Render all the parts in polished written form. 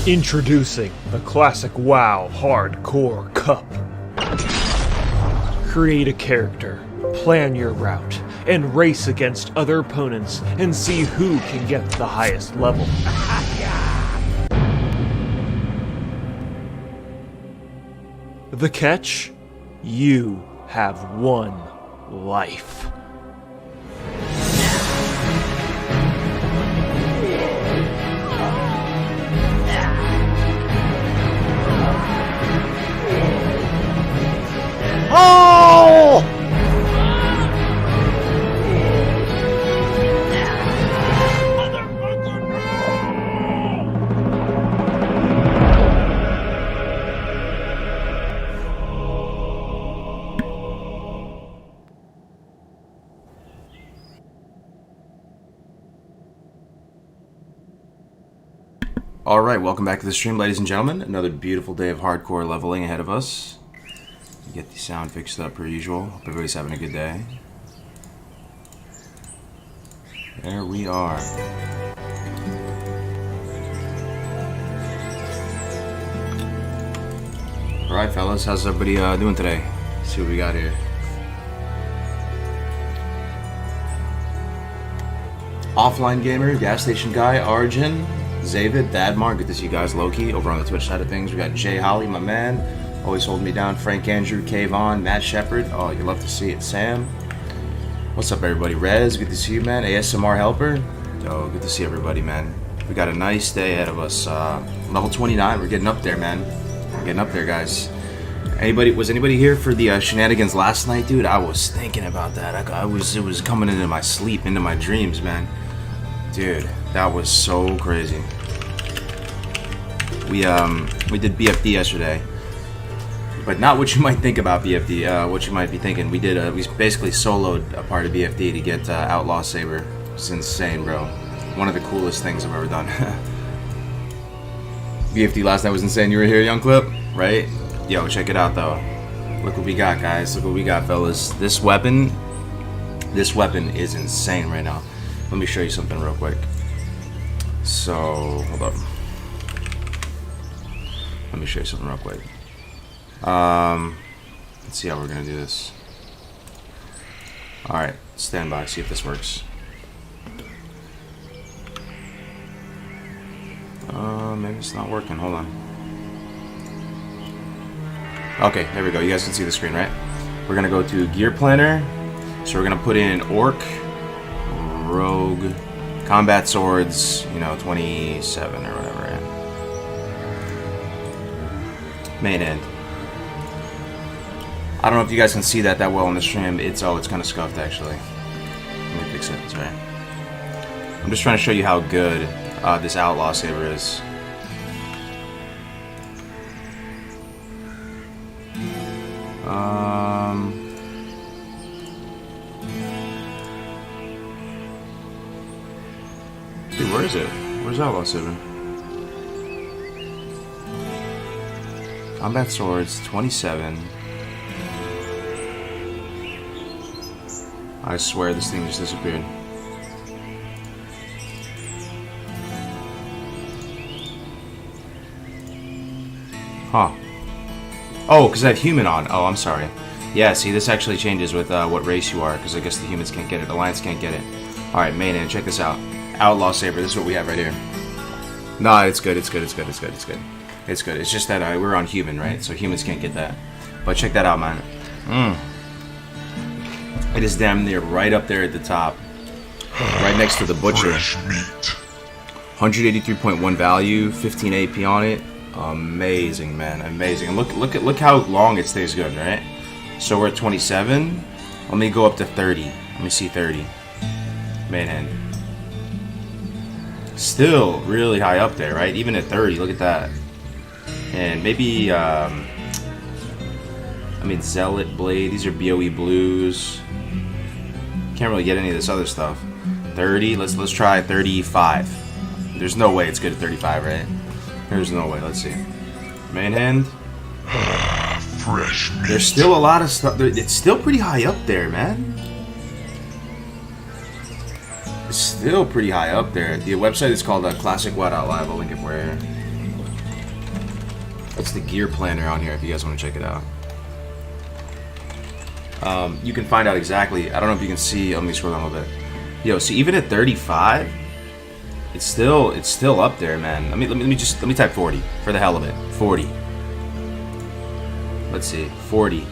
Introducing the classic WoW Hardcore Cup. Create a character, plan your route, and race against other opponents and see who can get the highest level. The catch? You have one life. Oh! Alright, welcome back to the stream, ladies and gentlemen. Another beautiful day of hardcore leveling ahead of us. Get the sound fixed up per usual. Hope everybody's having a good day. There we are. Alright, fellas, how's everybody doing today? Let's see what we got here. Offline Gamer, Gas Station Guy, Arjun, Zavid, Dadmar, good to see you guys. Loki, over on the Twitch side of things. We got Jay Holly, my man. Always holding me down. Frank Andrew, Kayvon, Matt Shepard. Oh, you love to see it. Sam. What's up, everybody? Rez, good to see you, man. ASMR Helper. Oh, good to see everybody, man. We got a nice day ahead of us. Level 29. We're getting up there, man. We're getting up there, guys. Was anybody here for the shenanigans last night, dude? I was thinking about that. It was coming into my sleep, into my dreams, man. Dude, that was so crazy. We did BFD yesterday. But not what you might think about BFD, what you might be thinking. We basically soloed a part of BFD to get Outlaw Saber. It's insane, bro. One of the coolest things I've ever done. BFD last night was insane. You were here, Young Clip? Right? Yo, check it out, though. Look what we got, guys. Look what we got, fellas. This weapon is insane right now. Let me show you something real quick. So, hold up. Let me show you something real quick. Let's see how we're gonna do this. Alright, stand by, see if this works. Maybe it's not working, hold on. Okay, there we go, you guys can see the screen, right? We're gonna go to Gear Planner. So we're gonna put in Orc, Rogue, Combat Swords, 27 or whatever, yeah. Main end. I don't know if you guys can see that well on the stream. It's kind of scuffed, actually. Let me fix it. It's alright. I'm just trying to show you how good this Outlaw Saber is. Dude, where is it? Where's Outlaw Saber? Combat Swords, 27. I swear this thing just disappeared. Huh. Oh, because I have human on. Oh, I'm sorry. Yeah, see, this actually changes with what race you are, because I guess the humans can't get it. Alliance can't get it. Alright, main end, check this out. Outlaw Saber, this is what we have right here. Nah, it's good, it's good, it's good, it's good, it's good. It's good. It's just that we're on human, right? So humans can't get that. But check that out, man. It is damn near right up there at the top. Right next to the Butcher. 183.1 value, 15 AP on it. Amazing, man. Amazing. And look how long it stays good, right? So we're at 27. Let me go up to 30. Let me see 30. Main end. Still really high up there, right? Even at 30, look at that. And maybe, Zealot Blade. These are BOE Blues. Can't really get any of this other stuff. 30. Let's try 35. There's no way it's good at 35, right? There's no way. Let's see. Main hand. Fresh meat. There's still a lot of stuff. It's still pretty high up there, man. It's still pretty high up there. The website is called Classic What Out Live. I'll link it for you. It's the gear planner on here if you guys want to check it out. You can find out exactly. I don't know if you can see. Let me scroll down a little bit. Yo, see, even at 35, it's still up there, man. Let me type 40 for the hell of it. 40. Let's see, 40.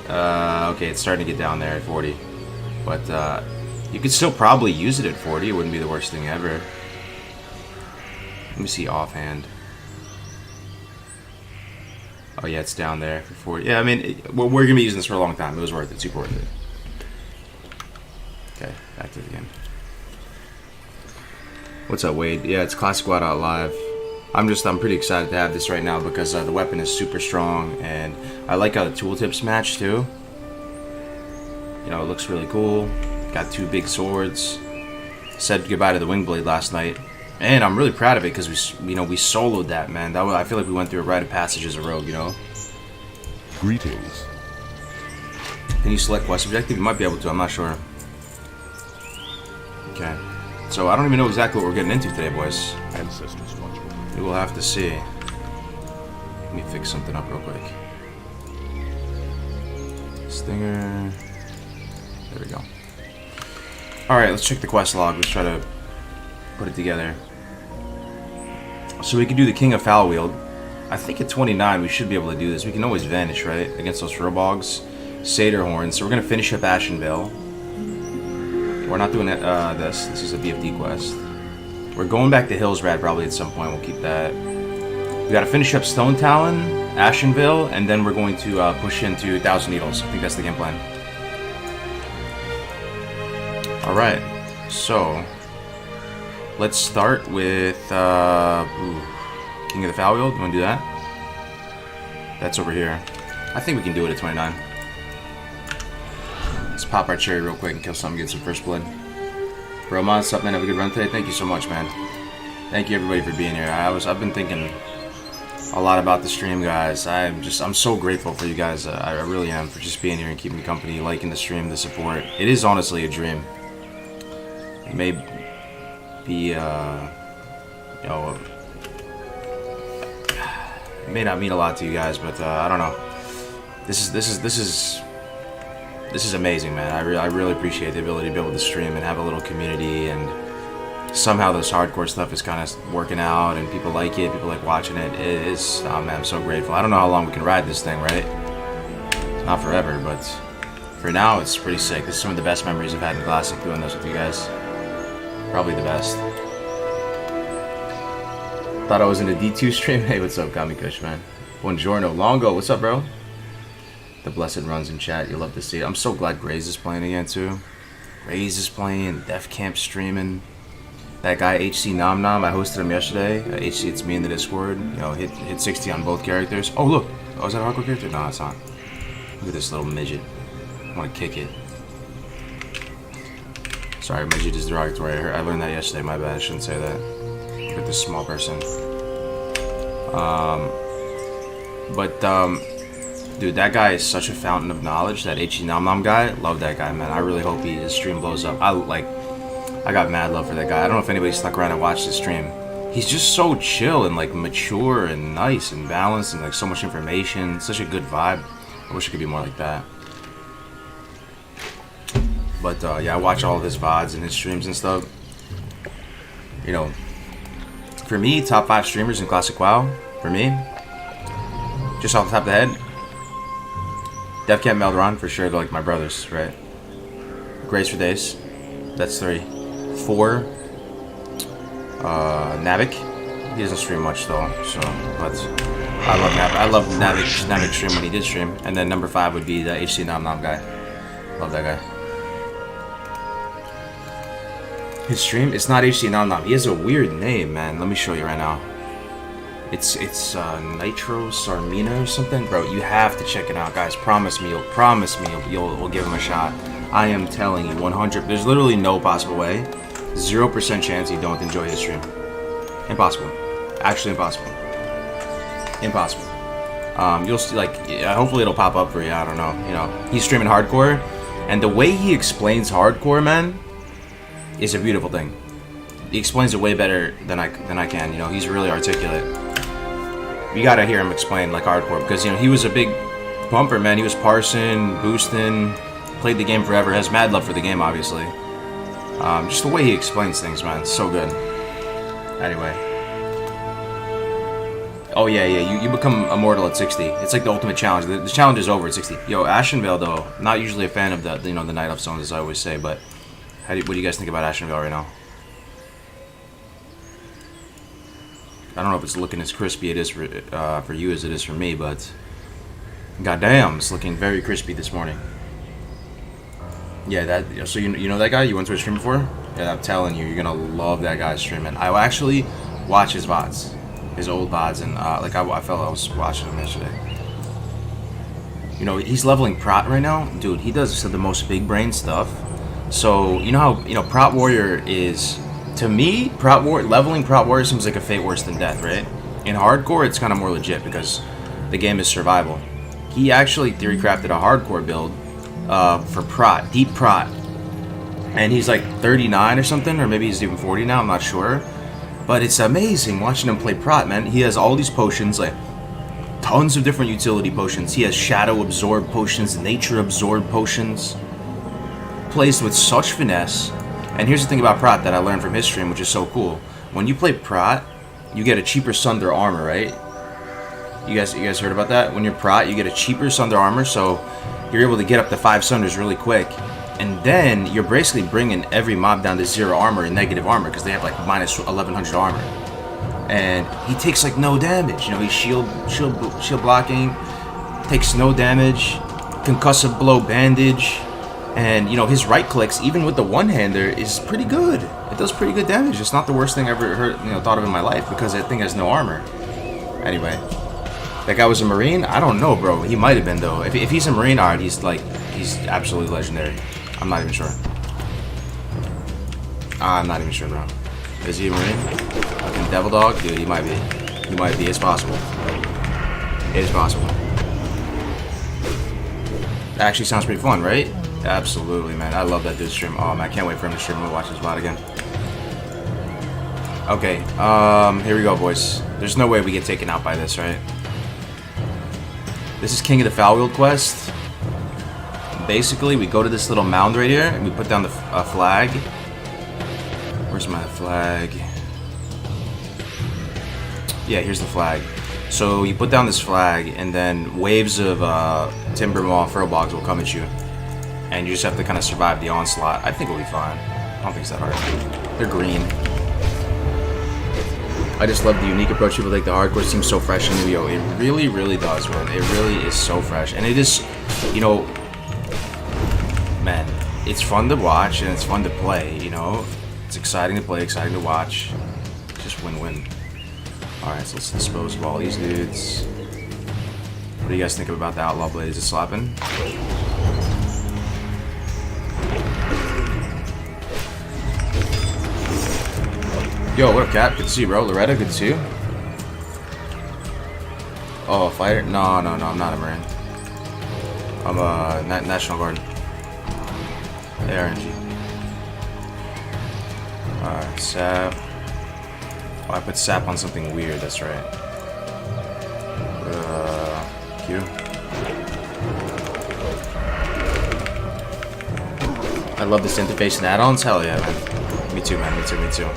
Okay, it's starting to get down there at 40, but you could still probably use it at 40. It wouldn't be the worst thing ever. Let me see offhand. Oh yeah, it's down there for 40. Yeah, I mean, we're gonna be using this for a long time. It was worth it, super worth it. Okay, back to the game. What's up, Wade? Yeah, it's Classic Squad Out Live. I'm pretty excited to have this right now because the weapon is super strong, and I like how the tooltips match too. You know, it looks really cool. Got 2 big swords. Said goodbye to the wing blade last night, and I'm really proud of it because we soloed that, man. I feel like we went through a rite of passage as a rogue, you know. Greetings. Can you select quest objective? You might be able to. I'm not sure. Okay. So I don't even know exactly what we're getting into today, boys. Ancestors watch over. We will have to see. Let me fix something up real quick. Stinger. There we go. Alright, let's check the quest log. Let's try to put it together. So we can do the King of Foul Wield. I think at 29 we should be able to do this. We can always vanish, right? Against those Furbogs. Satyr Horns. So we're going to finish up Ashenvale. We're not doing this. This is a BFD quest. We're going back to Hillsrad probably at some point. We'll keep that. We got to finish up Stone Talon, Ashenvale, and then we're going to push into Thousand Needles. I think that's the game plan. Alright, so let's start with King of the Foul Wield. You want to do that? That's over here. I think we can do it at 29. Let's pop our cherry real quick and kill something, get some first blood. Bro, what's up, man? Have a good run today. Thank you so much, man. Thank you everybody for being here. I've been thinking a lot about the stream, guys. I'm so grateful for you guys. I really am, for just being here and keeping me company, liking the stream, the support. It is honestly a dream. It may be, you know, it may not mean a lot to you guys, but I don't know. This is amazing, man. I really appreciate the ability to be able to stream and have a little community, and somehow this hardcore stuff is kind of working out, and people like it. People like watching it. It is. Oh man, I'm so grateful. I don't know how long we can ride this thing, right? It's not forever, but for now, it's pretty sick. This is some of the best memories I've had in Classic doing this with you guys. Probably the best. Thought I was in a D2 stream. Hey, what's up, Kami Kush, man? Buongiorno. Longo, what's up, bro? The blessed runs in chat. You'll love to see it. I'm so glad Graze is playing again, too. Graze is playing. Def Camp streaming. That guy, HC Nom Nom, I hosted him yesterday. HC, it's me in the Discord. You know, hit 60 on both characters. Oh, look. Oh, is that a hardcore character? No, it's not. Look at this little midget. I want to kick it. Sorry, midget is derogatory. I learned that yesterday. My bad. I shouldn't say that. Look at this small person. Dude, that guy is such a fountain of knowledge. That HE Nom Nom guy, love that guy, man. I really hope his stream blows up. I got mad love for that guy. I don't know if anybody stuck around and watched his stream. He's just so chill and like mature and nice and balanced and like so much information. Such a good vibe. I wish it could be more like that. But yeah, I watch all of his VODs and his streams and stuff. You know, for me, top 5 streamers in Classic WoW. For me, just off the top of the head, Def Camp Melderon for sure. They're like my brothers, right? Grace for Days, that's 3. 4, Navik. He doesn't stream much though, so but I love Navik. I love Navik stream when he did stream. And then number 5 would be the HC Nom Nom guy. Love that guy. His stream, it's not HC Nom Nom. He has a weird name, man. Let me show you right now. It's Nitro Sarmina or something, bro. You have to check it out, guys. Promise me you'll give him a shot. I am telling you, 100. There's literally no possible way, 0% chance you don't enjoy his stream. Impossible, actually impossible. Impossible. You'll see, like, hopefully it'll pop up for you. I don't know. You know, he's streaming hardcore, and the way he explains hardcore, man, is a beautiful thing. He explains it way better than I can. You know, he's really articulate. You gotta hear him explain like hardcore, because you know he was a big bumper, man. He was parsing, boosting, played the game forever, has mad love for the game, obviously. Just the way he explains things, man, it's so good. Anyway. Oh yeah, you become immortal at 60. It's like the ultimate challenge. The challenge is over at 60. Yo, Ashenvale though, not usually a fan of the the Night Elf zones, as I always say, but what do you guys think about Ashenvale right now? I don't know if it's looking as crispy it is for you as it is for me, but goddamn, it's looking very crispy this morning. Yeah, so you know that guy? You went to a stream before? Yeah, I'm telling you, you're gonna love that guy's streaming. I actually watch his VODs, his old VODs, and like I felt I was watching him yesterday. You know, he's leveling Prot right now, dude. He does the most big brain stuff. So you know how Prot Warrior is. To me, leveling Prot Warrior seems like a fate worse than death, right? In hardcore, it's kind of more legit because the game is survival. He actually theory crafted a hardcore build for Prot, deep Prot, and he's like 39 or something, or maybe he's even 40 now. I'm not sure, but it's amazing watching him play Prot, man. He has all these potions, like tons of different utility potions. He has shadow absorb potions, nature absorb potions. Plays with such finesse. And here's the thing about Prot that I learned from his stream, which is so cool. When you play Prot, you get a cheaper Sunder armor, right? You guys heard about that? When you're Prot, you get a cheaper Sunder armor, so you're able to get up to 5 Sunders really quick. And then you're basically bringing every mob down to 0 armor and negative armor, because they have like minus 1100 armor. And he takes like no damage. You know, he's shield blocking, takes no damage, concussive blow bandage. And, you know, his right clicks, even with the one-hander, is pretty good. It does pretty good damage. It's not the worst thing I ever thought of in my life, because that thing has no armor. Anyway, that guy was a Marine? I don't know, bro. He might have been, though. If he's a Marine, alright, he's absolutely legendary. I'm not even sure. I'm not even sure, bro. Is he a Marine? Fucking Devil Dog? Dude, he might be. He might be. It's possible. It is possible. That actually sounds pretty fun, right? Absolutely, man. I love that dude's stream. Oh, man, I can't wait for him to stream and watch his VOD again. Okay, here we go, boys. There's no way we get taken out by this, right? This is King of the Foul-Wheeled quest. Basically, we go to this little mound right here, and we put down the flag. Where's my flag? Yeah, here's the flag. So you put down this flag, and then waves of timber maw furbolgs will come at you. And you just have to kind of survive the onslaught. I think we'll be fine. I don't think it's that hard. They're green. I just love the unique approach people take. The hardcore seems so fresh and new. Yo, it really, really does, man. It really is so fresh. And it is, you know, man, it's fun to watch and it's fun to play, you know. It's exciting to play, exciting to watch. It's just win-win. Alright, so let's dispose of all these dudes. What do you guys think about the Outlaw Blade? Is it slapping? Yo, what up, Cap? Good to see you, bro. Loretta, good to see you. Oh, a fighter? No, I'm not a Marine. I'm a National Guard. ARNG. Alright, sap. Oh, I put sap on something weird, that's right. Q. I love this interface and add-ons. Hell yeah, man. Me too, man. Me too.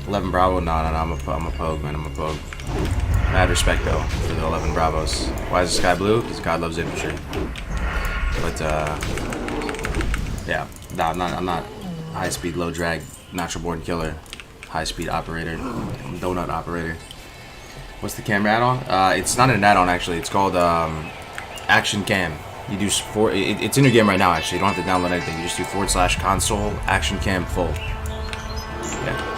11 Bravo? No, I'm a Pogue, man. I'm a Pogue. Mad respect, though, for the 11 Bravos. Why is the sky blue? Because God loves infantry. But, yeah. No, I'm not high-speed, low-drag, natural-born killer. High-speed operator. Donut operator. What's the camera add-on? It's not an add-on, actually. It's called, Action Cam. You do it's in your game right now, actually. You don't have to download anything. You just do /console Action Cam full. Yeah.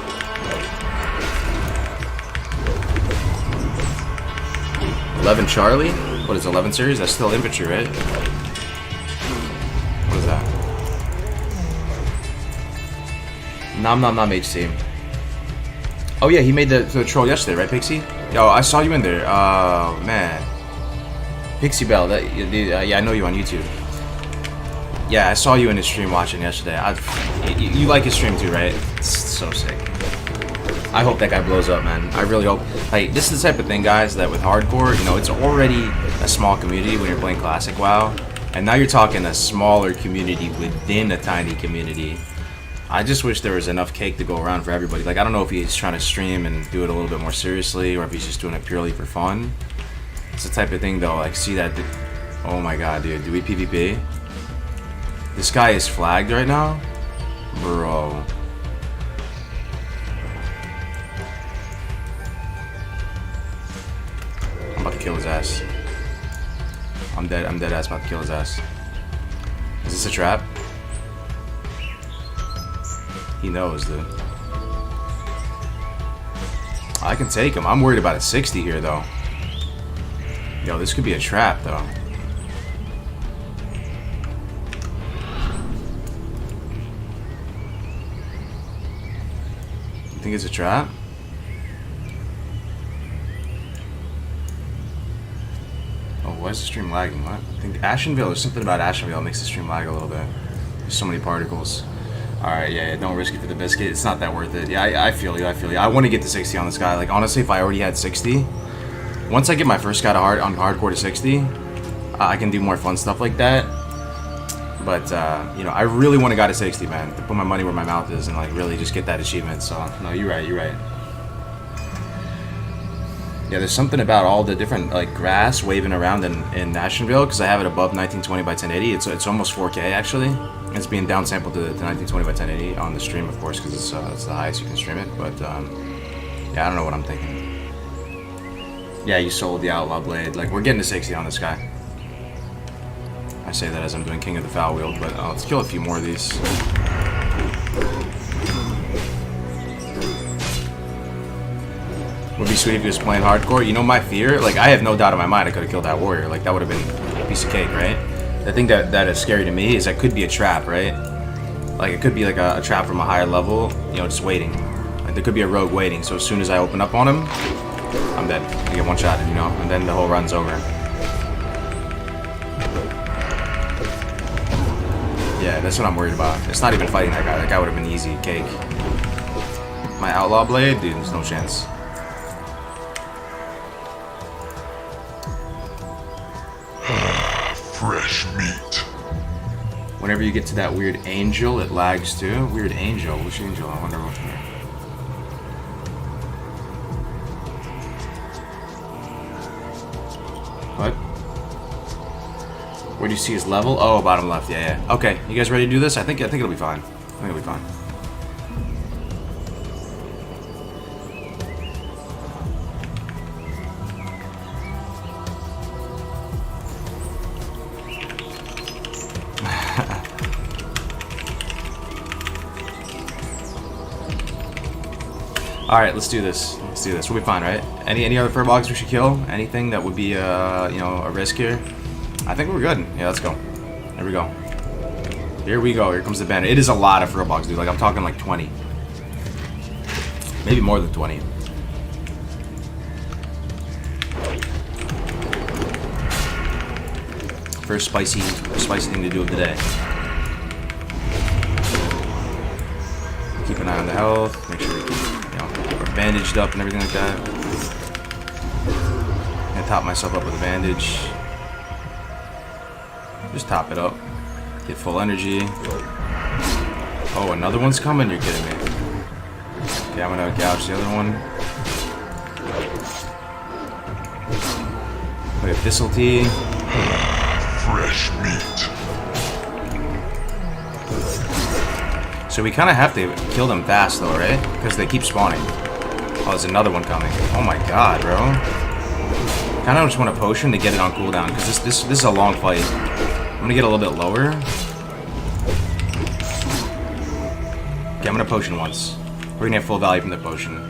11 Charlie? What is 11 series? That's still infantry, right? What is that? Nom HC. Oh yeah, he made the troll yesterday, right, Pixie? Yo, I saw you in there. Man. Pixie Bell, yeah, I know you on YouTube. Yeah, I saw you in his stream watching yesterday. You like his stream too, right? It's so sick. I hope that guy blows up, man. I really hope. Like, this is the type of thing, guys, that with hardcore, you know, it's already a small community when you're playing Classic WoW. And now you're talking a smaller community within a tiny community. I just wish there was enough cake to go around for everybody. Like, I don't know if he's trying to stream and do it a little bit more seriously, or if he's just doing it purely for fun. It's the type of thing, though, like, see that... Oh my god, dude. Do we PvP? This guy is flagged right now? Bro. I'm about to kill his ass. I'm dead ass about to kill his ass. Is this a trap? He knows, dude. I can take him. I'm worried about a 60 here, though. Yo, this could be a trap, though. You think it's a trap? Oh, why is the stream lagging? What? I think Ashenvale, there's something about Ashenvale that makes the stream lag a little bit. There's so many particles. Alright, yeah, don't risk it for the biscuit. It's not that worth it. Yeah, I feel you, I feel you. I want to get to 60 on this guy. Like, honestly, if I already had 60, once I get my first guy to hardcore to 60, I can do more fun stuff like that. But, you know, I really want to go to 60, man. To put my money where my mouth is and, like, really just get that achievement. So, no, you're right, you're right. Yeah, there's something about all the different, like, grass waving around in Ashenvale, because I have it above 1920 by 1080. It's almost 4K, actually. It's being downsampled to 1920 by 1080 on the stream, of course, because it's the highest you can stream it. But, yeah, I don't know what I'm thinking. Yeah, you sold the Outlaw Blade. Like, we're getting to 60 on this guy. I say that as I'm doing King of the Foul Wield, but let's kill a few more of these. Would be sweet if he was playing hardcore. You know my fear? Like, I have no doubt in my mind I could have killed that warrior. Like, that would have been a piece of cake, right? The thing that is scary to me is that could be a trap, right? Like, it could be like a trap from a higher level, you know, just waiting. Like, there could be a rogue waiting, so as soon as I open up on him, I'm dead. I get one shot, you know, and then the whole run's over. Yeah, that's what I'm worried about. It's not even fighting that guy. That guy would have been easy cake. My Outlaw Blade? Dude, there's no chance. Fresh meat. Whenever you get to that weird angel, it lags too. Weird angel? Which angel? I wonder which one. What? Where do you see his level? Oh, bottom left. Yeah, yeah. Okay, you guys ready to do this? I think it'll be fine. I think it'll be fine. Alright, let's do this. Let's do this. We'll be fine, right? Any other furbolgs we should kill? Anything that would be, you know, a risk here? I think we're good. Yeah, let's go. There we go. Here we go. Here comes the bandit. It is a lot of furbolgs, dude. Like, I'm talking like 20. Maybe more than 20. First spicy thing to do of the day. Keep an eye on the health. Make sure we keep, you know, we're bandaged up and everything like that. I top myself up with a bandage. Just top it up. Get full energy. Oh, another one's coming? You're kidding me. Okay, I'm gonna gouge the other one. Look at Thistle Tea. Fresh meat. So we kind of have to kill them fast, though, right? Because they keep spawning. Oh, there's another one coming. Oh my god, bro. Kind of just want a potion to get it on cooldown, because this is a long fight. I'm gonna get a little bit lower. Okay, I'm gonna potion once. We're gonna have full value from the potion.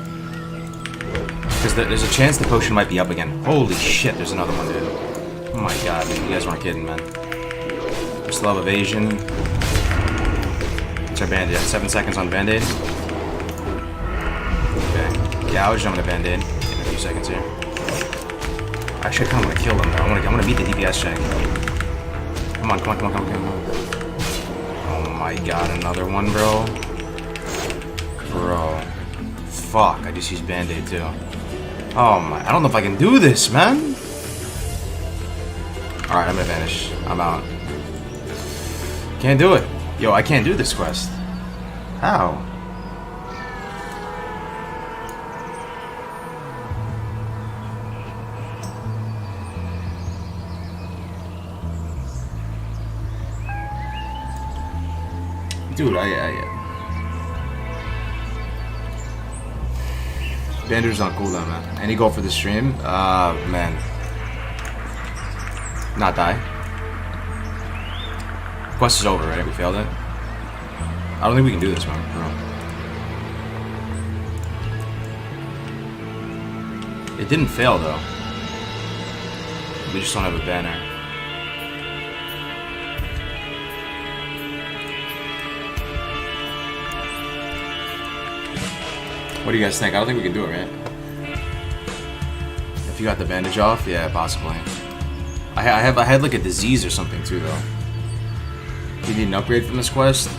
Because there's a chance the potion might be up again. Holy shit, there's another one, dude. Oh my god, dude, you guys weren't kidding, man. Just love evasion. What's our band-aid? 7 seconds on band-aid. Okay. Yeah, I was jumping a band-aid. In a few seconds here. Actually, I kind of want to kill them, though. I want to meet the DPS check. Come on, come on, come on, come on, come on. my god, another one, bro. Bro. Fuck, I just used Band-Aid too. Oh my, I don't know if I can do this, man. Alright, I'm gonna vanish. I'm out. Can't do it. Yo, I can't do this quest. How? Dude, Bander's not cool though, man. Any goal for the stream? Man. Not die. Quest is over, right? We failed it. I don't think we can do this, man, bro. It didn't fail though. We just don't have a banner. What do you guys think? I don't think we can do it, right? If you got the bandage off, yeah, possibly. I had like a disease or something too, though. Do you need an upgrade from this quest?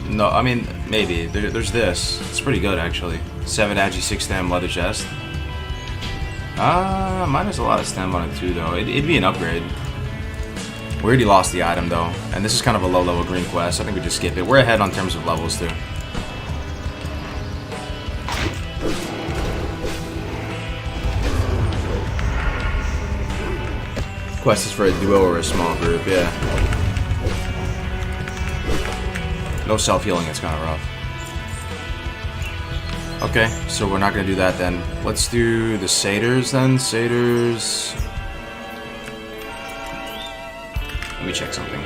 No, I mean, maybe. There's this. It's pretty good, actually. 7 agi, 6 stem, leather chest. Mine has a lot of stem on it too, though. It'd be an upgrade. We already lost the item, though. And this is kind of a low-level green quest. I think we just skip it. We're ahead on terms of levels, too. Quest is for a duo or a small group, yeah. No self-healing, it's kind of rough. Okay, so we're not going to do that then. Let's do the satyrs then. Satyrs. Let me check something.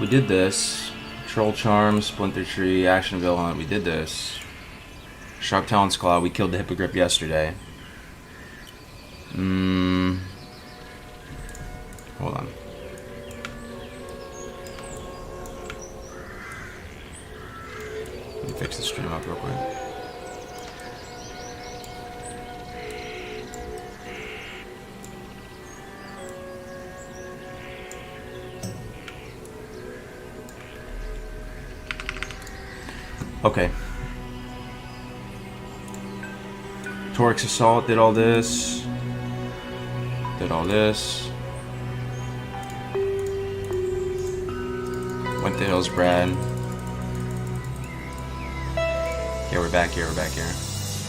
We did this. Troll Charm, Splinter Tree, Actionville Hunt. We did this. Sharp Talon's Claw. We killed the Hippogriff yesterday. Hold on. Let me fix the stream up real quick. Okay. Torix Assault did all this. Did all this. Went to Hills Brad. Okay, we're back here,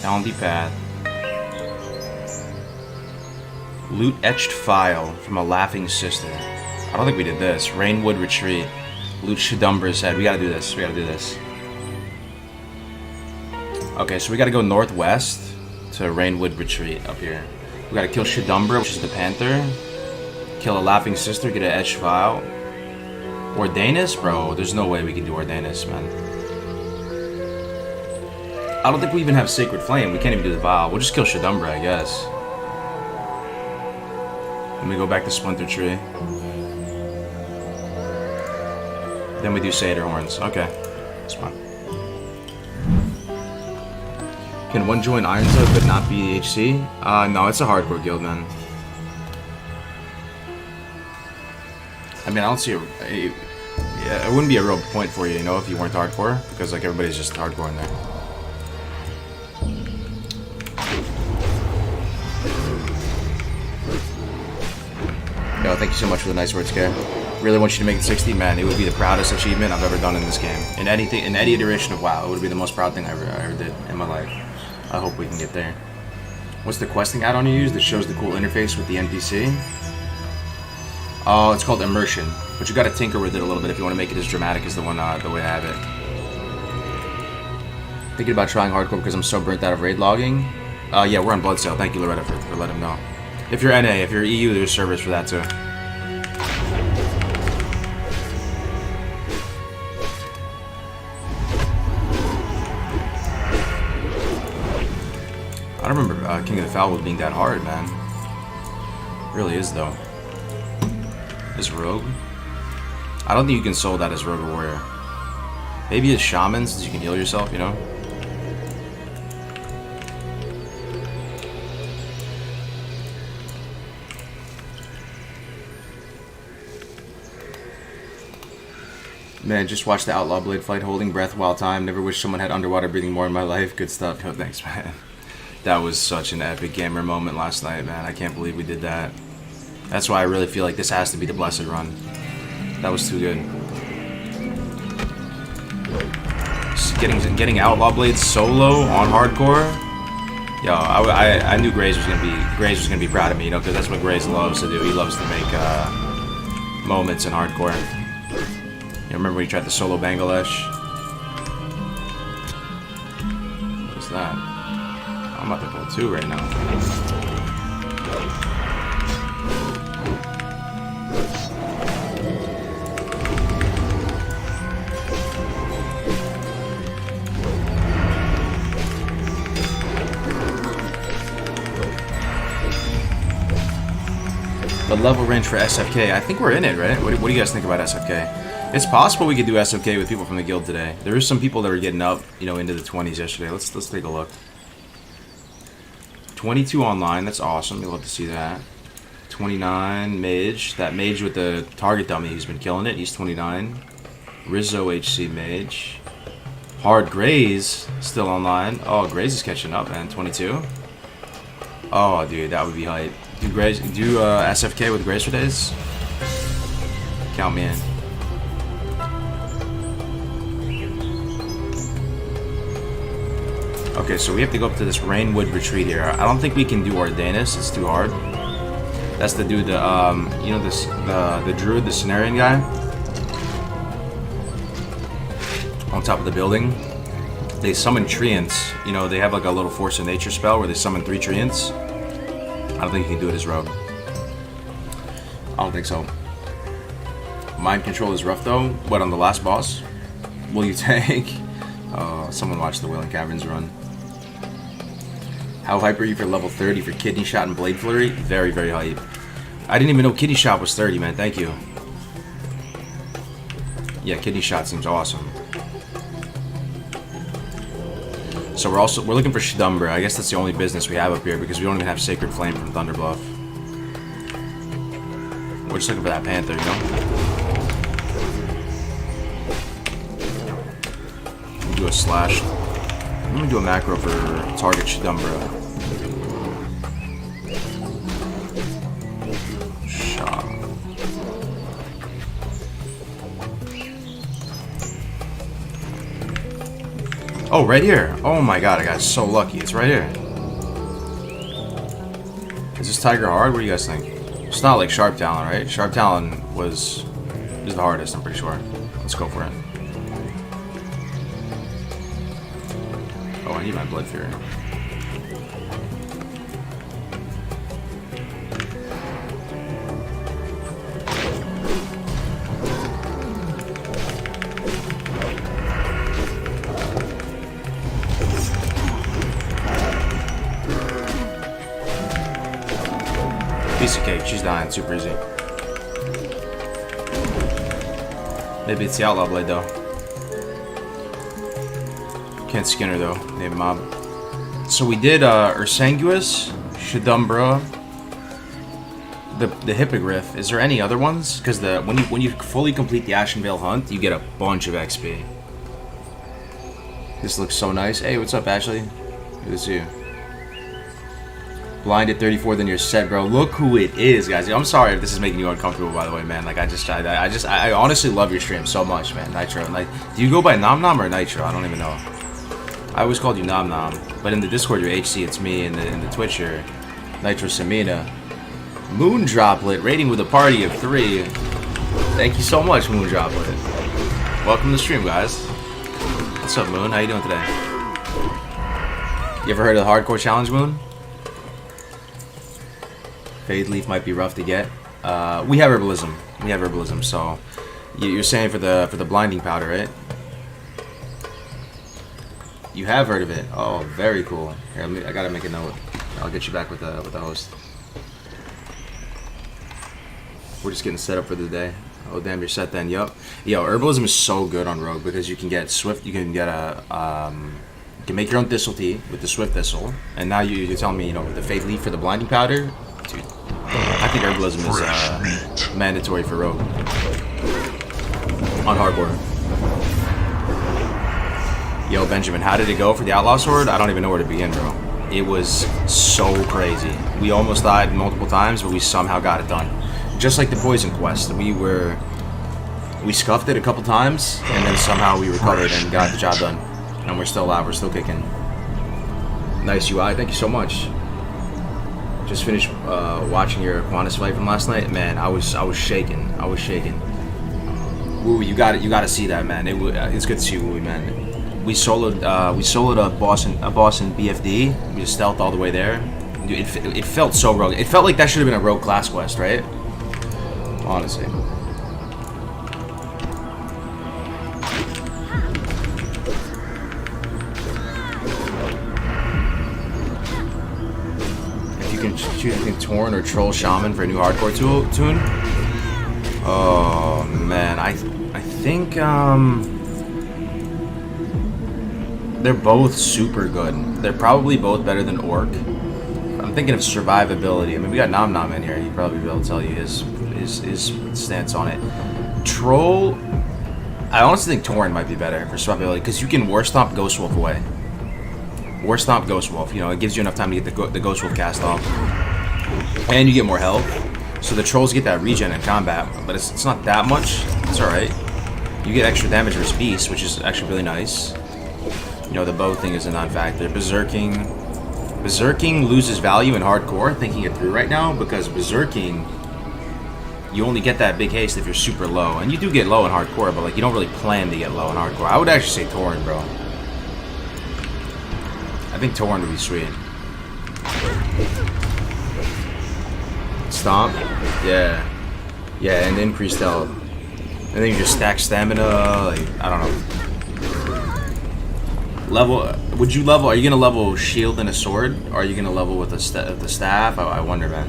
Talon Path. Loot Etched File from a Laughing Sister. I don't think we did this. Rainwood Retreat. Loot Shadumbra's Head. We gotta do this. Okay, so we gotta go northwest to Rainwood Retreat up here. We gotta kill Shadumbra, which is the Panther. Kill a Laughing Sister, get an Etched File. Ordainus? Bro, there's no way we can do Ordainus, man. I don't think we even have Sacred Flame. We can't even do the Vial. We'll just kill Shadumbra, I guess. Then we go back to Splinter Tree. Then we do Satyr Horns. Okay, that's fine. Can one join Ironside but not be HC? No, it's a hardcore guild, man. I mean, I don't see yeah, it wouldn't be a real point for you, you know, if you weren't hardcore, because like everybody's just hardcore in there. Yo, thank you so much for the nice words, Care. Really want you to make it 60, man. It would be the proudest achievement I've ever done in this game. In any iteration of WoW, it would be the most proud thing I ever did in my life. I hope we can get there. What's the questing add-on you use that shows the cool interface with the NPC? Oh, it's called Immersion, but you gotta tinker with it a little bit if you want to make it as dramatic as the way I have it. Thinking about trying hardcore because I'm so burnt out of raid logging. Yeah, we're on Bloodsail. Thank you, Loretta, for letting me know. If you're NA, if you're EU, there's servers for that too. I don't remember King of the Foul being that hard, man. It really is, though. As Rogue? I don't think you can soul that as Rogue or Warrior. Maybe as Shaman, since you can heal yourself, you know? Man, just watch the Outlaw Blade fight, holding breath while time. Never wish someone had underwater breathing more in my life. Good stuff. Yo, thanks, man. That was such an epic gamer moment last night, man. I can't believe we did that. That's why I really feel like this has to be the Blessed Run. That was too good. Just getting Outlaw Blade solo on hardcore. Yo, I knew Graves was gonna be proud of me, you know, because that's what Graves loves to do. He loves to make moments in hardcore. You remember when he tried to solo Bangladesh? What's that? I'm about to pull 2 right now. The level range for SFK, I think we're in it, right? What do you guys think about SFK? It's possible we could do SFK with people from the guild today. There is some people that were getting up, you know, into the 20s yesterday. Let's take a look. 22 online, that's awesome. You'll love to see that. 29 mage, that mage with the target dummy, he's been killing it. He's 29. Rizzo HC mage. Hard Graze still online. Oh, Graze is catching up, man. 22. Oh, dude, that would be hype. Do SFK with Graze for days? Count me in. Okay, so we have to go up to this Rainwood retreat here. I don't think we can do Ordainus. It's too hard. That's the dude, you know, the druid, the Cenarian guy, on top of the building. They summon treants. You know, they have like a little Force of Nature spell where they summon 3 treants. I don't think you can do it as rogue. I don't think so. Mind control is rough though. What, on the last boss? Will you take? Someone watched the Wailing Caverns run. How hype are you for level 30 for Kidney Shot and Blade Flurry? Very, very hype. I didn't even know Kidney Shot was 30, man. Thank you. Yeah, Kidney Shot seems awesome. So we're looking for Shdumbra. I guess that's the only business we have up here because we don't even have Sacred Flame from Thunderbluff. We're just looking for that Panther, you know? Do a slash. I'm gonna do a macro for target Shdumbra. Shot. Oh, right here. Oh my god, I got so lucky. It's right here. Is this Tiger hard? What do you guys think? It's not like Sharp Talon, right? Sharp Talon is the hardest, I'm pretty sure. Let's go for it. Oh, I need my Blood Fury. Piece of cake. She's dying. Super easy. Maybe it's the Outlaw Blade, though. Can't skin her, though. Name mob. So we did Ursanguis, Shdumbra, the Hippogriff. Is there any other ones? Because when you fully complete the Ashenvale hunt, you get a bunch of XP. This looks so nice. Hey, what's up, Ashley? Good to see you. Blind at 34, then you're set, bro. Look who it is, guys. I'm sorry if this is making you uncomfortable, by the way, man. Like, I honestly love your stream so much, man. Nitro. Like, do you go by Nom Nom or Nitro? I don't even know. I always called you Nom Nom, but in the Discord you're HC, it's me, and in the Twitch you're Nitro Samina. Moon Droplet, rating with a party of 3. Thank you so much, Moon Droplet. Welcome to the stream, guys. What's up, Moon? How you doing today? You ever heard of the Hardcore Challenge, Moon? Fade Leaf might be rough to get. We have Herbalism. We have Herbalism, so you're saying for the Blinding Powder, right? You have heard of it. Oh, very cool. Here, I gotta make a note. I'll get you back with the host. We're just getting set up for the day. Oh damn, you're set then. Yup. Yo, Herbalism is so good on Rogue because you can get Swift. You can get you can make your own Thistle Tea with the Swift Thistle, and now you're telling me, you know, the Fade Leaf for the Blinding Powder, dude. I think Herbalism is mandatory for Rogue on hardcore. Yo, Benjamin, how did it go for the Outlaw Sword? I don't even know where to begin, bro. It was so crazy. We almost died multiple times, but we somehow got it done. Just like the Poison Quest. We scuffed it a couple times, and then somehow we recovered and got the job done. And we're still alive, we're still kicking. Nice UI, thank you so much. Just finished watching your Qantas fight from last night. Man, I was shaking. I was shaking. Woo, you gotta see that, man. It's good to see Woo, man. We soloed a boss in BFD. We just stealthed all the way there. Dude, it felt so rogue. It felt like that should have been a rogue class quest, right? Honestly. If you can choose between Torn or Troll Shaman for a new hardcore tune. Oh man, I think they're both super good. They're probably both better than Orc. I'm thinking of survivability. I mean, we got Nom Nom in here. He'd probably be able to tell you his stance on it. Troll, I honestly think Torn might be better for survivability because you can War Stomp Ghost Wolf away. War Stomp Ghost Wolf. You know, it gives you enough time to get the Ghost Wolf cast off, and you get more health. So the trolls get that regen in combat, but it's not that much. It's all right. You get extra damage versus beast, which is actually really nice. You know, the bow thing is a non-factor. Berserking loses value in hardcore, thinking it through right now, because Berserking, you only get that big haste if you're super low. And you do get low in hardcore, but like you don't really plan to get low in hardcore. I would actually say Torn, bro. I think Torn would be sweet. Stomp? Yeah. Yeah, and increased health. And then you just stack stamina, like, I don't know. Would you level, are you gonna level shield and a sword? Or are you gonna level with the staff? I wonder, man.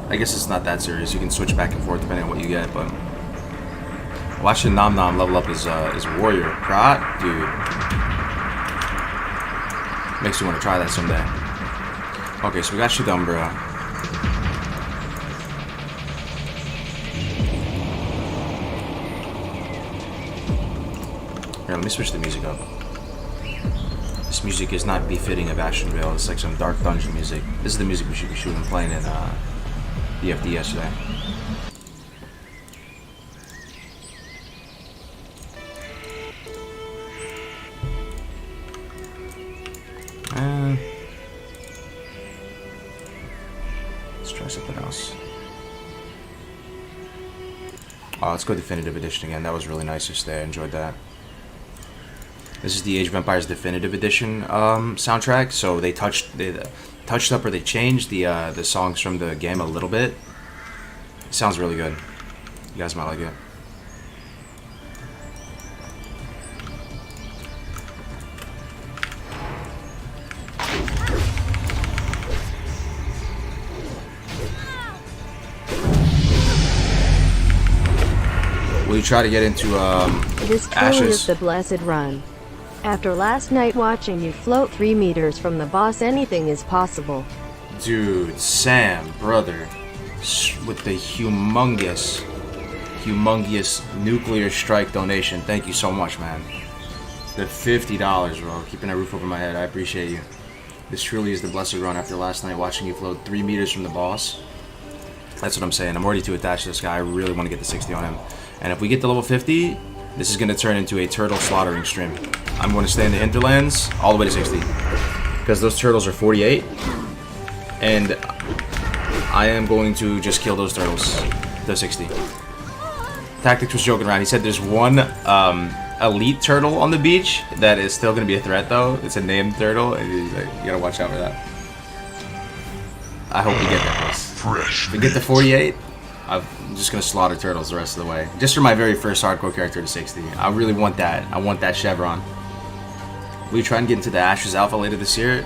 I guess it's not that serious. You can switch back and forth depending on what you get, but watching Nom Nom level up his warrior prot, dude, makes you want to try that someday. Okay, so we got Shadumbra. Here, let me switch the music up. This music is not befitting of Ashenvale. It's like some dark dungeon music. This is the music we should have been playing in BFD yesterday. Let's try something else. Oh, let's go Definitive Edition again. That was really nice yesterday. I enjoyed that. This is the Age of Empires Definitive Edition soundtrack. So they touched up or they changed the songs from the game a little bit. It sounds really good. You guys might like it. Will you try to get into This truly Ashes? is the blessed run. After last night watching you float 3 meters from the boss, anything is possible. Dude, Sam, brother, with the humongous nuclear strike donation. Thank you so much, man. The $50, bro. Keeping a roof over my head. I appreciate you. This truly is the blessed run after last night watching you float 3 meters from the boss. That's what I'm saying. I'm already too attached to this guy. I really want to get the 60 on him. And if we get to level 50, this is going to turn into a turtle slaughtering stream. I'm going to stay in the hinterlands all the way to 60. Because those turtles are 48. And I am going to just kill those turtles to 60. Tactics was joking around. He said there's one elite turtle on the beach that is still going to be a threat, though. It's a named turtle. And he's like, you got to watch out for that. I hope we get that place. If we get to 48, I'm just going to slaughter turtles the rest of the way. Just for my very first hardcore character to 60. I really want that. I want that chevron. Will you try and get into the Ashes Alpha later this year?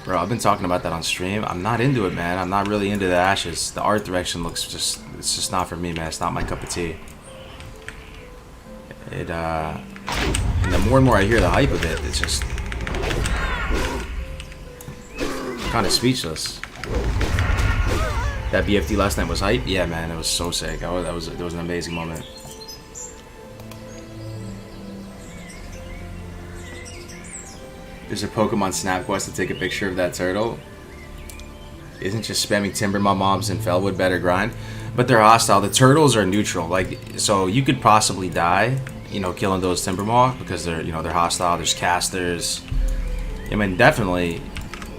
Bro, I've been talking about that on stream. I'm not into it, man. I'm not really into the Ashes. The art direction looks just... It's just not for me, man. It's not my cup of tea. And the more and more I hear the hype of it, it's just... kind of speechless. That BFD last night was hype. Yeah, man, it was so sick. That was an amazing moment. There's a Pokemon Snap quest to take a picture of that turtle. Isn't just spamming Timber Mobs and Fellwood better grind? But they're hostile. The turtles are neutral. Like, so you could possibly die, you know, killing those Timber Mob because they're, you know, they're hostile. There's casters. I mean, definitely,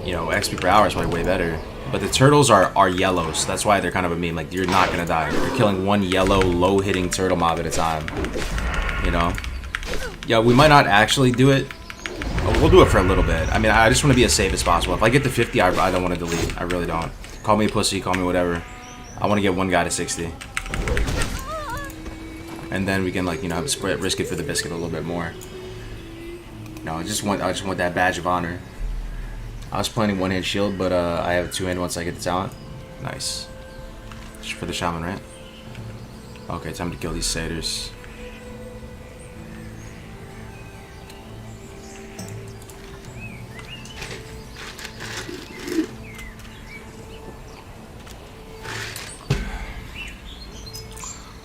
you know, XP per hour is probably way better. But the turtles are yellows. That's why they're kind of a meme. Like, you're not gonna die. You're killing one yellow, low-hitting turtle mob at a time. You know? Yeah, we might not actually do it. We'll do it for a little bit. I mean, I just want to be as safe as possible. If I get to 50, I don't want to delete. I really don't. Call me a pussy, call me whatever. I want to get one guy to 60. And then we can, like, you know, risk it for the biscuit a little bit more. No, I just want that badge of honor. I was planning one-hand shield, but I have a two-hand once I get the talent. Nice. Just for the shaman, right? Okay, time to kill these satyrs.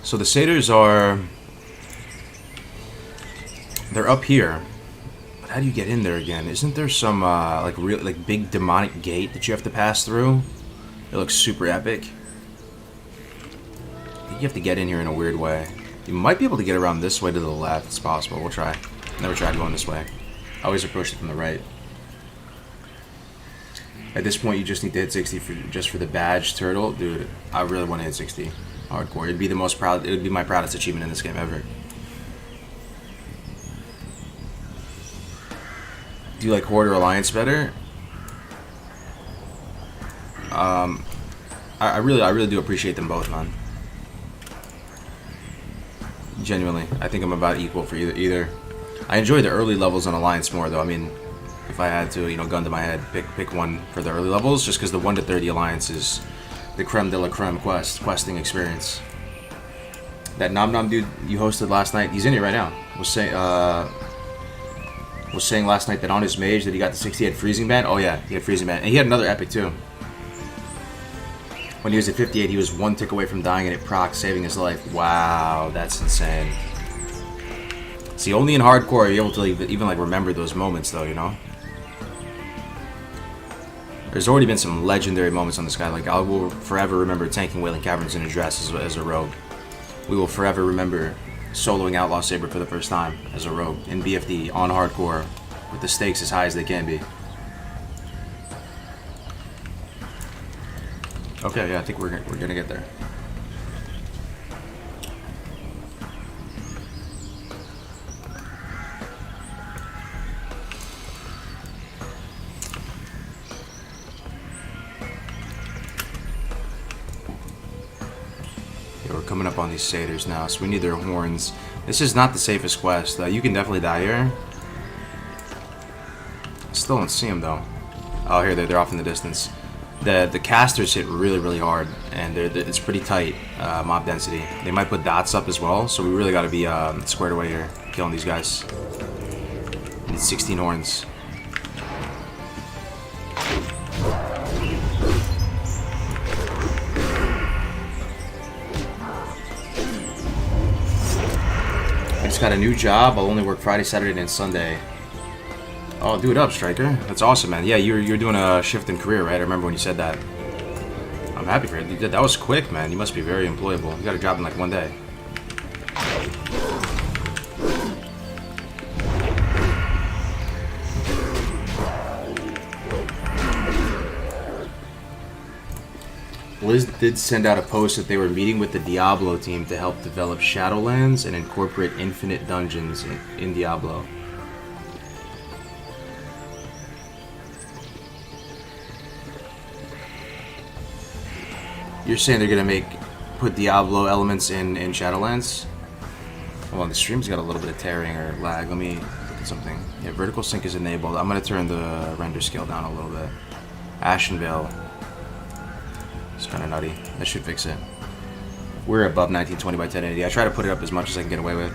So the satyrs they're up here. But how do you get in there again? Isn't there some like big demonic gate that you have to pass through? It looks super epic. I think you have to get in here in a weird way. You might be able to get around this way to the left. It's possible. We'll try. Never tried going this way. I always approach it from the right. At this point, you just need to hit 60 just for the badge turtle, dude. I really want to hit 60. Hardcore. It'd be the most proud. It would be my proudest achievement in this game ever. Do you like Horde or Alliance better? I really do appreciate them both, man. Genuinely, I think I'm about equal for either. I enjoy the early levels on Alliance more, though. I mean, if I had to, you know, gun to my head, pick one for the early levels, just because the 1 to 30 Alliance is the creme de la creme questing experience. That Nom Nom dude you hosted last night, he's in here right now. Was saying last night that on his mage that he got the 60 had freezing ban. Oh yeah, he had freezing ban, and he had another epic too. When he was at 58, he was 1 tick away from dying, and it proc, saving his life. Wow, that's insane. See, only in hardcore are you able to even like remember those moments, though, you know. There's already been some legendary moments on this guy. Like, I will forever remember tanking Wailing Caverns in a dress as a rogue. We will forever remember soloing Outlaw Saber for the first time as a rogue in BFD on hardcore with the stakes as high as they can be. Okay, yeah, I think we're gonna get there. We're coming up on these satyrs now, so we need their horns. This is not the safest quest. You can definitely die here. I still don't see them though. Oh, here they're off in the distance. The casters hit really hard, and it's pretty tight mob density. They might put dots up as well, so we really got to be squared away here, killing these guys. We need 16 horns. Got a new job. I'll only work Friday, Saturday, and Sunday. Oh, do it up, Striker. That's awesome, man. Yeah, you're doing a shift in career, right? I remember when you said that. I'm happy for you. That was quick, man. You must be very employable. You got a job in like 1 day. Liz did send out a post that they were meeting with the Diablo team to help develop Shadowlands and incorporate infinite dungeons in Diablo. You're saying they're gonna put Diablo elements in Shadowlands? Hold on, the stream's got a little bit of tearing or lag. Let me look at something. Yeah, vertical sync is enabled. I'm gonna turn the render scale down a little bit. Ashenvale. It's kind of nutty. That should fix it. We're above 1920 by 1080. I try to put it up as much as I can get away with.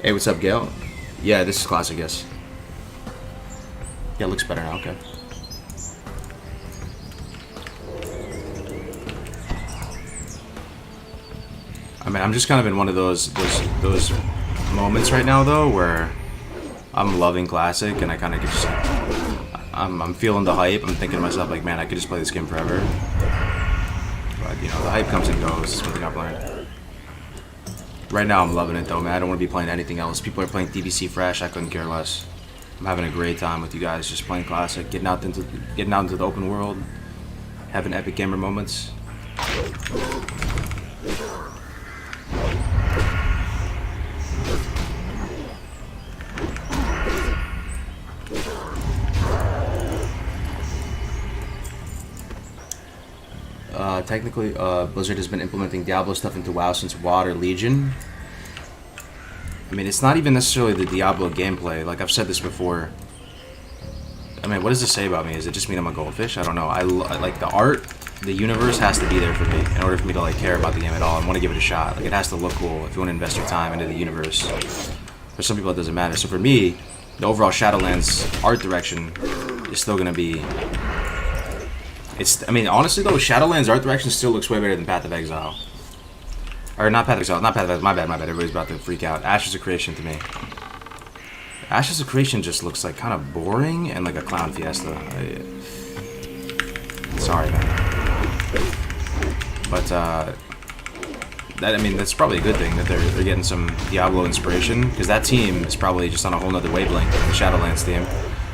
Hey, what's up, Gail? Yeah, this is classic, yes. Yeah, it looks better now, okay. mean, I'm just kind of in one of those moments right now, though, where I'm loving Classic, and I kind of get just, I'm feeling the hype. I'm thinking to myself, like, man, I could just play this game forever. But, you know, the hype comes and goes. It's one thing I've learned. Right now, I'm loving it, though, man. I don't want to be playing anything else. People are playing DBC Fresh. I couldn't care less. I'm having a great time with you guys, just playing Classic, getting out into the open world, having epic gamer moments. Technically, Blizzard has been implementing Diablo stuff into WoW since WoD or Legion. I mean, it's not even necessarily the Diablo gameplay. Like, I've said this before. I mean, what does this say about me? Does it just mean I'm a goldfish? I don't know. I like the art, the universe has to be there for me in order for me to, like, care about the game at all and want to give it a shot. Like, it has to look cool if you want to invest your time into the universe. For some people, it doesn't matter. So for me, the overall Shadowlands art direction is still going to be... I mean, honestly, though, Shadowlands art direction still looks way better than Path of Exile. Or not Path of Exile, not Path of Exile, my bad. Everybody's about to freak out. Ashes of Creation to me. Ashes of Creation just looks like kind of boring and like a clown fiesta. Sorry, man. But, I mean, that's probably a good thing that they're getting some Diablo inspiration, because that team is probably just on a whole nother wavelength than the Shadowlands team.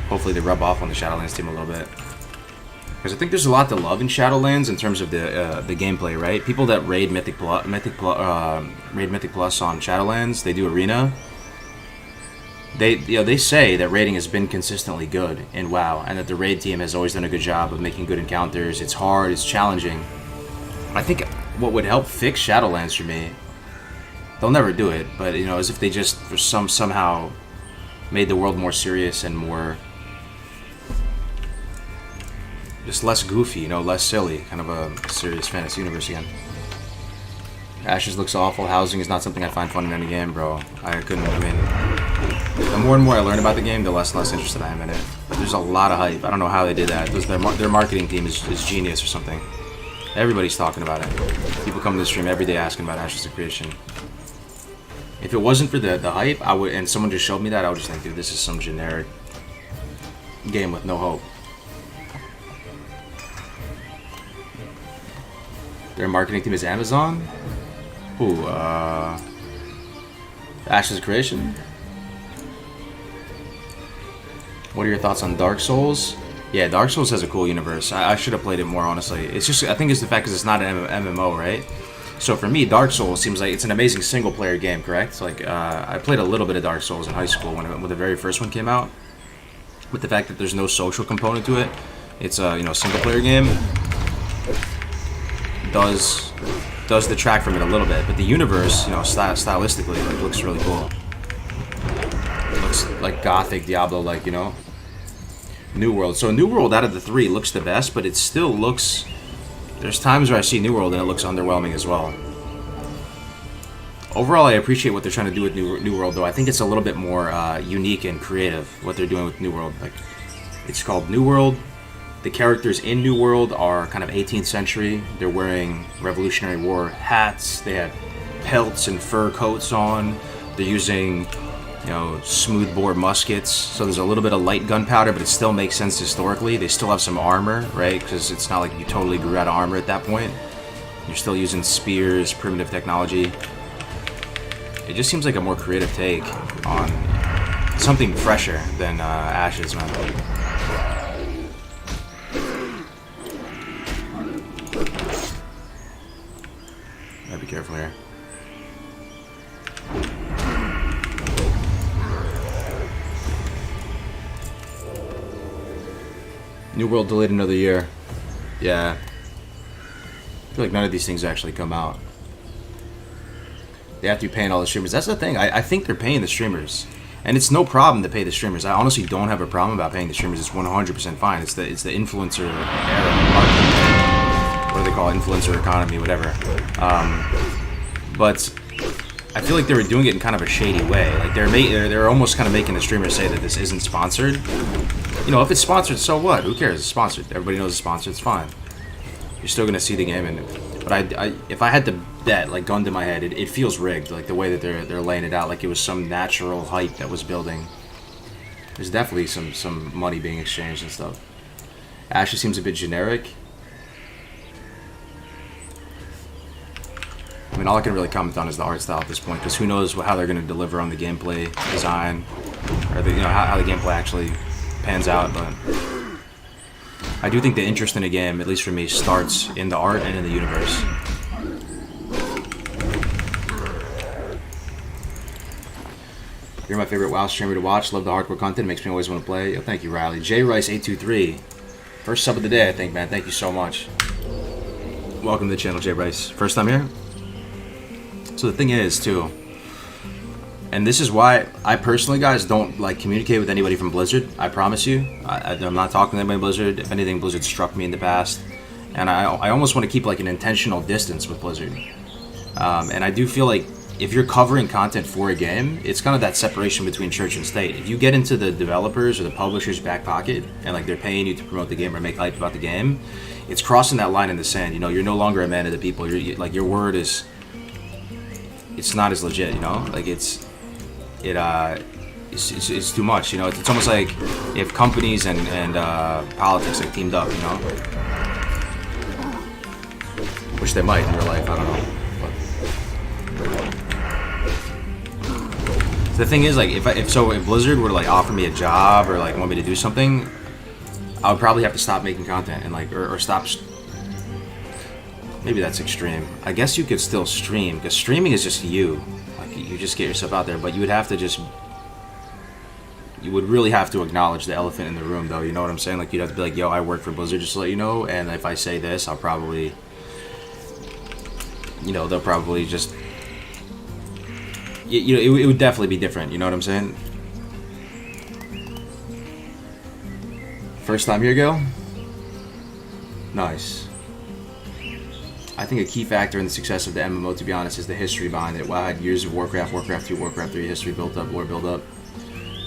Hopefully they rub off on the Shadowlands team a little bit. Because I think there's a lot to love in Shadowlands in terms of the gameplay, right? People that raid Mythic Plus on Shadowlands, they do Arena. They say that raiding has been consistently good in WoW, and that the raid team has always done a good job of making good encounters. It's hard, it's challenging. I think what would help fix Shadowlands for me, they'll never do it, but you know, as if they just somehow made the world more serious and more. Just less goofy, you know, less silly. Kind of a serious fantasy universe again. Ashes looks awful. Housing is not something I find fun in any game, bro. I mean, the more and more I learn about the game, the less and less interested I am in it. But there's a lot of hype. I don't know how they did that. Their marketing team is genius or something. Everybody's talking about it. People come to the stream every day asking about Ashes of Creation. If it wasn't for the hype, and someone just showed me that, I would just think, dude, this is some generic game with no hope. Their marketing team is Amazon? Ooh, Ashes of Creation? What are your thoughts on Dark Souls? Yeah, Dark Souls has a cool universe. I should have played it more, honestly. It's just, I think it's the fact because it's not an MMO, right? So for me, Dark Souls seems like it's an amazing single-player game, correct? Like, I played a little bit of Dark Souls in high school when the very first one came out. With the fact that there's no social component to it, it's a, you know, single-player game. Does detract from it a little bit, but the universe, you know, stylistically, like, looks really cool. It looks like gothic Diablo, like, you know. New World. So New World out of the three looks the best, but it still looks. There's times where I see New World and it looks underwhelming as well. Overall, I appreciate what they're trying to do with New World, though. I think it's a little bit more unique and creative what they're doing with New World. Like, it's called New World. The characters in New World are kind of 18th century. They're wearing Revolutionary War hats. They have pelts and fur coats on. They're using, you know, smoothbore muskets. So there's a little bit of light gunpowder, but it still makes sense historically. They still have some armor, right? Because it's not like you totally grew out of armor at that point. You're still using spears, primitive technology. It just seems like a more creative take on something fresher than Ashes, man. Gotta be careful here. New World delayed another year. Yeah. I feel like none of these things actually come out. They have to be paying all the streamers. That's the thing. I think they're paying the streamers. And it's no problem to pay the streamers. I honestly don't have a problem about paying the streamers. It's 100% fine. It's the influencer era marketing. What do they call it? Influencer economy, whatever. But I feel like they were doing it in kind of a shady way. Like they're almost kind of making the streamers say that this isn't sponsored. You know, if it's sponsored, so what? Who cares? It's sponsored. Everybody knows it's sponsored. It's fine. You're still gonna see the game, and But if I had to bet, like gun to my head, it feels rigged. Like the way that they're laying it out, like it was some natural hype that was building. There's definitely some money being exchanged and stuff. Ashes seems a bit generic. I mean, all I can really comment on is the art style at this point, because who knows how they're going to deliver on the gameplay design, or how the gameplay actually pans out. But I do think the interest in a game, at least for me, starts in the art and in the universe. You're my favorite WoW streamer to watch. Love the hardcore content. Makes me always want to play. Yo, thank you, Riley. JRice823. First sub of the day, I think, man. Thank you so much. Welcome to the channel, J Rice. First time here? So the thing is, too, and this is why I personally, guys, don't like communicate with anybody from Blizzard. I promise you. I'm not talking to anybody from Blizzard. If anything, Blizzard struck me in the past. And I almost want to keep like an intentional distance with Blizzard. And I do feel like if you're covering content for a game, it's kind of that separation between church and state. If you get into the developers or the publisher's back pocket and like they're paying you to promote the game or make hype about the game, it's crossing that line in the sand. You know, you're no longer a man of the people. Like your word is, it's not as legit. You know, like it's too much. You know, it's almost like if companies and politics like teamed up. You know, which they might in real life. I don't know. The thing is, like, if Blizzard were to like offer me a job or like want me to do something, I would probably have to stop making content and like or stop. Maybe that's extreme. I guess you could still stream, because streaming is just you. Like you just get yourself out there, but you would have to you would really have to acknowledge the elephant in the room, though. You know what I'm saying? Like you'd have to be like, yo, I work for Blizzard, just to let you know. And if I say this, I'll probably, you know, they'll probably just. You know, it would definitely be different. You know what I'm saying? First time here, go. Nice. I think a key factor in the success of the MMO, to be honest, is the history behind it. WoW had years of Warcraft, Warcraft 2, Warcraft 3 history built up, lore built up.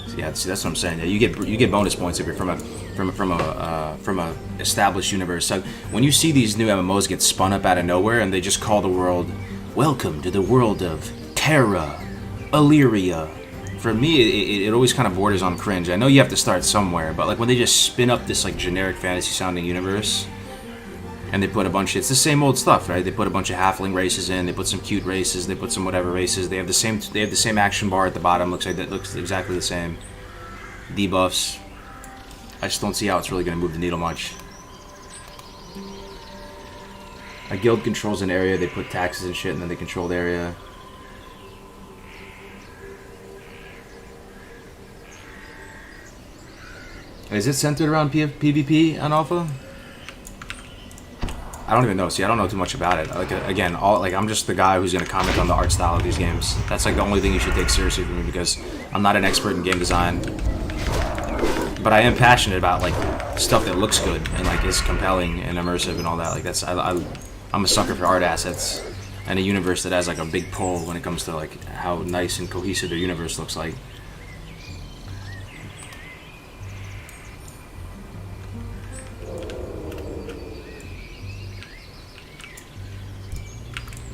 So yeah, see, that's what I'm saying. Yeah, you get bonus points if you're from a established universe. So when you see these new MMOs get spun up out of nowhere and they just call the world, "Welcome to the world of Terra, Illyria." For me, it always kind of borders on cringe. I know you have to start somewhere, but like when they just spin up this like generic fantasy sounding universe and they put a bunch of, it's the same old stuff, right? They put a bunch of halfling races in, they put some cute races, they put some whatever races, they have the same action bar at the bottom, looks exactly the same. Debuffs. I just don't see how it's really going to move the needle much. A guild controls an area, they put taxes and shit, and then they control the area. Is it centered around PvP on Alpha? I don't even know. See, I don't know too much about it. Like again, I'm just the guy who's gonna comment on the art style of these games. That's like the only thing you should take seriously from me, because I'm not an expert in game design, but I am passionate about like stuff that looks good and like is compelling and immersive and all that. Like I'm a sucker for art assets and a universe that has like a big pull when it comes to like how nice and cohesive their universe looks like.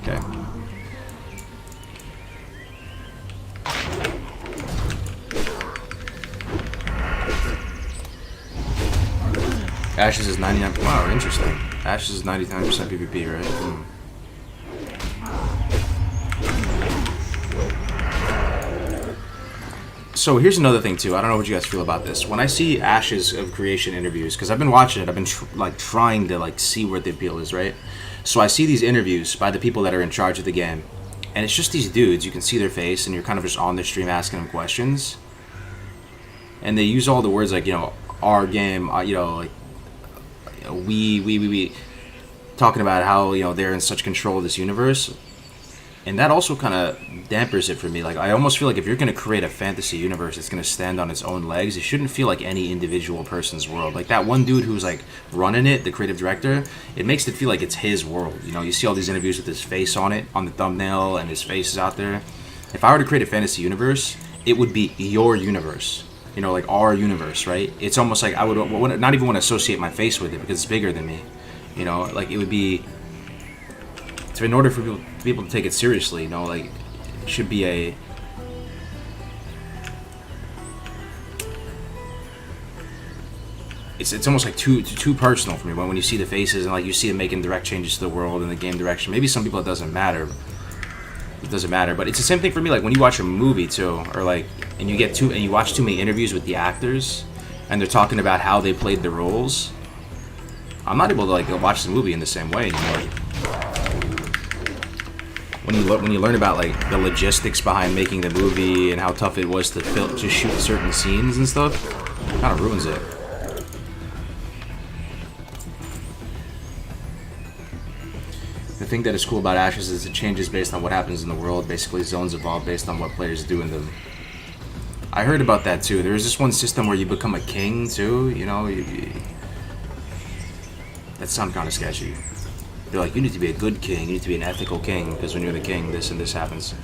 Okay. Ashes is 99. Wow, interesting. Ashes is 99% PvP, right? So here's another thing too. I don't know what you guys feel about this. When I see Ashes of Creation interviews, because I've been watching it, I've been trying to see where the appeal is, right? So I see these interviews by the people that are in charge of the game, and it's just these dudes. You can see their face, and you're kind of just on their stream asking them questions, and they use all the words like, you know, our game, you know, like we, talking about how, you know, they're in such control of this universe. And that also kind of dampers it for me. Like, I almost feel like if you're going to create a fantasy universe that's going to stand on its own legs, it shouldn't feel like any individual person's world. Like, that one dude who's, like, running it, the creative director, it makes it feel like it's his world. You know, you see all these interviews with his face on it, on the thumbnail, and his face is out there. If I were to create a fantasy universe, it would be your universe. You know, like, our universe, right? It's almost like I would not even want to associate my face with it because it's bigger than me. You know, like, it would be... in order for people to take it seriously, you know, like, it should be a... It's almost like too personal for me when you see the faces and like you see them making direct changes to the world and the game direction. Maybe some people it doesn't matter. It doesn't matter, but it's the same thing for me. Like when you watch a movie too, or like, and you watch too many interviews with the actors, and they're talking about how they played the roles. I'm not able to like watch the movie in the same way anymore. When you learn about like the logistics behind making the movie and how tough it was to shoot certain scenes and stuff, it kind of ruins it. The thing that is cool about Ashes is it changes based on what happens in the world. Basically, zones evolve based on what players do in them. I heard about that too. There's this one system where you become a king too, you know? That sounds kind of sketchy. They're like, you need to be a good king, you need to be an ethical king, because when you're the king, this and this happens.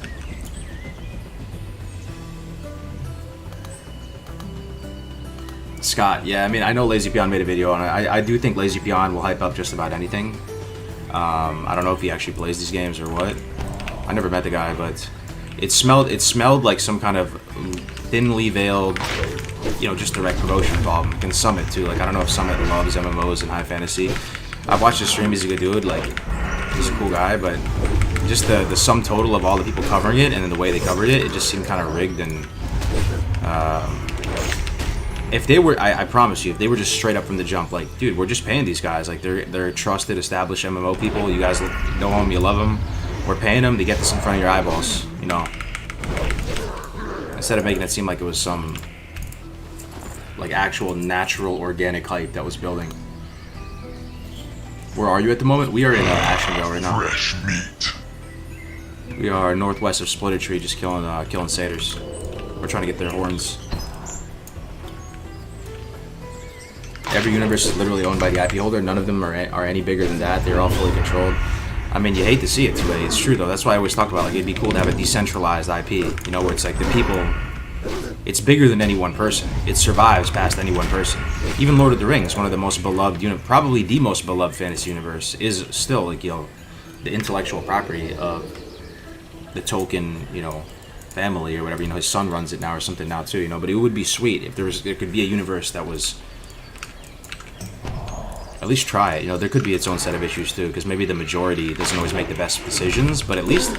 Scott, yeah, I mean, I know Lazy Peon made a video, and I do think Lazy Peon will hype up just about anything. I don't know if he actually plays these games or what. I never met the guy, but it smelled like some kind of thinly veiled, you know, just direct promotion involved. And Summit too. Like I don't know if Summit loves MMOs and high fantasy. I've watched his stream. He's a good dude. Like he's a cool guy, but just the sum total of all the people covering it and then the way they covered it, it just seemed kind of rigged. And if they were, I promise you, if they were just straight up from the jump, like, dude, we're just paying these guys. Like they're trusted, established MMO people. You guys know them, you love them. We're paying them to get this in front of your eyeballs, you know. Instead of making it seem like it was some like actual natural organic hype that was building. Where are you at the moment? We are in Ashenvale right now. Fresh meat. We are northwest of Splitter Tree, just killing satyrs. We're trying to get their horns. Every universe is literally owned by the IP holder. None of them are any bigger than that. They're all fully controlled. I mean, you hate to see it too, it's true though. That's why I always talk about like it'd be cool to have a decentralized IP. You know, where it's like the people. It's bigger than any one person. It survives past any one person. Even Lord of the Rings, one of the most beloved, probably the most beloved fantasy universe, is still like, you know, the intellectual property of the Tolkien, you know, family or whatever. You know, his son runs it now or something now too. You know, but it would be sweet if there could be a universe that was. At least try it. You know, there could be its own set of issues too, because maybe the majority doesn't always make the best decisions. But at least,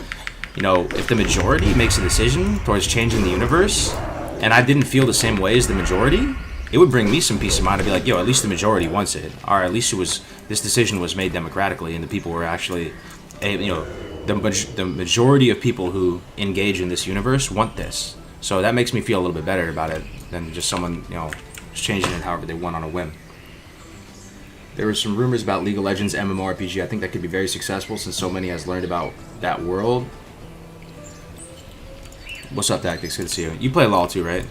you know, if the majority makes a decision towards changing the universe, and I didn't feel the same way as the majority, it would bring me some peace of mind to be like, yo, at least the majority wants it, or at least this decision was made democratically, and the people were actually, you know, the majority of people who engage in this universe want this. So that makes me feel a little bit better about it than just someone, you know, just changing it however they want on a whim. There were some rumors about League of Legends MMORPG. I think that could be very successful since so many has learned about that world. What's up, Tactics? Good to see you. You play LoL too, right?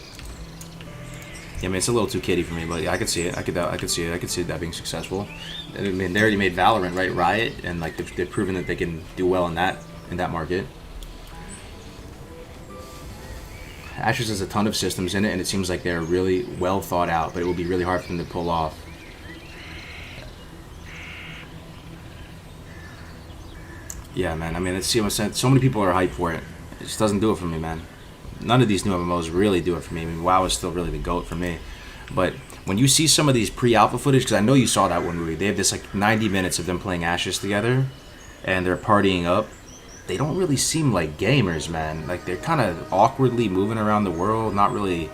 Yeah, I mean, it's a little too kiddie for me, but yeah, I could see it. I could see it. I could see that being successful. I mean, they already made Valorant, right? Riot, and like they've proven that they can do well in that market. Ashes has a ton of systems in it, and it seems like they're really well thought out, but it will be really hard for them to pull off. Yeah, man. I mean, let's see what I'm saying. So many people are hyped for it. It just doesn't do it for me, man. None of these new MMOs really do it for me. I mean, WoW is still really the GOAT for me. But when you see some of these pre-alpha footage, because I know you saw that one movie, they have this like 90 minutes of them playing Ashes together, and they're partying up. They don't really seem like gamers, man. Like, they're kind of awkwardly moving around the world, not really,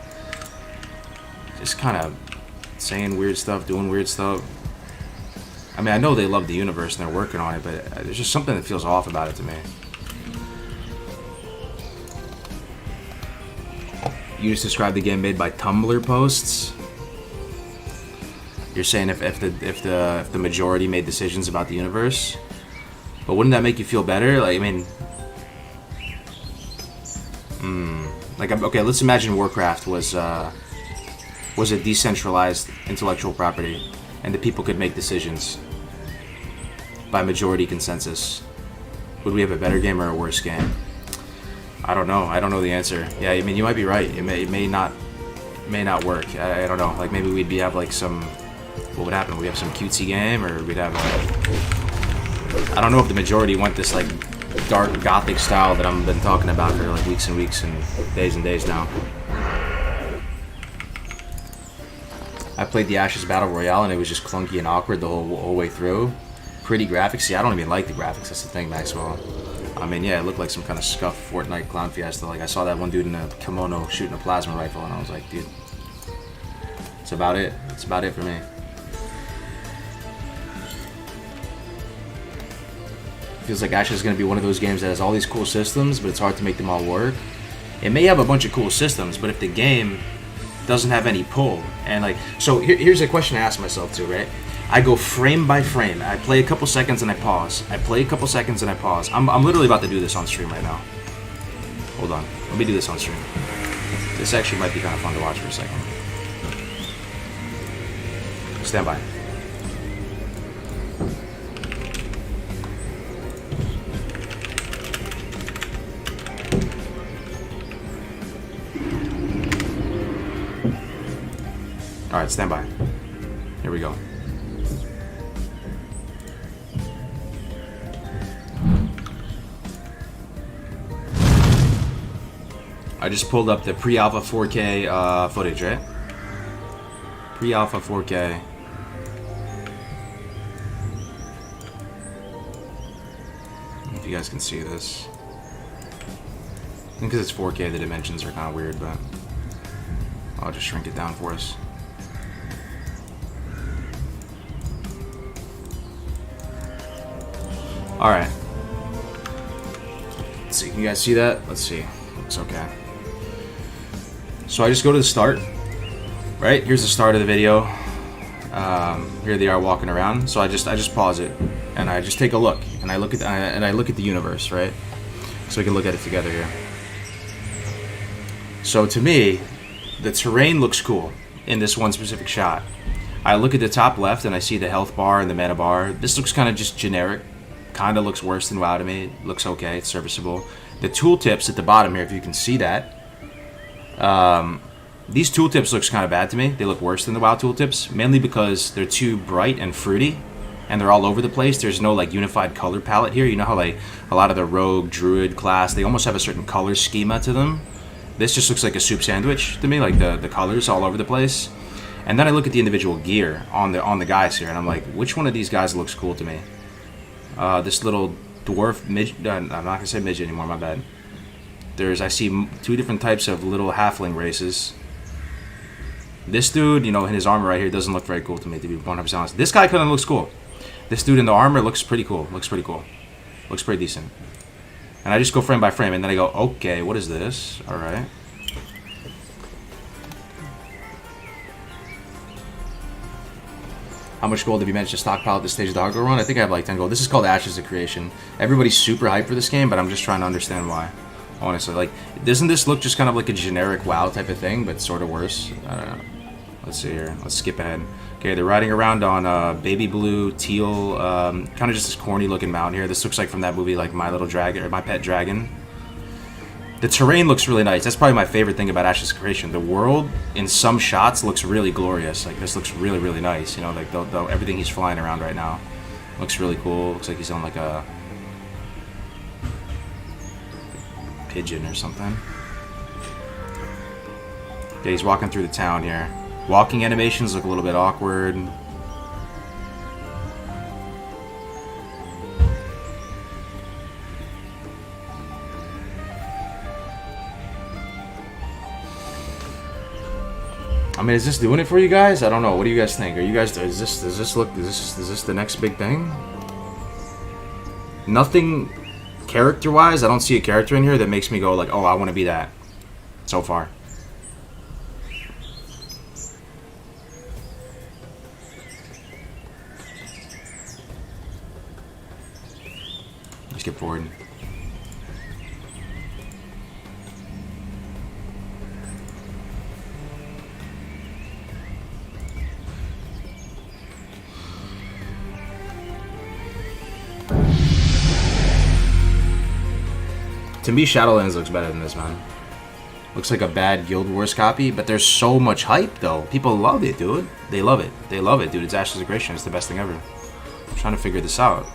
just kind of saying weird stuff, doing weird stuff. I mean, I know they love the universe and they're working on it, but there's just something that feels off about it to me. You just described the game made by Tumblr posts. You're saying if the majority made decisions about the universe, but wouldn't that make you feel better? Like, I mean, like, okay, let's imagine Warcraft was a decentralized intellectual property, and the people could make decisions by majority consensus. Would we have a better game or a worse game? I don't know. I don't know the answer. Yeah, I mean, you might be right. It may not work. I don't know. Like, maybe we'd have like some. What would happen? We'd have some cutesy game, or we'd have I don't know if the majority want this like dark gothic style that I've been talking about for like weeks and weeks and days now. I played the Ashes Battle Royale and it was just clunky and awkward the whole way through. Pretty graphics. See, I don't even like the graphics. That's the thing, Maxwell. I mean, yeah, it looked like some kind of scuffed Fortnite clown fiesta. Like, I saw that one dude in a kimono shooting a plasma rifle, and I was like, dude, that's about it. That's about it for me. Feels like Ashes is going to be one of those games that has all these cool systems, but it's hard to make them all work. It may have a bunch of cool systems, but if the game doesn't have any pull, and like, so here's a question I ask myself too, right? I go frame by frame. I play a couple seconds and I pause. I play a couple seconds and I pause. I'm literally about to do this on stream right now. Hold on. Let me do this on stream. This actually might be kind of fun to watch for a second. Stand by. Alright, stand by. Here we go. I just pulled up the pre-alpha 4K footage, right? Pre-alpha 4K. If you guys can see this. I think because it's 4K, the dimensions are kind of weird, but I'll just shrink it down for us. Alright. Let's see, can you guys see that? Let's see. Looks okay. So I just go to the start, right? Here's the start of the video. Here they are walking around. So I just pause it and I just take a look and I look at the universe, right? So we can look at it together here. So to me, the terrain looks cool in this one specific shot. I look at the top left and I see the health bar and the mana bar. This looks kind of just generic. Kind of looks worse than WoW to me. It looks okay. It's serviceable. The tooltips at the bottom here, if you can see that. These tooltips looks kind of bad to me. They look worse than the WoW tooltips, mainly because they're too bright and fruity, and they're all over the place. There's no like unified color palette here. You know how like a lot of the rogue, druid class, they almost have a certain color schema to them. This just looks like a soup sandwich to me, like the colors all over the place. And then I look at the individual gear on the guys here, and I'm like, which one of these guys looks cool to me? This little dwarf midget. I'm not gonna say midget anymore. My bad. I see two different types of little halfling races. This dude, you know, in his armor right here doesn't look very cool to me, to be 100% honest. This guy kind of looks cool. This dude in the armor looks pretty cool. Looks pretty cool. Looks pretty decent. And I just go frame by frame, and then I go, okay, what is this? All right. How much gold have you managed to stockpile at this stage of the hardcore run? I think I have like 10 gold. This is called Ashes of Creation. Everybody's super hyped for this game, but I'm just trying to understand why. Honestly, like, doesn't this look just kind of like a generic WoW type of thing, but sort of worse? I don't know. Let's see here. Let's skip ahead. Okay, they're riding around on baby blue, teal, kind of just this corny looking mountain here. This looks like from that movie, like My Little Dragon, or My Pet Dragon. The terrain looks really nice. That's probably my favorite thing about Ashes Creation. The world, in some shots, looks really glorious. Like, this looks really, really nice. You know, like, everything he's flying around right now looks really cool. Looks like he's on, like, a pigeon or something. Yeah, he's walking through the town here. Walking animations look a little bit awkward. I mean, is this doing it for you guys? I don't know. What do you guys think? Are you guys? Is this the next big thing? Nothing character-wise. I don't see a character in here that makes me go like, oh, I want to be that. So far. Skip forward. To me, Shadowlands looks better than this, man. Looks like a bad Guild Wars copy, but there's so much hype, though. People love it, dude. They love it. They love it, dude. It's Ashes of Creation. It's the best thing ever. I'm trying to figure this out.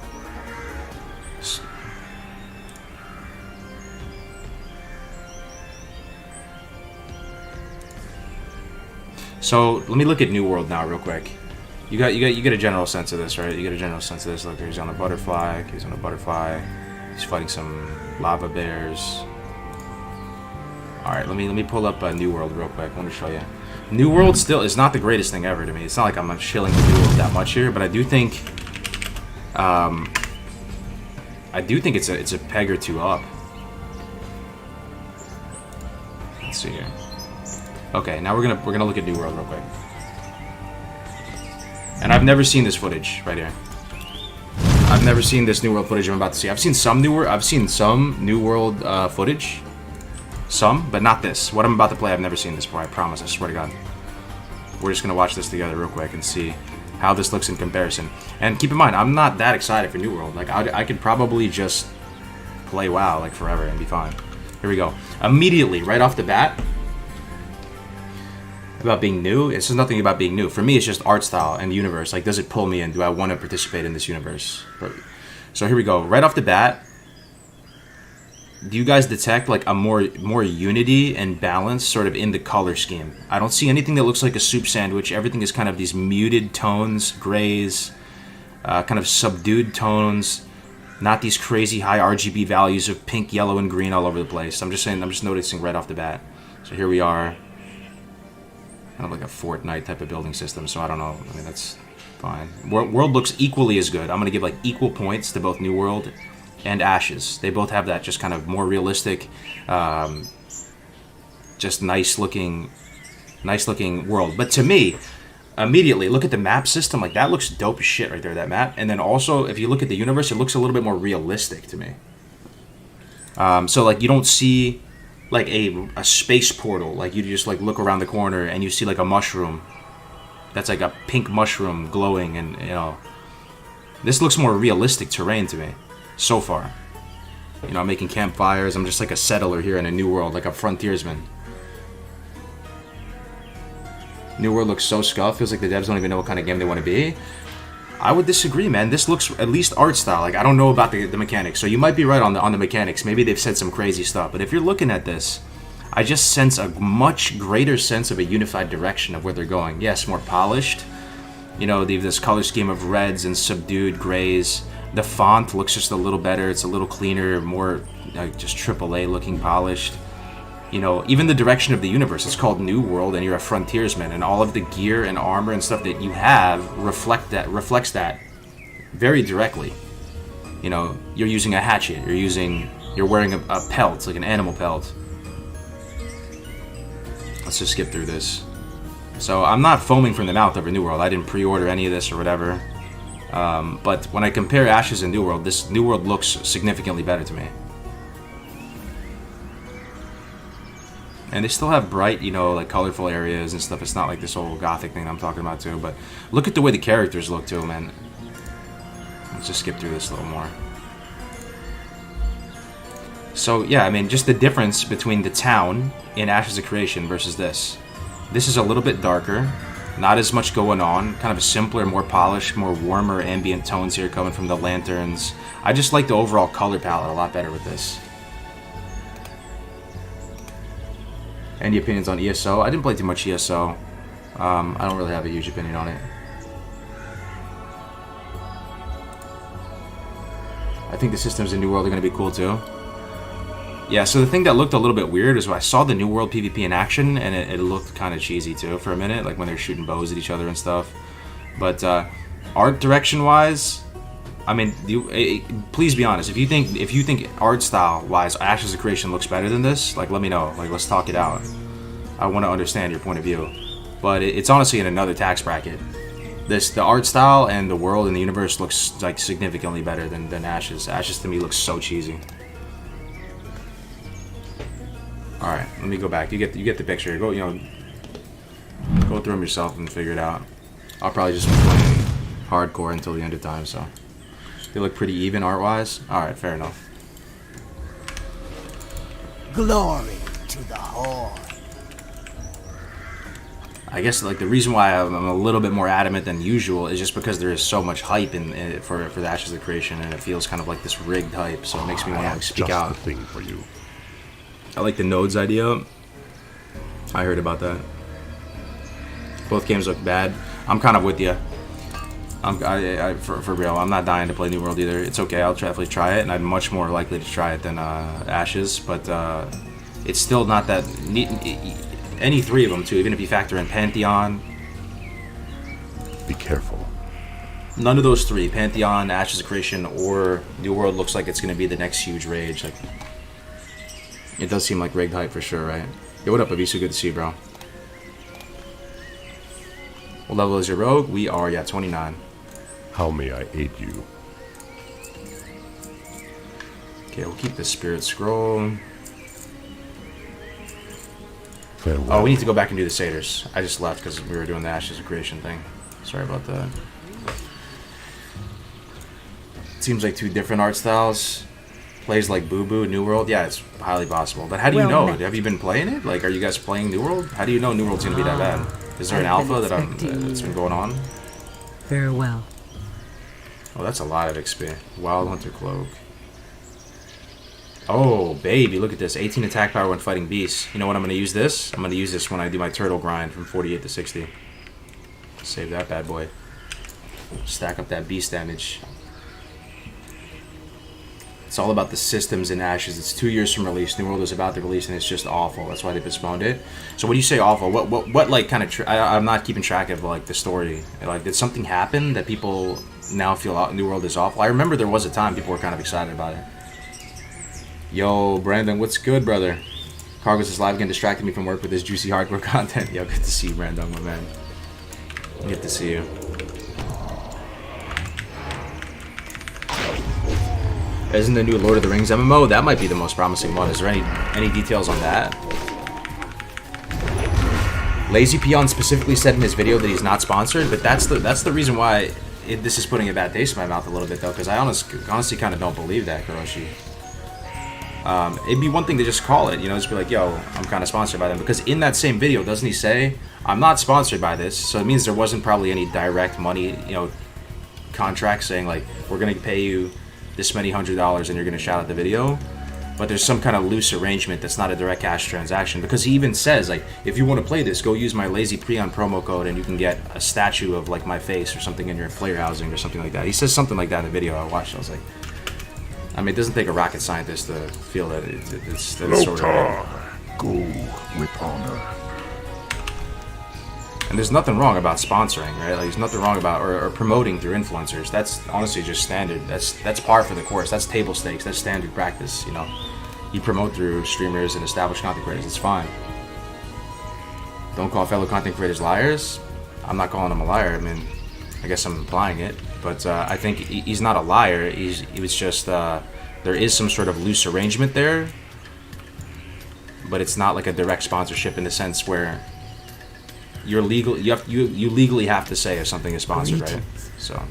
So let me look at New World now real quick. You get a general sense of this, right? You get a general sense of this. Look, he's on a butterfly. He's on a butterfly. He's fighting some lava bears. All right, let me pull up New World real quick. I want to show you. New World still is not the greatest thing ever to me. It's not like I'm shilling the New World that much here, but I do think, it's a peg or two up. Let's see here. Okay, now we're gonna look at New World real quick. And I've never seen this footage right here. I've never seen this New World footage I'm about to see. I've seen some New World footage. Some, but not this. What I'm about to play, I've never seen this before, I promise, I swear to God. We're just gonna watch this together real quick and see how this looks in comparison. And keep in mind, I'm not that excited for New World. Like, I could probably just play WoW, like, forever and be fine. Here we go. Immediately, right off the bat, about being new, this is nothing about being new. For me, it's just art style and universe. Like, does it pull me in? Do I want to participate in this universe? So here we go. Right off the bat, do you guys detect like a more unity and balance sort of in the color scheme? I don't see anything that looks like a soup sandwich. Everything is kind of these muted tones, grays, kind of subdued tones, not these crazy high RGB values of pink, yellow, and green all over the place. I'm just noticing right off the bat. So here we are. Kind of like a Fortnite type of building system, so I don't know. I mean, that's fine. World looks equally as good. I'm going to give like equal points to both New World and Ashes. They both have that just kind of more realistic, just nice looking world. But to me, immediately, look at the map system. Like, that looks dope as shit right there, that map. And then also, if you look at the universe, it looks a little bit more realistic to me. So, like, you don't see like a space portal. Like, you just like look around the corner and you see like a mushroom that's like a pink mushroom glowing, and you know, this looks more realistic terrain to me so far. You know, I'm making campfires. I'm just like a settler here in a new world, like a frontiersman. New World looks so scuffed. Feels like the devs don't even know what kind of game they want to be. I would disagree, man. This looks at least art style. Like, I don't know about the mechanics, so you might be right on the mechanics. Maybe they've said some crazy stuff, but if you're looking at this, I just sense a much greater sense of a unified direction of where they're going. Yes, more polished. You know, they have this color scheme of reds and subdued grays. The font looks just a little better. It's a little cleaner, more just AAA looking, polished. You know, even the direction of the universe. It's called New World, and you're a frontiersman, and all of the gear and armor and stuff that you have reflects that very directly. You know, you're using a hatchet. You're wearing a pelt, like an animal pelt. Let's just skip through this. So I'm not foaming from the mouth over New World. I didn't pre-order any of this or whatever. But when I compare Ashes and New World, this New World looks significantly better to me. And they still have bright, you know, like colorful areas and stuff. It's not like this old gothic thing I'm talking about too. But look at the way the characters look too, man. Let's just skip through this a little more. So yeah, I mean, just the difference between the town in Ashes of Creation versus this. This is a little bit darker, not as much going on, kind of a simpler, more polished, more warmer ambient tones here coming from the lanterns. I just like the overall color palette a lot better with this. Any opinions on ESO? I didn't play too much ESO. I don't really have a huge opinion on it. I think the systems in New World are going to be cool too. Yeah, so the thing that looked a little bit weird is when I saw the New World PvP in action, and it looked kind of cheesy too for a minute, like when they're shooting bows at each other and stuff. But art direction-wise, I mean, please be honest. If you think art style-wise, Ashes of Creation looks better than this, like, let me know. Like, let's talk it out. I want to understand your point of view. But it's honestly in another tax bracket. The art style and the world and the universe looks like significantly better than Ashes. Ashes to me looks so cheesy. All right, let me go back. You get the picture. Go through them yourself and figure it out. I'll probably just be playing hardcore until the end of time. So they look pretty even art-wise. All right, fair enough. Glory to the Horde. I guess like the reason why I'm a little bit more adamant than usual is just because there is so much hype for the Ashes of Creation, and it feels kind of like this rigged hype. So it makes me want to like speak out. Just the thing for you. I like the nodes idea. I heard about that. Both games look bad. I'm kind of with you. For real, I'm not dying to play New World either. It's okay, I'll definitely try it, and I'm much more likely to try it than Ashes, but it's still not that neat. Any three of them, too, even if you factor in Pantheon. Be careful. None of those three, Pantheon, Ashes of Creation, or New World, looks like it's going to be the next huge rage. Like, it does seem like rigged hype for sure, right? Yo, what up, Avisu? Good to see you, bro. What level is your rogue? We are, 29. How may I aid you? Okay, we'll keep the Spirit Scroll. Farewell. Oh, we need to go back and do the Satyrs. I just left because we were doing the Ashes of Creation thing. Sorry about that. Seems like two different art styles. Plays like Boo Boo, New World. Yeah, it's highly possible. But how do you know? Have you been playing it? Like, are you guys playing New World? How do you know New World's gonna be that bad? Is there an alpha that's been going on? Farewell. Oh, that's a lot of XP. Wild Hunter Cloak. Oh, baby, look at this. 18 attack power when fighting beasts. You know what I'm going to use this? I'm going to use this when I do my turtle grind from 48 to 60. Save that bad boy. Stack up that beast damage. It's all about the systems in Ashes. It's 2 years from release. New World was about to release, and it's just awful. That's why they postponed it. So when you say awful, what like kind of... I'm not keeping track of like the story. Like, did something happen that people now feel New World is awful? I remember there was a time people were kind of excited about it. Yo, Brandon, what's good, brother? Cargos is live again, distracting me from work with his juicy hardcore content. Yo, good to see you, Brandon, my man. Good to see you. Isn't the new Lord of the Rings MMO? That might be the most promising one. Is there any details on that? Lazy Peon specifically said in his video that he's not sponsored, but that's the reason why this is putting a bad taste in my mouth a little bit, though, because I honestly kind of don't believe that, Kuroshi. It'd be one thing to just call it, you know, just be like, yo, I'm kind of sponsored by them. Because in that same video, doesn't he say, I'm not sponsored by this? So it means there wasn't probably any direct money, you know, contract saying, like, we're going to pay you this many $100 and you're going to shout out the video. But there's some kind of loose arrangement that's not a direct cash transaction. Because he even says, like, if you want to play this, go use my Lazy Preon promo code and you can get a statue of, like, my face or something in your flare housing or something like that. He says something like that in the video I watched. I was like... I mean, it doesn't take a rocket scientist to feel that it's sort of... Go with honor. And there's nothing wrong about sponsoring, right? Like, there's nothing wrong about or promoting through influencers. That's honestly just standard. That's par for the course. That's table stakes. That's standard practice, you know? You promote through streamers and established content creators. It's fine. Don't call fellow content creators liars. I'm not calling him a liar. I mean, I guess I'm implying it. But I think he's not a liar. He was just there is some sort of loose arrangement there, but it's not like a direct sponsorship in the sense where you're legal. You legally have to say if something is sponsored, right? So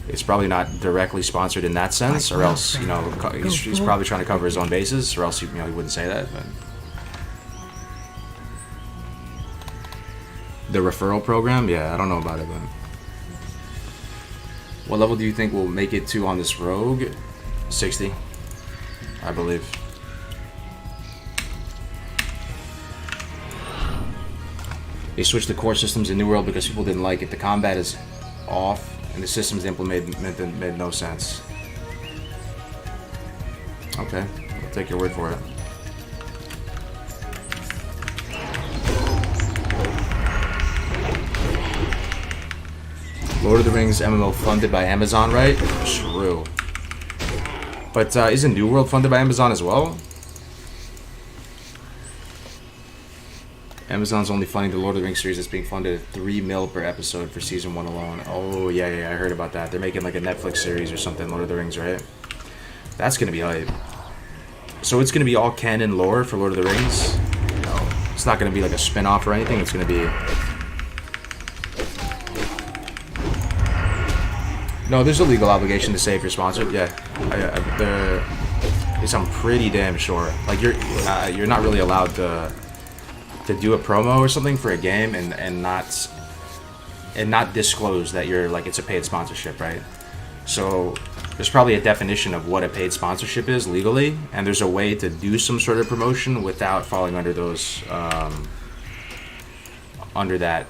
it's probably not directly sponsored in that sense, or else you know he's probably trying to cover his own bases, or else he wouldn't say that. But the referral program, yeah, I don't know about it, but. What level do you think we'll make it to on this rogue? 60, I believe. They switched the core systems in New World because people didn't like it. The combat is off, and the systems they implemented made no sense. Okay, I'll take your word for it. Lord of the Rings MMO funded by Amazon, right? True. But isn't New World funded by Amazon as well? Amazon's only funding the Lord of the Rings series that's being funded at $3 million per episode for season 1 alone. Oh, yeah, I heard about that. They're making like a Netflix series or something, Lord of the Rings, right? That's gonna be hype. So it's gonna be all canon lore for Lord of the Rings? No. It's not gonna be like a spin-off or anything, it's gonna be... No, there's a legal obligation to say if you're sponsored. Yeah, I'm pretty damn sure. Like you're not really allowed to do a promo or something for a game and not disclose that you're like it's a paid sponsorship, right? So there's probably a definition of what a paid sponsorship is legally, and there's a way to do some sort of promotion without falling under those under that,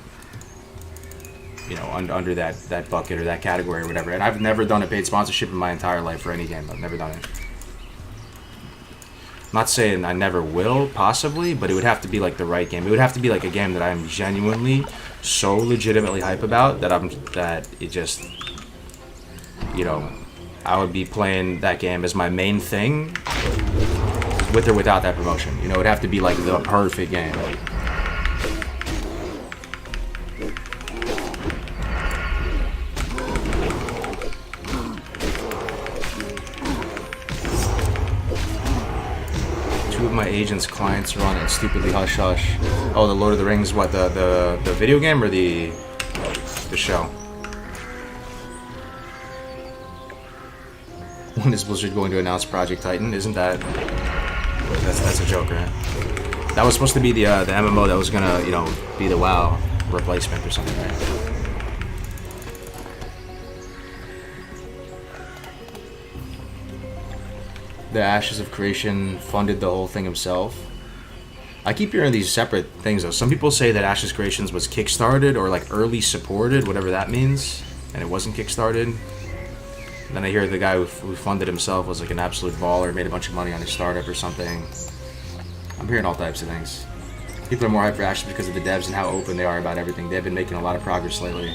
you know, under that bucket or that category or whatever. And I've never done a paid sponsorship in my entire life for any game. I've never done it. I'm not saying I never will, possibly, but it would have to be like the right game. It would have to be like a game that I'm genuinely so legitimately hype about that it just, you know, I would be playing that game as my main thing with or without that promotion. You know, it would have to be like the perfect game. Two of my agent's clients are on it. Stupidly hush hush. Oh, the Lord of the Rings, what, the video game or the show? When is Blizzard going to announce Project Titan? Isn't that... That's a joke, right? That was supposed to be the MMO that was gonna, you know, be the WoW replacement or something, right? The Ashes of Creation funded the whole thing himself. I keep hearing these separate things though. Some people say that Ashes Creations was kickstarted or like early supported, whatever that means, and it wasn't kickstarted. Then I hear the guy who funded himself was like an absolute baller, made a bunch of money on his startup or something. I'm hearing all types of things. People are more hyped for Ashes because of the devs and how open they are about everything. They've been making a lot of progress lately.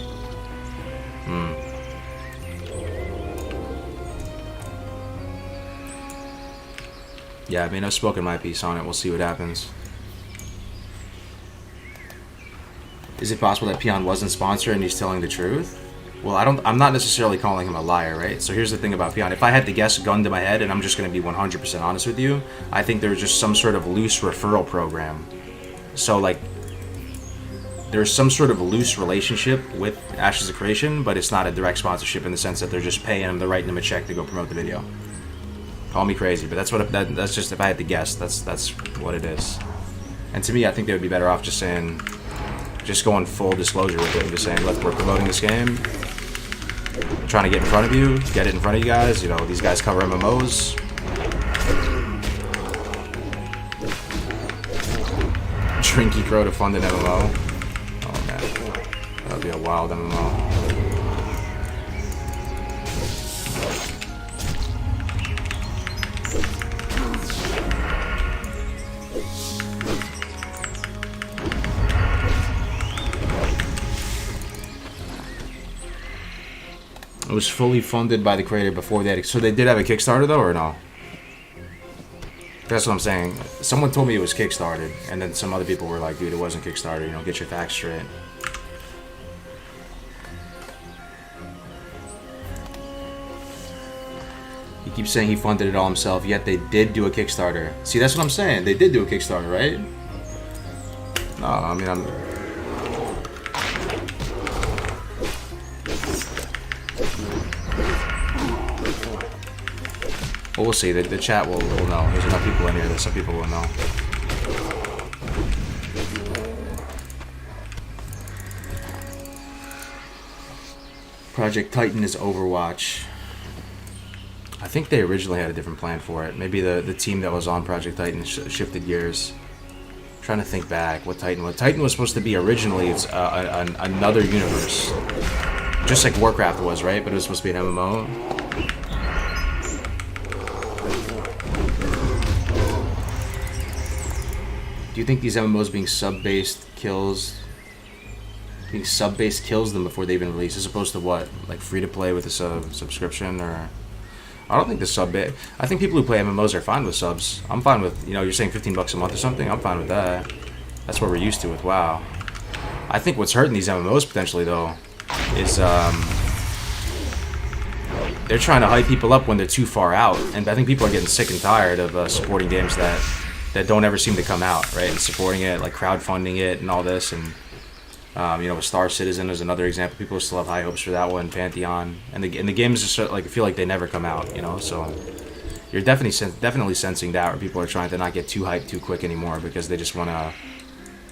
Yeah, I mean, I've spoken my piece on it. We'll see what happens. Is it possible that Peon wasn't sponsored and he's telling the truth? Well, I'm not necessarily calling him a liar, right? So here's the thing about Peon. If I had to guess, gun to my head, and I'm just going to be 100% honest with you, I think there's just some sort of loose referral program. So, like, there's some sort of loose relationship with Ashes of Creation, but it's not a direct sponsorship in the sense that they're just paying him, they're writing him a check to go promote the video. Call me crazy, but that's just, if I had to guess, that's what it is. And to me, I think they would be better off just saying, just going full disclosure with it, and just saying, look, we're promoting this game, trying to get in front of you, get it in front of you guys. You know, these guys cover MMOs. Drinky Crow to fund an MMO. Oh man, that would be a wild MMO. It was fully funded by the creator before that. So they did have a Kickstarter though, or no? That's what I'm saying. Someone told me it was Kickstarted, and then some other people were like, dude, it wasn't Kickstarter, you know, get your facts straight. He keeps saying he funded it all himself, yet they did do a Kickstarter. See, that's what I'm saying. They did do a Kickstarter, right? No, I mean, well, we'll see. The chat will know. There's enough people in here that some people will know. Project Titan is Overwatch. I think they originally had a different plan for it. Maybe the team that was on Project Titan shifted gears. I'm trying to think back what Titan was. Titan was supposed to be originally another universe. Just like Warcraft was, right? But it was supposed to be an MMO. Do you think these MMOs being sub-based kills them before they even release, as opposed to what, like free-to-play with a subscription? Or I don't think the sub-bit. I think people who play MMOs are fine with subs. I'm fine with, you know, you're saying $15 a month or something. I'm fine with that. That's what we're used to with WoW. I think what's hurting these MMOs potentially though is they're trying to hype people up when they're too far out, and I think people are getting sick and tired of supporting games that don't ever seem to come out, right? And supporting it, like crowdfunding it and all this, and you know, Star Citizen is another example. People still have high hopes for that one, Pantheon, and the games just like feel like they never come out, you know. So you're definitely sensing that, where people are trying to not get too hyped too quick anymore because they just want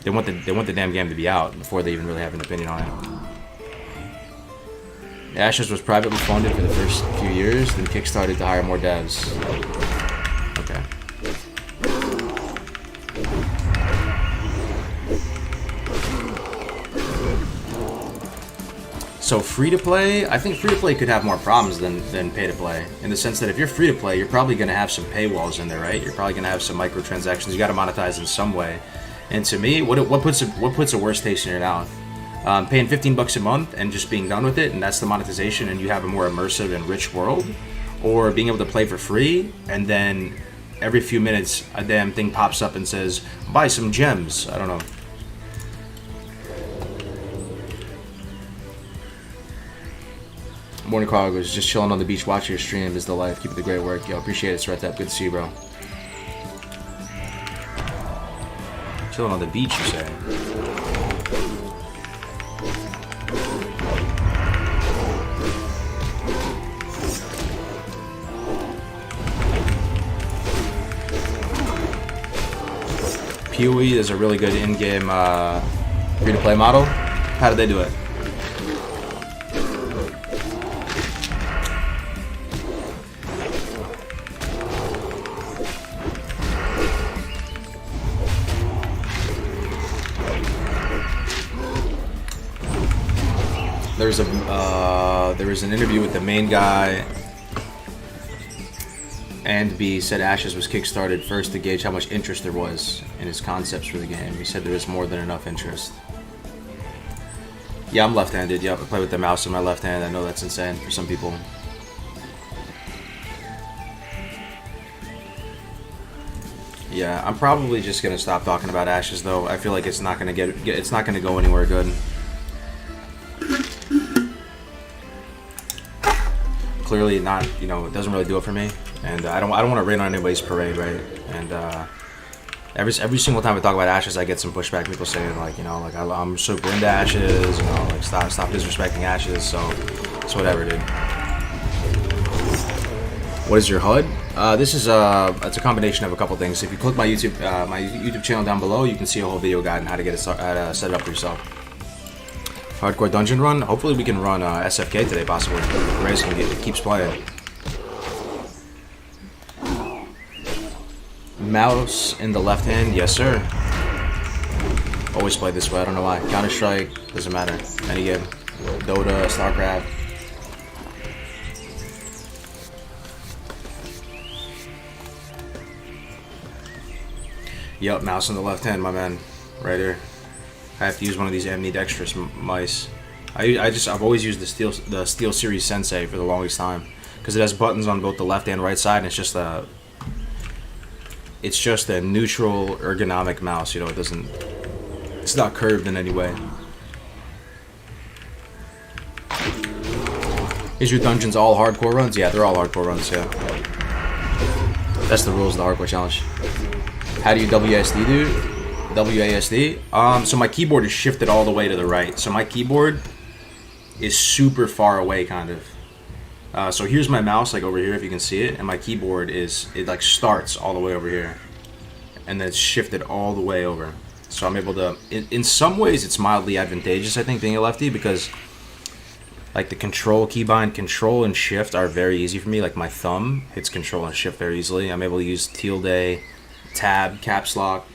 the damn game to be out before they even really have an opinion on it. Ashes was privately funded for the first few years, then kickstarted to hire more devs. Okay. So free to play, I think free to play could have more problems than pay to play, in the sense that if you're free to play, you're probably going to have some paywalls in there, right? You're probably going to have some microtransactions. You got to monetize in some way. And to me, what puts a worse taste in your mouth? Paying $15 a month and just being done with it, and that's the monetization, and you have a more immersive and rich world, or being able to play for free, and then every few minutes a damn thing pops up and says, buy some gems. I don't know. Morning Call was just chilling on the beach watching your stream is the life. Keep up the great work. Yo, appreciate it, Sretap. Good to see you, bro. Chilling on the beach, you say? PoE is a really good in-game free-to-play model. How did they do it? There was an interview with the main guy, and B said Ashes was kickstarted first to gauge how much interest there was in his concepts for the game. He said there was more than enough interest. Yeah, I'm left-handed. Yep, I play with the mouse in my left hand. I know that's insane for some people. Yeah, I'm probably just gonna stop talking about Ashes though. I feel like it's not gonna it's not gonna go anywhere good. Clearly not, you know, it doesn't really do it for me, and I don't want to rain on anybody's parade, right? And every single time I talk about Ashes, I get some pushback. People saying like, you know, like I'm super into Ashes, you know, like stop disrespecting Ashes. So it's whatever, dude. What is your HUD? This is it's a combination of a couple things. If you click my YouTube channel down below, you can see a whole video guide on how to get it how to set it up for yourself. Hardcore dungeon run. Hopefully we can run SFK today, possibly. Reyes keeps playing. Mouse in the left hand, yes sir. Always play this way. I don't know why. Counter Strike doesn't matter. Any game. Dota, StarCraft. Yup, mouse in the left hand, my man. Right here. I have to use one of these ambidextrous mice. I've always used the Steel Series Sensei for the longest time because it has buttons on both the left and right side, and it's just a neutral ergonomic mouse. You know, it's not curved in any way. Is your dungeons all hardcore runs? Yeah, they're all hardcore runs. Yeah, that's the rules of the hardcore challenge. How do you WASD, dude? WASD. So my keyboard is shifted all the way to the right. So my keyboard is super far away, kind of. So here's my mouse, like over here, if you can see it, and my keyboard it like starts all the way over here, and then it's shifted all the way over. So I'm able to. In some ways, it's mildly advantageous, I think, being a lefty, because like the control keybind, control and shift are very easy for me. Like my thumb hits control and shift very easily. I'm able to use tilde, tab, caps lock.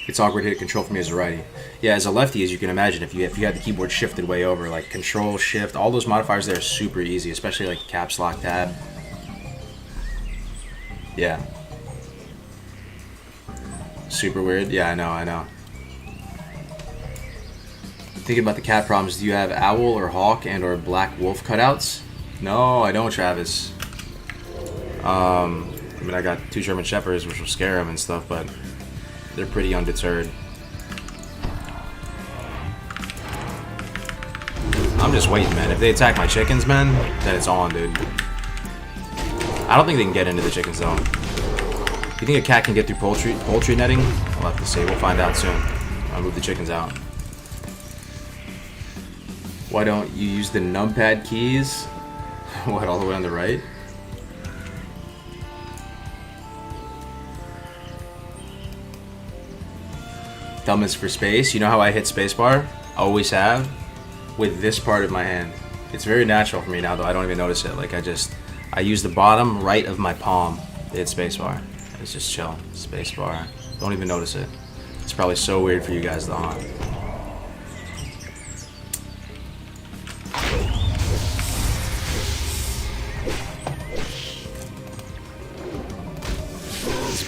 It's awkward to hit control for me as a righty. Yeah, as a lefty, as you can imagine, if you had the keyboard shifted way over, like control, shift, all those modifiers there are super easy, especially like caps lock, tab. Yeah. Super weird. Yeah, I know. Thinking about the cat problems, do you have owl or hawk and or black wolf cutouts? No, I don't, Travis. I mean, I got 2 German Shepherds, which will scare them and stuff, but they're pretty undeterred. I'm just waiting, man. If they attack my chickens, man, then it's on, dude. I don't think they can get into the chickens, though. You think a cat can get through poultry netting? We'll have to see. We'll find out soon. I'll move the chickens out. Why don't you use the numpad keys? What, all the way on the right? Thumb is for space. You know how I hit spacebar? Always have. With this part of my hand. It's very natural for me now, though. I don't even notice it. Like, I use the bottom right of my palm to hit spacebar. It's just chill. Spacebar. Don't even notice it. It's probably so weird for you guys, though, huh?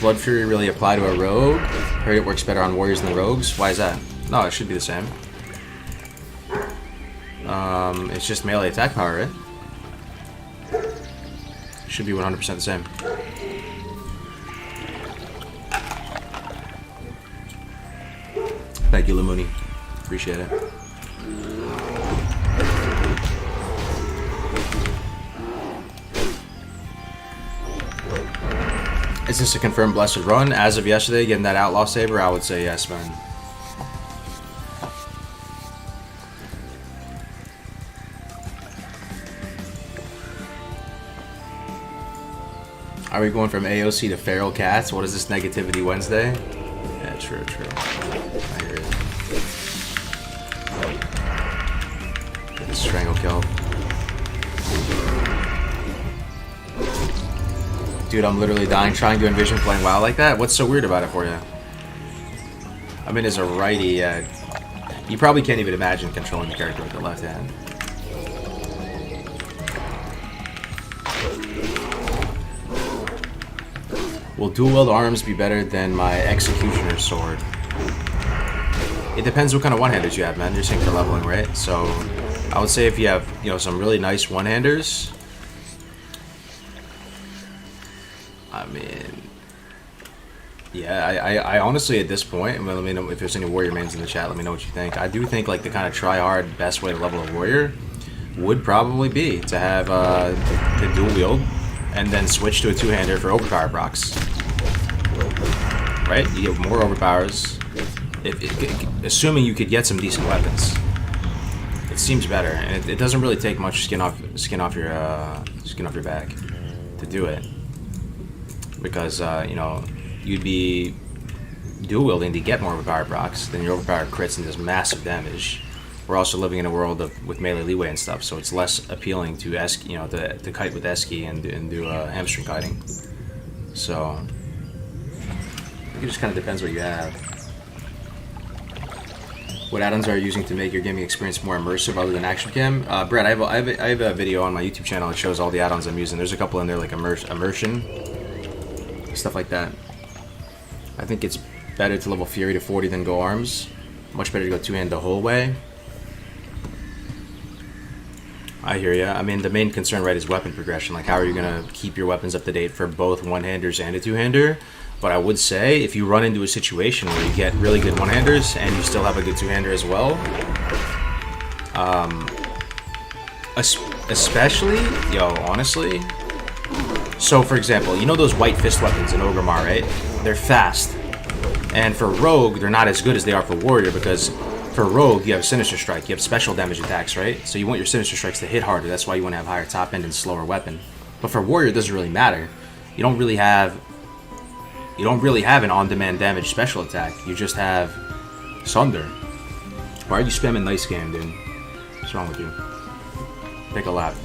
Blood Fury really apply to a rogue? Heard it works better on warriors than rogues. Why is that? No, it should be the same. It's just melee attack power, right? Should be 100% the same. Thank you, Lamuni. Appreciate it. Is this a confirmed blessed run? As of yesterday, getting that outlaw saber, I would say yes, man. Are we going from AOC to feral cats? What is this Negativity Wednesday? Yeah, true, true. I hear it. Get the strangle kill. Dude, I'm literally dying trying to envision playing WoW like that. What's so weird about it for you? I mean, as a righty, you probably can't even imagine controlling the character with the left hand. Will dual-wield arms be better than my executioner's sword? It depends what kind of one-handers you have, man. You're saying for leveling, right? So, I would say if you have, you know, some really nice one-handers. I mean, yeah, I honestly at this point, let me know if there's any warrior mains in the chat. Let me know what you think. I do think like the kind of try-hard best way to level a warrior would probably be to have the dual-wield and then switch to a two-hander for overpower procs. Right? You get more overpowers. Assuming you could get some decent weapons, it seems better, and it doesn't really take much skin off your back to do it, because you know, you'd be dual wielding to get more overpower procs, then your overpower crits and does massive damage. We're also living in a world with melee leeway and stuff, so it's less appealing to to kite with Esky and do hamstring kiting. So it just kind of depends what you have. What add-ons are you using to make your gaming experience more immersive other than Action Cam? Brett, I have a video on my YouTube channel that shows all the add-ons I'm using. There's a couple in there like immersion, stuff like that. I think it's better to level Fury to 40 than go arms. Much better to go two-hand the whole way. I hear ya. I mean, the main concern, right, is weapon progression. Like, how are you gonna keep your weapons up to date for both one-handers and a two-hander? But I would say, if you run into a situation where you get really good one-handers and you still have a good two-hander as well, especially, honestly. So, for example, you know those white fist weapons in Orgrimmar, right? They're fast. And for Rogue, they're not as good as they are for Warrior, because for Rogue, you have Sinister Strike, you have special damage attacks, right? So you want your Sinister Strikes to hit harder, that's why you want to have higher top end and slower weapon. But for Warrior, it doesn't really matter. You don't really have an on-demand damage special attack, you just have Sunder. Why are you spamming Nice Game, dude? What's wrong with you? Pick a lap.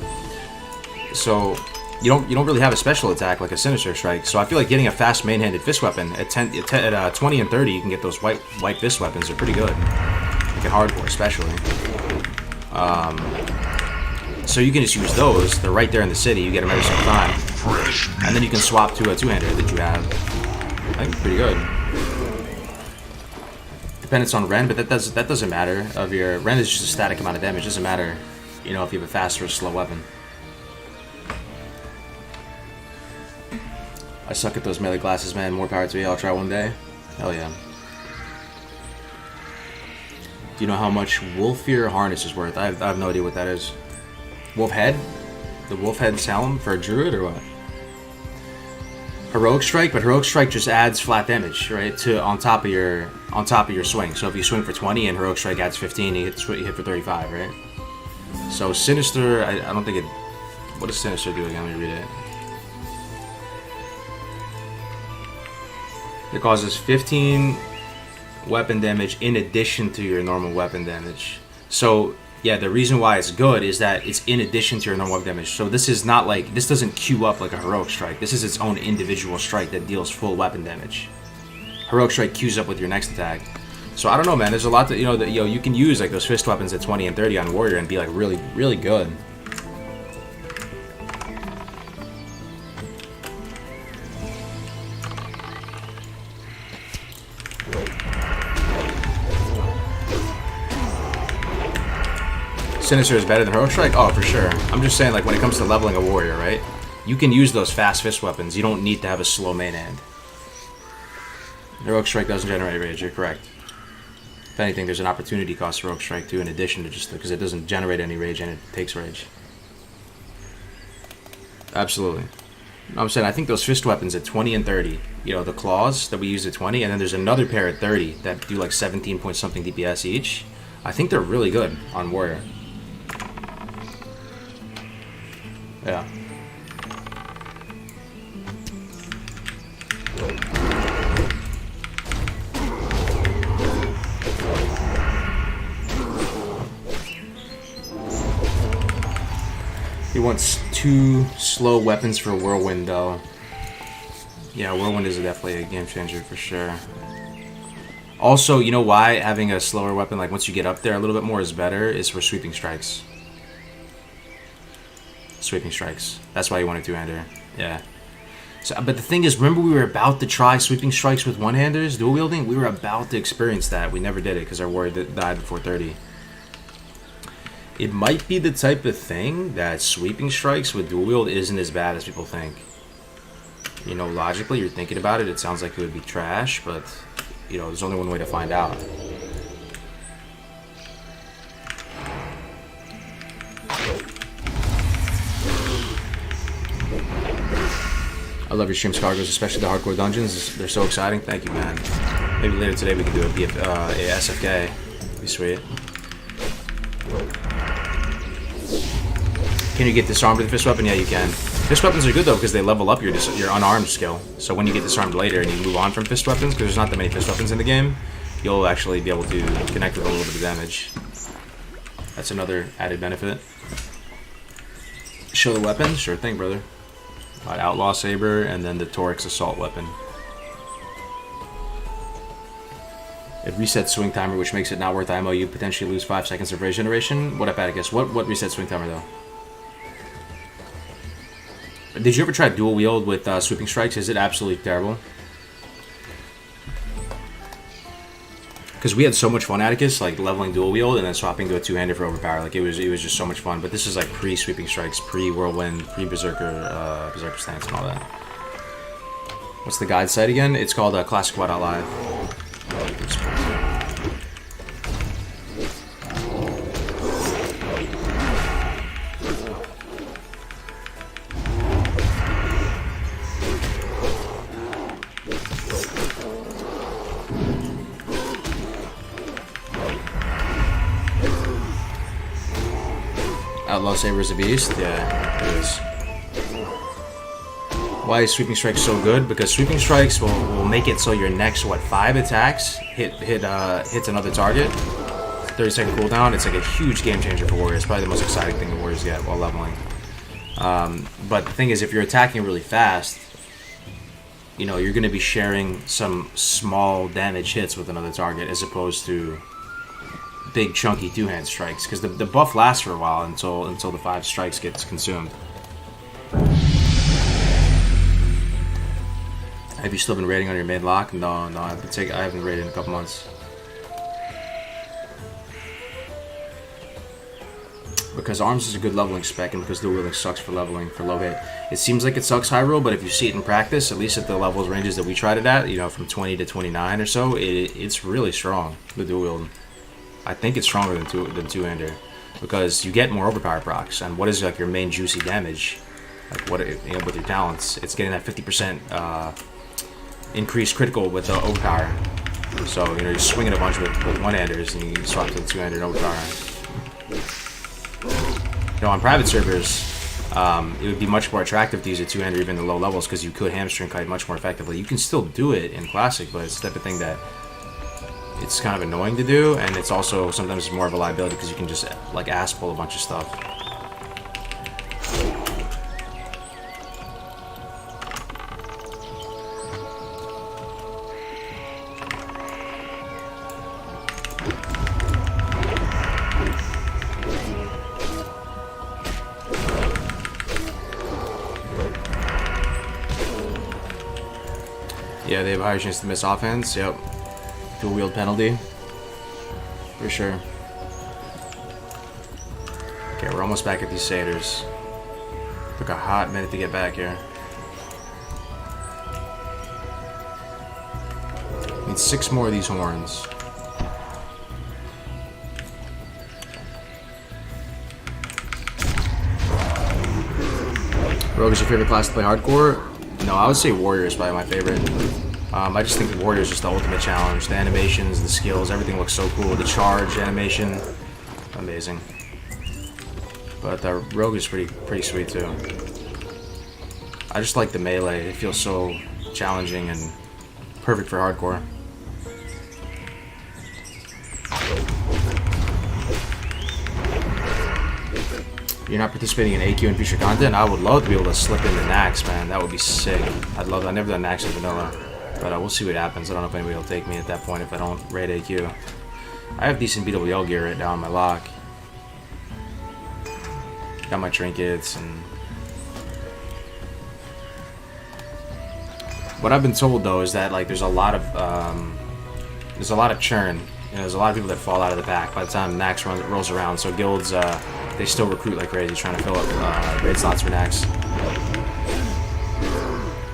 So you don't really have a special attack like a Sinister Strike. So I feel like getting a fast main-handed fist weapon at 20 and 30, you can get those white fist weapons. They're pretty good. Like at hardcore, especially. So you can just use those. They're right there in the city. You get them every single time, and then you can swap to a two-hander that you have. I think it's pretty good. Dependence on Ren, but that doesn't matter. Ren is just a static amount of damage. It doesn't matter, if you have a fast or a slow weapon. I suck at those melee glasses, man. More power to me. I'll try one day. Hell yeah. Do you know how much Wolfear harness is worth? I have no idea what that is. Wolf head? The wolf head helm for a druid or what? Heroic Strike, but Heroic Strike just adds flat damage, right? On top of your swing. So if you swing for 20 and Heroic Strike adds 15, you hit for 35, right? So Sinister, I don't think it. What does Sinister do again? Let me read it. It causes 15 weapon damage in addition to your normal weapon damage. So yeah, the reason why it's good is that it's in addition to your normal weapon damage. So this is not like, this doesn't queue up like a Heroic Strike. This is its own individual strike that deals full weapon damage. Heroic Strike queues up with your next attack. So I don't know, man. There's a lot that you can use like those fist weapons at 20 and 30 on Warrior and be like really, really good. Sinister is better than Heroic Strike? Oh, for sure. I'm just saying, like, when it comes to leveling a warrior, right? You can use those fast fist weapons. You don't need to have a slow main hand. Heroic Strike doesn't generate rage, you're correct. If anything, there's an opportunity cost Heroic Strike too, in addition to just because it doesn't generate any rage and it takes rage. Absolutely. I'm saying I think those fist weapons at 20 and 30, you know, the claws that we use at 20, and then there's another pair at 30 that do like 17 point something DPS each. I think they're really good on warrior. Yeah. He wants 2 slow weapons for Whirlwind, though. Yeah, Whirlwind is definitely a game changer for sure. Also, you know why having a slower weapon, like once you get up there a little bit more, is better? Is for sweeping strikes. Sweeping strikes. That's why you want a 2-hander. Yeah. So, but the thing is, remember we were about to try sweeping strikes with one-handers, dual wielding? We were about to experience that. We never did it because our warrior died before 30. It might be the type of thing that sweeping strikes with dual wield isn't as bad as people think. You know, logically, you're thinking about it, it sounds like it would be trash, but, you know, there's only one way to find out. I love your streams, Cargos, especially the hardcore dungeons. They're so exciting. Thank you, man. Maybe later today we can do a SFK. That'd be sweet. Can you get disarmed with a fist weapon? Yeah, you can. Fist weapons are good, though, because they level up your unarmed skill. So when you get disarmed later and you move on from fist weapons, because there's not that many fist weapons in the game, you'll actually be able to connect with a little bit of damage. That's another added benefit. Show the weapons? Sure thing, brother. Outlaw Saber, and then the Torix Assault Weapon. It resets swing timer, which makes it not worth IMO. You potentially lose 5 seconds of rage generation. What up, Atticus? What resets swing timer, though? Did you ever try dual wield with sweeping strikes? Is it absolutely terrible? Because we had so much fun, Atticus, like leveling dual wield and then swapping to a 2-hander for overpower. Like it was just so much fun. But this is like pre-sweeping strikes, pre-whirlwind, pre-berserker, berserker stance and all that. What's the guide site again? It's called ClassicWow.live. Outlaw Saber is a beast? Yeah, it is. Why is Sweeping Strike so good? Because Sweeping Strikes will make it so your next, 5 attacks hits another target. 30-second cooldown. It's like a huge game changer for warriors. Probably the most exciting thing the warriors get while leveling. But the thing is, if you're attacking really fast, you know, you're going to be sharing some small damage hits with another target as opposed to big chunky 2-hand strikes, because the buff lasts for a while until the 5 strikes gets consumed. Have you still been raiding on your main lock? No, I haven't raided in a couple months. Because arms is a good leveling spec, and because dual wielding sucks for leveling for low hit. It seems like it sucks high roll, but if you see it in practice, at least at the levels ranges that we tried it at, you know, from 20 to 29 or so, it's really strong, the dual wielding. I think it's stronger than 2-hander because you get more overpower procs. And what is like your main juicy damage? Like what, you know, with your talents, it's getting that 50% increased critical with the overpower. So you know you're swinging a bunch with 1-handers and you swap to the 2-hander overpower. You know, on private servers, it would be much more attractive to use a 2-hander even at low levels because you could hamstring kite much more effectively. You can still do it in classic, but it's the type of thing that it's kind of annoying to do, and it's also sometimes more of a liability because you can just like ass pull a bunch of stuff. Yeah, they have a higher chance to miss offense. Yep. Dual wield penalty. For sure. Okay, we're almost back at these satyrs. Took a hot minute to get back here. Need 6 more of these horns. Rogue is your favorite class to play hardcore? No, I would say Warrior is probably my favorite. I just think Warrior is just the ultimate challenge. The animations, the skills, everything looks so cool. The charge animation, amazing. But the Rogue is pretty sweet too. I just like the melee. It feels so challenging and perfect for hardcore. You're not participating in AQ and future content? I would love to be able to slip into Nax, man. That would be sick. I'd love that. I've never done Nax in vanilla. But we'll see what happens. I don't know if anybody will take me at that point if I don't raid AQ. I have decent BWL gear right now on my lock. Got my trinkets and... What I've been told though is that like there's a lot of churn. You know, there's a lot of people that fall out of the pack by the time Nax rolls around. So guilds they still recruit like crazy, trying to fill up raid slots for Nax.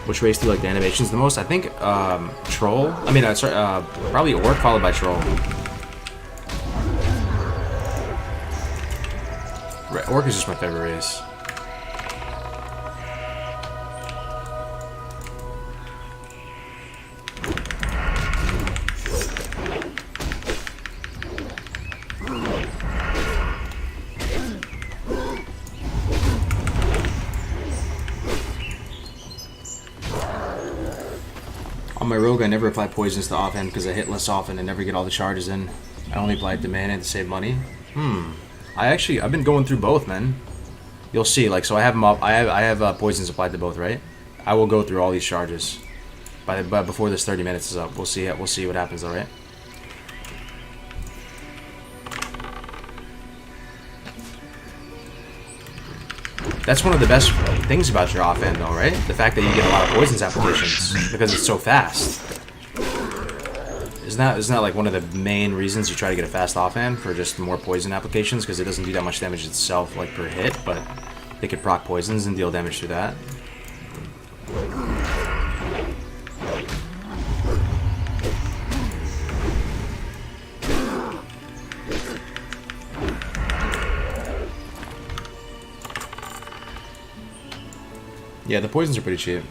Which race do you like the animations the most? I think Troll. I mean, sorry, probably Orc followed by Troll. Orc is just my favorite race. On my Rogue, I never apply poisons to offhand because I hit less often and never get all the charges in. I only apply it to mana to save money. I've been going through both, man. You'll see, like, so I have them up. I have poisons applied to both, right? I will go through all these charges, but before this 30 minutes is up, we'll see what happens, all right? That's one of the best things about your offhand, though, right? The fact that you get a lot of poisons applications because it's so fast. Isn't that like one of the main reasons you try to get a fast offhand for just more poison applications? Because it doesn't do that much damage itself, like per hit, but they could proc poisons and deal damage through that. Yeah, the poisons are pretty cheap.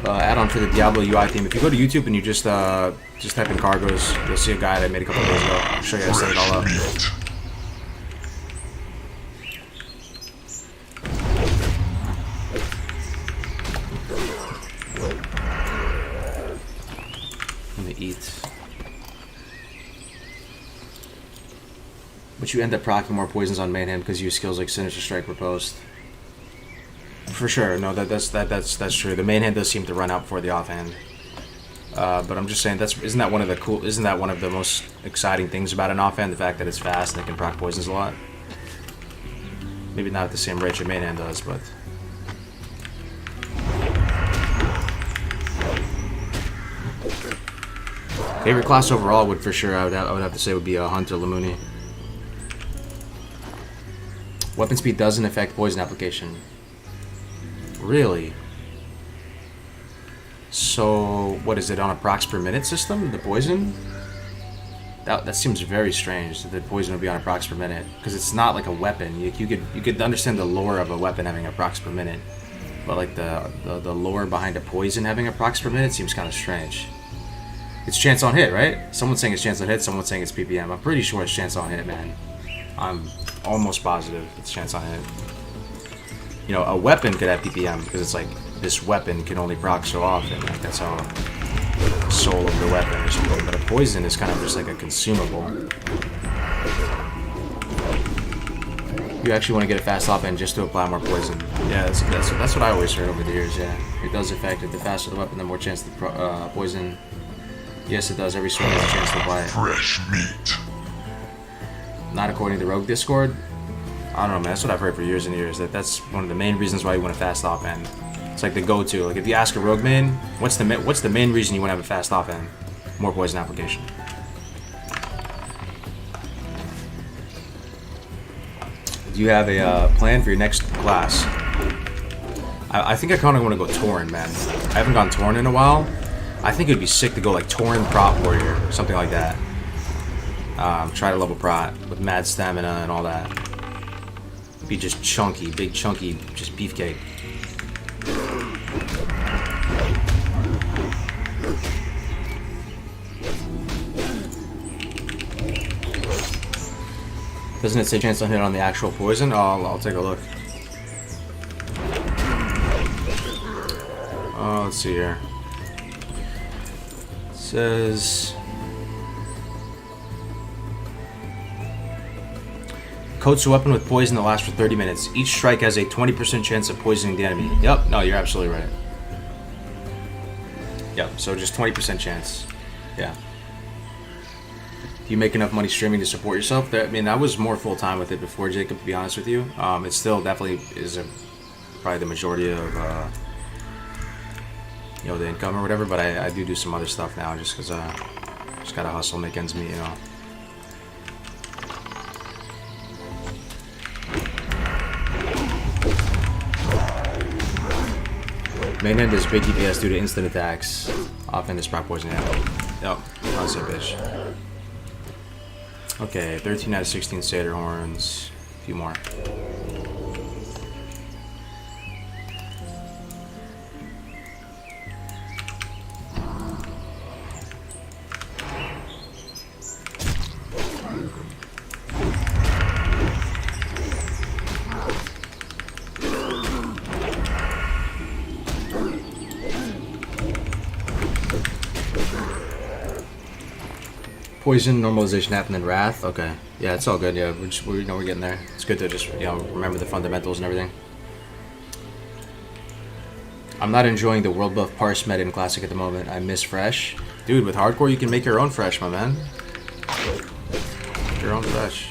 Add-on for the Diablo UI theme. If you go to YouTube and you just type in cargoes, you'll see a guide I made a couple days ago. I'll show you how to set it all up. Let me eat. But you end up proccing more poisons on main hand because you use skills like Sinister Strike Riposte. For sure, no, that's true. The main hand does seem to run out before the offhand. But I'm just saying isn't that one of the most exciting things about an offhand? The fact that it's fast and it can proc poisons a lot. Maybe not at the same rate your main hand does, but. Favorite class overall would for sure I would have to say would be a Hunter Lamuni. Weapon speed doesn't affect poison application. Really? So, what is it, on a procs per minute system, the poison? That seems very strange that the poison would be on a procs per minute, because it's not like a weapon. You could understand the lore of a weapon having a procs per minute, but like the lore behind a poison having a procs per minute seems kind of strange. It's chance on hit, right? Someone's saying it's chance on hit, someone's saying it's PPM. I'm pretty sure it's chance on hit, man. I'm almost positive it's chance on hit. You know, a weapon could have PPM because it's like this weapon can only proc so often. Like that's how the soul of the weapon or something. But a poison is kind of just like a consumable. You actually want to get a fast offhand just to apply more poison. Yeah, that's what I always heard over the years. Yeah, it does affect it. The faster the weapon, the more chance to poison. Yes, it does. Every swing has a chance to apply it. Fresh meat. Not according to Rogue Discord. I don't know, man. That's what I've heard for years and years. That's one of the main reasons why you want a fast offhand. It's like the go-to. Like if you ask a Rogue main, what's the main reason you want to have a fast offhand? More poison application. Do you have a plan for your next class? I think I kind of want to go Tauren, man. I haven't gone Tauren in a while. I think it'd be sick to go like Tauren Prot Warrior, something like that. Try to level Prot with mad stamina and all that. Be just chunky, big chunky, just beefcake. Doesn't it say chance to hit on the actual poison? Oh, I'll take a look. Oh, let's see here. It says coats a weapon with poison that lasts for 30 minutes. Each strike has a 20% chance of poisoning the enemy. Yep, no, you're absolutely right. Yep, so just 20% chance. Yeah. Do you make enough money streaming to support yourself? I mean, I was more full-time with it before, Jacob, to be honest with you. It still definitely is probably the majority of you know, the income or whatever, but I do some other stuff now just because just gotta hustle, make ends meet, you know. Main end is big DPS due to instant attacks. Offhand is proc poison. Yep, I'll say bitch. Okay, 13 out of 16 satyr horns. A few more. Poison, normalization happened in Wrath. Okay, yeah, it's all good. Yeah, we're getting there. It's good to just, you know, remember the fundamentals and everything. I'm not enjoying the world buff parse meta in Classic at the moment. I miss Fresh. Dude, with Hardcore you can make your own Fresh, my man. Make your own Fresh.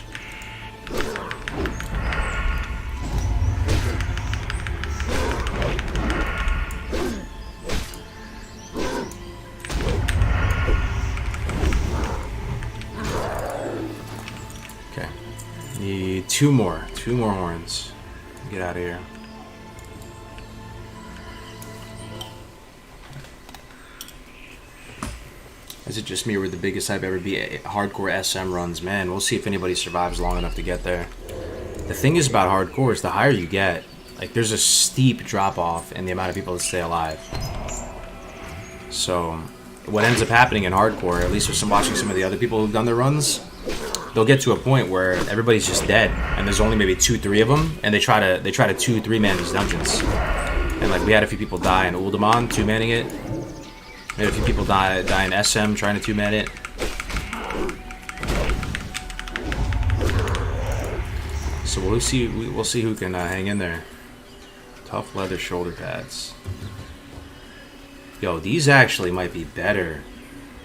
Two more horns. Get out of here. Is it just me or would the biggest hype ever be hardcore SM runs? Man, we'll see if anybody survives long enough to get there. The thing is about hardcore is the higher you get, like there's a steep drop off in the amount of people that stay alive. So what ends up happening in hardcore, at least with watching some of the other people who've done their runs, they'll get to a point where everybody's just dead, and there's only maybe 2-3 of them, and they try to 2-3 man these dungeons. And like we had a few people die in Uldaman 2-manning it. We had a few people die in SM trying to 2-man it. So we'll see who can hang in there. Tough leather shoulder pads. Yo, these actually might be better.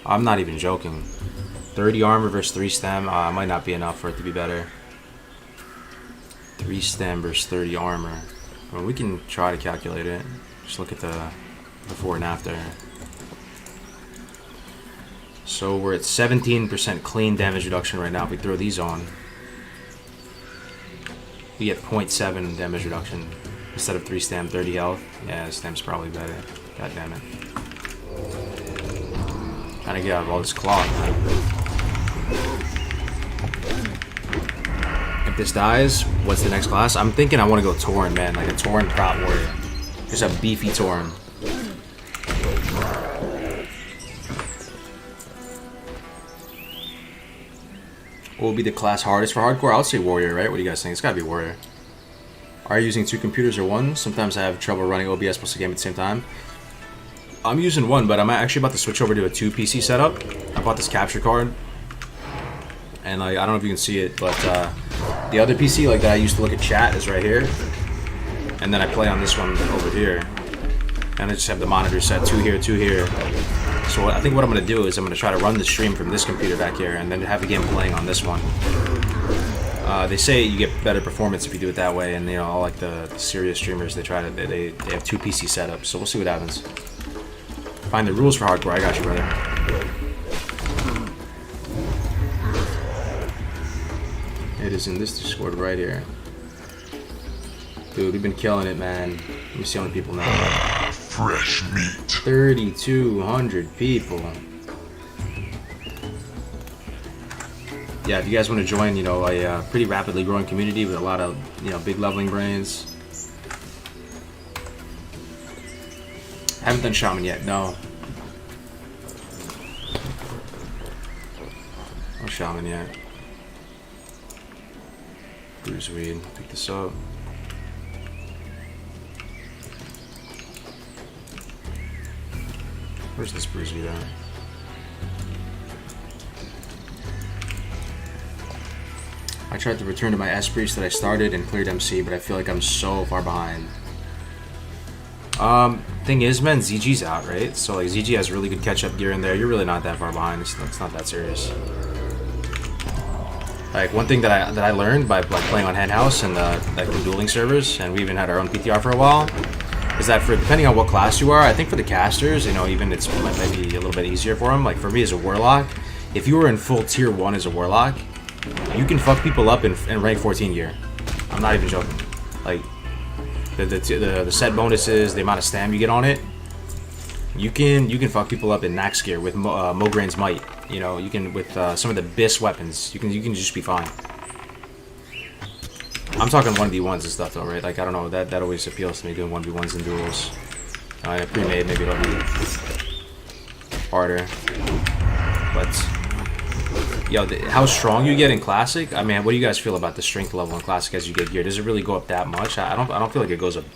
I'm not even joking. 30 armor versus 3 stem, might not be enough for it to be better. 3 stem versus 30 armor. I mean, we can try to calculate it. Just look at the before and after. So we're at 17% clean damage reduction right now. If we throw these on, we get 0.7 damage reduction. Instead of 3 stem, 30 health. Yeah, stem's probably better. God damn it. Trying to get out of all this cloth. If this dies, what's the next class? I'm thinking I want to go Tauren, man. Like a Tauren Prot Warrior. Just a beefy Tauren. What will be the class hardest for hardcore? I would say Warrior, right? What do you guys think? It's gotta be Warrior. Are you using 2 computers or 1? Sometimes I have trouble running OBS plus a game at the same time. I'm using 1, but I'm actually about to switch over to a 2 PC setup. I bought this capture card. And like, I don't know if you can see it, but the other PC like that I used to look at chat is right here. And then I play on this one over here. And I just have the monitor set 2 here, 2 here. So I think what I'm going to do is I'm going to try to run the stream from this computer back here and then have the game playing on this one. They say you get better performance if you do it that way, and you know, all like the serious streamers, they have 2 PC setups, so we'll see what happens. Find the rules for hardcore. I got you, brother. It is in this Discord right here. Dude, we've been killing it, man. Let me see how many people now. Fresh meat. 3,200 people. Yeah, if you guys want to join, you know, a pretty rapidly growing community with a lot of, you know, big leveling brains. Haven't done shaman yet, no. No shaman yet. Bruiseweed, pick this up. Where's this bruiseweed at? I tried to return to my S-Breach that I started and cleared MC, but I feel like I'm so far behind. Thing is, man, ZG's out, right? So, like, ZG has really good catch-up gear in there. You're really not that far behind. It's not that serious. Like, one thing that I learned by like playing on Henhouse and like the dueling servers, and we even had our own PTR for a while, is that for depending on what class you are, I think for the casters, you know, even it's maybe a little bit easier for them. Like, for me as a Warlock, if you were in full tier 1 as a Warlock, you can fuck people up in rank 14 gear. I'm not even joking. Like, the set bonuses, the amount of stam you get on it, you can fuck people up in max gear with Mograin's Might. You know, you can with some of the BIS weapons. You can just be fine. I'm talking 1v1s and stuff though, right? Like, I don't know, that always appeals to me, doing 1v1s and duels. Pre-made, maybe it'll be harder, but. Yo, how strong you get in Classic? I mean, what do you guys feel about the strength level in Classic as you get gear? Does it really go up that much? I don't feel like it goes up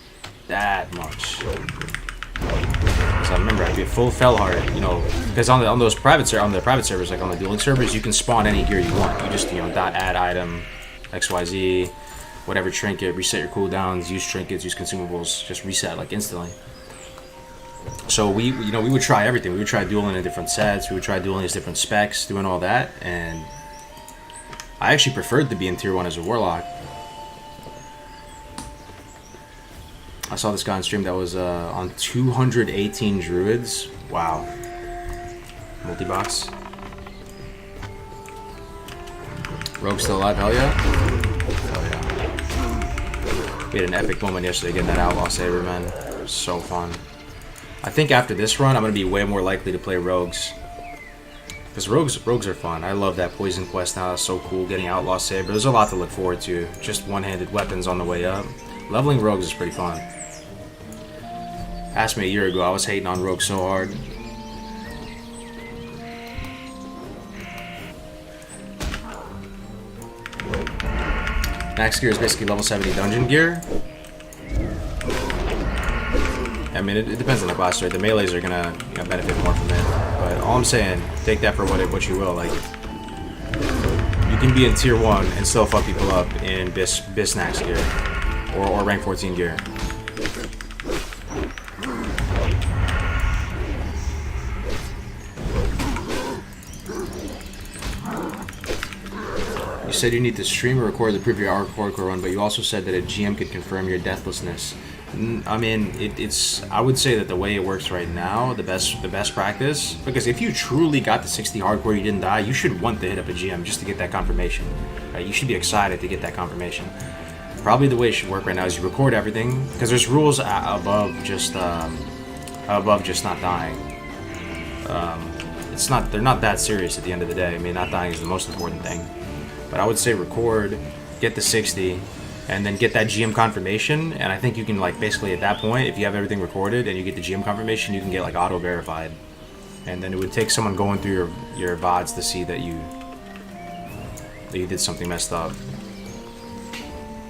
that much. Because I remember I'd be a full Fellheart, you know, because on the private servers, like on the dueling servers, you can spawn any gear you want. You just, you know, .add item, XYZ, whatever trinket, reset your cooldowns, use trinkets, use consumables, just reset like instantly. So we would try everything. We would try dueling in different sets. We would try dueling as different specs, doing all that. And I actually preferred to be in tier 1 as a Warlock. I saw this guy on stream that was on 218 druids. Wow. Multi-box. Rogue still alive? Hell yeah. Hell yeah. We had an epic moment yesterday getting that Outlaw Saber, man. It was so fun. I think after this run, I'm going to be way more likely to play Rogues. Because Rogues are fun. I love that Poison Quest now. That's so cool. Getting Outlaw Saber. There's a lot to look forward to. Just one-handed weapons on the way up. Leveling Rogues is pretty fun. Asked me a year ago. I was hating on Rogues so hard. Max gear is basically level 70 dungeon gear. I mean, it depends on the class, right? The melees are gonna, you know, benefit more from it. But all I'm saying, take that for what you will. Like, you can be in tier 1 and still fuck people up in BIS max gear or rank 14 gear. You said you need to stream or record to prove your hardcore run, but you also said that a GM could confirm your deathlessness. I mean, I would say that the way it works right now, the best practice, because if you truly got to 60 hardcore, you didn't die, you should want to hit up a GM just to get that confirmation. Right? You should be excited to get that confirmation. Probably the way it should work right now is you record everything, because there's rules above just not dying. They're not that serious at the end of the day. I mean, not dying is the most important thing. But I would say record, get to 60, and then get that GM confirmation. And I think you can, like, basically at that point, if you have everything recorded and you get the GM confirmation, you can get, like, auto-verified. And then it would take someone going through your VODs to see that you did something messed up.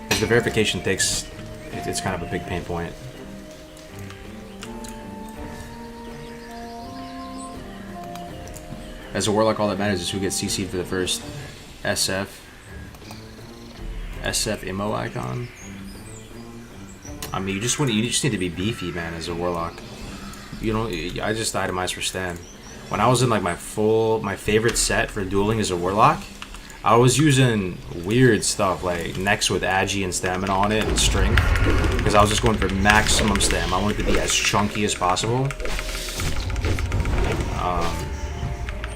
Because the verification it's kind of a big pain point. As a Warlock, all that matters is who gets CC'd for the first SF MO icon. I mean, you just need to be beefy, man, as a Warlock. You know, I just itemized for stam. When I was in like my favorite set for dueling as a Warlock, I was using weird stuff like necks with agi and stamina on it and strength, because I was just going for maximum stam. I wanted to be as chunky as possible.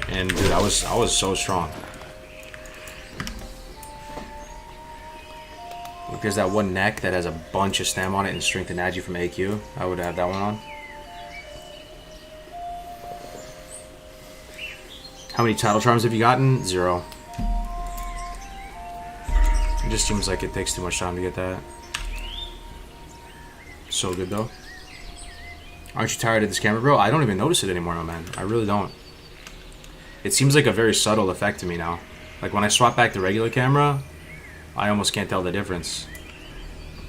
And dude, I was so strong. Like there's that one neck that has a bunch of stam on it and strength and agi from AQ. I would have that one on. How many title charms have you gotten? 0. It just seems like it takes too much time to get that. So good though. Aren't you tired of this camera, bro? I don't even notice it anymore, man. I really don't. It seems like a very subtle effect to me now. Like when I swap back to regular camera, I almost can't tell the difference.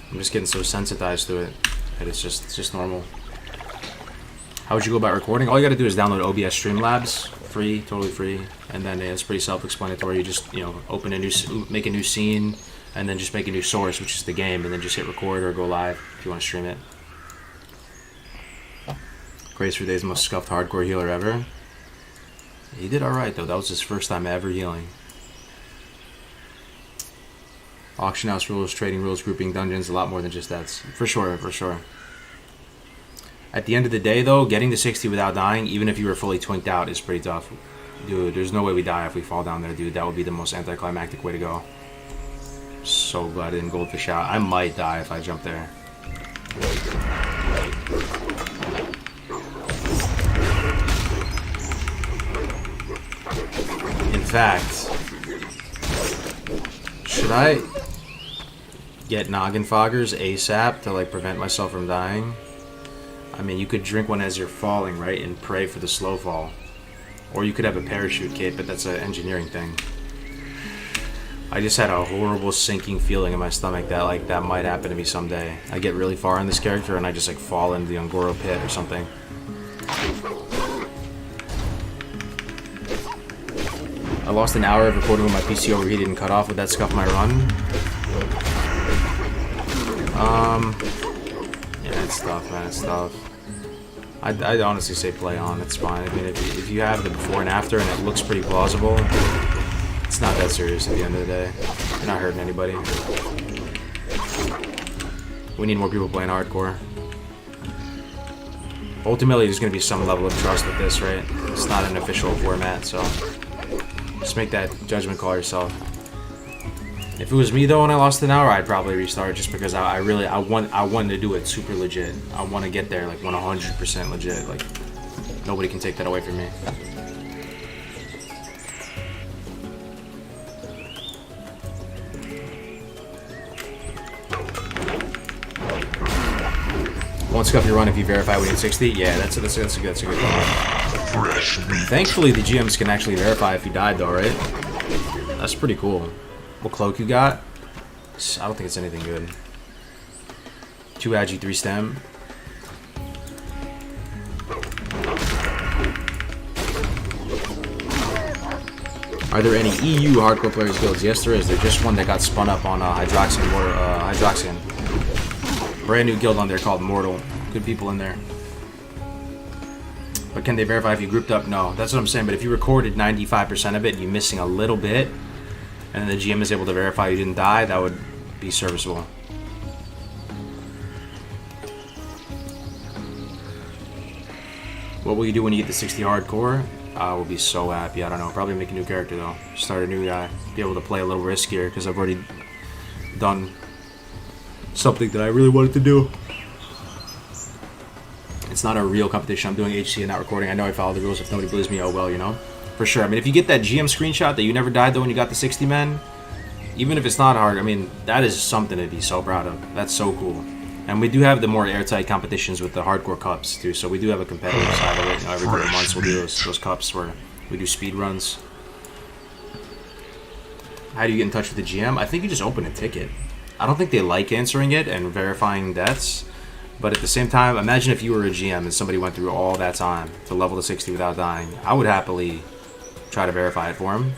I'm just getting so sensitized to it that it's just normal. How would you go about recording? All you gotta do is download OBS Streamlabs, free, totally free, and then it's pretty self-explanatory. You just, you know, open a new, make a new scene, and then just make a new source, which is the game, and then just hit record or go live if you want to stream it. Grace for Days, most scuffed hardcore healer ever. He did alright though. That was his first time ever healing. Auction house rules, trading rules, grouping dungeons, a lot more than just that. For sure, for sure. At the end of the day though, getting to 60 without dying, even if you were fully twinked out, is pretty tough. Dude, there's no way we die if we fall down there, dude. That would be the most anticlimactic way to go. So glad I didn't goldfish out. I might die if I jump there. In fact, should I get noggin foggers ASAP to like prevent myself from dying? I mean, you could drink one as you're falling, right, and pray for the slow fall. Or you could have a parachute kit, but that's an engineering thing. I just had a horrible sinking feeling in my stomach that like that might happen to me someday. I get really far in this character and I just like fall into the Ungoro pit or something. I lost an hour of recording with my PC overheated and cut off. Would that scuff my run? Yeah, it's tough, man. It's tough. I'd honestly say play on. It's fine. I mean, if you have the before and after and it looks pretty plausible, it's not that serious at the end of the day. You're not hurting anybody. We need more people playing hardcore. Ultimately, there's going to be some level of trust with this, right? It's not an official format, so just make that judgment call yourself. If it was me though and I lost an hour, I'd probably restart just because I wanted to do it super legit. I want to get there like 100% legit. Like nobody can take that away from me. Won't scuff your run if you verify when you're 60. Yeah, that's a good one. Thankfully, the GMs can actually verify if you died though, right? That's pretty cool. What cloak you got? I don't think it's anything good. 2 agi, 3 stem. Are there any EU hardcore players guilds? Yes, there is. There's just one that got spun up on Hydroxian. Brand new guild on there called Mortal. Good people in there. But can they verify if you grouped up? No. That's what I'm saying. But if you recorded 95% of it and you're missing a little bit, and then the GM is able to verify you didn't die, that would be serviceable. What will you do when you get to 60 hardcore? I will be so happy. I don't know. Probably make a new character though. Start a new guy. Be able to play a little riskier because I've already done something that I really wanted to do. It's not a real competition. I'm doing HC and not recording. I know I follow the rules. If nobody believes me, oh well, you know. For sure. I mean, if you get that GM screenshot that you never died though when you got the 60 men, even if it's not hard, I mean, that is something to be so proud of. That's so cool. And we do have the more airtight competitions with the hardcore cups too. So we do have a competitive side of it. You know, every couple of months we'll do those cups where we do speed runs. How do you get in touch with the GM? I think you just open a ticket. I don't think they like answering it and verifying deaths. But at the same time, imagine if you were a GM and somebody went through all that time to level to 60 without dying. I would happily try to verify it for him.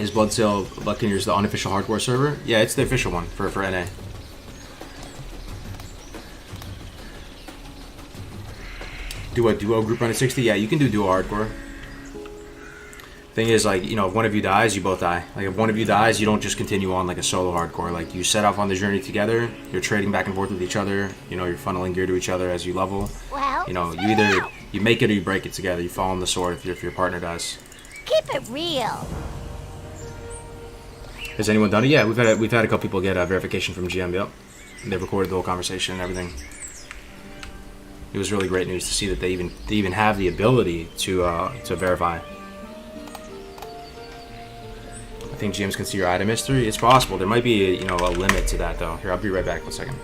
Is Bloodsail Buccaneers the unofficial hardcore server? Yeah, it's the official one for NA. Do a duo group run at 60? Yeah, you can do duo hardcore. Thing is, like, you know, if one of you dies, you both die. Like, if one of you dies, you don't just continue on like a solo hardcore. Like, you set off on the journey together, you're trading back and forth with each other, you know, you're funneling gear to each other as you level. Well, you know, you either you make it or you break it together. You fall on the sword if your partner dies. keep it real. Has anyone done it? Yeah, we've had a couple people get verification from GM. Yep, they recorded the whole conversation and everything. It was really great news to see that they even have the ability to verify. I think GMs can see your item history. It's possible. There might be a limit to that though. Here, I'll be right back. 1 second.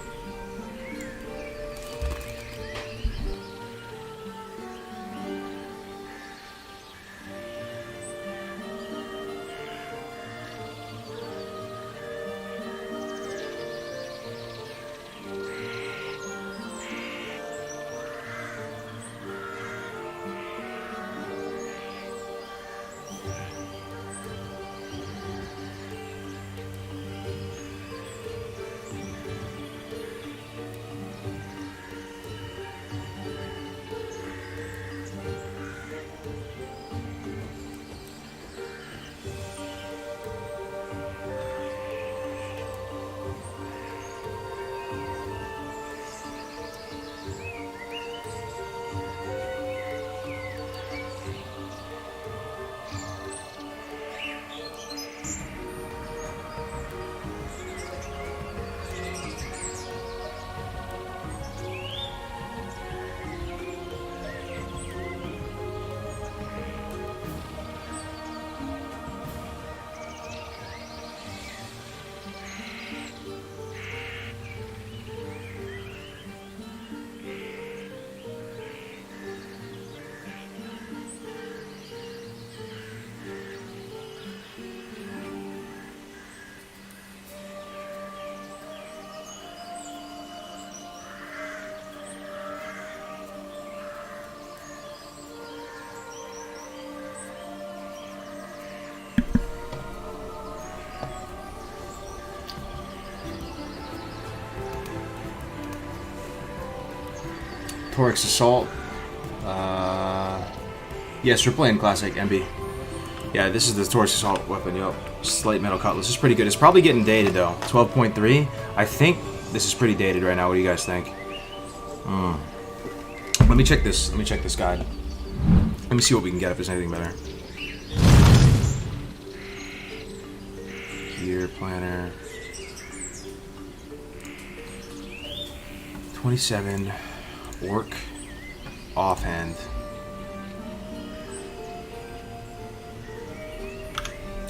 Torx Assault. Yes, we're playing Classic MB. Yeah, this is the Torx Assault weapon, yup. Slate Metal Cutlass. This is pretty good. It's probably getting dated, though. 12.3. I think this is pretty dated right now. What do you guys think? Let me check this. Let me check this guide. Let me see what we can get if there's anything better. Gear planner. 27. Orc. Offhand.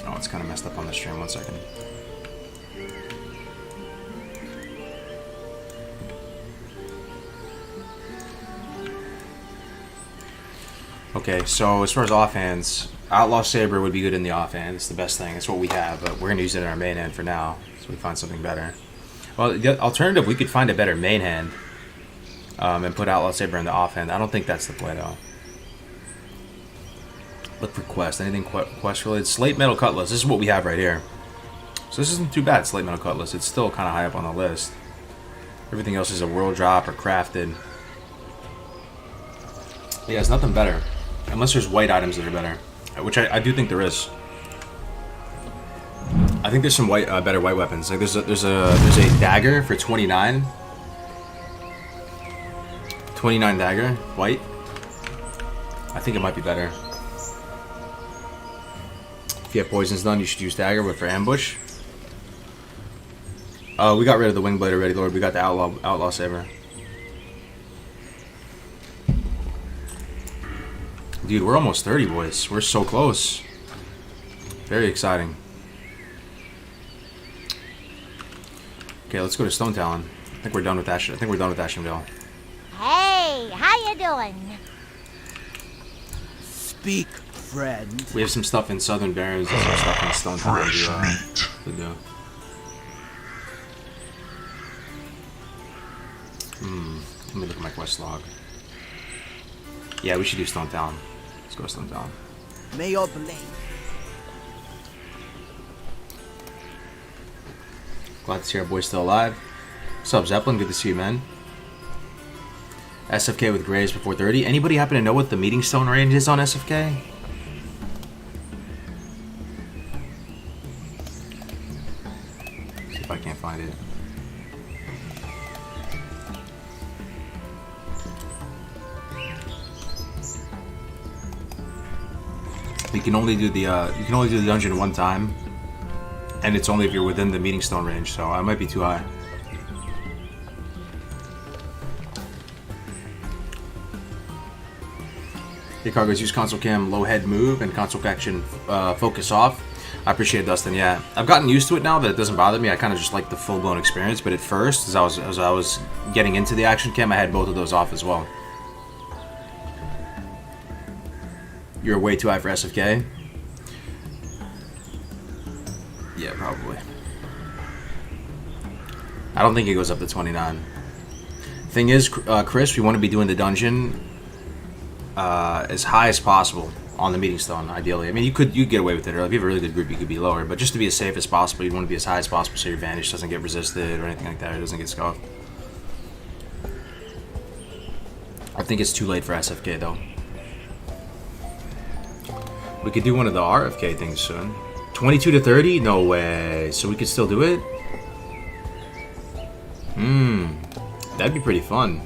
Oh, it's kind of messed up on the stream. 1 second. Okay, so as far as offhands, Outlaw Saber would be good in the offhand. It's the best thing. It's what we have, but we're going to use it in our main hand for now, so we find something better. Well, the alternative, we could find a better main hand and put Outlaw Saber in the offhand. I don't think that's the play, though. Look for quest. Anything quest related? Slate Metal Cutlass. This is what we have right here. So this isn't too bad, Slate Metal Cutlass. It's still kind of high up on the list. Everything else is a world drop or crafted. Yeah, it's nothing better. Unless there's white items that are better. Which I do think there is. I think there's some white, better white weapons. Like there's a dagger for 29. 29 dagger, white. I think it might be better. If you have poisons done, you should use dagger, but for ambush. We got rid of the wing blade already, Lord. We got the outlaw saber. Dude, we're almost 30, boys. We're so close. Very exciting. Okay, let's go to Stone Talon. I think we're done with that. I think we're done with Ashenvale. Hey, how you doing? Speak, friend. We have some stuff in Southern Barrens and some stuff in Stone Talon to do. Let me look at my quest log. Yeah, we should do Stone Talon. Let's go Stone Talon. May your blade. Glad to see our boy's still alive. What's up, Zeppelin? Good to see you, man. SFK with Graves before 30. Anybody happen to know what the meeting stone range is on SFK? See if I can't find it. You can only do the dungeon one time. And it's only if you're within the meeting stone range, so I might be too high. Hey, Cargos, use console cam low head move and console action focus off. I appreciate it, Dustin. Yeah, I've gotten used to it now that it doesn't bother me. I kind of just like the full blown experience. But at first, as I was getting into the action cam, I had both of those off as well. You're way too high for SFK. Yeah, probably. I don't think it goes up to 29. Thing is, Chris, we want to be doing the dungeon as high as possible on the meeting stone, ideally. I mean, you get away with it, or if you have a really good group, you could be lower. But just to be as safe as possible, you'd want to be as high as possible so your vanish doesn't get resisted or anything like that. It doesn't get scuffed. I think it's too late for SFK, though. We could do one of the RFK things soon. 22 to 30? No way. So we could still do it? That'd be pretty fun.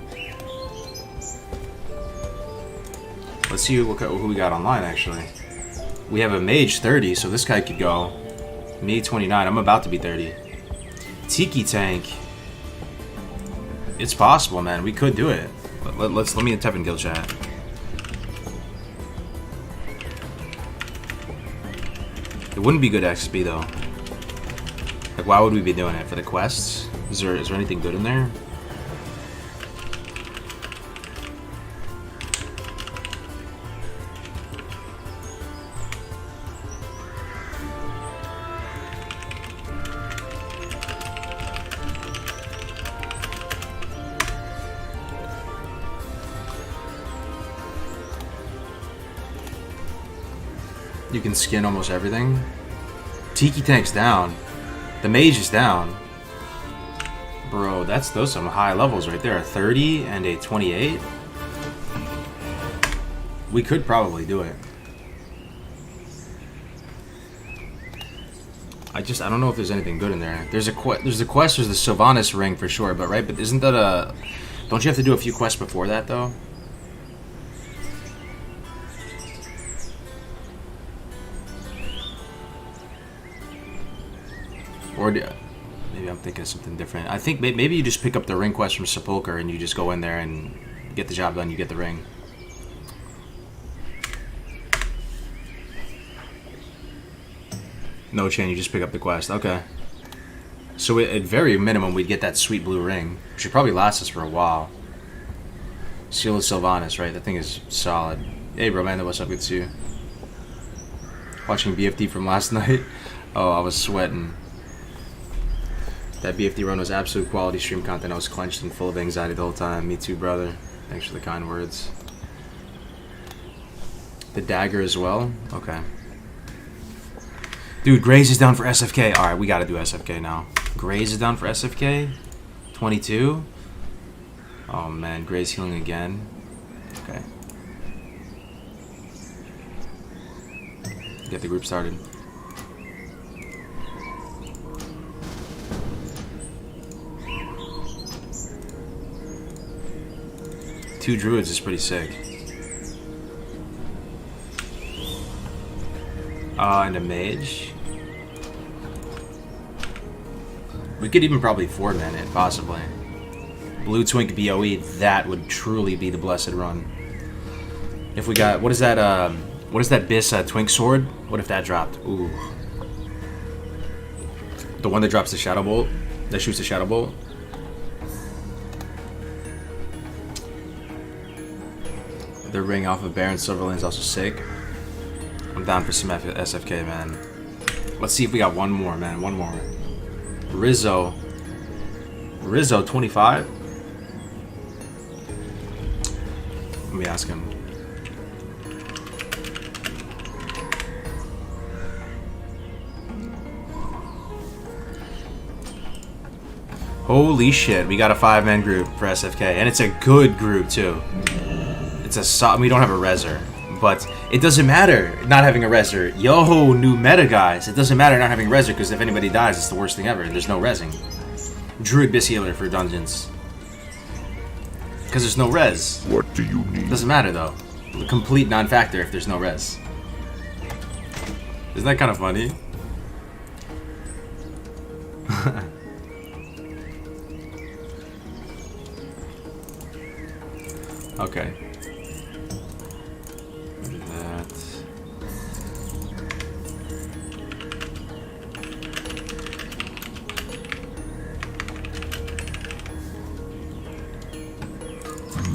Let's see who we got online, actually. We have a mage 30, so this guy could go. Me 29. I'm about to be 30. Tiki tank. It's possible, man. We could do it. Let me type in guild chat. It wouldn't be good XP though. Like, why would we be doing it? For the quests? Is there anything good in there? You can skin almost everything. Tiki tank's down. The mage is down. Bro, those are some high levels right there. A 30 and a 28. We could probably do it. I don't know if there's anything good in there. There's the quest, there's the Sylvanas ring for sure, but right, but isn't that a... Don't you have to do a few quests before that though? Or maybe I'm thinking of something different. I think maybe you just pick up the ring quest from Sepulcher and you just go in there and get the job done. You get the ring. No chain. You just pick up the quest. Okay. So at very minimum, we'd get that sweet blue ring, which should probably last us for a while. Seal of Sylvanas, right? That thing is solid. Hey, bro, man, what's up? Good to see you. Watching BFD from last night. Oh, I was sweating. That BFD run was absolute quality stream content. I was clenched and full of anxiety the whole time. Me too, brother. Thanks for the kind words. The dagger as well? Okay. Dude, Graze is down for SFK. Alright, we gotta do SFK now. Graze is down for SFK? 22? Oh man, Graze healing again. Okay. Get the group started. Two druids is pretty sick. And a mage. We could even probably 4-man it, possibly. Blue Twink BOE, that would truly be the blessed run. If we got, what is that Biss Twink sword? What if that dropped? Ooh. The one that drops the Shadow Bolt? That shoots the Shadow Bolt? The ring off of Baron Silverlane is also sick. I'm down for some SFK, man. Let's see if we got one more, man. One more. Rizzo. Rizzo, 25? Let me ask him. Holy shit, we got a 5-man group for SFK. And it's a good group, too. We don't have a reser, but it doesn't matter not having a reser. Yo, new meta guys. It doesn't matter not having a reser because if anybody dies, it's the worst thing ever. There's no resing. Druid Biss healer for dungeons because there's no res. What do you need? Doesn't matter though. Complete non-factor if there's no res. Isn't that kind of funny? Okay. Do that.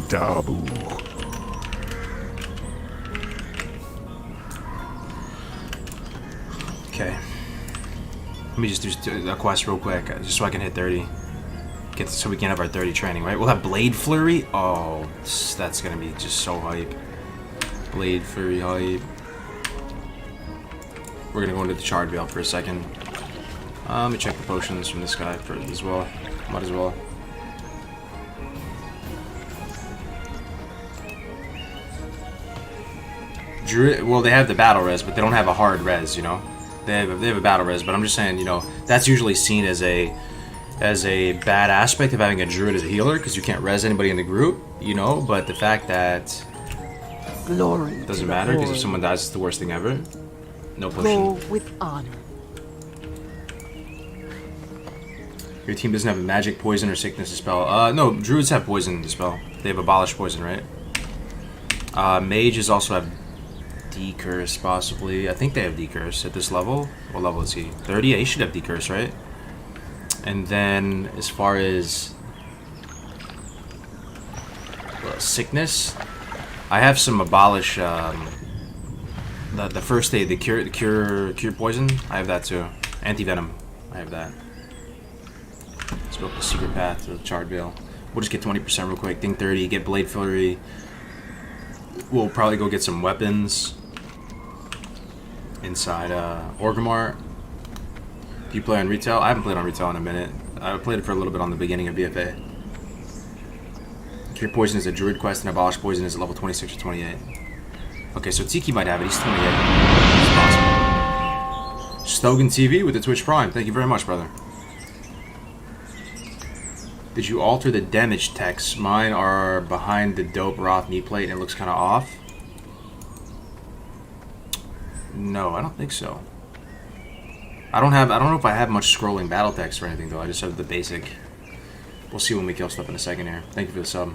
Dabu. Okay. Let me just do a quest real quick, just so I can hit 30. So we can have our 30 training, right? We'll have Blade Flurry. Oh, that's gonna be just so hype. Blade Flurry hype. We're gonna go into the Charred Veil for a second. Let me check the potions from this guy for as well. Might as well. Druid, well, they have the battle res, but they don't have a hard res, you know? They have a battle res, but I'm just saying, you know, that's usually seen as a bad aspect of having a druid as a healer, because you can't res anybody in the group, you know? But the fact that Glory. it doesn't matter, because if someone dies, it's the worst thing ever. No Go potion. with honor. Your team doesn't have a magic, poison, or sickness to spell. No, druids have poison to spell. They have abolished poison, right? Mages also have decurse, possibly. I think they have decurse at this level. What level is he? 30? Yeah, he should have decurse, right? And then, as far as sickness, I have some abolish. The first aid, the cure poison. I have that too. Anti-venom. I have that. Let's go up the secret path to the Charred Veil. We'll just get 20% real quick. Think 30. Get Blade Flurry. We'll probably go get some weapons inside Orgrimmar. Do you play on retail? I haven't played on retail in a minute. I played it for a little bit on the beginning of BFA. Cure Poison is a druid quest, and Abolish Poison is at level 26 or 28. Okay, so Tiki might have it. He's 28. It's possible. Stogan TV with the Twitch Prime. Thank you very much, brother. Did you alter the damage text? Mine are behind the dope Roth knee plate and it looks kind of off. No, I don't think so. I don't know if I have much scrolling battle text or anything though. I just have the basic. We'll see when we kill stuff in a second here. Thank you for the sub.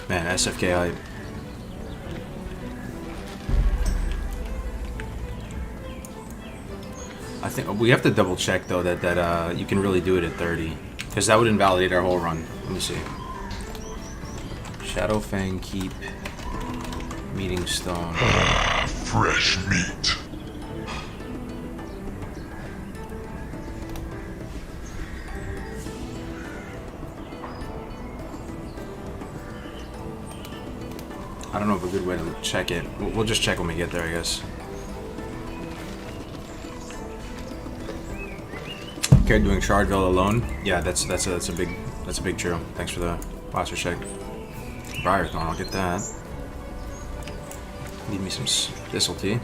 Man, SFK hype. I think we have to double check though that you can really do it at 30, because that would invalidate our whole run. Let me see. Shadowfang Keep, Meeting Stone. Fresh meat. I don't know of a good way to check it. We'll just check when we get there, I guess. Okay, doing Charred Veil alone. Yeah, that's a big true. Thanks for the posture check. Briarthorn, I'll get that. Need me some Thistle Tea.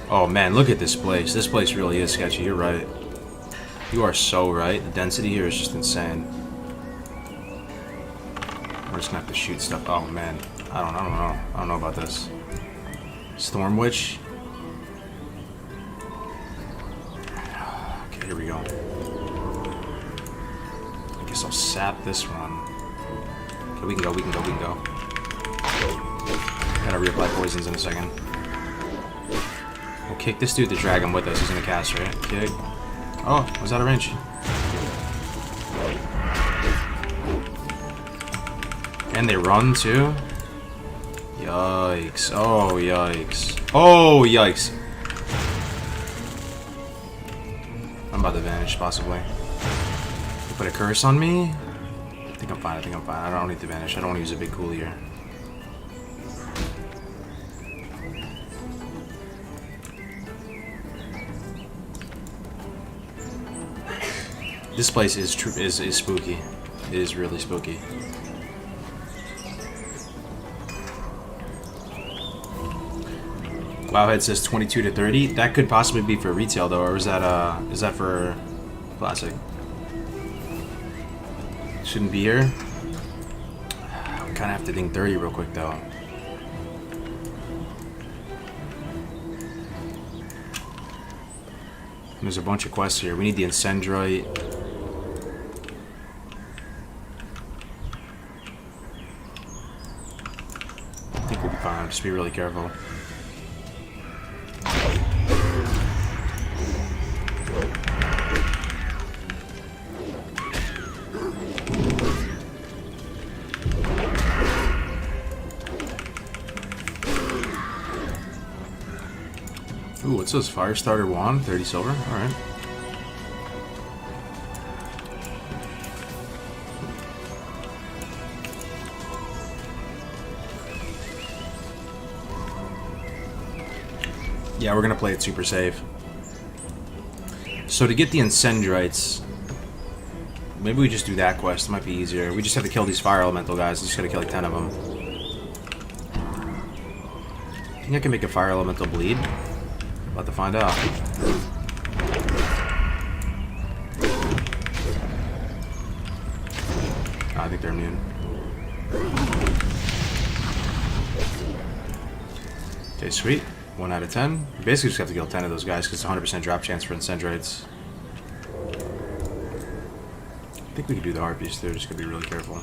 Oh man, look at this place. This place really is sketchy. You're right. You are so right. The density here is just insane. We're just gonna have to shoot stuff. Oh man, I don't know. I don't know about this. Storm Witch. Okay, here we go. I guess I'll sap this one. Okay, we can go. Gotta reapply poisons in a second. We'll kick this dude to drag him with us. He's gonna cast, right? Kick. Oh, was out of range. And they run too? Yikes. Oh, yikes. Oh, yikes. I'm about to vanish, possibly. You put a curse on me? I think I'm fine. I don't need to vanish. I don't want to use a big cool here. This place is spooky. It is really spooky. Wowhead says 22 to 30. That could possibly be for retail though, or is that for classic? Shouldn't be here. We kind of have to ding 30 real quick though. There's a bunch of quests here. We need the Incendrite. I think we'll be fine. Just be really careful. Ooh, what's this? Firestarter wand? 30 silver? Alright. Yeah, we're gonna play it super safe. So to get the Incendrites, maybe we just do that quest. It might be easier. We just have to kill these fire elemental guys. Just gotta kill like 10 of them. I think I can make a fire elemental bleed. About to find out. I think they're immune. Okay, sweet. 1 out of 10. We basically just have to kill 10 of those guys because it's 100% drop chance for Incendrites. I think we can do the Harpies too, just gotta be really careful.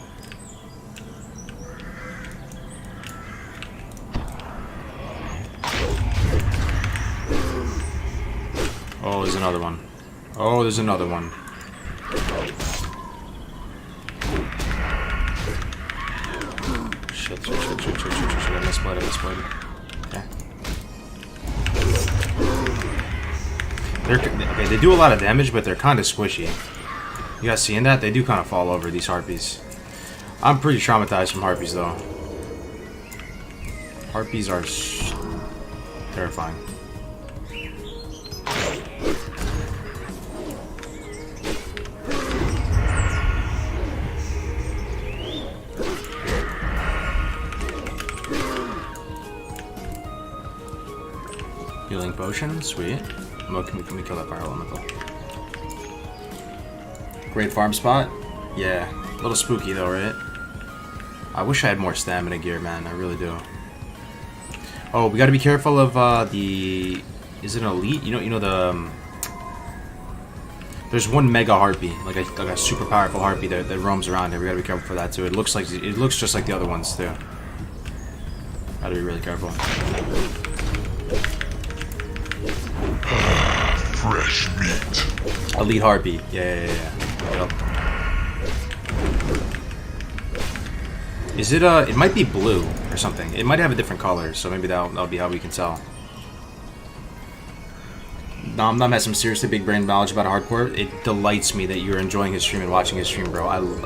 Oh, there's another one. Oh, there's another one. Shit. I misplayed. Okay. Okay, they do a lot of damage, but they're kind of squishy. You guys seeing that? They do kind of fall over, these Harpies. I'm pretty traumatized from Harpies, though. Harpies are terrifying. Healing potion, sweet. Can we kill that fire elemental? Great farm spot. Yeah, a little spooky though, right? I wish I had more stamina gear, man. I really do. Oh, we got to be careful of the. Is it an elite? You know the. There's one mega harpy, like a super powerful harpy that roams around here. We got to be careful for that too. It looks just like the other ones too. Got to be really careful. Fresh meat. Elite harpy. Yeah. Yep. Is it it might be blue or something. It might have a different color, so maybe that'll be how we can tell. Nom has some seriously big brain knowledge about hardcore. It delights me that you're enjoying his stream and watching his stream, bro. I love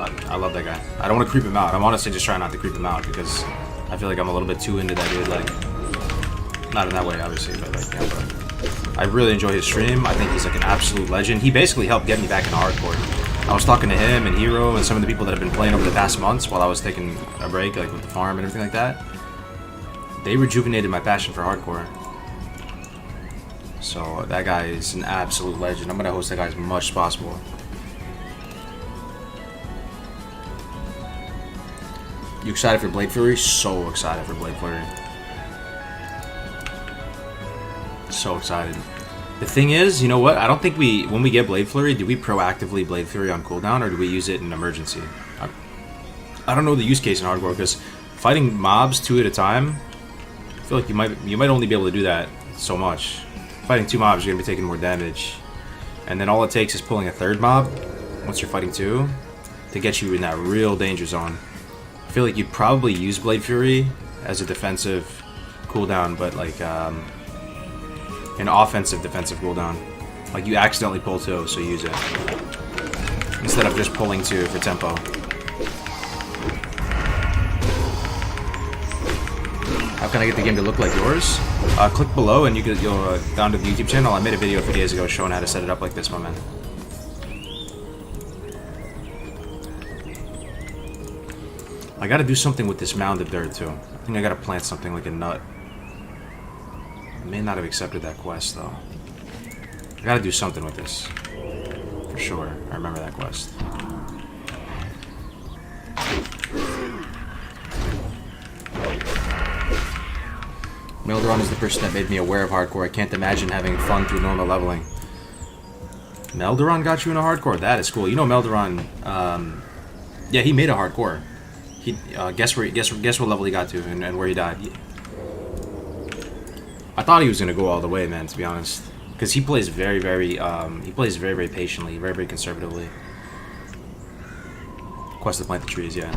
that guy. I don't want to creep him out. I'm honestly just trying not to creep him out because I feel like I'm a little bit too into that dude. Like, not in that way, obviously, but like, yeah, but I really enjoy his stream. I think he's like an absolute legend. He basically helped get me back into hardcore. I was talking to him and Hero and some of the people that have been playing over the past months while I was taking a break, like with the farm and everything like that. They rejuvenated my passion for hardcore. So that guy is an absolute legend. I'm gonna host that guy as much as possible. You excited for Blade Fury? So excited for Blade Fury. So excited. The thing is, you know what? I don't think when we get Blade Flurry, do we proactively Blade Fury on cooldown, or do we use it in emergency? I don't know the use case in hardcore, because fighting mobs 2 at a time, I feel like you might only be able to do that so much. Fighting 2 mobs, you're gonna be taking more damage, and then all it takes is pulling a 3rd mob once you're fighting 2 to get you in that real danger zone. I feel like you'd probably use Blade Fury as a defensive cooldown, but like an offensive defensive cooldown. Like you accidentally pull 2, so use it. Instead of just pulling 2 for tempo. How can I get the game to look like yours? Click below and you'll down to the YouTube channel. I made a video a few days ago showing how to set it up like this, my man. I gotta do something with this mound of dirt too. I think I gotta plant something like a nut. I may not have accepted that quest though. I gotta do something with this. For sure. I remember that quest. Milderon is the person that made me aware of hardcore. I can't imagine having fun through normal leveling. Melderon got you in a hardcore. That is cool. You know Melderon. Yeah, he made a hardcore. He guess what level he got to and where he died. I thought he was gonna go all the way, man. To be honest, because he plays very patiently, very conservatively. Quest to plant the trees, yeah.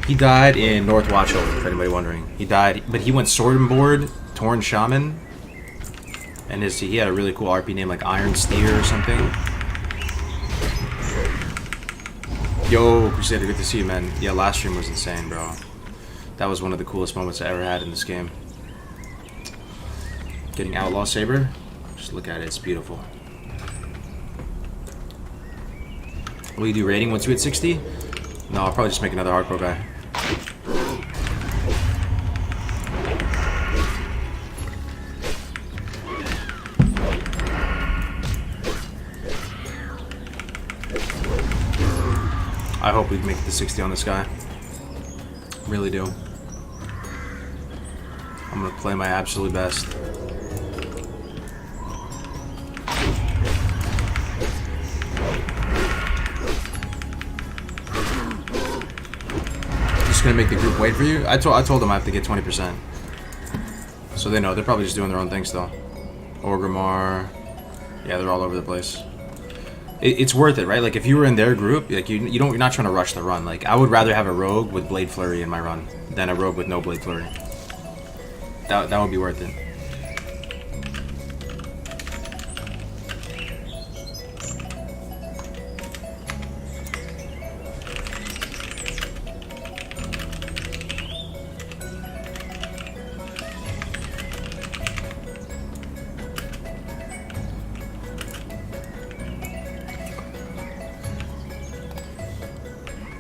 He died in North Watchover, if anybody wondering. He died, but he went Sword and Board, Torn Shaman, and he had a really cool RP name like Iron Steer or something. Yo, Crusader, good to see you, man. Yeah, last stream was insane, bro. That was one of the coolest moments I ever had in this game. Getting Outlaw Saber. Just look at it, it's beautiful. Will you do rating once you hit 60? No, I'll probably just make another hardcore guy. I hope we can make it to 60 on this guy. Really do. I'm gonna play my absolute best. Just gonna make the group wait for you. I told them I have to get 20%. So they know. They're probably just doing their own thing still. Orgrimmar. Yeah, they're all over the place. It's worth it, right? Like if you were in their group, like you're not trying to rush the run. Like I would rather have a rogue with Blade Flurry in my run than a rogue with no Blade Flurry. That would be worth it.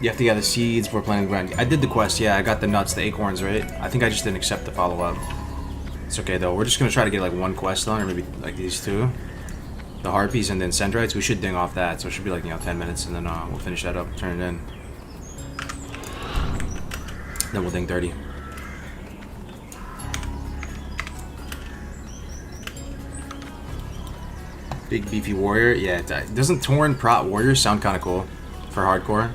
You have to get the seeds before planting the ground. I did the quest, yeah. I got the nuts, the acorns, right? I think I just didn't accept the follow-up. It's okay, though. We're just going to try to get, like, one quest done, or maybe, like, these two. The Harpies and then Sendrites. We should ding off that, so it should be, like, 10 minutes, and then we'll finish that up, turn it in. Then we'll ding 30. Big beefy warrior. Yeah, doesn't Torn Prot Warrior sound kind of cool for hardcore?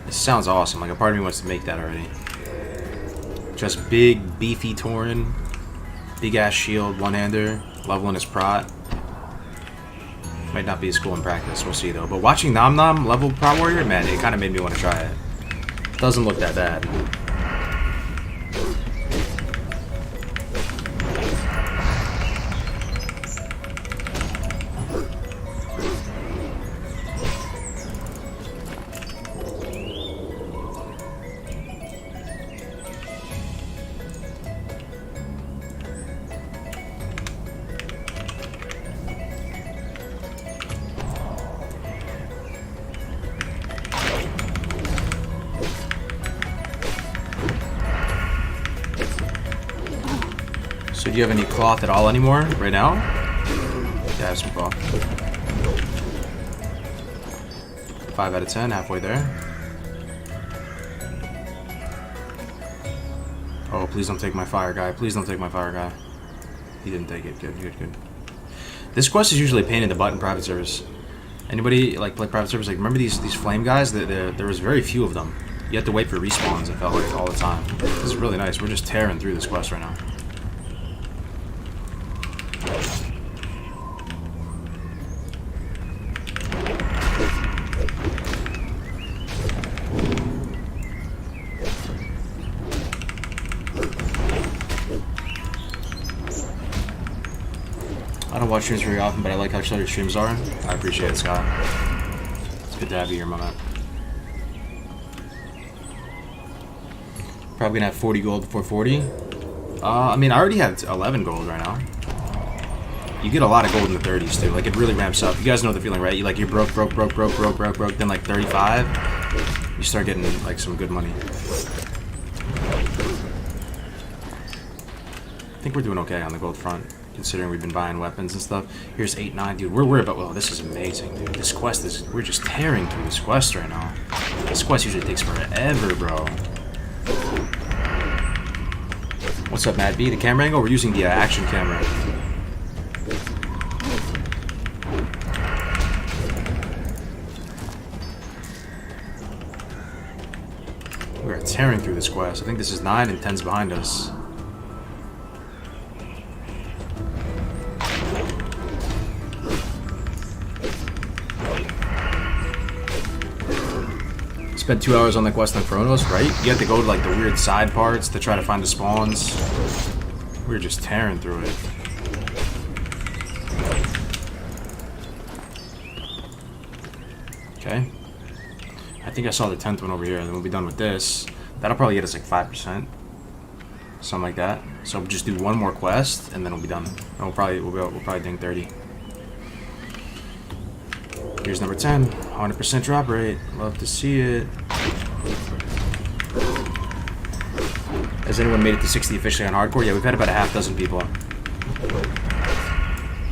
It sounds awesome. Like a part of me wants to make that already. Just big, beefy Tauren, big ass shield, one-hander, leveling his prot. Might not be as cool in practice. We'll see though. But watching Nom Nom level Prot Warrior, man, it kind of made me want to try it. Doesn't look that bad. So do you have any cloth at all anymore right now? Yeah, I have some cloth. 5 out of 10, halfway there. Oh, please don't take my fire guy. Please don't take my fire guy. He didn't take it. Good, good, good. This quest is usually a pain in the butt in private service. Anybody like play private service? Like remember these flame guys? There was very few of them. You had to wait for respawns. It felt like all the time. This is really nice. We're just tearing through this quest right now. I don't watch streams very often, but I like how chill your streams are. I appreciate it, Scott. It's good to have you here, my man. Probably gonna have 40 gold before 40. I mean, I already have 11 gold right now. You get a lot of gold in the 30s too. Like it really ramps up. You guys know the feeling, right? You're broke. Then like 35, you start getting like some good money. I think we're doing okay on the gold front, considering we've been buying weapons and stuff. Here's 8-9, dude. We're worried about. Well, this is amazing, dude. This quest is. We're just tearing through this quest right now. This quest usually takes forever, bro. What's up, Matt B? The camera angle? We're using the action camera. We are tearing through this quest. I think this is 9 and 10's behind us. Spent 2 hours on the quest on Chronos, right? You have to go to like the weird side parts to try to find the spawns. We were just tearing through it. Okay. I think I saw the 10th one over here, and then we'll be done with this. That'll probably get us like 5%. Something like that. So we'll just do one more quest, and then we'll be done. And we'll probably ding 30. Here's number 10. 100% drop rate. Love to see it. Has anyone made it to 60 officially on hardcore? Yeah, we've had about a half dozen people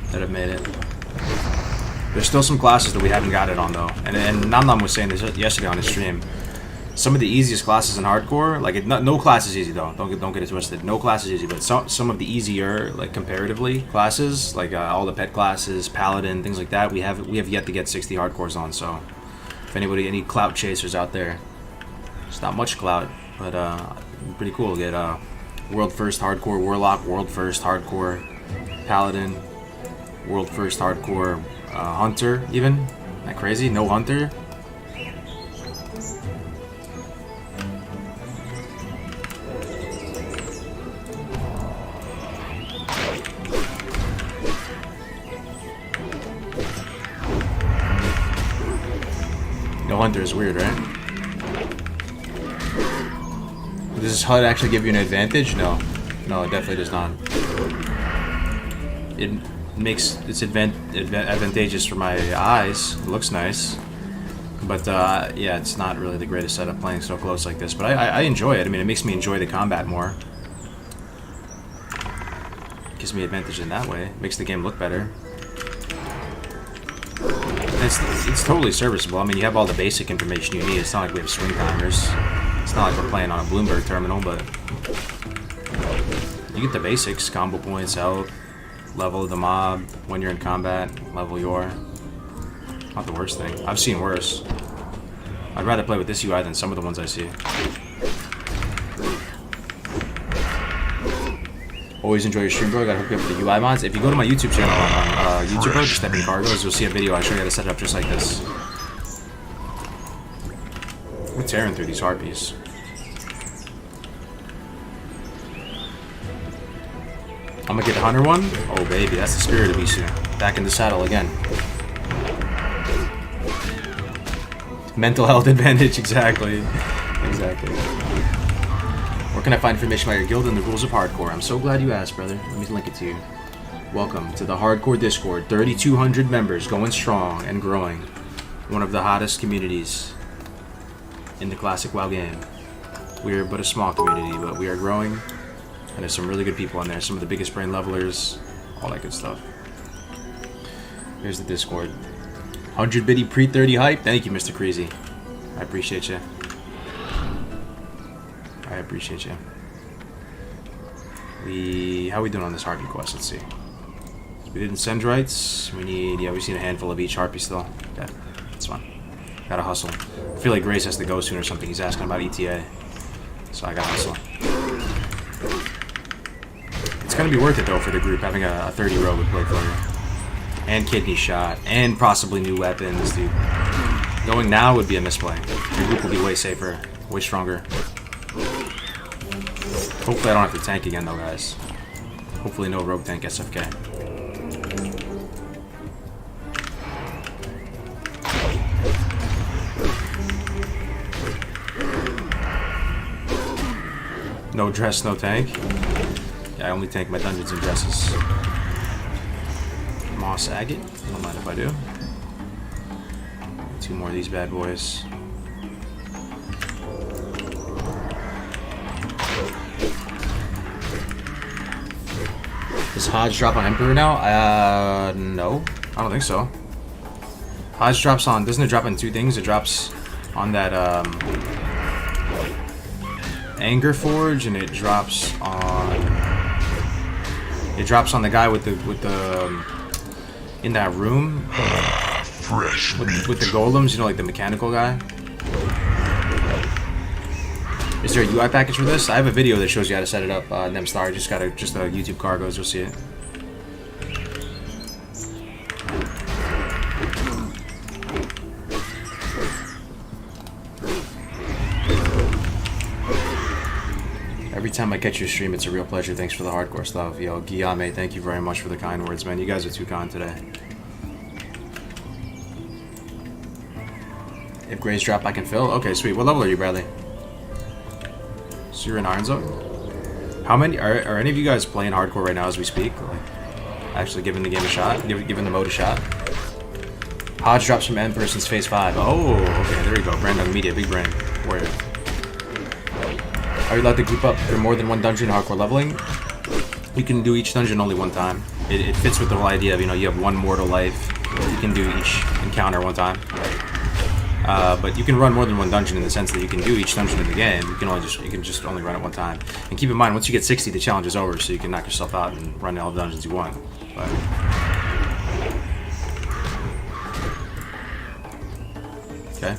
that have made it. There's still some classes that we haven't got it on though. And Nam Nam was saying this yesterday on his stream. Some of the easiest classes in hardcore, like no class is easy though. Don't get it twisted. No class is easy, but some of the easier, like comparatively, classes, like all the pet classes, paladin, things like that, we have yet to get 60 hardcores on. So if any clout chasers out there, it's not much clout, but pretty cool. Get world first hardcore warlock, world first hardcore paladin, world first hardcore hunter. Even isn't that crazy? No hunter. No hunter is weird, right? Does this HUD actually give you an advantage? No. No, it definitely does not. It makes it's advantageous for my eyes. It looks nice. But, yeah, it's not really the greatest setup playing so close like this. But I enjoy it. I mean, it makes me enjoy the combat more. Gives me advantage in that way. Makes the game look better. It's totally serviceable. I mean, you have all the basic information you need. It's not like we have swing timers. It's not like we're playing on a Bloomberg terminal, but you get the basics: combo points, health, level of the mob, when you're in combat, level your. Not the worst thing. I've seen worse. I'd rather play with this UI than some of the ones I see. Always enjoy your stream, bro. I gotta hook you up with the UI mods. If you go to my YouTube channel on YouTube, bro, just step in cargoes, you'll see a video I show you how to set it up just like this. We're tearing through these harpies. I'm gonna get the hunter one. Oh baby, that's the spirit of Isu. Back in the saddle again. Mental health advantage, exactly. Exactly. Where can I find information about your guild and the rules of hardcore? I'm so glad you asked, brother. Let me link it to you. Welcome to the Hardcore Discord. 3,200 members, going strong and growing. One of the hottest communities in the classic WoW game. We're but a small community, but we are growing. And there's some really good people in there. Some of the biggest brain levelers. All that good stuff. Here's the Discord. 100 biddy pre-30 hype. Thank you, Mr. Crazy. I appreciate you. I appreciate you. How are we doing on this harpy quest? Let's see. We didn't send rights. We need, yeah, we just need a handful of each harpy still. Okay, that's fine. Gotta hustle. I feel like Grace has to go soon or something. He's asking about ETA. So I gotta hustle. It's gonna be worth it though for the group, having a 30 row with Blade Flurry. And kidney shot. And possibly new weapons, dude. Going now would be a misplay. Your group will be way safer. Way stronger. Hopefully I don't have to tank again though, guys. Hopefully no rogue tank SFK. No dress, no tank. Yeah, I only tank my dungeons and dresses. Moss Agate. Don't mind if I do. 2 more of these bad boys. Does Hodge drop on Emperor now? No. I don't think so. Hodge drops on... Doesn't it drop on 2 things? It drops on that, Anger Forge, and it drops on the guy with the in that room Fresh meat. with the golems. You know, like the mechanical guy. Is there a UI package for this? I have a video that shows you how to set it up. Nemstar, just YouTube cargoes. You'll see it. Every time I catch your stream, it's a real pleasure. Thanks for the hardcore stuff. Yo, Guillaume, thank you very much for the kind words, man. You guys are too kind today. If Grays drop, I can fill. Okay, sweet. What level are you, Bradley? So you're in Iron Zone? How many are any of you guys playing hardcore right now as we speak? Like, actually giving the game a shot? Giving the mode a shot? Hodge drops from End Person's Phase 5. Oh, okay, there we go. Brand on media, big brain. Warrior. Are you allowed to group up for more than one dungeon hardcore leveling? You can do each dungeon only one time. It fits with the whole idea of, you know, you have one mortal life. You can do each encounter one time. But you can run more than one dungeon in the sense that you can do each dungeon in the game. You can just only run it one time. And keep in mind, once you get 60, the challenge is over, so you can knock yourself out and run all the dungeons you want. But okay.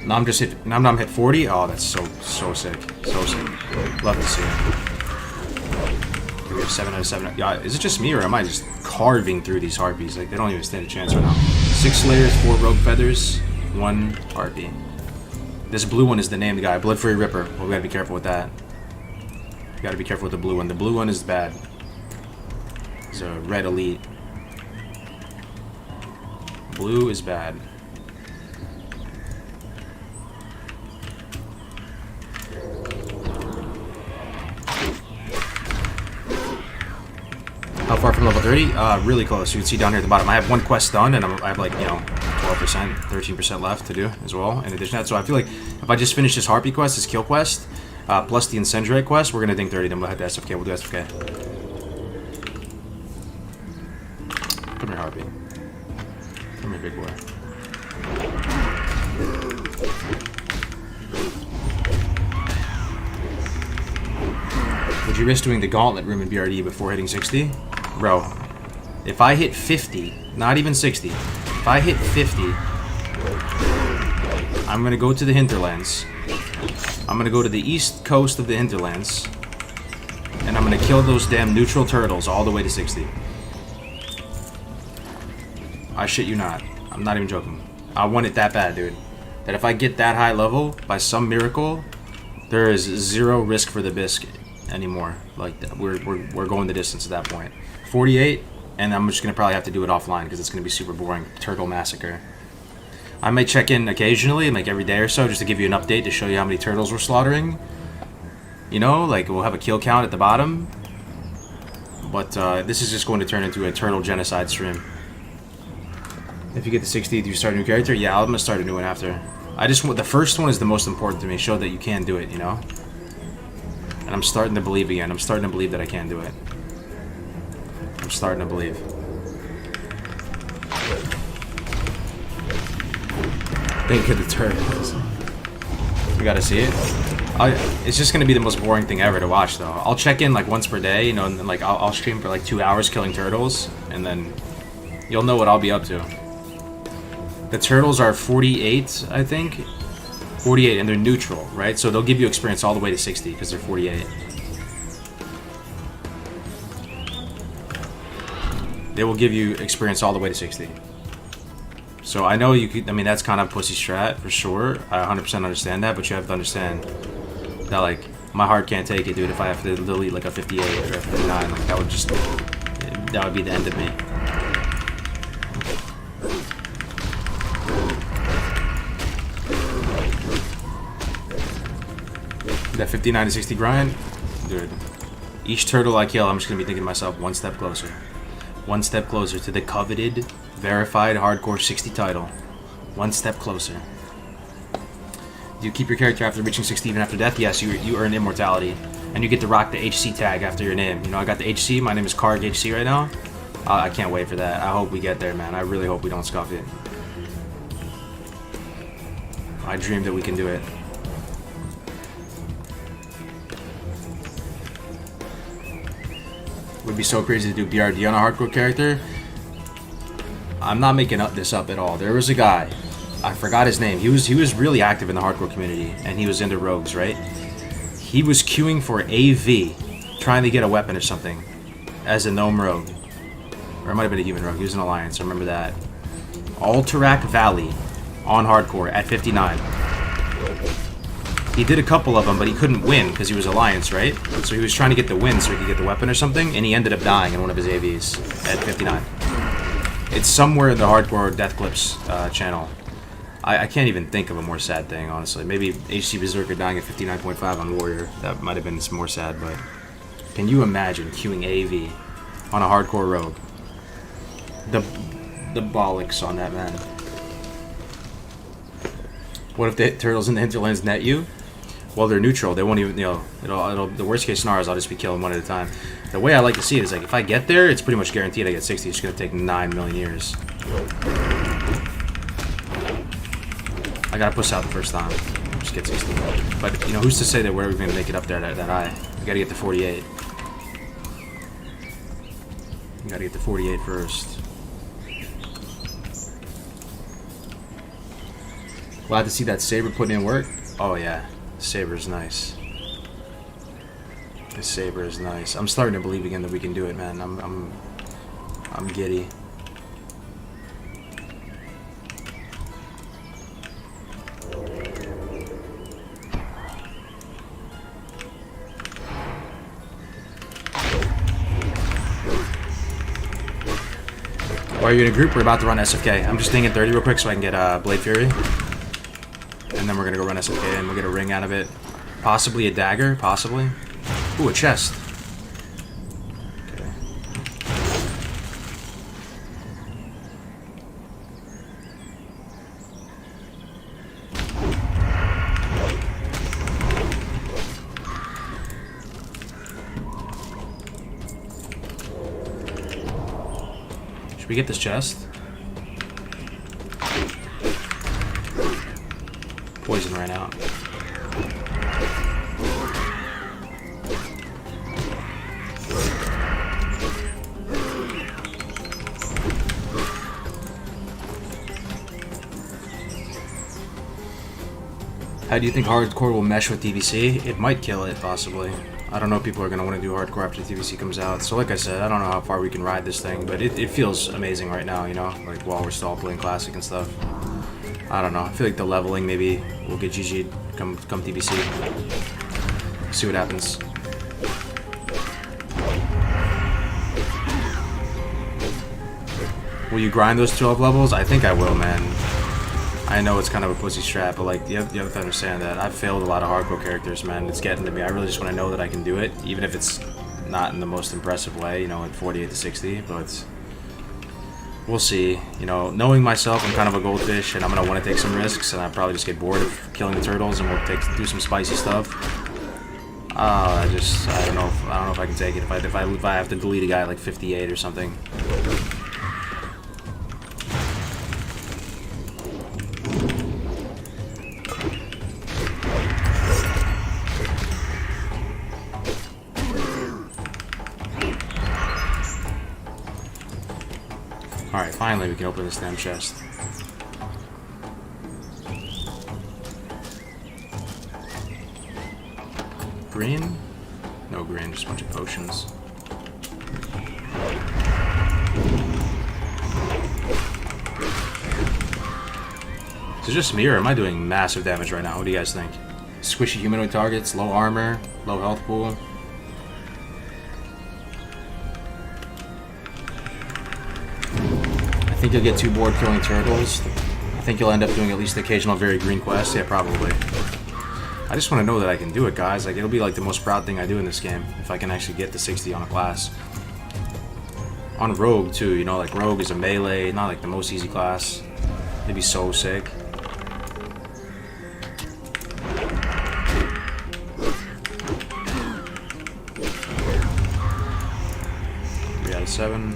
Now I'm hit 40. Oh, that's so sick, so sick. Love to see it. We have 7 out of 7. Yeah, is it just me or am I just carving through these harpies? Like, they don't even stand a chance right now. 6 slayers, 4 rogue feathers, 1 harpy. This blue one is the named guy, Blood Fury Ripper. Well, we gotta be careful with that. We gotta be careful with the blue one. The blue one is bad. It's a red elite. Blue is bad. How far from level 30? Really close. You can see down here at the bottom. I have 1 quest done, and I have like, you know, 12%, 13% left to do as well. In addition to that, so I feel like if I just finish this Harpy quest, this kill quest, plus the Incendiary quest, we're gonna ding 30. Then we'll head to SFK. We'll do SFK. Come here, Harpy. Come here, big boy. Would you risk doing the gauntlet room in BRD before hitting 60? Bro, if I hit 50, not even 60, if I hit 50, I'm gonna go to the hinterlands. I'm gonna go to the east coast of the hinterlands, and I'm gonna kill those damn neutral turtles all the way to 60. I shit you not. I'm not even joking. I want it that bad, dude. That if I get that high level, by some miracle, there is 0 risk for the biscuit anymore. Like, we're going the distance at that point. 48, and I'm just gonna probably have to do it offline because it's gonna be super boring. Turtle massacre. I may check in occasionally, like every day or so, just to give you an update to show you how many turtles we're slaughtering. You know, like we'll have a kill count at the bottom. But this is just going to turn into a turtle genocide stream. If you get to 60, do you start a new character? Yeah, I'm gonna start a new one after. The first one is the most important to me. Show that you can do it, you know. And I'm starting to believe again. I'm starting to believe that I can do it. I'm starting to believe. Think of the turtles. We gotta see it. It's just gonna be the most boring thing ever to watch, though. I'll check in like once per day, you know, and then like I'll stream for like 2 hours killing turtles, and then you'll know what I'll be up to. The turtles are 48, I think. 48, and they're neutral, right? So they'll give you experience all the way to 60 because they're 48. They will give you experience all the way to 60. So I know you could, I mean, that's kind of pussy strat for sure. I 100% understand that, but you have to understand that, like, my heart can't take it, dude, if I have to delete like a 58 or a 59. Like, that would be the end of me. That 59 to 60 grind, dude. Each turtle I kill, I'm just gonna be thinking to myself, 1 step closer. 1 step closer to the coveted, verified hardcore 60 title. 1 step closer. Do you keep your character after reaching 60 even after death? Yes, you earn immortality. And you get to rock the HC tag after your name. You know, I got the HC, my name is Karg HC right now. I can't wait for that. I hope we get there, man. I really hope we don't scuff it. I dream that we can do it. Would be so crazy to do BRD on a hardcore character. I'm not making this up at all. There was a guy, I forgot his name. He was really active in the hardcore community, and he was into rogues, right? He was queuing for AV, trying to get a weapon or something, as a gnome rogue, or it might have been a human rogue. He was an alliance. I remember that. Alterac Valley on hardcore at 59. He did a couple of them, but he couldn't win because he was alliance, right? So he was trying to get the win so he could get the weapon or something, and he ended up dying in one of his AVs at 59. It's somewhere in the Hardcore Death Clips channel. I can't even think of a more sad thing, honestly. Maybe HC Berserker dying at 59.5 on Warrior. That might have been more sad, but... Can you imagine queuing AV on a hardcore rogue? The bollocks on that, man. What if the turtles in the hinterlands net you? Well, they're neutral. They won't even, you know, the worst case scenario is I'll just be killing one at a time. The way I like to see it is, like, if I get there, it's pretty much guaranteed I get 60. It's going to take 9 million years. I got to push out the first time. Just get 60. But, you know, who's to say that we're going to make it up there that high? We got to get to 48. We got to get to 48 first. Glad to see that Saber putting in work. Oh, yeah. Saber's nice. This Saber is nice. I'm starting to believe again that we can do it, man. I'm giddy. Why are you in a group? We're about to run SFK. I'm just thinking 30 real quick so I can get Blade Fury. And then we're gonna go run SFK and we'll get a ring out of it. Possibly a dagger, possibly. Ooh, a chest. Okay. Should we get this chest? Poison ran out. How do you think hardcore will mesh with TVC? It might kill it, possibly. I don't know if people are going to want to do hardcore after TVC comes out. So like I said, I don't know how far we can ride this thing, but it feels amazing right now, you know? Like while we're still playing Classic and stuff. I don't know. I feel like the leveling maybe will get GG'd come TBC. See what happens. Will you grind those 12 levels? I think I will, man. I know it's kind of a pussy strap, but like you have to understand that I've failed a lot of hardcore characters, man. It's getting to me. I really just want to know that I can do it, even if it's not in the most impressive way, you know, at 48 to 60. But we'll see. You know, knowing myself, I'm kind of a goldfish, and I'm gonna want to take some risks, and I probably just get bored of killing the turtles, and we'll do some spicy stuff. I don't know if I can take it. If I have to delete a guy at like 58 or something. Alright, finally we can open this damn chest. Green? No green, just a bunch of potions. Is it just me, or am I doing massive damage right now? What do you guys think? Squishy humanoid targets, low armor, low health pool. I think you'll get too bored killing turtles. I think you'll end up doing at least the occasional very green quest. Yeah, probably. I just want to know that I can do it, guys. Like, it'll be like the most proud thing I do in this game if I can actually get to 60 on a class. On Rogue, too, you know, like Rogue is a melee, not like the most easy class. It'd be so sick. Three out of 7.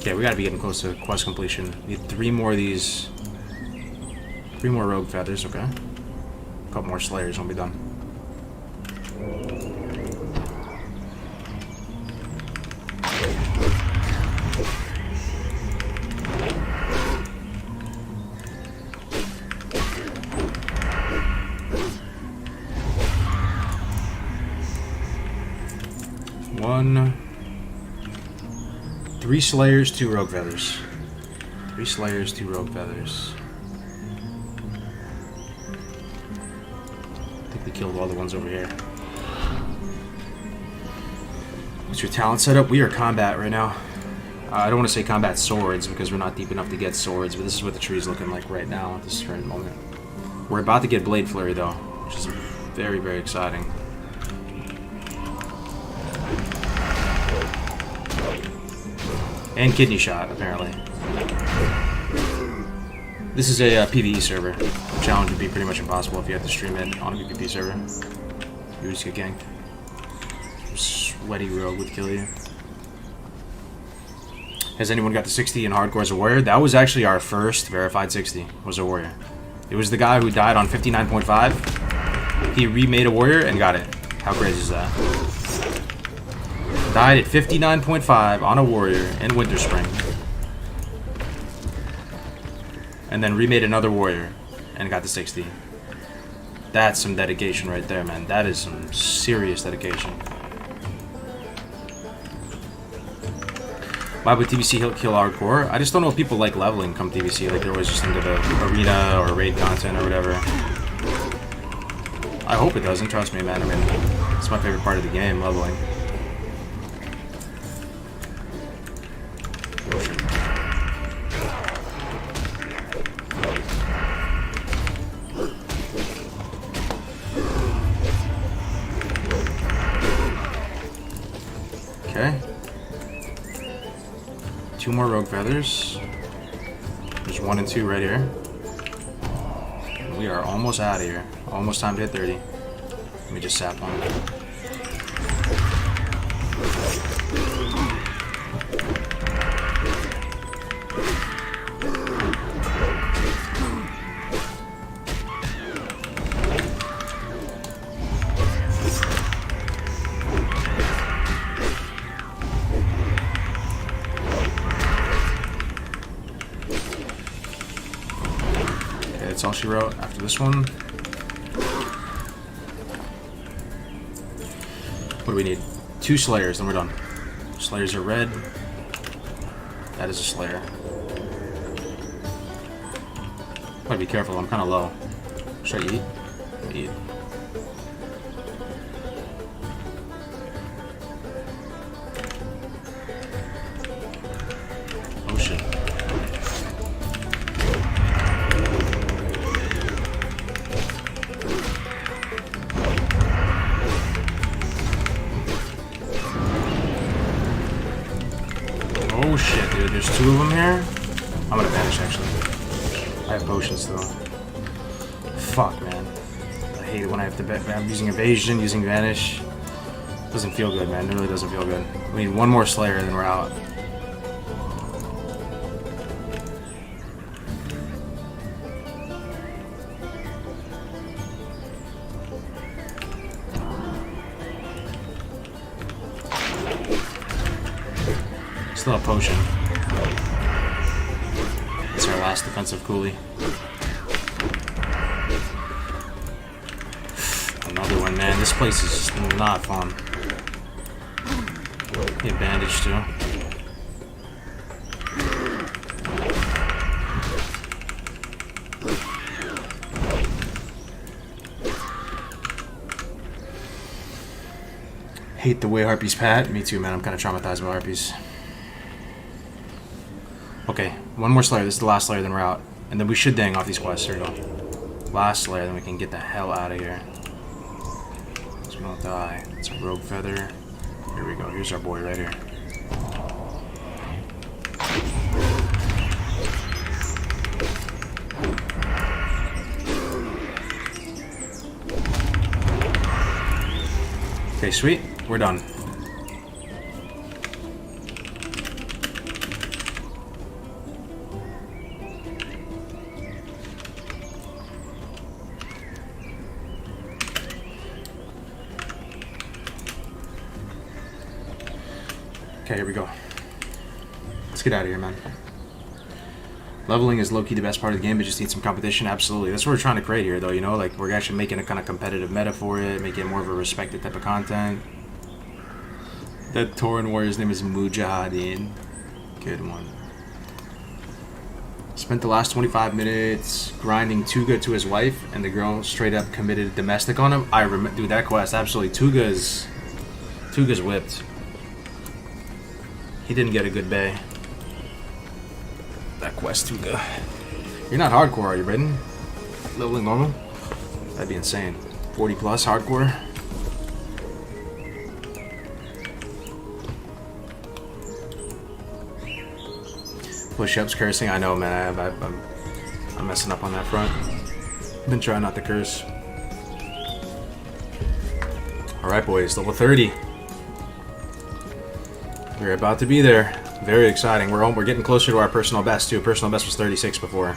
Okay, we gotta be getting close to quest completion. Need 3 more of these. 3 more rogue feathers, okay. A couple more slayers and we'll be done. One. 3 slayers, 2 rogue feathers. 3 slayers, 2 rogue feathers. I think we killed all the ones over here. What's your talent setup? We are combat right now. I don't want to say combat swords because we're not deep enough to get swords, but this is what the tree's looking like right now at this current moment. We're about to get Blade Flurry though, which is very, very exciting. And Kidney Shot, apparently. This is a PvE server. The challenge would be pretty much impossible if you have to stream it on a PvP server. You would just get ganked. Some sweaty rogue would kill you. Has anyone got to 60 in hardcore as a warrior? That was actually our first verified 60, was a warrior. It was the guy who died on 59.5. He remade a warrior and got it. How crazy is that? Died at 59.5 on a warrior in Winter Spring. And then remade another warrior and got to 60. That's some dedication right there, man. That is some serious dedication. Why would TBC kill hardcore? I just don't know if people like leveling come TBC. Like they're always just into the arena or raid content or whatever. I hope it doesn't, trust me, man. I mean, it's my favorite part of the game, leveling. Okay. 2 more rogue feathers. There's 1 and 2 right here. We are almost out of here. Almost time to hit 30. Let me just sap one. That's all she wrote after this one. What do we need? 2 slayers, then we're done. Slayers are red. That is a slayer. Gotta be careful, I'm kinda low. Should I eat? Eat. Oh shit. Oh shit, dude, there's 2 of them here? I'm gonna vanish, actually. I have potions, though. Fuck, man. I hate it when I have to I'm using evasion, using vanish. Doesn't feel good, man. It really doesn't feel good. We need 1 more slayer, and then we're out. Still a potion. It's our last defensive coolie. Another one, man. This place is just not fun. Get bandaged too. Hate the way harpies pat. Me too, man. I'm kind of traumatized by harpies. Okay, 1 more slayer. This is the last slayer, then we're out. And then we should dang off these quests. Here we go. Last slayer, then we can get the hell out of here. So we don't die. It's a rogue feather. Here we go. Here's our boy right here. Okay, sweet. We're done. Okay, here we go. Let's get out of here, man. Leveling is low-key the best part of the game, but just need some competition. Absolutely. That's what we're trying to create here, though, you know? Like, we're actually making a kind of competitive meta for it, making it more of a respected type of content. That Tauren warrior's name is Mujahideen. Good one. Spent the last 25 minutes grinding Tuga to his wife, and the girl straight up committed domestic on him. I remember, dude, that quest, absolutely. Tuga's whipped. He didn't get a good bay. That quest, Tuga. You're not hardcore, are you, Britton? Leveling normal? That'd be insane. 40 plus hardcore? Push-ups, cursing. I know, man. I'm messing up on that front. Been trying not to curse. Alright, boys. Level 30. We're about to be there. Very exciting. We're getting closer to our personal best, too. Personal best was 36 before.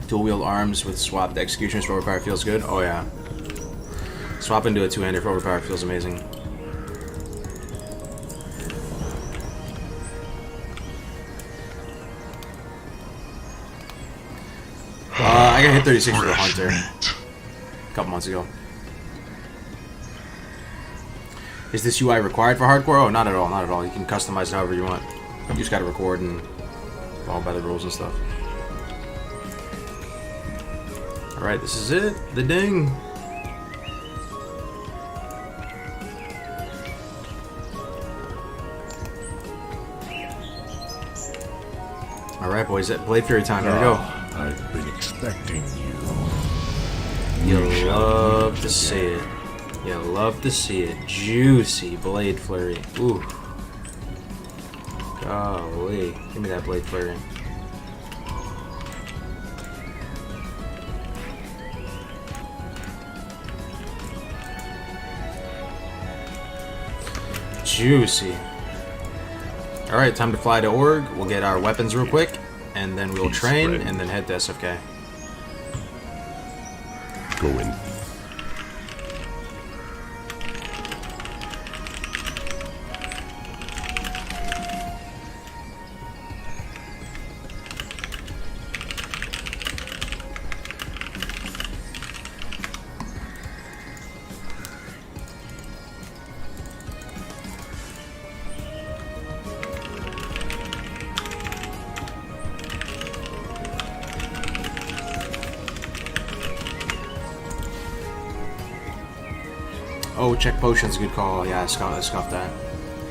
Dual wield arms with swapped executions for overpower feels good. Oh yeah. Swap into a two-hander for overpower feels amazing. I got hit 36 with a hunter a couple months ago. Is this UI required for hardcore? Oh, not at all, not at all. You can customize it however you want. You just gotta record and follow by the rules and stuff. Alright, this is it. The ding. Alright, boys. Blade Fury time. Here we go. I've been expecting you. You love to see it. You love to see it. Juicy Blade Flurry. Ooh. Golly. Give me that Blade Flurry. Juicy. Alright, time to fly to Org. We'll get our weapons real quick, and then we'll train, and then head to SFK. Go in. Oh, check potions, good call. Yeah, I scuffed that.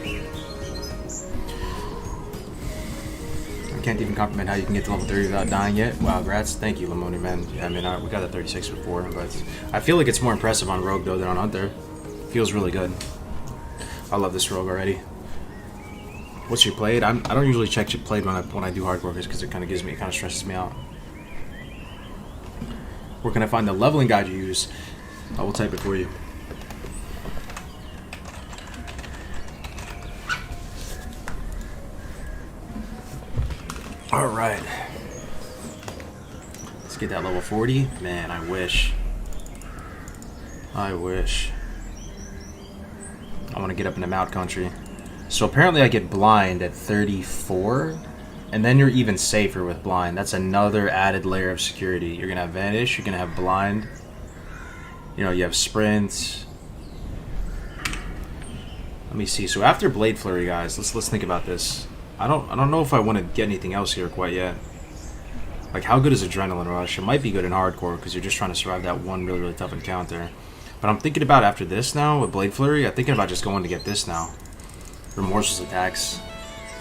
I can't even compliment how you can get to level 30 without dying yet. Wow, grats. Thank you, Lemony, man. Yeah, I mean, we got that 36 before, but I feel like it's more impressive on Rogue, though, than on Hunter. Feels really good. I love this Rogue already. What's your played? I don't usually check your played when I do hardcore because it kind of stresses me out. Where can I find the leveling guide you use? I will type it for you. Alright. Let's get that level 40. Man, I wish. I wish. I want to get up into Mount Country. So apparently I get blind at 34. And then you're even safer with blind. That's another added layer of security. You're going to have Vanish. You're going to have blind. You know, you have Sprint. Let me see. So after Blade Flurry, guys, let's think about this. I don't know if I want to get anything else here quite yet. Like, how good is Adrenaline Rush? It might be good in hardcore because you're just trying to survive that one really, really tough encounter. But I'm thinking about after this now with Blade Flurry. I'm thinking about just going to get this now. Remorseless Attacks.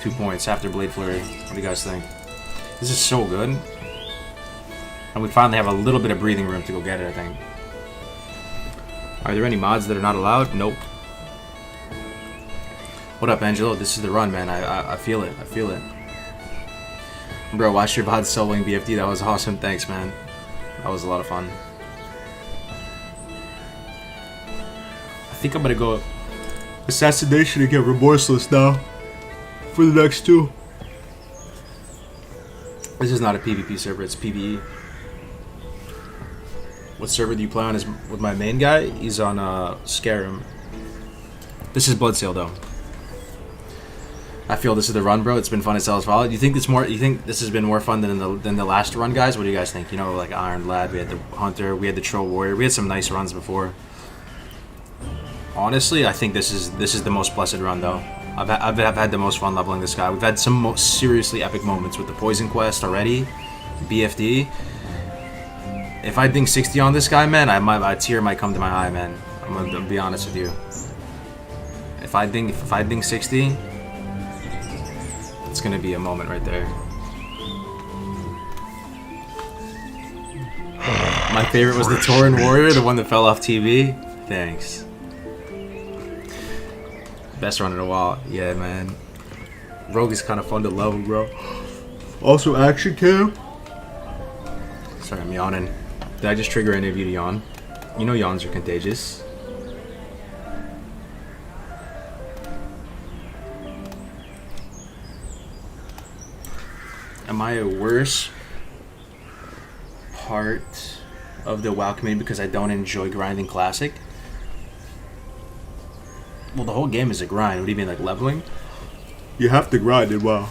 2 points after Blade Flurry. What do you guys think? This is so good. And we finally have a little bit of breathing room to go get it, I think. Are there any mods that are not allowed? Nope. What up, Angelo? This is the run, man. I feel it. I feel it. Bro, watch your VOD soloing BFD. That was awesome. Thanks, man. That was a lot of fun. I think I'm gonna go Assassination and get Remorseless now. for the next two. This is not a PvP server, it's PvE. What server do you play on? Is with my main guy. He's on Skyrim. This is Bloodsail though. I feel this is the run, bro. It's been fun as hell as well. You think this more? You think this has been more fun than the last run, guys? What do you guys think? You know, like Iron Lad, we had the Hunter, we had the Troll Warrior. We had some nice runs before. Honestly, I think this is the most blessed run though. I've had the most fun leveling this guy. We've had some most seriously epic moments with the Poison Quest already, BFD. If I ding 60 on this guy, man, a tear might come to my eye, man. I'm gonna be honest with you. If I ding 60, it's gonna be a moment right there. My favorite was the Tauren Warrior, the one that fell off TV. Thanks. Best run in a while. Yeah, man. Rogue is kind of fun to level, bro. Also, Action Cam. Sorry, I'm yawning. Did I just trigger any of you to yawn? You know yawns are contagious. Am I a worse part of the WoW community because I don't enjoy grinding Classic? Well, the whole game is a grind. What do you mean, like leveling? You have to grind in WoW.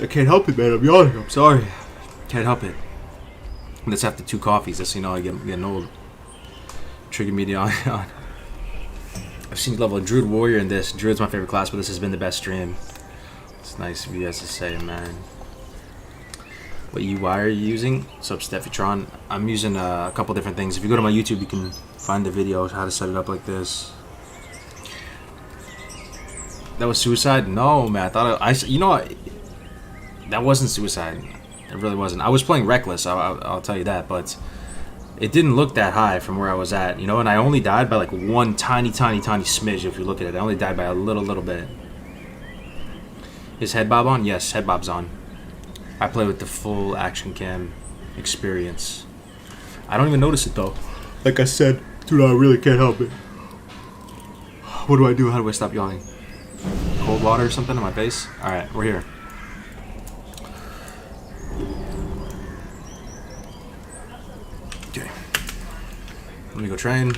I can't help it, man. I'm yawning. I'm sorry. Can't help it. That's after 2 coffees. That's, you know, I'm getting old. Trigger me on. I've seen you level a Druid Warrior in this. Druid's my favorite class, but this has been the best stream. It's nice of you guys to say, man. What UI are you using? What's up, Stefitron? I'm using a couple different things. If you go to my YouTube, you can find the videos how to set it up like this. That was suicide? No, man. I thought you know what? That wasn't suicide. It really wasn't. I was playing Reckless, I'll tell you that, but it didn't look that high from where I was at, you know, and I only died by like one tiny smidge if you look at it. I only died by a little bit. Is head bob on? Yes, head bob's on. I play with the full action cam experience. I don't even notice it though. Like I said, dude, I really can't help it. What do I do? How do I stop yawning? Cold water or something on my face? Alright, we're here. Okay. Let me go train.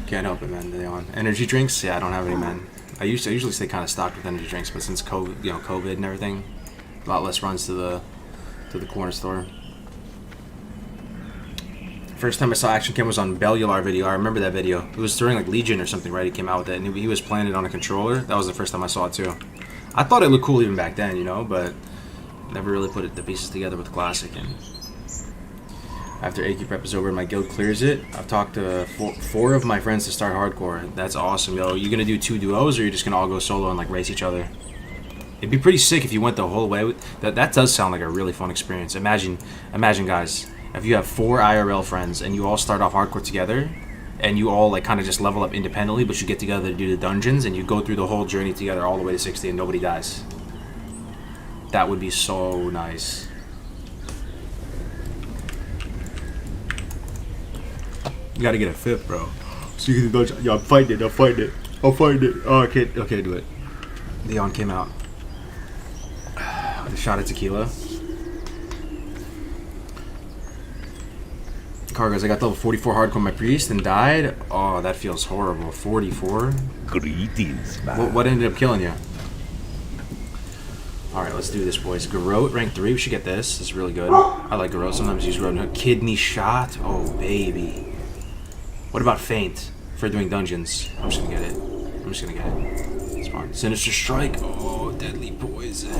Can't help it, man. They on energy drinks? Yeah, I don't have any, man. I usually stay kind of stocked with energy drinks, but since COVID and everything, a lot less runs to the corner store. First time I saw Action Cam was on Bellular video. I remember that video. It was during like Legion or something, right? He came out with it, and he was playing it on a controller. That was the first time I saw it too. I thought it looked cool even back then, you know, but never really put the pieces together with Classic. And after AQ prep is over and my guild clears it, I've talked to four of my friends to start hardcore. That's awesome, yo. You gonna do 2 duos, or you're just gonna all go solo and like race each other? It'd be pretty sick if you went the whole way with that. That does sound like a really fun experience. Imagine, guys, if you have 4 IRL friends and you all start off hardcore together, and you all like kind of just level up independently, but you get together to do the dungeons and you go through the whole journey together all the way to 60 and nobody dies. That would be so nice. You gotta get a 5th, bro. So you can do dungeon. Yeah, I'm fighting it. I'll fight it. Oh, I can't do it. Leon came out. With a shot of tequila. Cargos, I got level 44 hardcore my priest and died. Oh, that feels horrible. 44? Greetings, man. What ended up killing you? Alright, let's do this, boys. Garrote, rank 3. We should get this. It's really good. I like Garrote. Sometimes use Garrote. Kidney shot. Oh, baby. What about Feint for doing dungeons? I'm just gonna get it. It's fine. Sinister Strike. Oh, deadly poison.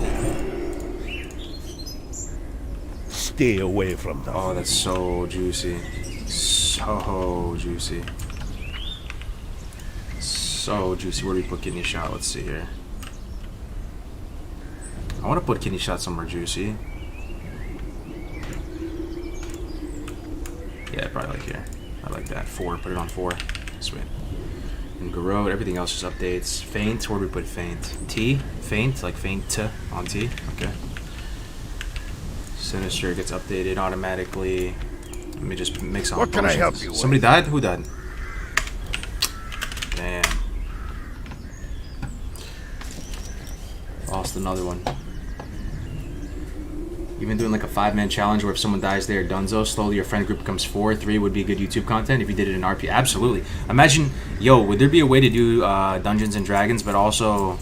Stay away from them. Oh, that's so juicy. So juicy. So juicy. Where do we put kidney shot? Let's see here. I want to put kidney shot somewhere juicy. Yeah, probably like here. I like that. 4. Put it on 4. Sweet. And Garrote. Everything else just updates. Feint. Where do we put Feint? T? Feint? Like Feint on T? Okay. Sinister gets updated automatically. Let me just mix on. What can I help you with? Somebody died? Who died? Damn. almost another one. Even doing like a 5-man challenge where if someone dies there, dunzo, slowly your friend group becomes 4, 3 would be good YouTube content if you did it in RP. Absolutely. Imagine, yo, would there be a way to do Dungeons and Dragons, but also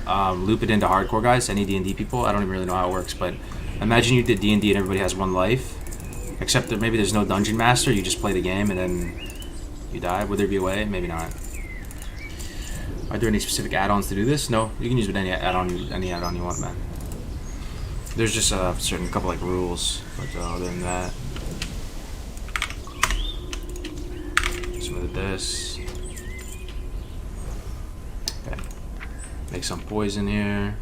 loop it into hardcore guys, any D&D people? I don't even really know how it works, but imagine you did D&D and everybody has one life, except that maybe there's no dungeon master, you just play the game and then you die. Would there be a way? Maybe not. Are there any specific add-ons to do this? No, you can use any add-on you want, man. There's just a certain couple like rules, but other than that, some of this. Okay, make some poison here.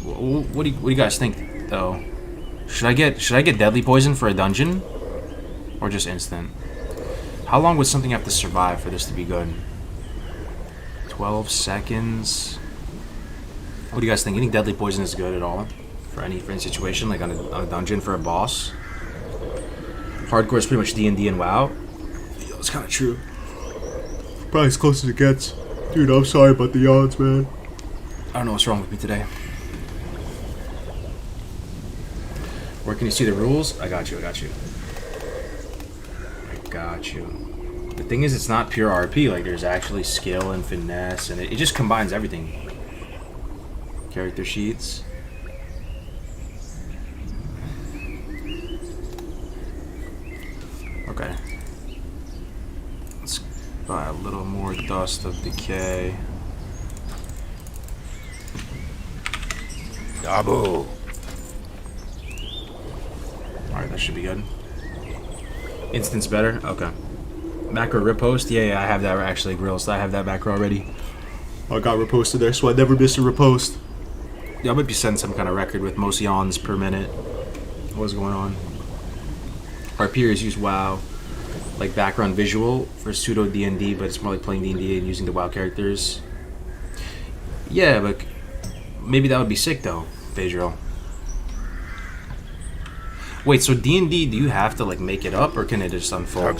What do you guys think though? Should I get deadly poison for a dungeon, or just instant? How long would something have to survive for this to be good? 12 seconds. What do you guys think? You think deadly poison is good at all for any situation, like on a dungeon for a boss? Hardcore is pretty much D&D and WoW. Yo, it's kind of true. Probably as close as it gets. Dude, I'm sorry about the odds, man. I don't know what's wrong with me today. Where can you see the rules? I got you. The thing is, it's not pure RP. Like, there's actually skill and finesse, and it just combines everything. Character sheets. Okay. Let's buy a little more Dust of Decay. Double. Alright, that should be good. Instance better? Okay. Macro riposte? Yeah, I have that actually, Grills. I have that macro already. I got reposted there, so I never miss a repost. Yeah, I might be setting some kind of record with most yawns per minute. What's going on? Our peers use WoW, like background visual for pseudo D&D, but it's more like playing D&D and using the WoW characters. Yeah, but maybe that would be sick though, Pedro. Wait, so D&D, do you have to like make it up, or can it just unfold?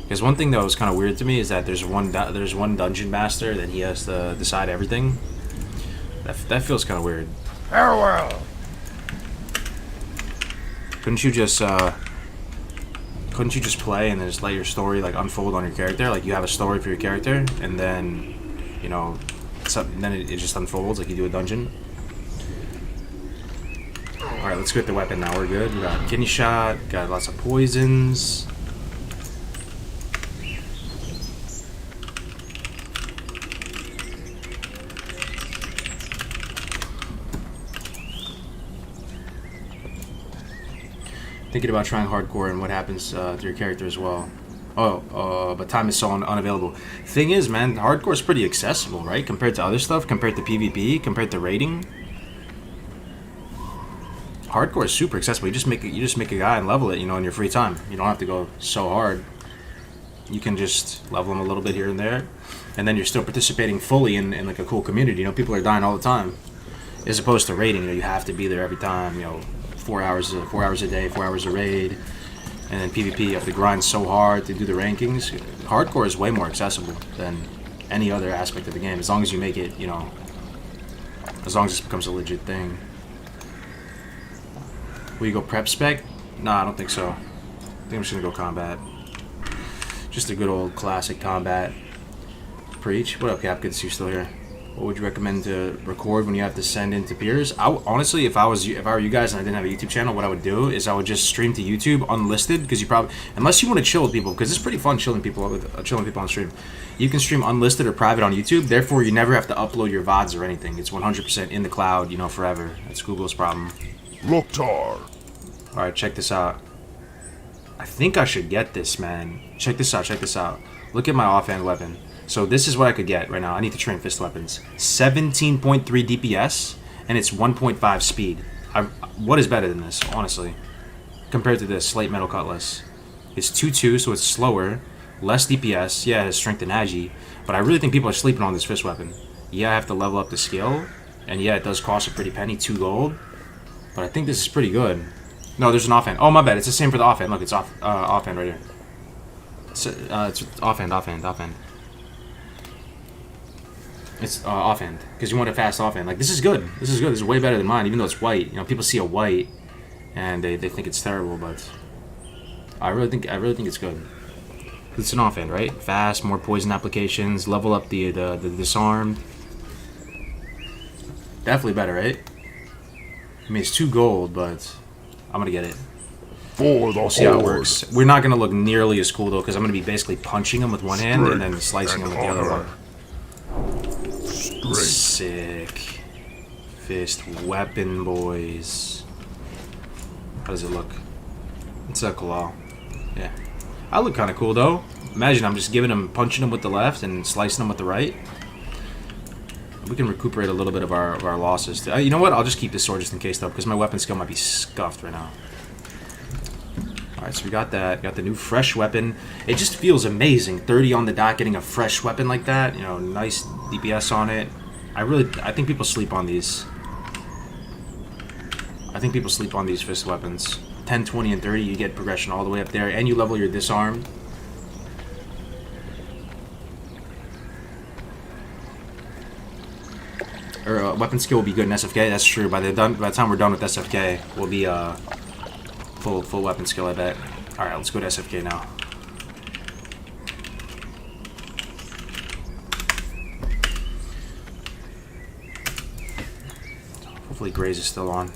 Because one thing that was kind of weird to me is that there's one dungeon master that he has to decide everything. That feels kind of weird. Farewell. Couldn't you just play and then just let your story like unfold on your character? Like you have a story for your character, and then then it just unfolds like you do a dungeon. All right, let's get the weapon now. We're good. We got kidney shot. Got lots of poisons. Thinking about trying hardcore and what happens to your character as well. But time is so unavailable. Thing is, man, hardcore is pretty accessible, right? Compared to other stuff, compared to PvP, compared to raiding. Hardcore is super accessible. You just make a guy and level it, in your free time. You don't have to go so hard. You can just level him a little bit here and there, and then you're still participating fully in like a cool community. People are dying all the time, as opposed to raiding. You have to be there every time. 4 hours a day, 4 hours a raid, and then PvP. You have to grind so hard to do the rankings. Hardcore is way more accessible than any other aspect of the game, as long as you make it, as long as this becomes a legit thing. Will you go prep spec? Nah, I don't think so. I think I'm just gonna go combat. Just a good old classic combat. Preach. What up, Cap? Good to see you still here. What would you recommend to record when you have to send in to peers? Honestly, if I were you guys and I didn't have a YouTube channel, what I would do is I would just stream to YouTube unlisted, because you probably, unless you want to chill with people, because it's pretty fun chilling people on stream. You can stream unlisted or private on YouTube. Therefore, you never have to upload your VODs or anything. It's 100% in the cloud, forever. That's Google's problem. Loktar. Alright, check this out. I think I should get this, man. Check this out. Look at my offhand weapon. So this is what I could get right now. I need to train fist weapons. 17.3 DPS, and it's 1.5 speed. What is better than this, honestly? Compared to this slate metal cutlass. It's 2-2, so it's slower. Less DPS. Yeah, it has strength and agi. But I really think people are sleeping on this fist weapon. Yeah, I have to level up the skill. And yeah, it does cost a pretty penny, 2 gold. But I think this is pretty good. No, there's an offhand. Oh, my bad. It's the same for the offhand. Look, it's offhand right here. It's offhand. It's offhand, because you want a fast offhand. Like, this is good. This is good. This is way better than mine, even though it's white. You know, people see a white and they think it's terrible, but I really think it's good. It's an offhand, right? Fast, more poison applications, level up the disarmed. Definitely better, right? I mean, it's 2 gold, but I'm gonna get it. For the We'll see how it horde. works. We're not gonna look nearly as cool though, because I'm gonna be basically punching him with one hand and then slicing him with the other one. Strength. Sick. Fist weapon, boys. How does it look? It's a claw. Yeah. I look kind of cool though. Imagine I'm just punching him with the left and slicing him with the right. We can recuperate a little bit of our losses. You know what? I'll just keep this sword just in case though, because my weapon skill might be scuffed right now. Alright, so we got that. Got the new fresh weapon. It just feels amazing. 30 on the dot, getting a fresh weapon like that. You know, nice DPS on it. I think people sleep on these. I think people sleep on these fist weapons. 10, 20, and 30, you get progression all the way up there, and you level your disarmed. Or weapon skill will be good in SFK. That's true. By the time we're done with SFK, we'll be full weapon skill, I bet. All right, let's go to SFK now. Hopefully Graze is still on.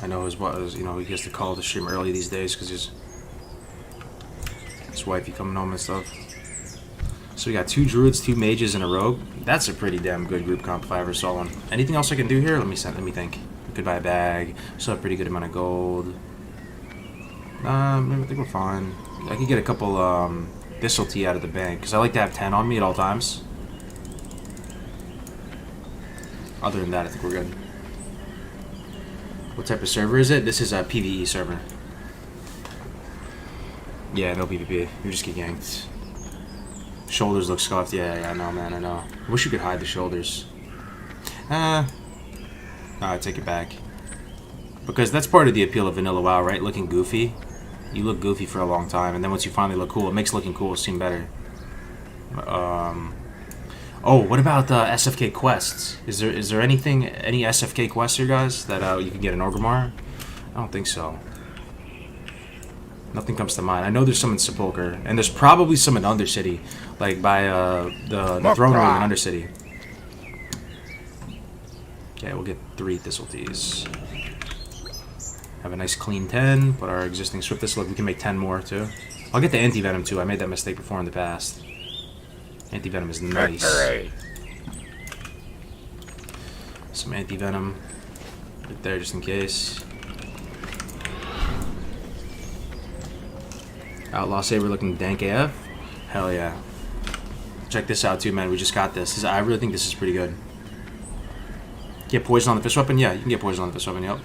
I know he gets to call the stream early these days because his wifey coming home and stuff. So we got 2 druids, 2 mages, and a rogue. That's a pretty damn good group comp if I ever saw one. Anything else I can do here? Let me think. We could buy a bag. Still have a pretty good amount of gold. I think we're fine. I could get a couple thistle tea out of the bank because I like to have 10 on me at all times. Other than that, I think we're good. What type of server is it? This is a PvE server. Yeah, no PvP. You just get yanked. Shoulders look scuffed. Yeah, I know, man, I know. I wish you could hide the shoulders. No, I take it back. Because that's part of the appeal of Vanilla WoW, right? Looking goofy. You look goofy for a long time, and then once you finally look cool, it makes looking cool seem better. Oh, what about SFK quests? Is there any SFK quests here, guys, that you can get in Orgrimmar? I don't think so. Nothing comes to mind. I know there's some in Sepulchre, and there's probably some in Undercity, like by the throne room in Undercity. Okay, we'll get 3 thistle teas. Have a nice clean 10. Put our existing swift thistle. We can make 10 more too. I'll get the anti-venom too. I made that mistake before in the past. Anti-venom is nice. Victory. Some anti-venom right there just in case. Outlaw Saber looking dank AF. Hell yeah. Check this out too, man. We just got this. I really think this is pretty good. Get poison on the fist weapon? Yeah, you can get poison on the fist weapon, yep.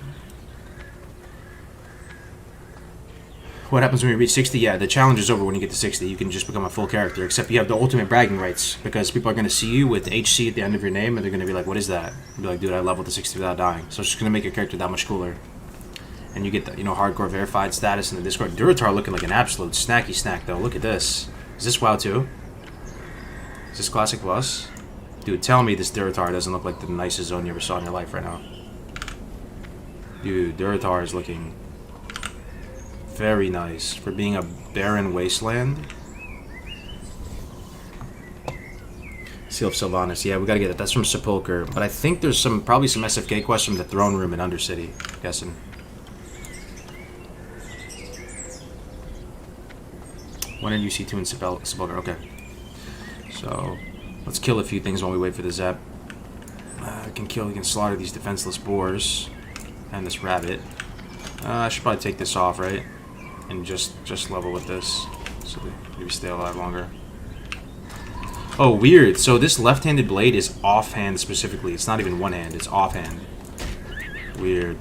What happens when you reach 60? Yeah, the challenge is over when you get to 60. You can just become a full character, except you have the ultimate bragging rights, because people are going to see you with HC at the end of your name, and they're going to be like, what is that? You'll be like, dude, I leveled to 60 without dying. So it's just going to make your character that much cooler. And you get the, hardcore verified status in the Discord. Duratar looking like an absolute snacky snack, though. Look at this. Is this WoW 2? Is this Classic Plus? Dude, tell me this Duratar doesn't look like the nicest zone you ever saw in your life right now. Dude, Duratar is looking very nice for being a barren wasteland. Seal of Sylvanas. Yeah, we gotta get it. That's from Sepulchre. But I think there's probably some SFK quests from the throne room in Undercity. I'm guessing. When did you see 2 in Sepulchre? Okay. So, let's kill a few things while we wait for the Zep. We can slaughter these defenseless boars. And this rabbit. I should probably take this off, right? And just level with this. So they maybe stay alive longer. Oh, weird. So this left-handed blade is offhand specifically. It's not even one hand. It's offhand. Weird.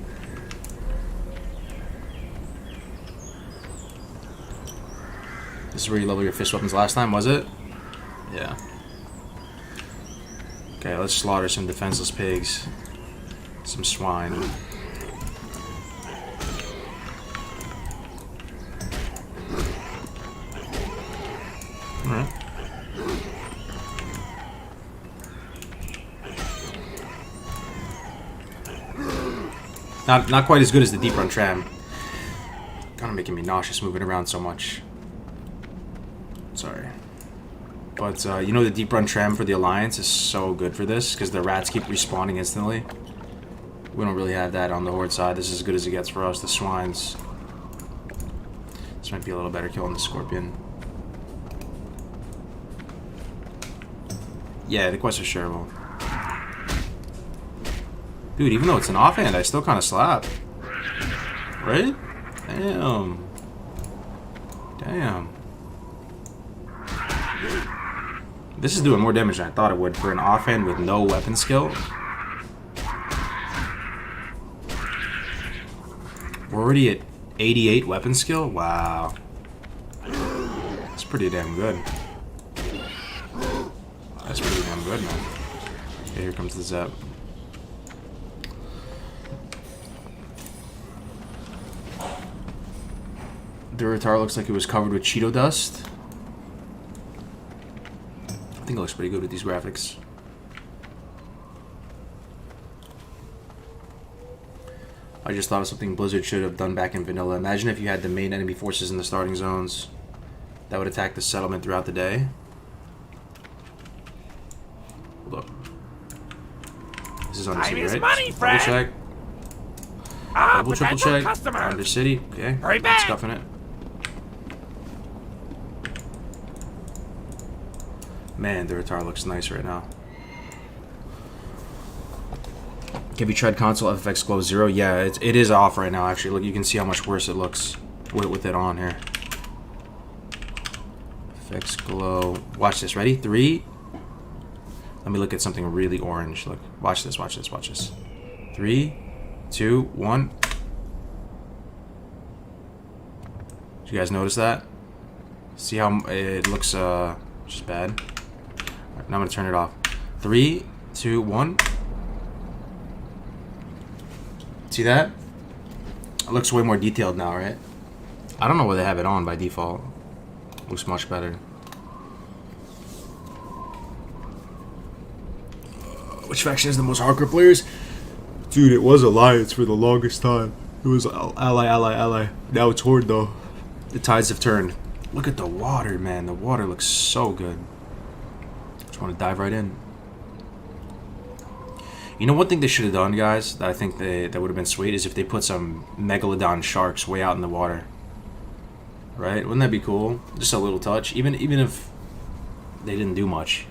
This is where you level your fist weapons last time, was it? Yeah. Okay, let's slaughter some defenseless pigs. Some swine. Alright. Not quite as good as the Deep Run Tram. Kind of making me nauseous moving around so much. Sorry. But, you know, the Deep Run Tram for the Alliance is so good for this, because the rats keep respawning instantly. We don't really have that on the Horde side. This is as good as it gets for us, the Swines. This might be a little better killing the Scorpion. Yeah, the quest is shareable. Dude, even though it's an offhand, I still kind of slap. Right? Damn. Damn. This is doing more damage than I thought it would for an offhand with no weapon skill. We're already at 88 weapon skill? Wow. That's pretty damn good. That's pretty damn good, man. Okay, here comes the Zep. The Retar looks like it was covered with Cheeto dust. I think it looks pretty good with these graphics. I just thought of something Blizzard should have done back in vanilla. Imagine if you had the main enemy forces in the starting zones that would attack the settlement throughout the day. Hold up. This is Undercity, right? Money, Double check. Double triple check. Customer. Undercity. Okay. Hurry back. Scuffing it. Man, the Retar looks nice right now. Have you tried console FFX Glow 0? Yeah, it is off right now, actually. Look, you can see how much worse it looks with it on here. FX Glow. Watch this. Ready? 3. Let me look at something really orange. Look. Watch this, watch this, watch this. 3, 2, 1. Did you guys notice that? See how it looks just bad? Right, now I'm going to turn it off. 3, 2, 1. See that? It looks way more detailed now, right? I don't know why they have it on by default. Looks much better. Which faction is the most hardcore players? Dude, it was Alliance for the longest time. It was ally. Now it's Horde, though. The tides have turned. Look at the water, man. The water looks so good. Just want to dive right in. You know, one thing they should have done, guys, that I think that would have been sweet, is if they put some Megalodon sharks way out in the water. Right? Wouldn't that be cool? Just a little touch. Even if they didn't do much.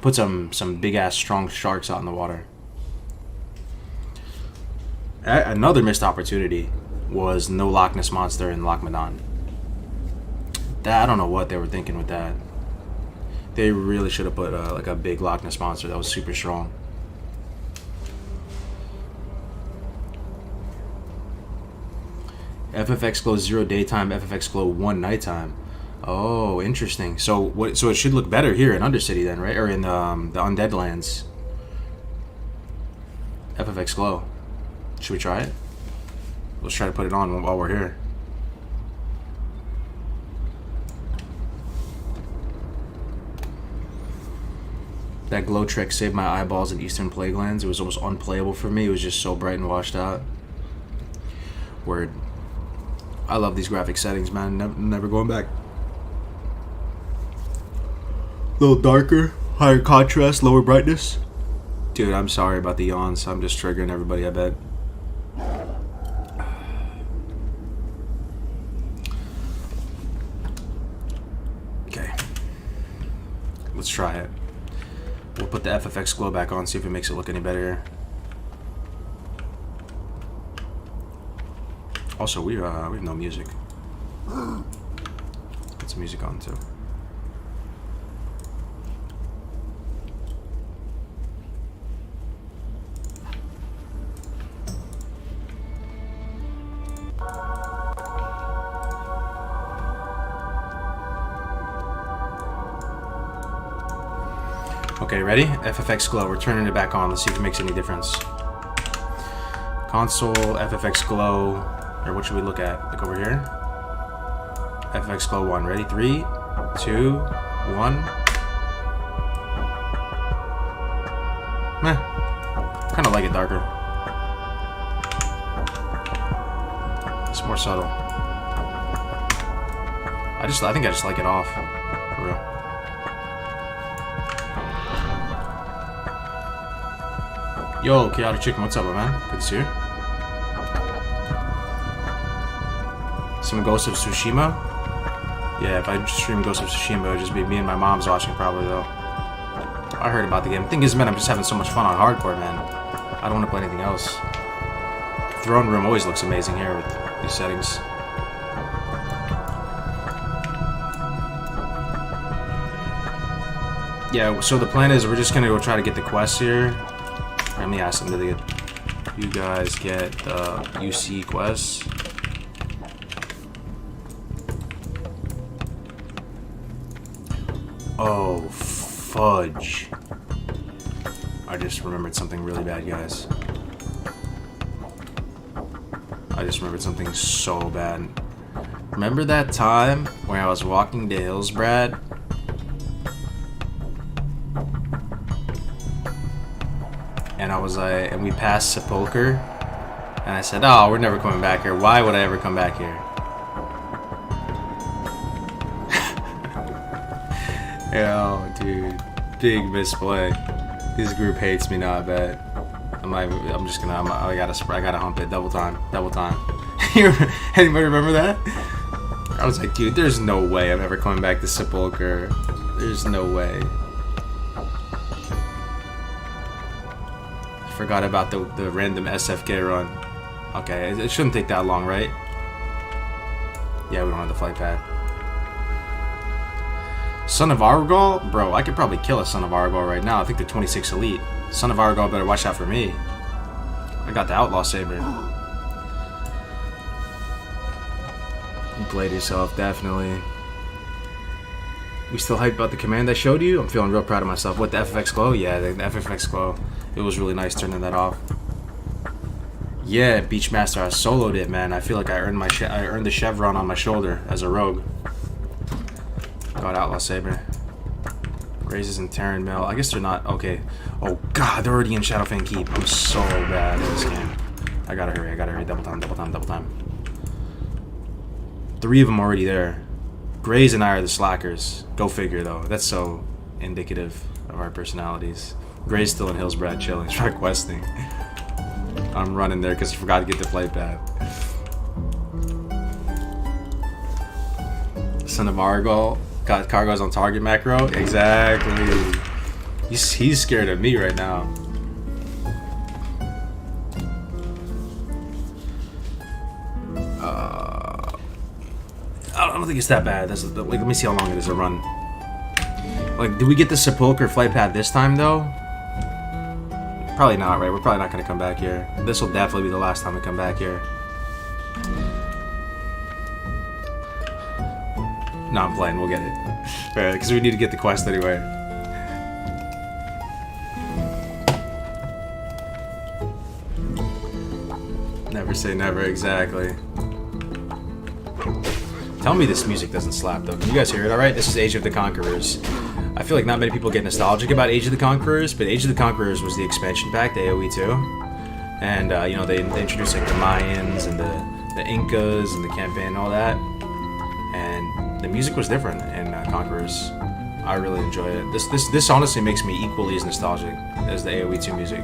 Put some big-ass strong sharks out in the water. Another missed opportunity was no Loch Ness Monster in Loch Madan. I don't know what they were thinking with that. They really should have put like a big Loch Ness Monster that was super strong. FFX Glow 0 daytime, FFX Glow 1 nighttime. Oh, interesting. So it should look better here in Undercity then, right? Or in the Undead Lands. FFX Glow. Should we try it? Let's try to put it on while we're here. That glow trick saved my eyeballs in Eastern Plaguelands. It was almost unplayable for me. It was just so bright and washed out. Word. I love these graphic settings, man. Never going back. A little darker, higher contrast, lower brightness. Dude, I'm sorry about the yawns. I'm just triggering everybody, I bet. Okay. Let's try it. We'll put the FFX Glow back on, see if it makes it look any better here. Also, we have no music. Put some music on too. Okay, ready? FFX Glow. We're turning it back on. Let's see if it makes any difference. Console, FFX Glow. Or what should we look at? Look over here. FX Glow 1. Ready? 3, 2, 1. Meh. Kind of like it darker. It's more subtle. I think I just like it off. For real. Yo, Chaotic Chicken, what's up, man? Good to see you. Some Ghost of Tsushima? Yeah, if I stream Ghost of Tsushima, it would just be me and my mom's watching probably, though. I heard about the game. The thing is, man, I'm just having so much fun on hardcore, man. I don't want to play anything else. Throne Room always looks amazing here with these settings. Yeah, so the plan is we're just gonna go try to get the quests here. Let me ask them, did you guys get the UC quests? Oh, fudge. I just remembered something really bad, guys. I just remembered something so bad. Remember that time when I was walking the hills, Brad? And I was like, and we passed Sepulcher, and I said, "Oh, we're never coming back here. Why would I ever come back here?" Yo, dude, big misplay. This group hates me now, I bet. I gotta hump it. Double time. Anybody remember that? I was like, dude, there's no way I'm ever coming back to Sepulcher. There's no way. Forgot about the random SFK run. Okay, it shouldn't take that long, right? Yeah, we don't have the flight pad. Son of Argol? Bro, I could probably kill a Son of Argol right now. I think they're 26 elite. Son of Argol better watch out for me. I got the Outlaw Saber. You played yourself, definitely. We still hyped about the command I showed you? I'm feeling real proud of myself. What, the FFX glow? Yeah, the FFX glow. It was really nice turning that off. Yeah, Beachmaster, I soloed it, man. I feel like I earned the chevron on my shoulder as a rogue. God, Outlaw Saber. Raises and Terran Mill. I guess they're not. Okay. Oh, God, they're already in Shadowfang Keep. I'm so bad at this game. I gotta hurry. Double time. 3 of them already there. Grays and I are the slackers. Go figure, though. That's so indicative of our personalities. Gray's still in Hillsbrad chilling, trying questing. I'm running there because I forgot to get the flight pad. Son of Argol. Got cargoes on target macro. Exactly. He's scared of me right now. I don't think it's that bad. Like, let me see how long it is to run. Like, do we get the Sepulcher flight pad this time though? Probably not, right? We're probably not gonna come back here. This will definitely be the last time we come back here. No, I'm playing. We'll get it. Because we need to get the quest anyway. Never say never, exactly. Tell me this music doesn't slap, though. Can you guys hear it alright? This is Age of the Conquerors. I feel like not many people get nostalgic about Age of the Conquerors, but Age of the Conquerors was the expansion pack, the AoE 2. And, you know, they introduced, like, the Mayans and the Incas and the campaign and all that. And the music was different in Conquerors. I really enjoy it. This honestly makes me equally as nostalgic as the AoE 2 music.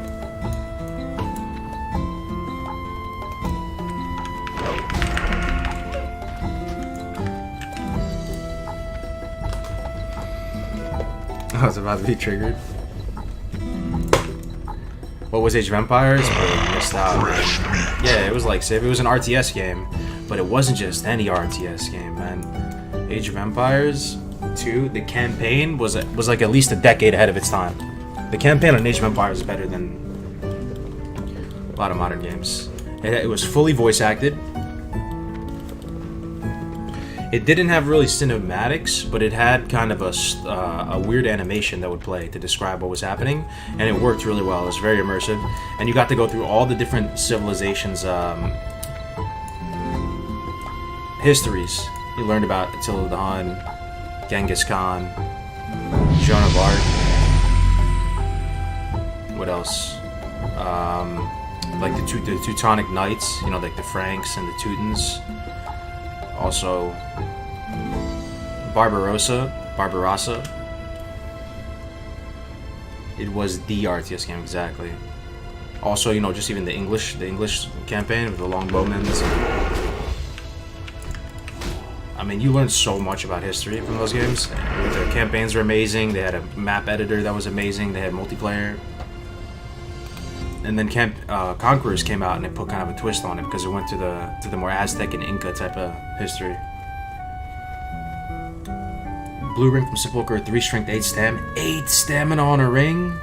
I was about to be triggered. What was Age of Empires? Oh, you missed out, man. Yeah, it was like, say, it was an RTS game, but it wasn't just any RTS game, man. Age of Empires 2, the campaign was like at least a decade ahead of its time. The campaign on Age of Empires is better than a lot of modern games. It was fully voice acted. It didn't have really cinematics, but it had kind of a weird animation that would play to describe what was happening, and it worked really well. It was very immersive, and you got to go through all the different civilizations' histories. You learned about Attila the Hun, Genghis Khan, Joan of Arc. What else? like the Teutonic Knights, you know, like the Franks and the Teutons. Also, Barbarossa. It was the RTS game, exactly. Also, you know, just even the English campaign with the longbowmen. I mean, you learned so much about history from those games. The campaigns were amazing. They had a map editor that was amazing. They had multiplayer. And then Conquerors came out and they put kind of a twist on it because it went to the more Aztec and Inca type of history. Blue ring from Sepulchre, 3 strength, 8 stam. 8 stamina on a ring?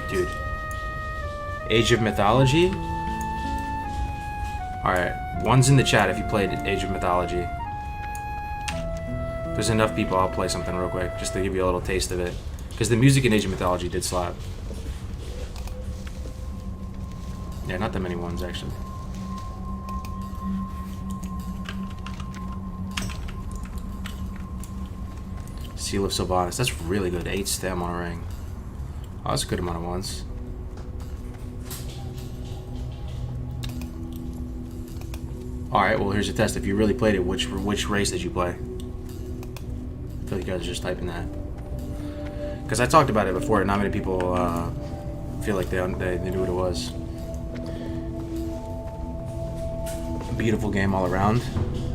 Dude. Age of Mythology? Alright, one's in the chat if you played Age of Mythology. If there's enough people, I'll play something real quick, just to give you a little taste of it. Because the music in Age of Mythology did slap. Yeah, not that many ones, actually. Seal of Sylvanas, that's really good. 8 stam on a ring. Oh, that's a good amount of ones. Alright, well here's your test. If you really played it, which race did you play? I feel like you guys are just typing that. Because I talked about it before, and not many people feel like they knew what it was. Beautiful game all around.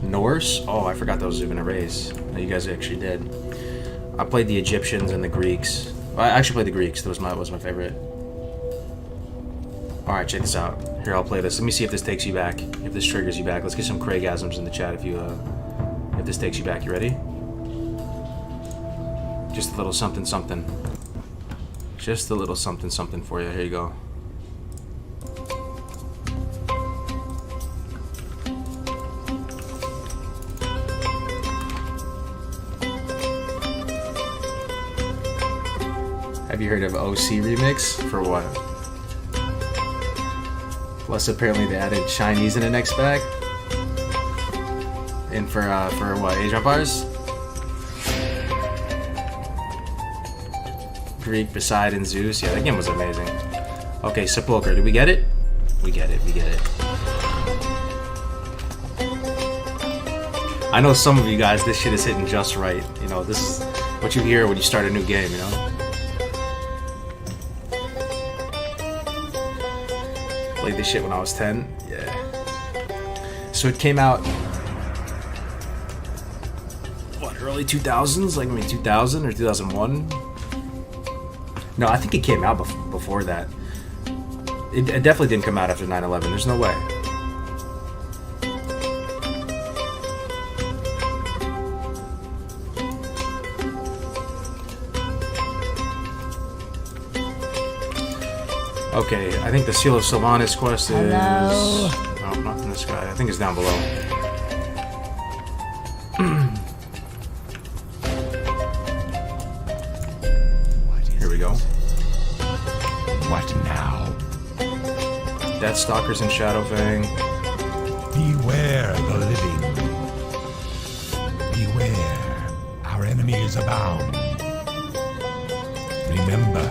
Norse? Oh, I forgot those even a race. No, you guys actually did. I played the Egyptians and the Greeks. I actually played the Greeks. That was my favorite. Alright, check this out. Here, I'll play this. Let me see if this takes you back. If this triggers you back. Let's get some Craigasms in the chat if this takes you back. You ready? Just a little something something. Just a little something something for you. Here you go. Have you heard of OC Remix? For what? Plus, apparently they added Chinese in the next pack. And for what? Age of Empires? Greek, Poseidon, Zeus. Yeah, that game was amazing. Okay, Sepulchre. Did we get it? We get it. We get it. I know some of you guys, this shit is hitting just right. You know, this is what you hear when you start a new game, you know? Played this shit when I was 10. Yeah. So it came out, what, early 2000s? Like maybe 2000 or 2001? No, I think it came out before that. It definitely didn't come out after 9/11. There's no way. Okay, I think the Seal of Sylvanas quest is... Hello. No, not from this guy. I think it's down below. Here we go. What now? Deathstalkers and Shadowfang. Beware the living. Beware, our enemies abound. Remember,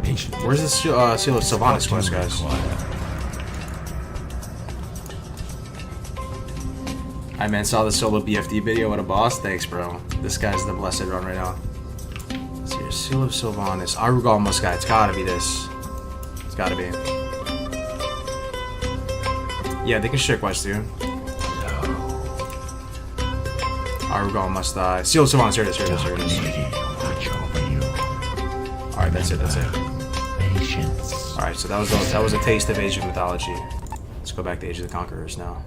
patience. Where's the Seal of Sylvanas quest, guys? I man, saw the solo BFD video. What a boss. Thanks, bro. This guy's the blessed run right now. Let's see here. Seal of Sylvanas. Arugal Muskai. It's gotta be this. It's gotta be. Yeah, they can share quests too. Arugal must die. Seal of Sylvanas. Here it is. Here it is. Here it is. Watch over you. Alright, that's it. That's it. Patience. Alright, so that was a taste of Age of Mythology. Let's go back to Age of the Conquerors now.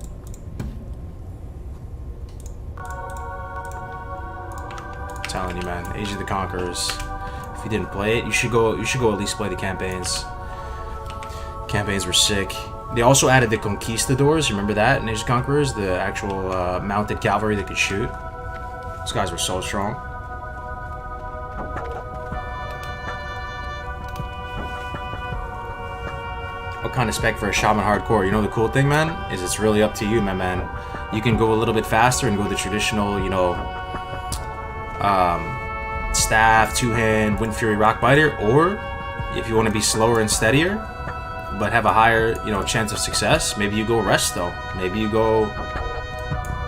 I'm telling you, man, Age of the Conquerors. If you didn't play it, you should go at least play the campaigns. Campaigns were sick. They also added the Conquistadors. Remember that in Age of the Conquerors? The actual mounted cavalry that could shoot. Those guys were so strong. What kind of spec for a Shaman Hardcore? You know the cool thing, man, is it's really up to you, my man. You can go a little bit faster and go the traditional, you know, staff, two-hand, Wind Fury, Rock Biter, or if you want to be slower and steadier, but have a higher, chance of success, maybe you go resto. Maybe you go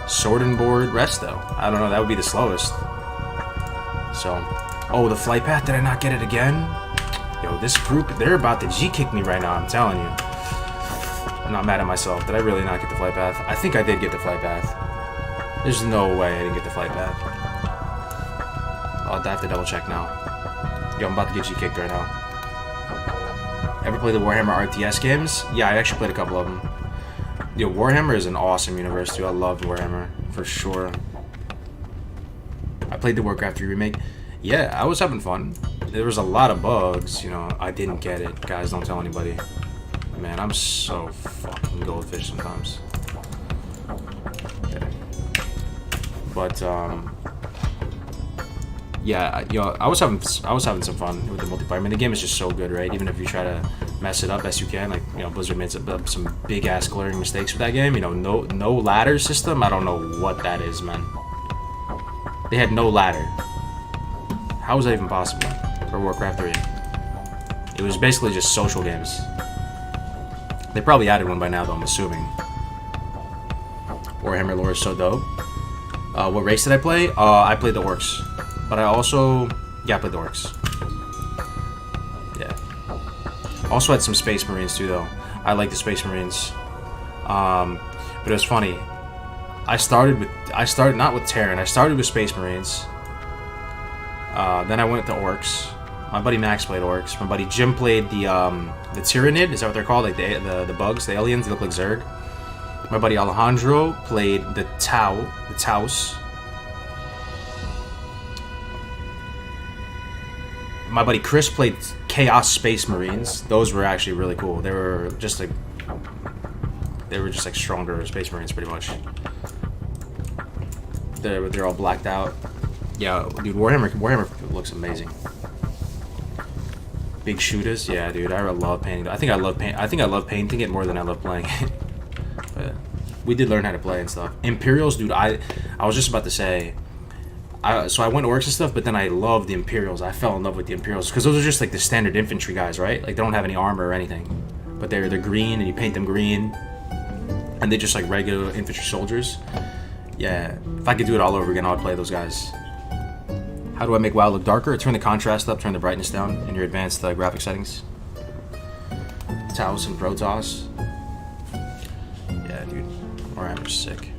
sword and board resto. I don't know, that would be the slowest. So, oh, the flight path, did I not get it again? Yo, this group, they're about to G-kick me right now, I'm telling you. I'm not mad at myself. Did I really not get the flight path? I think I did get the flight path. There's no way I didn't get the flight path. I'll have to double check now. Yo, I'm about to get G-kicked right now. Ever play the Warhammer RTS games? Yeah, I actually played a couple of them. Yo, Warhammer is an awesome universe, dude. I love Warhammer, for sure. I played the Warcraft 3 remake. Yeah, I was having fun. There was a lot of bugs, I didn't get it. Guys, don't tell anybody. Man, I'm so fucking goldfish sometimes. Okay. But, yeah, I was having some fun with the multiplayer. I mean, the game is just so good, right? Even if you try to mess it up best you can, like, Blizzard made some big ass glaring mistakes with that game. No ladder system. I don't know what that is, man. They had no ladder. How was that even possible for Warcraft 3? It was basically just social games. They probably added one by now, though, I'm assuming. Warhammer lore is so dope. What race did I play? I played the Orcs. But I also... Yeah, I played the Orcs. Yeah. Also had some Space Marines, too, though. I like the Space Marines. But it was funny. I started not with Terran. I started with Space Marines. Then I went to Orcs. My buddy Max played Orcs. My buddy Jim played the Tyrannid. Is that what they're called? Like the bugs, the aliens. They look like Zerg. My buddy Alejandro played the Taus. My buddy Chris played Chaos Space Marines. Those were actually really cool. They were just like stronger Space Marines, pretty much. They're all blacked out. Yeah, dude, Warhammer looks amazing. Big shooters, yeah, dude. I love painting. I think I love painting it more than I love playing it. But we did learn how to play and stuff. Imperials, dude. I was just about to say. So I went to Orcs and stuff, but then I love the Imperials. I fell in love with the Imperials because those are just like the standard infantry guys, right? Like they don't have any armor or anything, but they're green and you paint them green, and they're just like regular infantry soldiers. Yeah, if I could do it all over again, I would play those guys. How do I make WoW look darker? Turn the contrast up, turn the brightness down in your advanced graphic settings. Taos and Protoss. Yeah, dude, Warhammer's sick.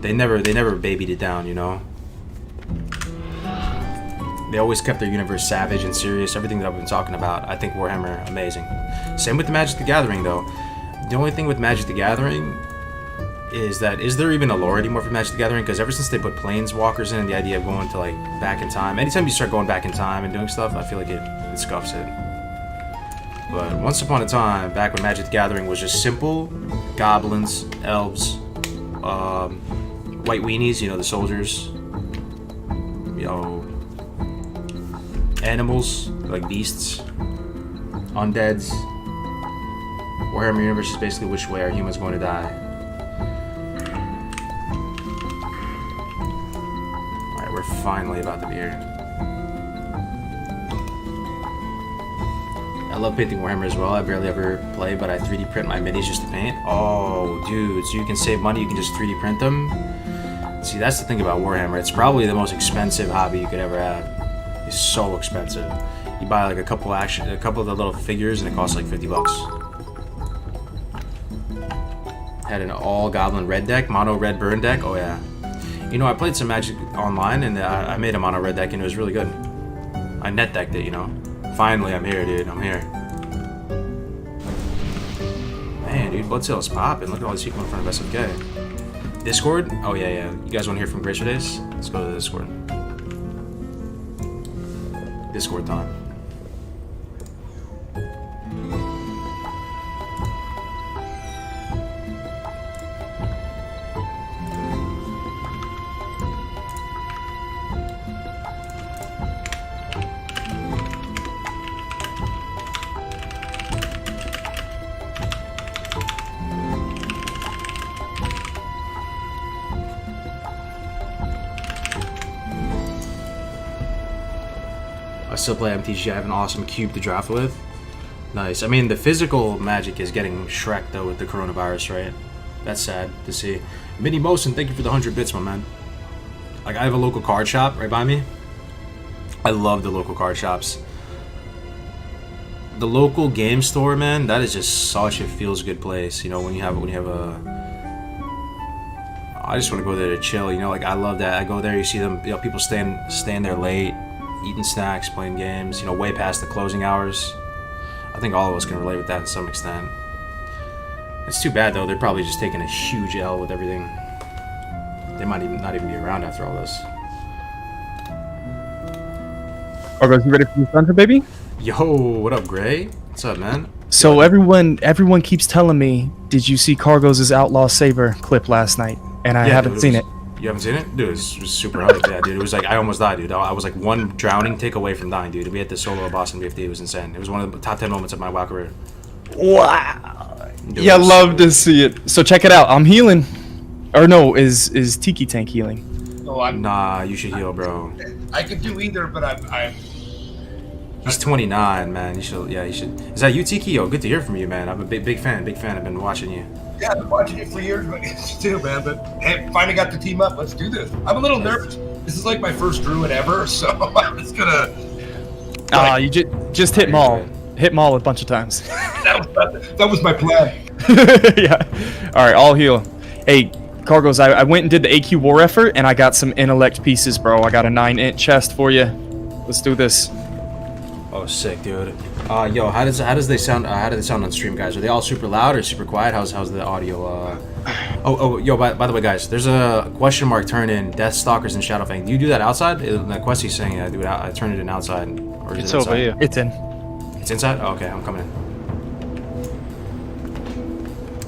They never babied it down, They always kept their universe savage and serious. Everything that I've been talking about, I think Warhammer, amazing. Same with the Magic the Gathering, though. The only thing with Magic the Gathering is there even a lore anymore for Magic the Gathering? Because ever since they put Planeswalkers in and the idea of going to, like, back in time, anytime you start going back in time and doing stuff, I feel like it scuffs it. But once upon a time, back when Magic the Gathering was just simple, goblins, elves, white weenies, the soldiers, animals, like beasts, undeads. Warhammer Universe is basically which way are humans going to die. Alright, we're finally about to be here. I love painting Warhammer as well. I barely ever play, but I 3D print my minis just to paint. Oh, dude, so you can save money, you can just 3D print them? See, that's the thing about Warhammer. It's probably the most expensive hobby you could ever have. It's so expensive. You buy like a couple of the little figures and it costs like $50. Had an all goblin red deck, mono red burn deck. Oh yeah. I played some Magic online and I made a mono red deck and it was really good. I net decked it, Finally, I'm here, dude. I'm here. Man, dude, Blood Sale's popping. Look at all these people in front of SFK. Discord? Oh yeah. You guys want to hear from Gracer Days? Let's go to the Discord. Discord time. I still play MTG. I have an awesome cube to draft with. Nice. I mean, the physical magic is getting Shrek though with the coronavirus, right? That's sad to see. Minnie Mosen, thank you for the 100 bits, my man. Like, I have a local card shop right by me. I love the local card shops. The local game store, man, that is just such a feels good place. You know, when you have a, I just want to go there to chill. You know, like I love that. I go there, you see them, you know, people staying there late, eating snacks, playing games. You know, way past the closing hours. I think all of us can relate with that to some extent. It's too bad though. They're probably just taking a huge L with everything. They might not even be around after all this. Argos, you ready for this dungeon, baby? Yo, what up, Gray? What's up, man? So everyone keeps telling me, did you see Cargos' Outlaw Saber clip last night? And I haven't seen it. You haven't seen it? Dude, it was super hype. Yeah, dude. It was like, I almost died, dude. I was like one drowning take away from dying, dude. We had this solo boss in BFD. It was insane. It was one of the top 10 moments of my WoW career. Wow. Dude, Yeah, love to see it. So check it out. I'm healing. Or no, is Tiki Tank healing? No, I'm. Nah, you should heal, bro. I could do either, but I'm. He's 29, man. You should. Is that you, Tiki? Yo, good to hear from you, man. I'm a big fan. I've been watching you. Yeah, I've been watching you for years, but too, man. But hey, finally got the team up. Let's do this. I'm a little nervous. This is like my first druid ever, so I'm just gonna. You just hit Maul. Hit Maul a bunch of times. that was my plan. Yeah. All right, I'll heal. Hey, Cargos, I went and did the AQ war effort, and I got some intellect pieces, bro. I got a 9-int chest for you. Let's do this. Oh, sick, dude. Yo, how does they sound? How do they sound on stream, guys? Are they all super loud or super quiet? How's the audio? Yo, by the way, guys, there's a question mark turn in Deathstalkers and Shadowfang. Do you do that outside? The quest he's saying I do it. I turn it in outside, or is It's it over inside? here. It's in. It's inside. Oh, okay, I'm coming in.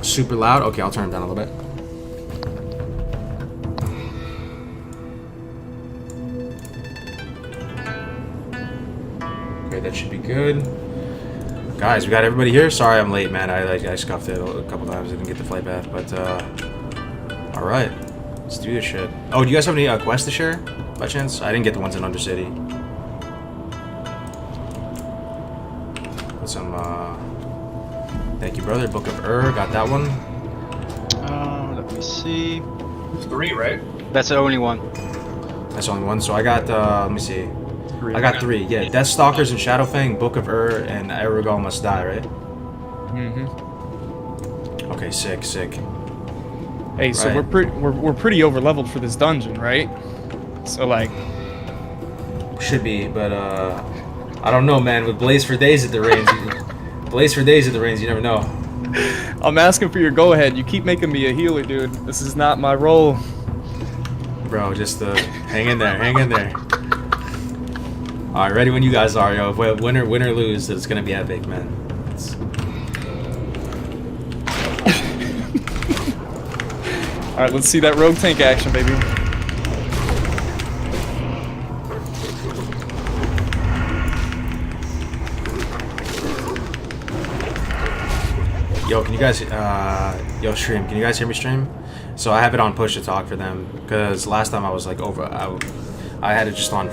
Super loud. Okay, I'll turn it down a little bit. Okay, that should be good. Guys, we got everybody here. Sorry I'm late, man. I scuffed it a couple times. I didn't get the flight back, but all right, let's do this shit. Oh, do you guys have any quests to share by chance? I didn't get the ones in Undercity. Put some. Thank you, brother. Book of got that one. Let me see. It's 3, right? That's the only one. That's only one. So I got. Let me see. I got 3. Yeah, Deathstalkers and Shadowfang, Book of and Aragal Must Die, right? Mm-hmm. Okay, sick. Hey, so Right. we're pretty over leveled for this dungeon, right? So like, Should be, but I don't know, man. With Blaze for Days at the reins, you never know. I'm asking for your go ahead. You keep making me a healer, dude. This is not my role. Bro, just hang in there. All right, ready when you guys are, yo. If we win or lose, it's gonna be epic, man. All right, let's see that rogue tank action, baby. Yo, can you guys, stream? Can you guys hear me stream? So I have it on push to talk for them because last time I was like I had it just on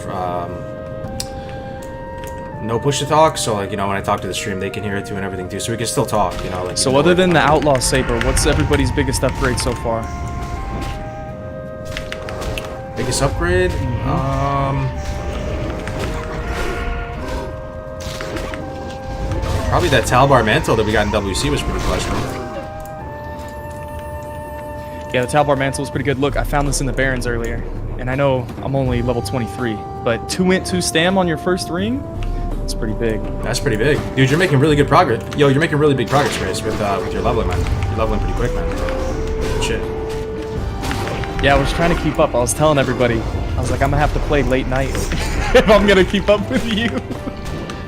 no push to talk. So like, you know, when I talk to the stream, they can hear it too and everything too. So we can still talk, you know. Like. So other than the Outlaw Saber, what's everybody's biggest upgrade so far? Biggest upgrade? Probably that Talbar Mantle that we got in WC was pretty clutch, man. Yeah, the Talbar Mantle was pretty good. Look, I found this in the Barrens earlier, and I know I'm only level 23, but 2 int 2 stam on your first ring? That's pretty big. That's pretty big. Dude, you're making really good progress. Yo, you're making really big progress, Grace, with your leveling, man. You're leveling pretty quick, man. Shit. Yeah, I was trying to keep up. I was telling everybody. I was like, I'm gonna have to play late night if I'm gonna keep up with you.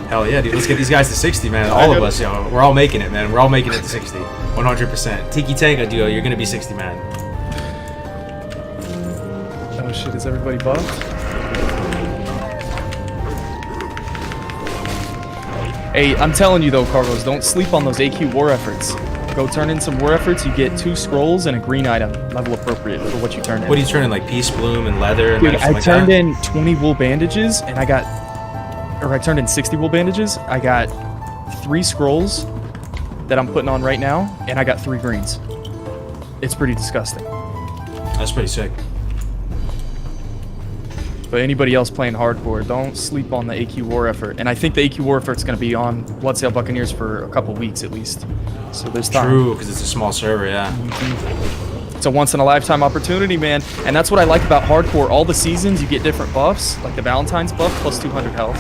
Hell yeah, dude. Let's get these guys to 60, man. All of us, yo. We're all making it, man. We're all making it to 60. 100%. Tiki Tango, duo, you're gonna be 60, man. Oh shit, is everybody buffed? Hey, I'm telling you though, Cargos, don't sleep on those AQ war efforts. Go turn in some war efforts, you get 2 scrolls and a green item, level appropriate for what you turn in. What do you turn in, like Peace Bloom and Leather and Dude, I like turned that? in 20 wool bandages and I turned in 60 wool bandages. I got 3 scrolls that I'm putting on right now, and I got 3 greens. It's pretty disgusting. That's pretty sick. But anybody else playing hardcore, don't sleep on the AQ War Effort. And I think the AQ War Effort's going to be on Bloodsail Buccaneers for a couple weeks at least. So there's time. True, because it's a small server, yeah. It's a once-in-a-lifetime opportunity, man. And that's what I like about hardcore. All the seasons, you get different buffs, like the Valentine's buff, plus 200 health.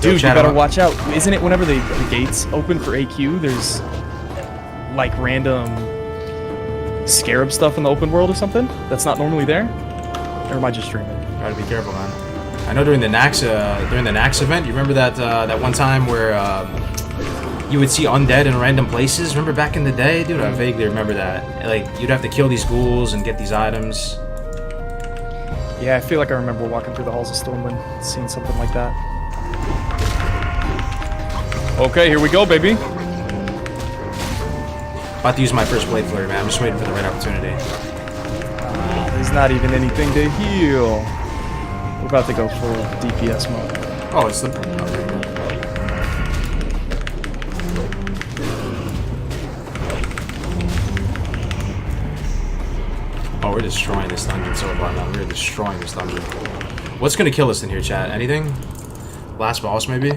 Dude, you better watch out. Isn't it whenever the gates open for AQ, there's like random scarab stuff in the open world or something that's not normally there? Or am I just dreaming? Gotta be careful, man. I know during the Nax event, you remember that that one time where you would see undead in random places? Remember back in the day? Dude, I vaguely remember that. Like, you'd have to kill these ghouls and get these items. Yeah, I feel like I remember walking through the halls of Stormwind, seeing something like that. Okay, here we go, baby. About to use my first blade flurry, man. I'm just waiting for the right opportunity. There's not even anything to heal. We're about to go full DPS mode. Oh, it's the... Oh, we're destroying this dungeon so far now. We're destroying this dungeon. What's gonna kill us in here, chat? Anything? Last boss, maybe?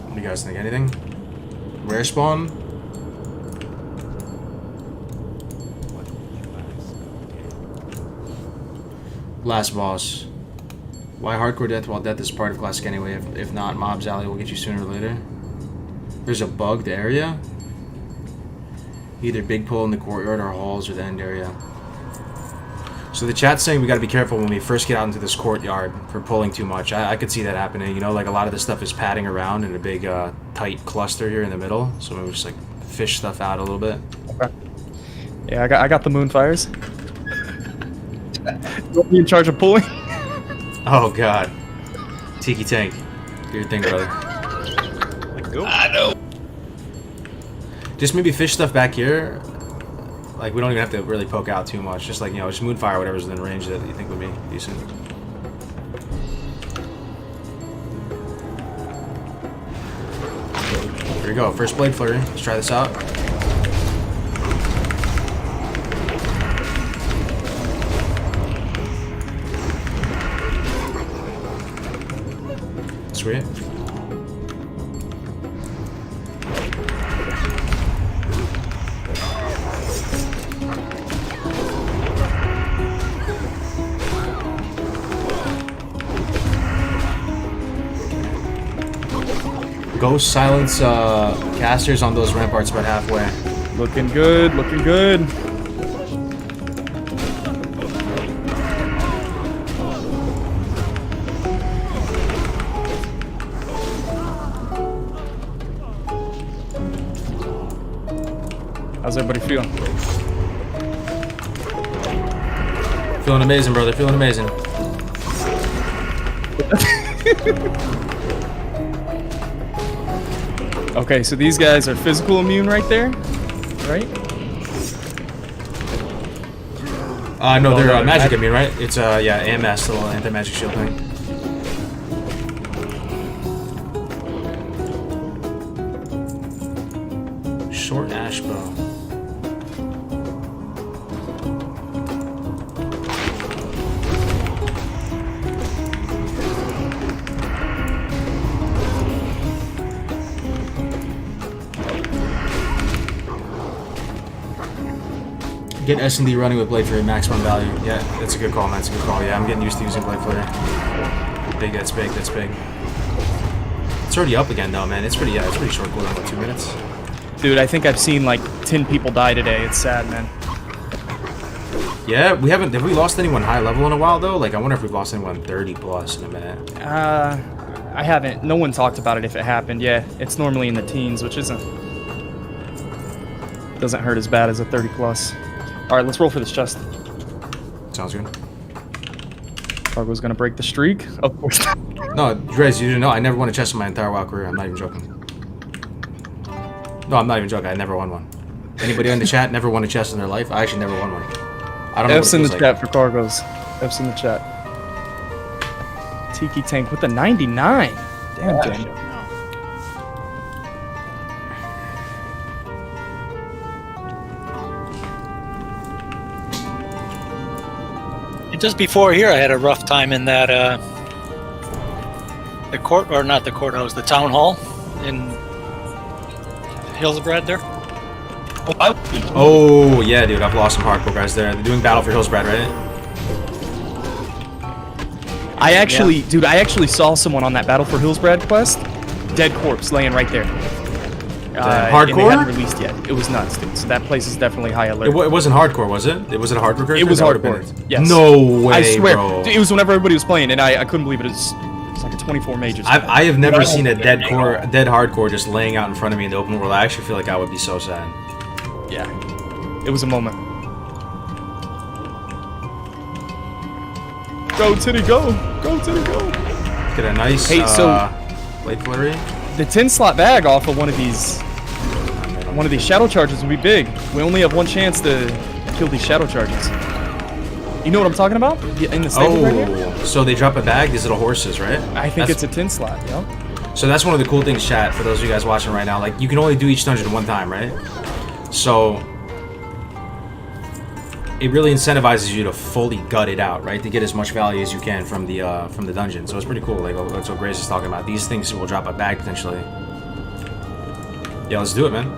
What do you guys think? Anything? Rare spawn? Last boss. Why hardcore death while death is part of classic anyway? If not, Mob's Alley will get you sooner or later. There's a bugged area? Either big pull in the courtyard or halls or the end area. So the chat's saying we gotta be careful when we first get out into this courtyard for pulling too much. I could see that happening, you know, like a lot of this stuff is padding around in a big tight cluster here in the middle. So maybe just like fish stuff out a little bit. Okay. Yeah, I got the moonfires. You'll be in charge of pulling. Oh god. Tiki Tank. Do your thing, brother. I know. Just maybe fish stuff back here. Like, we don't even have to really poke out too much. Just like, you know, just moonfire whatever's within range that you think would be decent. Here we go. First blade flurry. Let's try this out. Sweet. Ghost silence casters on those ramparts about halfway. Looking good, looking good. How's everybody feeling? Feeling amazing, brother. Feeling amazing. Okay, so these guys are physical immune right there, right? No, they're magic immune, right? It's yeah, AMS, little anti-magic shield thing. Short ash bow. Get S&D running with Blade Flurry maximum value. Yeah, that's a good call, man. That's a good call. Yeah, I'm getting used to using Blade Flurry. Big, that's big, that's big. It's already up again, though, man. It's pretty, yeah, it's pretty short cooldown, about 2 minutes. Dude, I think I've seen like 10 people die today. It's sad, man. Yeah, have we lost anyone high level in a while, though? Like, I wonder if we've lost anyone 30 plus in a minute. I haven't. No one talked about it if it happened. Yeah, it's normally in the teens, which doesn't hurt as bad as a 30 plus. All right, let's roll for this chest. Sounds good. Cargo's gonna break the streak. Of course. No, Drez, you didn't know. I never won a chest in my entire WoW career. I'm not even joking. No, I'm not even joking. I never won one. Anybody in the chat never won a chest in their life? I actually never won one. I don't know. F's in the chat for Cargos. F's in the chat. Tiki Tank with the 99. Damn, Daniel. Just before here, I had a rough time in that the court, or not the courthouse, the town hall in Hillsbrad there. Oh, yeah, dude. I've lost some hardcore guys there. They're doing Battle for Hillsbrad, right? I actually saw someone on that Battle for Hillsbrad quest. Dead corpse laying right there. Hardcore? And they hadn't released yet. It was nuts, dude. So that place is definitely high alert. It wasn't hardcore, was it? It wasn't a hardcore character? It was hardcore. Yes. No way, I swear. bro. Dude, it was whenever everybody was playing, and I couldn't believe it. It's like a 24 majors. I have never seen a dead hardcore just laying out in front of me in the open world. I actually feel like I would be so sad. Yeah. It was a moment. Go, Titty, go! Go, Titty, go! Get a nice blade flurry. The 10-slot bag off of one of these shadow charges would be big. We only have one chance to kill these shadow charges. You know what I'm talking about? In the stable right here? So they drop a bag, these little horses, right? I think it's a 10-slot, yeah. So that's one of the cool things, chat, for those of you guys watching right now. Like, you can only do each dungeon one time, right? So it really incentivizes you to fully gut it out, right? To get as much value as you can from the dungeon. So it's pretty cool. Like, that's what Grace is talking about. These things will drop a bag potentially. Yeah, let's do it, man.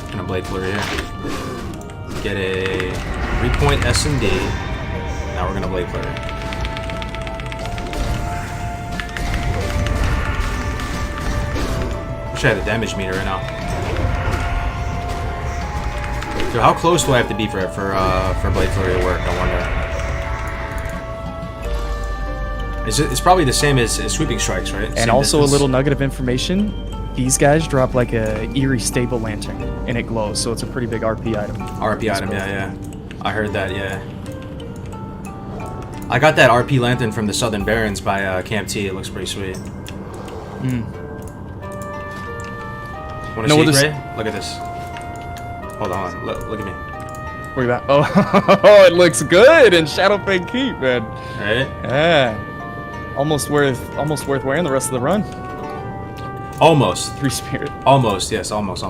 Gonna blade flurry here. Get a 3-point S&D. Now we're gonna blade flurry. Wish I had a damage meter right now. Dude, how close do I have to be for blade flurry to work? I wonder. It's probably the same as sweeping strikes, right? And same also distance. a little nugget of information. These guys drop like a eerie stable lantern, and it glows, so it's a pretty big RP item. RP item, yeah. I heard that, yeah. I got that RP lantern from the Southern Barrens by Camp T. It looks pretty sweet. Want to see it, Gray? Look at this. Hold on. Look at me. Where you at? Oh, it looks good in Shadowfang Keep, man. Right? Yeah. Almost worth wearing the rest of the run. Almost. 3 spirit. Almost, yes, almost.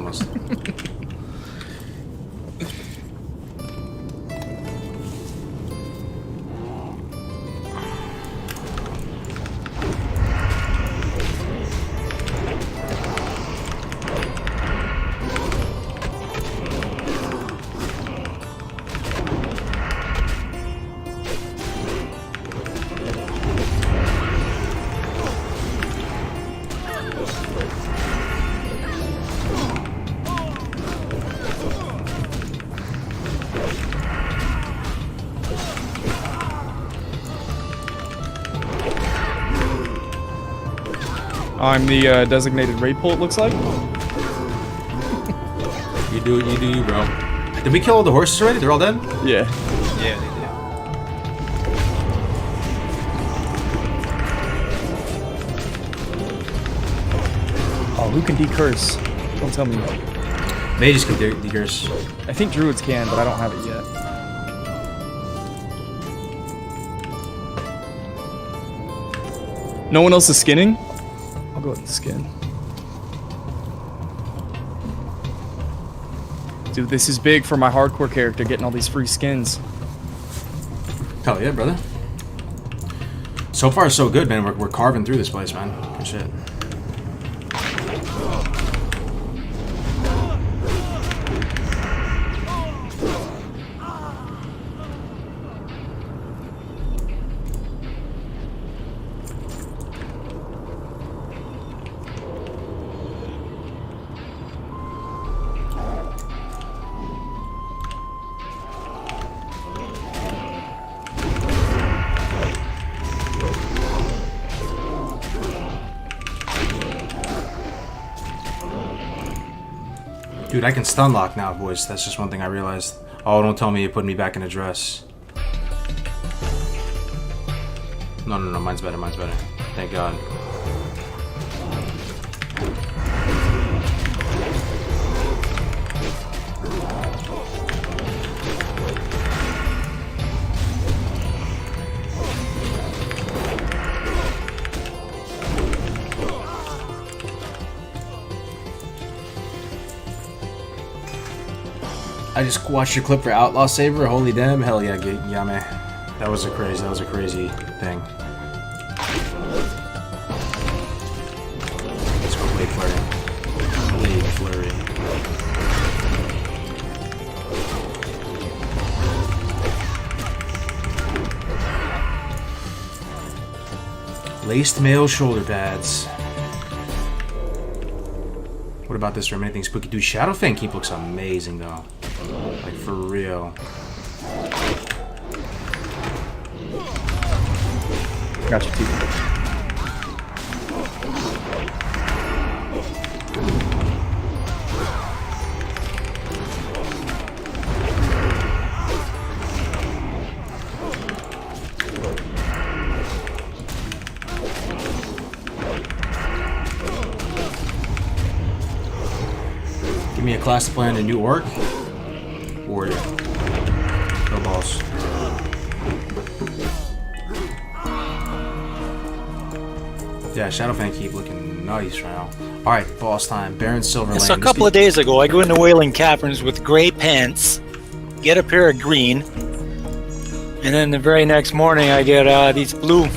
I'm the designated raid pool, it looks like. You do you, bro. Did we kill all the horses already? They're all dead? Yeah. Yeah, they did. Oh, who can decurse? Don't tell me. Mages can decurse. I think druids can, but I don't have it yet. No one else is skinning? I'll go with the skin. Dude, this is big for my hardcore character, getting all these free skins. Hell yeah, brother. So far, so good, man. We're carving through this place, man. Good shit. Dude, I can stun lock now, boys. That's just one thing I realized. Oh, don't tell me you put me back in a dress. No, mine's better, Thank God. I just watched your clip for Outlaw Saber. Holy damn, hell yeah, yeah, man. That was a crazy thing. Let's go Blade Flurry. Blade Flurry. Laced male shoulder pads. What about this room? Anything spooky? Dude, Shadowfang Keep looks amazing though. Like for real. Got your teeth. Give me a class to play on a new orc. Warrior. No balls. Yeah, Shadowfang Keep looking nice right now. Alright, boss time. Baron Silverlane. So a couple of days ago, I go into Wailing Caverns with gray pants, get a pair of green, and then the very next morning I get these blue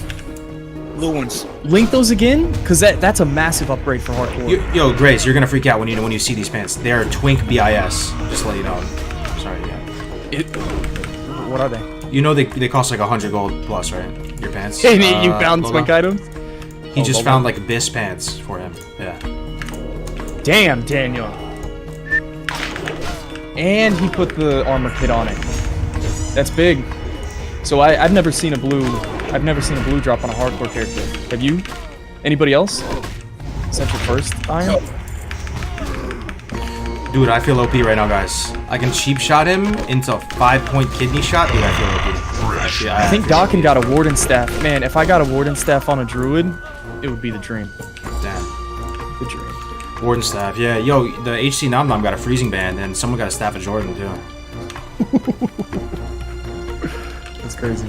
ones. Link those again, cause that's a massive upgrade for hardcore. Yo, Grace, you're gonna freak out when you see these pants. They are Twink BIS. Just to let you know. Sorry, yeah. What are they? You know they cost like 100 gold plus, right? Your pants. Hey, you found Lola? Twink items? He just found like BIS pants for him. Yeah. Damn, Daniel. And he put the armor kit on it. That's big. So I've never seen a blue drop on a hardcore character. Have you? Anybody else? Is that your first iron? Dude, I feel OP right now, guys. I can cheap shot him into a 5-point kidney shot. Dude, I feel OP. I think Dokken got a warden staff. Man, if I got a warden staff on a druid, it would be the dream. Damn. The dream. Warden staff. Yeah, yo, the HC Nom Nom got a freezing band, and someone got a staff of Jordan too. That's crazy.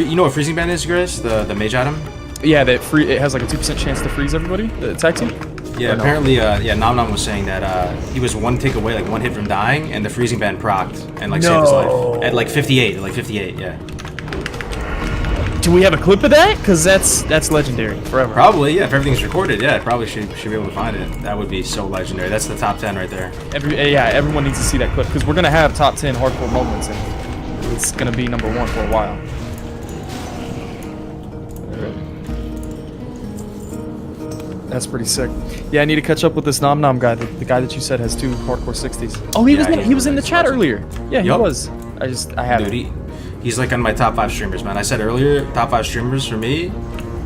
You know what freezing band is, Chris? The mage item. Yeah, it has like a 2% chance to freeze everybody that attacks you. Yeah, apparently, Nom Nom was saying that he was one tick away, like one hit from dying, and the freezing band procced and like saved his life at like 58. Yeah. Do we have a clip of that? Cause that's legendary forever. Probably, yeah. If everything's recorded, yeah, I probably should be able to find it. That would be so legendary. That's the top 10 right there. Everyone needs to see that clip because we're gonna have top 10 hardcore moments, and it's gonna be number 1 for a while. That's pretty sick. Yeah, I need to catch up with this Nom Nom guy, the guy that you said has 2 hardcore 60s. Oh, he was in the chat earlier. Yeah, he was. I have. Dude, he's like on my top 5 streamers, man. I said earlier, top 5 streamers for me, you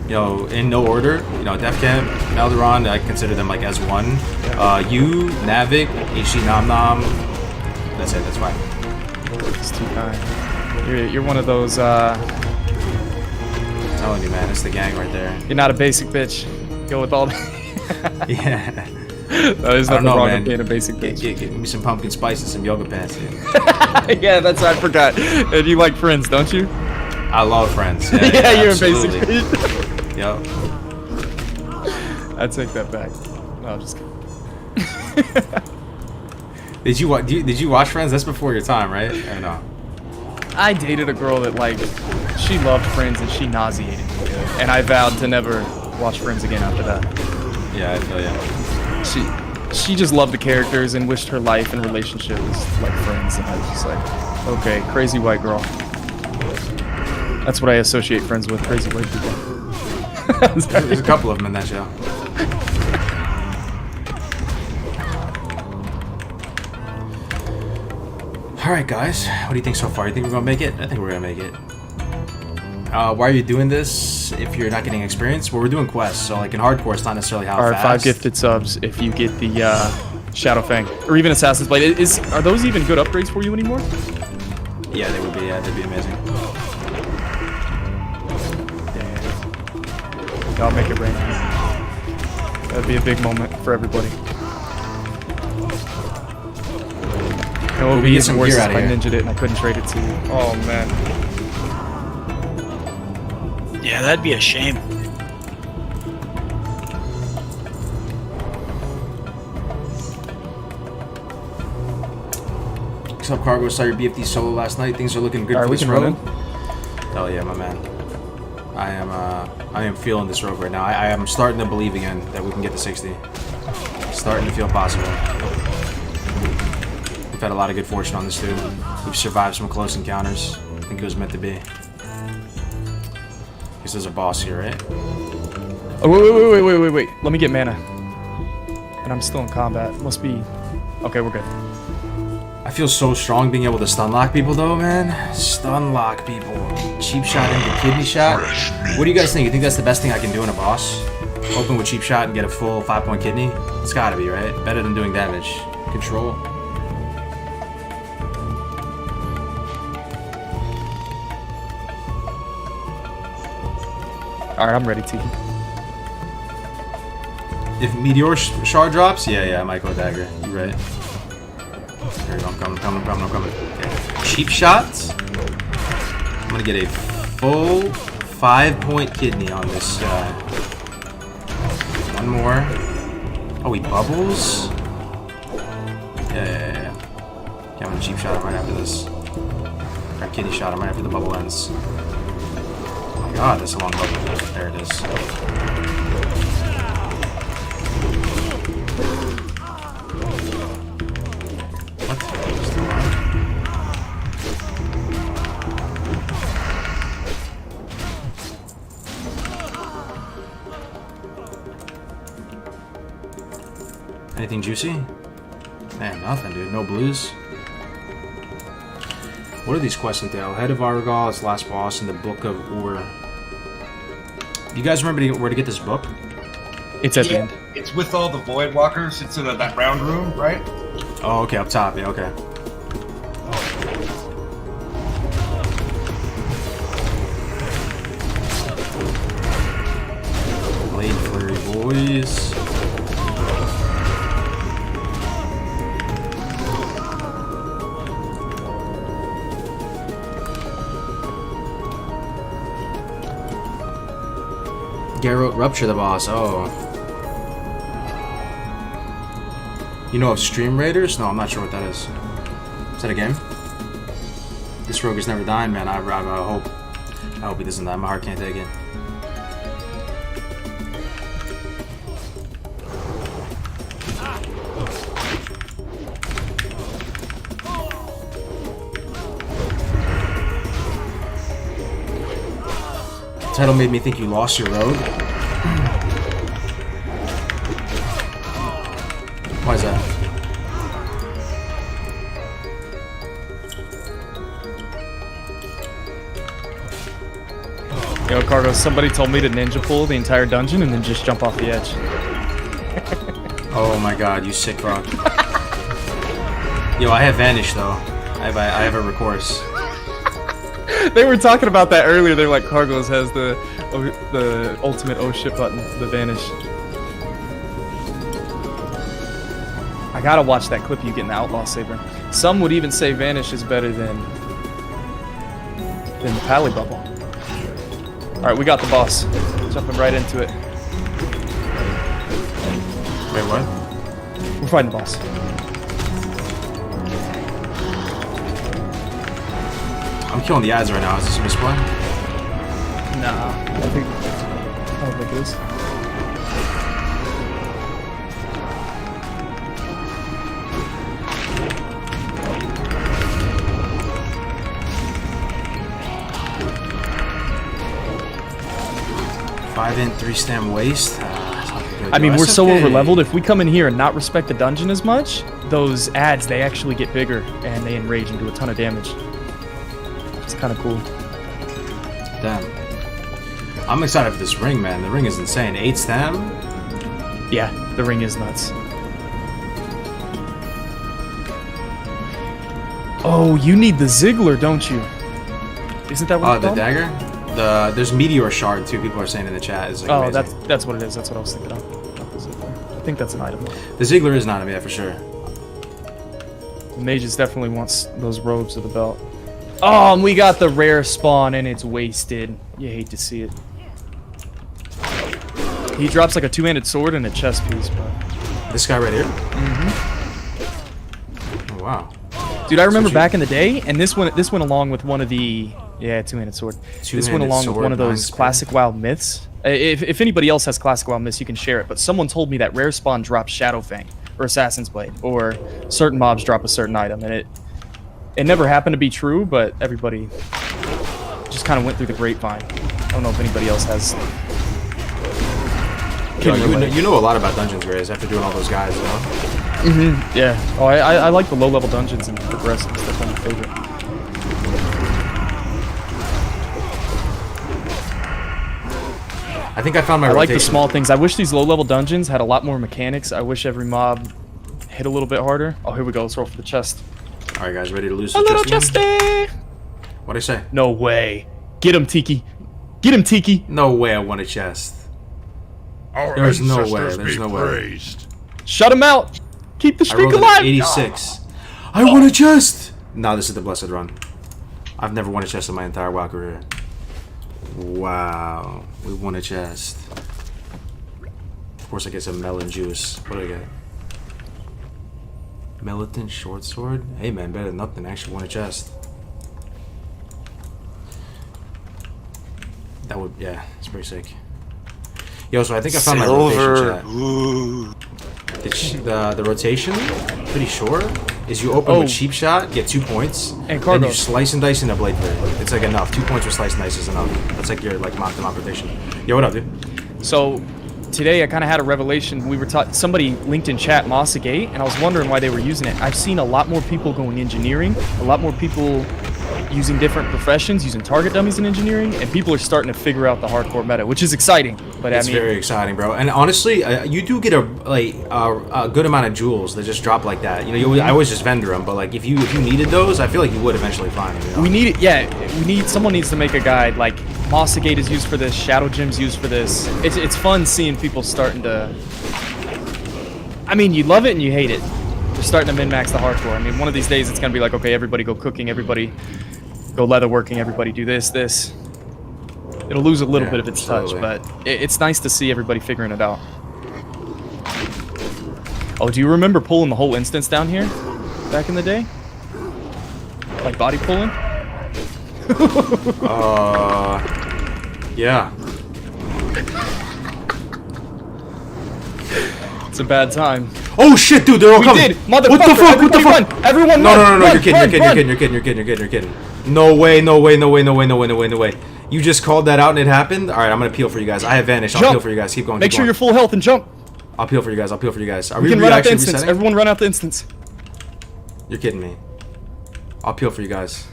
know, in no order. You know, Defcamp, Melderon, I consider them like as one. You, Navik, HC Nom Nom. That's it. That's fine. It's too kind. You're one of those. I'm telling you, man, it's the gang right there. You're not a basic bitch. Go with all that. Yeah. There's nothing wrong with being a basic bitch. Give me some pumpkin spice and some yoga pants. Yeah, that's what I forgot. And you like Friends, don't you? I love Friends. Yeah, you're absolutely. a basic bitch. Yep. I take that back. No, I'm just kidding. Did you watch Friends? That's before your time, right? Or no? I dated a girl that like she loved Friends and she nauseated me, and I vowed to never watch Friends again after that. Yeah, I feel ya. She just loved the characters and wished her life and relationship was like Friends, and I was just like, okay, crazy white girl. That's what I associate Friends with, crazy white people. There's a couple of them in that show. Alright guys, what do you think so far? You think we're gonna make it? I think we're gonna make it. Why are you doing this if you're not getting experience? Well, we're doing quests, so like in hardcore, it's not necessarily how fast. 5 gifted subs if you get the Shadowfang, or even Assassin's Blade. Are those even good upgrades for you anymore? Yeah, they would be. Yeah, they'd be amazing. Damn. I'll make it rain. That'd be a big moment for everybody. It would be even worse if I ninja'd it and I couldn't trade it to you. Oh man. Yeah, that'd be a shame. What's up, Cargo? Saw your BFD solo last night. Things are looking good Alright, for we this can run rogue. in. Hell yeah, my man. I am feeling this rogue right now. I am starting to believe again that we can get to 60. Starting to feel possible. We've had a lot of good fortune on this dude. We've survived some close encounters. I think it was meant to be. Guess there's a boss here, right? Oh, wait. Let me get mana. And I'm still in combat. Must be... Okay, we're good. I feel so strong being able to stun lock people though, man. Stun lock people. Cheap shot into kidney shot. What do you guys think? You think that's the best thing I can do in a boss? Open with cheap shot and get a full 5-point kidney? It's gotta be, right? Better than doing damage. Control. Alright, I'm ready, Tiki. If Meteor Shard drops, yeah, I might go Dagger. You right. There you go, I'm coming. Okay. Cheap shots. I'm gonna get a full 5-point kidney on this guy. One more. Oh, he bubbles? Yeah. Okay, I'm gonna cheap shot him right after this. Or kidney shot him right after the bubble ends. Oh my god, that's a long bubble. There it is. Anything juicy? Man, nothing, dude. No blues. What are these quests entail? Head of Argal, its last boss, in the Book of Ur. You guys remember where to get this book? It's at the end. It's with all the Void Walkers. It's in that round room, right? Oh, okay, up top. Yeah, okay. Blade Flurry, boys. Garrote Rupture the boss. Oh. You know of Stream Raiders? No, I'm not sure what that is. Is that a game? This rogue is never dying, man. I hope he doesn't die. My heart can't take it. Title made me think you lost your rogue. Why is that? Yo, Cargo, somebody told me to ninja pull the entire dungeon and then just jump off the edge. Oh my god, you sick fuck. Yo, I have Vanish though. I have a recourse. They were talking about that earlier. They're like, Cargos has the ultimate oh shit button, the Vanish. I gotta watch that clip of you getting the Outlaw Saber. Some would even say Vanish is better than the Pally Bubble. Alright, we got the boss. Jumping right into it. Wait, what? We're fighting the boss. I'm killing the ads right now. Is this a misplay? Nah, I don't think it is. Five in, 3-stem waste. I mean, we're so over leveled. If we come in here and not respect the dungeon as much, those ads, they actually get bigger and they enrage and do a ton of damage. It's kind of cool. Damn. I'm excited for this ring, man. The ring is insane. 8-stem? Yeah, the ring is nuts. Oh, you need the Ziggler, don't you? Isn't that what it's the called? dagger? There's Meteor Shard too. People are saying in the chat. Is like oh, amazing. that's what it is. That's what I was thinking of. Not the Ziggler. I think that's an item. The Ziggler is an item, yeah, for sure. Mages definitely wants those robes of the belt. Oh, and we got the rare spawn and it's wasted. You hate to see it. He drops like a two-handed sword and a chest piece, but... This guy right here? Mm-hmm. Oh, wow. Dude, I remember back in the day, and this went along with one of the two-handed sword. This went along with one of those classic WoW myths. If anybody else has classic WoW myths, you can share it. But someone told me that rare spawn drops Shadowfang or Assassin's Blade, or certain mobs drop a certain item, and it never happened to be true, but everybody just kind of went through the grapevine. I don't know if anybody else has. You know a lot about Dungeons, Grays, after doing all those guys, you know? Yeah. Oh, I like the low-level dungeons and progressives. That's one of my favorite. I think I found my I like the rotation. small things. I wish these low-level dungeons had a lot more mechanics. I wish every mob hit a little bit harder. Oh, here we go. Let's roll for the chest. All right, guys, ready to lose A the little chest? chesty! What'd I say? No way. Get him, Tiki. Get him, Tiki. No way I won a chest. Our There's no way. ancestors There's be no way. praised. Shut him out. Keep the I streak rolled an alive. 86. I won a chest! No, this is the blessed run. I've never won a chest in my entire WoW career. Wow. We won a chest. Of course I get some melon juice. What do I get? Militant short sword? Hey man, better than nothing. I actually won a chest. That would, yeah, it's pretty sick. Yo, so I think I found my rotation chat. Ooh. The rotation, pretty sure, is you open with cheap shot, get 2 points, And then you cargos. slice and dice in a blade player. It's like enough. 2 points for slice and dice is enough. That's like your like mock-to-mock rotation. Yo, what up, dude? So today I kind of had a revelation. We were taught, somebody linked in chat Mossa Gate, and I was wondering why they were using it. I've seen a lot more people going engineering, a lot more people using different professions, using target dummies in engineering, and people are starting to figure out the hardcore meta, which is exciting. But It's I mean, very exciting, bro. And honestly, you do get a good amount of jewels that just drop like that. You know, I always just vendor them, but like if you needed those, I feel like you would eventually find them. You know? we need it. Yeah, someone needs to make a guide. Like Mossa Gate is used for this, Shadow Gem's used for this. It's fun seeing people starting to. I mean, you love it and you hate it. They're starting to min-max the hardcore. I mean, one of these days it's gonna be like, okay, everybody go cooking, everybody go leatherworking, everybody do this. It'll lose a little bit of its touch, but it's nice to see everybody figuring it out. Oh, do you remember pulling the whole instance down here back in the day? Like body pulling? Yeah. It's a bad time. Oh shit, dude, they're all coming. Did, motherfucker! What the fuck? What the Everybody fuck? run! Everyone No, run! no, Run, you're kidding, run, you're run. kidding, you're kidding, you're kidding, you're kidding, you're kidding. No way, no way, no way, no way, no way, no way, no way, no way. You just called that out and it happened? Alright, I'm gonna peel for you guys. I have vanished. I'll Jump. peel for you guys. Keep going. Make keep sure going. you're full health and jump. I'll peel for you guys. I'll peel for you guys. Are We we can run out the actually instance. resetting? Everyone run out the instance. You're kidding me. I'll peel for you guys.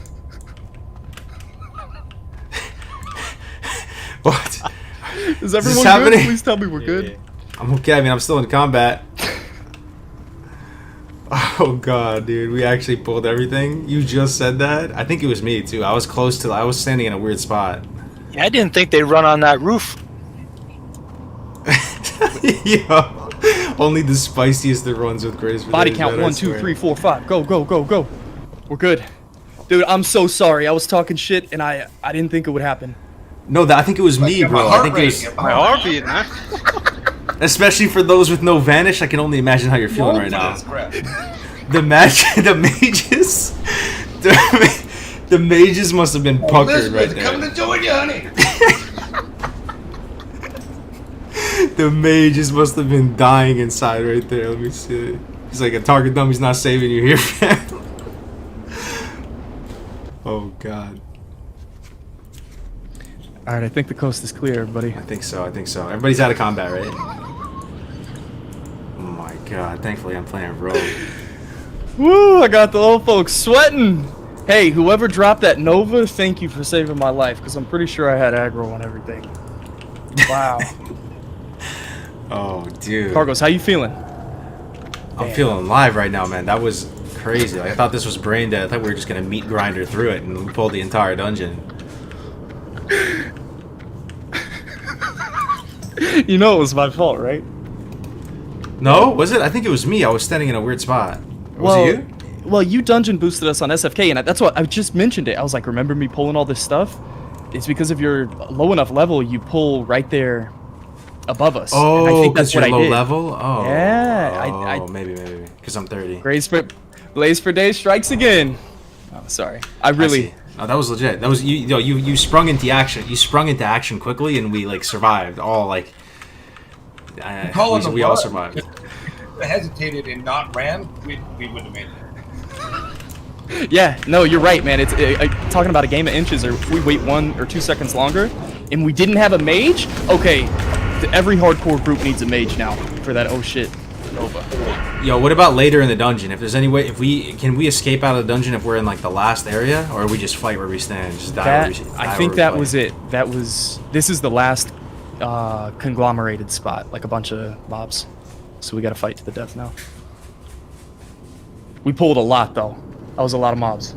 What? Is everyone this good? happening? Please tell me we're good. I'm okay. I mean, I'm still in combat. Oh god, dude, we actually pulled everything. You just said that? I think it was me too. I was close to. I was standing in a weird spot. Yeah, I didn't think they'd run on that roof. Yo, only the spiciest that runs with grace. Body count 1, 2, 3, 4, 5. Go, go, go, go. We're good. Dude, I'm so sorry. I was talking shit and I didn't think it would happen. No, I think it was me, bro. I think it was. My heart beating, man. Especially for those with no vanish, I can only imagine how you're feeling right now. The mages, the mages must have been puckered right there. Coming to join you, honey. The mages must have been dying inside right there. Let me see. He's like, a target dummy's not saving you here, fam. Oh god. All right, I think the coast is clear, everybody. I think so. I think so. Everybody's out of combat, right? Oh my god. Thankfully, I'm playing Rogue. Woo! I got the old folks sweating. Hey, whoever dropped that Nova, thank you for saving my life, because I'm pretty sure I had aggro on everything. Wow. Oh, dude. Cargos, how you feeling? I'm feeling alive right now, man. That was crazy. Like, I thought this was brain dead. I thought we were just gonna meat grinder through it and we pulled the entire dungeon. You know it was my fault, right? No, was it? I think it was me. I was standing in a weird spot. Was it you? Well, you dungeon boosted us on SFK, and that's what I just mentioned it. I was like, remember me pulling all this stuff? It's because if you're low enough level, you pull right there above us. Oh, and I think because that's what you're I low did. level? Oh. Yeah, Oh, maybe. Because I'm 30. Blaze for Day strikes again. Oh, sorry. I really. No, that was legit. That was you sprung into action. You sprung into action quickly, and we like survived. All like we all survived. If I hesitated and not ran, we wouldn't have made it. Yeah, no, you're right, man. It's talking about a game of inches, or if we wait 1 or 2 seconds longer, and we didn't have a mage. Okay, every hardcore group needs a mage now for that. Oh shit, Nova. Yo, what about later in the dungeon? If there's any way, can we escape out of the dungeon if we're in like the last area, or we just fight where we stand, just die? I think that was it. This is the last conglomerated spot, like a bunch of mobs. So we got to fight to the death now. We pulled a lot though. That was a lot of mobs.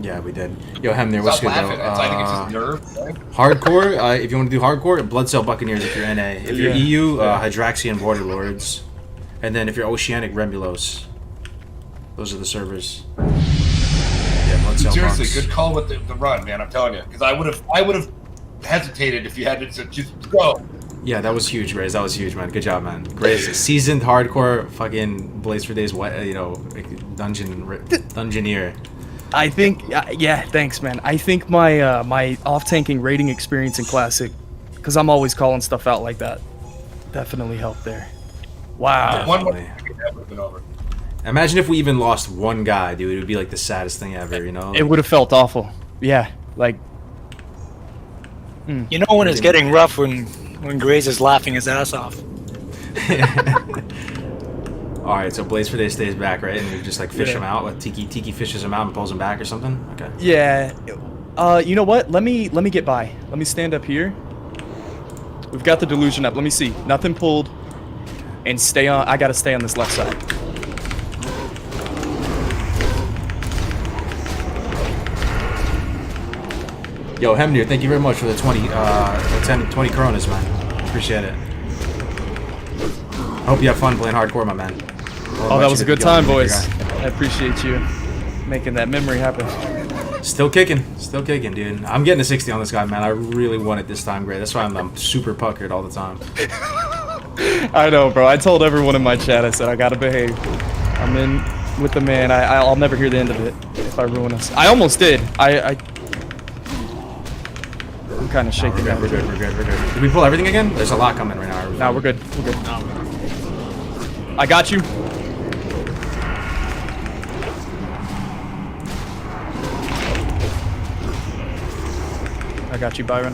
Yeah, we did. Yo, Hemner, what's good though? I think it's just nerve. Right? Hardcore, if you want to do hardcore, Blood Cell Buccaneers if you're NA. If you're EU, Hydraxian Border Lords. And then if you're Oceanic, Rembulos. Those are the servers. Yeah, Blood Cell Seriously, Bucks. good call with the run, man. I'm telling you, because I would have hesitated if you had to just go. Yeah, that was huge, Grays. That was huge, man. Good job, man. Grays, seasoned hardcore, fucking Blaze for Days, dungeoneer. I think, yeah, thanks, man. I think my my off-tanking raiding experience in Classic, because I'm always calling stuff out like that, definitely helped there. Wow. One more thing that would have been over. Imagine if we even lost one guy, dude. It would be like the saddest thing ever, you know? It would have felt awful. Yeah, like. You know when it's getting rough when Graze is laughing his ass off. Alright, so Blaze for Day stays back, right? And you just like fish him out. Like Tiki fishes him out and pulls him back or something? Okay. Yeah. You know what? Let me get by. Let me stand up here. We've got the delusion up. Let me see. Nothing pulled. And stay on. I gotta stay on this left side. Yo, Hemnir, thank you very much for the 20 Coronas, man. Appreciate it. Hope you have fun playing hardcore, my man. Oh, that was a good time, boys. I appreciate you making that memory happen. Still kicking, dude. I'm getting a 60 on this guy, man. I really want it this time, Gray. That's why I'm super puckered all the time. I know, bro. I told everyone in my chat, I said, I gotta behave. I'm in with the man. I'll never hear the end of it if I ruin us. I almost did. I'm kind of shaking now. We're good. Did we pull everything again? There's a lot coming right now. No, we're good. I got you. I got you, Byron.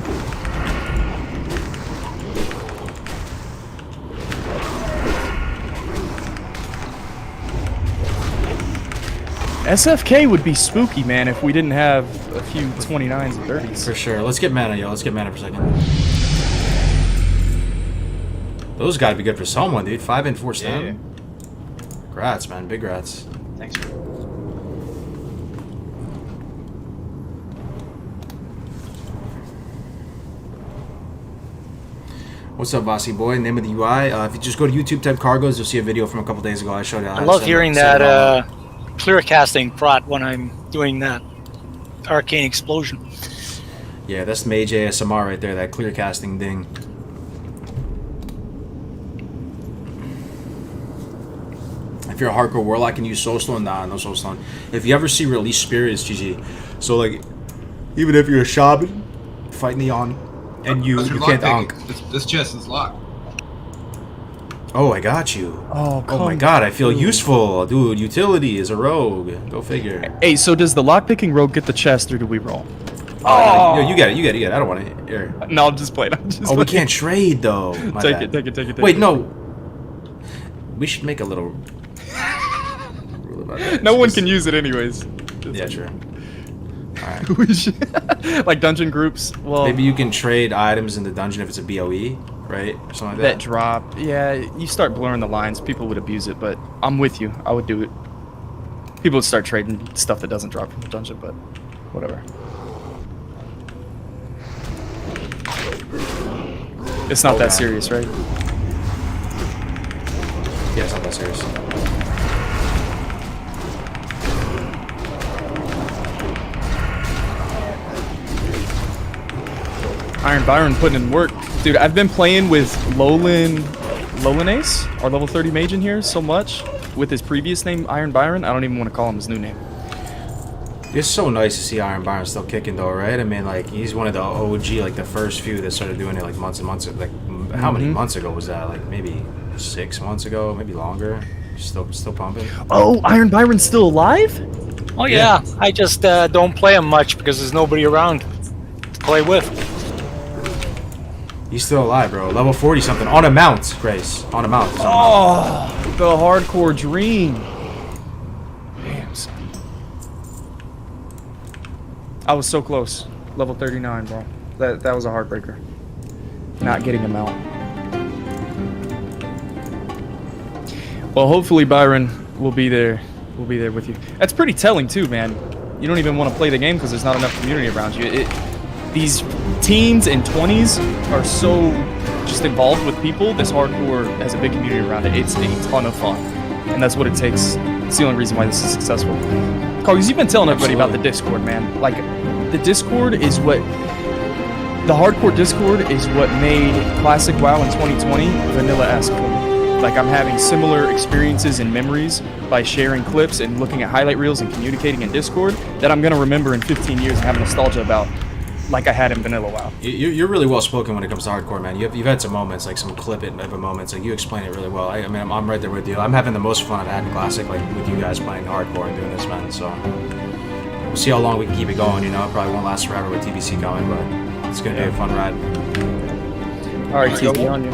SFK would be spooky, man, if we didn't have a few 29s and 30s. For sure. Let's get mana, yo. Let's get mana for a second. Those gotta be good for someone, dude. 5 and 4 stam. Yeah. Grats, man. Big grats. Thanks. What's up, Bossy Boy? Name of the UI. If you just go to YouTube, type cargoes, you'll see a video from a couple days ago. I showed you. I love hearing that clear casting prot when I'm doing that arcane explosion. Yeah, that's Mage ASMR right there. That clear casting ding. If you're a hardcore warlock and use soulstone, nah, no soulstone. If you ever see release spirits, GG. So like, even if you're a shaman fighting the on, and you can't donk. This chest is locked. Oh, I got you. Oh my god, I feel useful. Dude, utility is a rogue. Go figure. Hey, so does the lockpicking rogue get the chest, or do we roll? Oh, you get it. I don't want it. Here. No, I'm just playing. We can't trade, though. Take it. Wait, no. We should make a little rule about that. No one can use it anyways. Yeah, true. Alright. Like dungeon groups. Well, maybe you can trade items in the dungeon if it's a BOE, right? Or something like that. That drop. Yeah, you start blurring the lines. People would abuse it, but I'm with you. I would do it. People would start trading stuff that doesn't drop from the dungeon, but whatever. It's not that serious, right? Yeah, it's not that serious. Iron Byron putting in work. Dude, I've been playing with Lowland Ace, our level 30 mage in here, so much. With his previous name, Iron Byron. I don't even want to call him his new name. It's so nice to see Iron Byron still kicking though, right? I mean, like, he's one of the OG, like the first few that started doing it like months and months. Like, how many months ago was that? Like maybe 6 months ago, maybe longer. Still pumping. Oh, Iron Byron's still alive? Oh yeah, I just don't play him much because there's nobody around to play with. He's still alive, bro. Level 40 something on a mount, Grace. On a mount. Oh, the hardcore dream. Damn, son. I was so close. Level 39, bro. That was a heartbreaker. Not getting him out. Well, hopefully Byron will be there. We'll be there with you. That's pretty telling too, man. You don't even want to play the game because there's not enough community around you. These teens and 20s are so just involved with people. This hardcore has a big community around it. It's a ton of fun, and that's what it takes. It's the only reason why this is successful. Carlos, you've been telling everybody about the Discord, man. Like, the Discord is what... The hardcore Discord is what made Classic WoW in 2020 vanilla-esque for me. Like, I'm having similar experiences and memories by sharing clips and looking at highlight reels and communicating in Discord that I'm going to remember in 15 years and have nostalgia about, like I had in vanilla WoW. You're really well spoken when it comes to hardcore, man. You've had some moments, like some clip it of moments. Like, you explain it really well. I mean, I'm right there with you. I'm having the most fun I've had in Classic, like with you guys playing hardcore and doing this, man. So we'll see how long we can keep it going. You know, it probably won't last forever with TBC going, but it's gonna be a fun ride. All right, TB on you.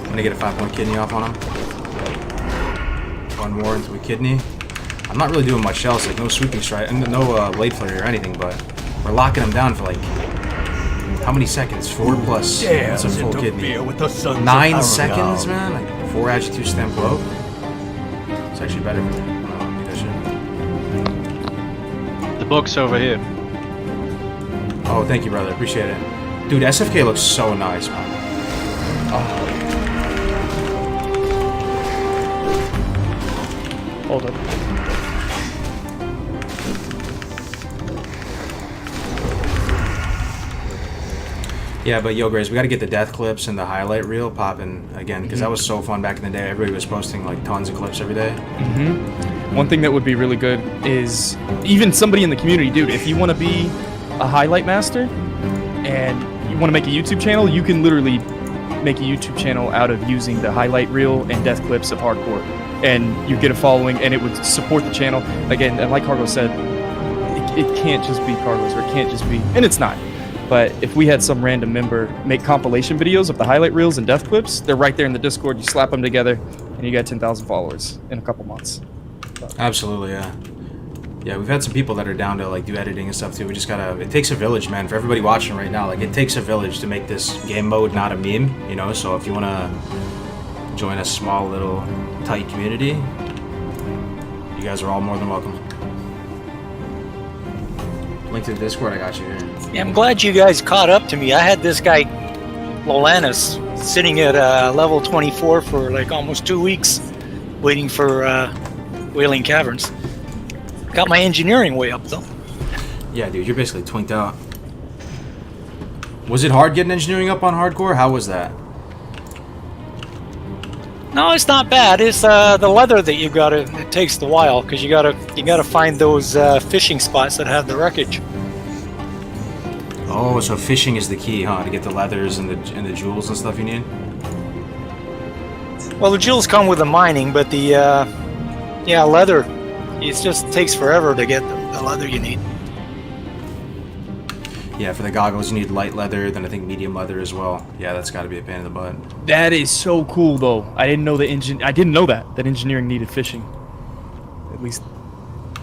I'm gonna get a 5-point kidney off on him. One more into a kidney. I'm not really doing much else, like no sweeping strike, and no blade flurry or anything, but we're locking him down for like, how many seconds? 4 plus. That's a full kidney. 9 seconds, man? Like 4 agi 2 stem cloak. It's actually better for me. I don't need that shit. The book's over here. Oh, thank you, brother. Appreciate it. Dude, SFK looks so nice, man. Oh. Hold up. Yeah, but yo, Grace, we gotta get the death clips and the highlight reel popping again, because that was so fun back in the day. Everybody was posting like tons of clips every day. One thing that would be really good is even somebody in the community, dude, if you want to be a highlight master and you want to make a YouTube channel, you can literally make a YouTube channel out of using the highlight reel and death clips of hardcore. And you get a following, and it would support the channel. Again, and like Cargo said, it can't just be Carlos, or it can't just be, and it's not. But if we had some random member make compilation videos of the highlight reels and death clips, they're right there in the Discord. You slap them together, and you got 10,000 followers in a couple months. So. Absolutely, yeah. Yeah, we've had some people that are down to like do editing and stuff too. We just gotta. It takes a village, man. For everybody watching right now, like it takes a village to make this game mode not a meme, you know. So if you wanna join a small little tight community, you guys are all more than welcome. Link to the Discord, I got you here. Yeah, I'm glad you guys caught up to me. I had this guy, Lolanis, sitting at level 24 for like almost 2 weeks, waiting for Wailing Caverns. Got my engineering way up though. Yeah, dude, you're basically twinked out. Was it hard getting engineering up on hardcore? How was that? No, it's not bad. It's the leather that you gotta. It takes the while because you gotta find those fishing spots that have the wreckage. Oh, so fishing is the key, huh? To get the leathers and the jewels and stuff you need. Well, the jewels come with the mining, but the leather. It just takes forever to get the leather you need. Yeah, for the goggles you need light leather, then I think medium leather as well. Yeah, that's got to be a pain in the butt. That is so cool, though. I didn't know that engineering needed fishing. At least.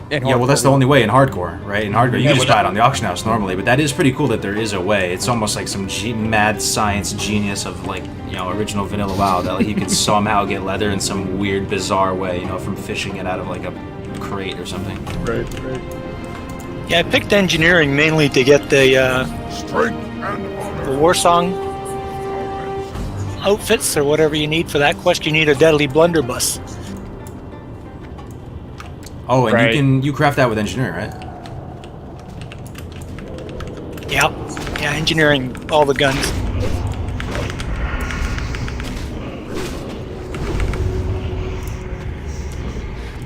Yeah, well, that's the only way in hardcore, right? In hardcore, you can just buy it on the auction house normally, but that is pretty cool that there is a way. It's almost like some mad science genius of like, you know, original vanilla WoW that like you could somehow get leather in some weird, bizarre way, you know, from fishing it out of like a crate or something. Right. Yeah, I picked engineering mainly to get the war song outfits or whatever you need for that quest, you need a deadly blunderbuss. Oh, and Right. you craft that with engineering, right? Yeah, yeah, engineering all the guns.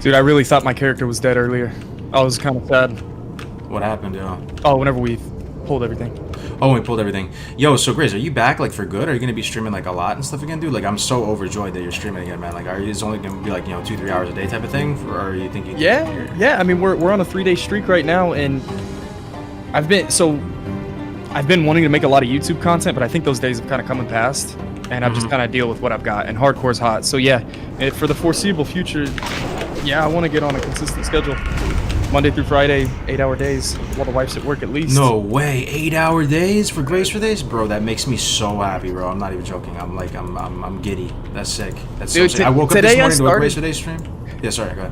Dude, I really thought my character was dead earlier. I was kind of sad. What happened, yo? Oh, whenever we pulled everything. Oh, we pulled everything. Yo, so Grizz, are you back like for good? Are you gonna be streaming like a lot and stuff again, dude? Like I'm so overjoyed that you're streaming again, man. Like, are you? It's only gonna be like 2-3 hours a day type of thing, or are you thinking? Yeah. I mean, we're on a 3-day streak right now, and I've been wanting to make a lot of YouTube content, but I think those days have kind of come and passed, and I've just kind of deal with what I've got. And hardcore's hot, so yeah. For the foreseeable future, yeah, I want to get on a consistent schedule, Monday through Friday, 8-hour days, while the wife's at work at least. No way, 8-hour days for Grace for days, bro. That makes me so happy, bro. I'm not even joking. I'm giddy. That's sick. That's so Dude, sick. I woke up today this morning to a started- Grace for days stream. Yeah, sorry, go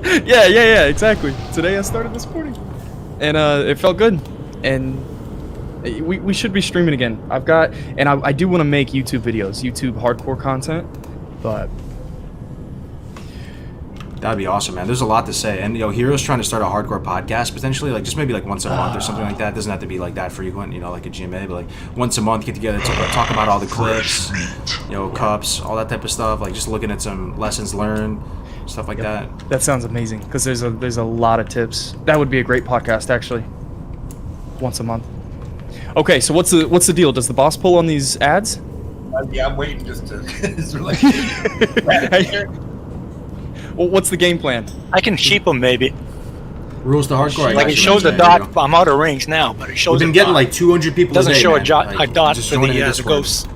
ahead. Yeah, exactly. Today I started this morning, and it felt good, and we should be streaming again. I do want to make YouTube videos, YouTube hardcore content, but That'd be awesome, man. There's a lot to say. And, Hero's trying to start a hardcore podcast, potentially, like, just maybe, like, once a month or something like that. It doesn't have to be, like, that frequent, like a GMA, but, like, once a month, get together, talk about all the clips, cups, all that type of stuff, like, just looking at some lessons learned, stuff like that. that sounds amazing, because there's a lot of tips. That would be a great podcast, actually. Once a month. Okay, so what's the deal? Does the boss pull on these ads? Yeah, I'm waiting just to. It's like, Well, what's the game plan? I can sheep them maybe. Rules to hardcore. I Like got it you, shows a man. There you dot. go. I'm out of rings now, but it shows. We've been a getting, dot. like, 200 people Doesn't a day, show man. a dot. Like, A dot just for join in the Discord. ghosts.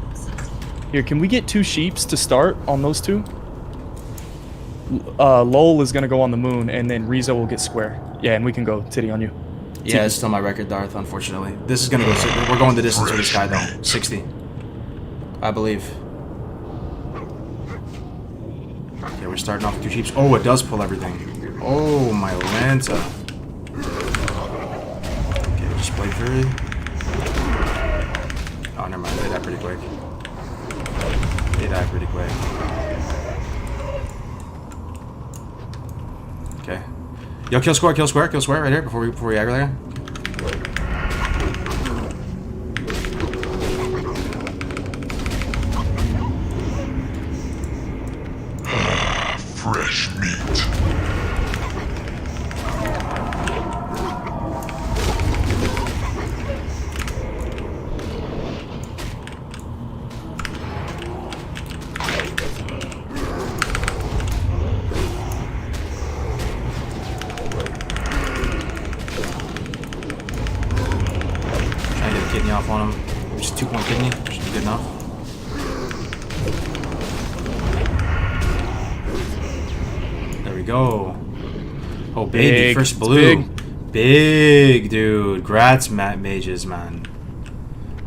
Here, can we get 2 sheeps to start on those 2? Lowell is gonna go on the moon, and then Rizzo will get square. Yeah, and we can go titty on you. Yeah, it's still my record, Darth, unfortunately. This is gonna go. We're going the distance for this guy, though. 60. I believe. Okay, we're starting off with 2 sheeps. Oh, it does pull everything. Oh, my Lanta. Okay, just play Fury. Oh, never mind. They died pretty quick. Okay. Yo, kill square, right here before we aggro there. Fresh meat. Trying to get a kidney off on him. Just 2-point kidney. Should be good enough. There we go. Oh, baby. Big. First It's blue. big. Big, dude. Grats, mages, man.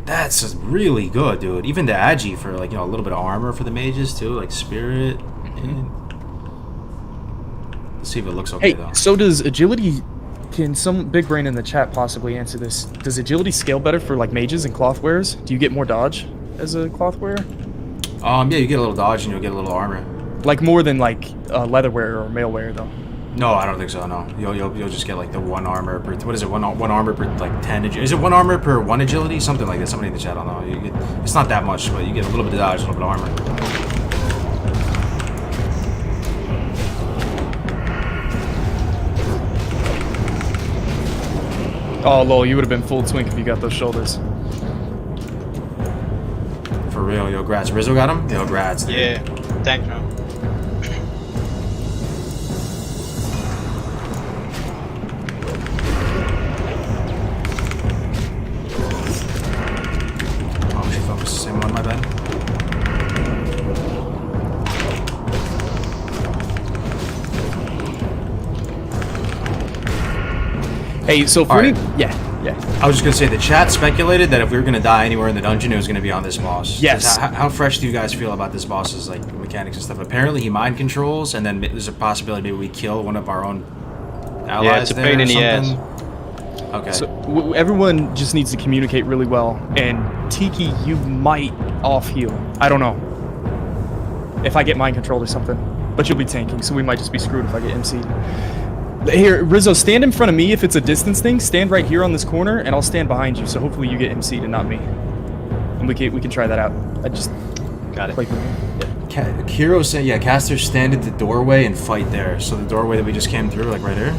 That's really good, dude. Even the agi for, like, a little bit of armor for the mages, too. Like, spirit. And... Let's see if it looks okay, Hey, though. so does agility? Can some big brain in the chat possibly answer this? Does agility scale better for like mages and cloth wearers? Do you get more dodge as a cloth wearer? Yeah, you get a little dodge and you'll get a little armor. Like more than like leather wearer or mail wearer though. No, I don't think so. No, you'll just get like the 1 armor per. What is it? One armor per like 10. Is it 1 armor per 1 agility? Something like that. Somebody in the chat, I don't know. It's not that much, but you get a little bit of dodge, a little bit of armor. Oh lol, you would have been full twink if you got those shoulders. For real, yo, grats. Rizzo got him? Yo, grats. Dude. Yeah, thank you. Oh, she focused the same one, my bad. Hey, so for Alright. yeah. I was just gonna say the chat speculated that if we were gonna die anywhere in the dungeon, it was gonna be on this boss. Yes. How fresh do you guys feel about this boss's like mechanics and stuff? Apparently, he mind controls, and then there's a possibility maybe we kill one of our own allies. Yeah, it's a pain there in or the ass. something. Okay. So everyone just needs to communicate really well. And Tiki, you might off heal. I don't know. If I get mind controlled or something, but you'll be tanking, so we might just be screwed if I get MC'd. Here, Rizzo, stand in front of me if it's a distance thing. Stand right here on this corner, and I'll stand behind you. So hopefully you get MC'd and not me. And we can try that out. I just Got it. like Kiro said, yeah, casters stand at the doorway and fight there. So the doorway that we just came through, like right here.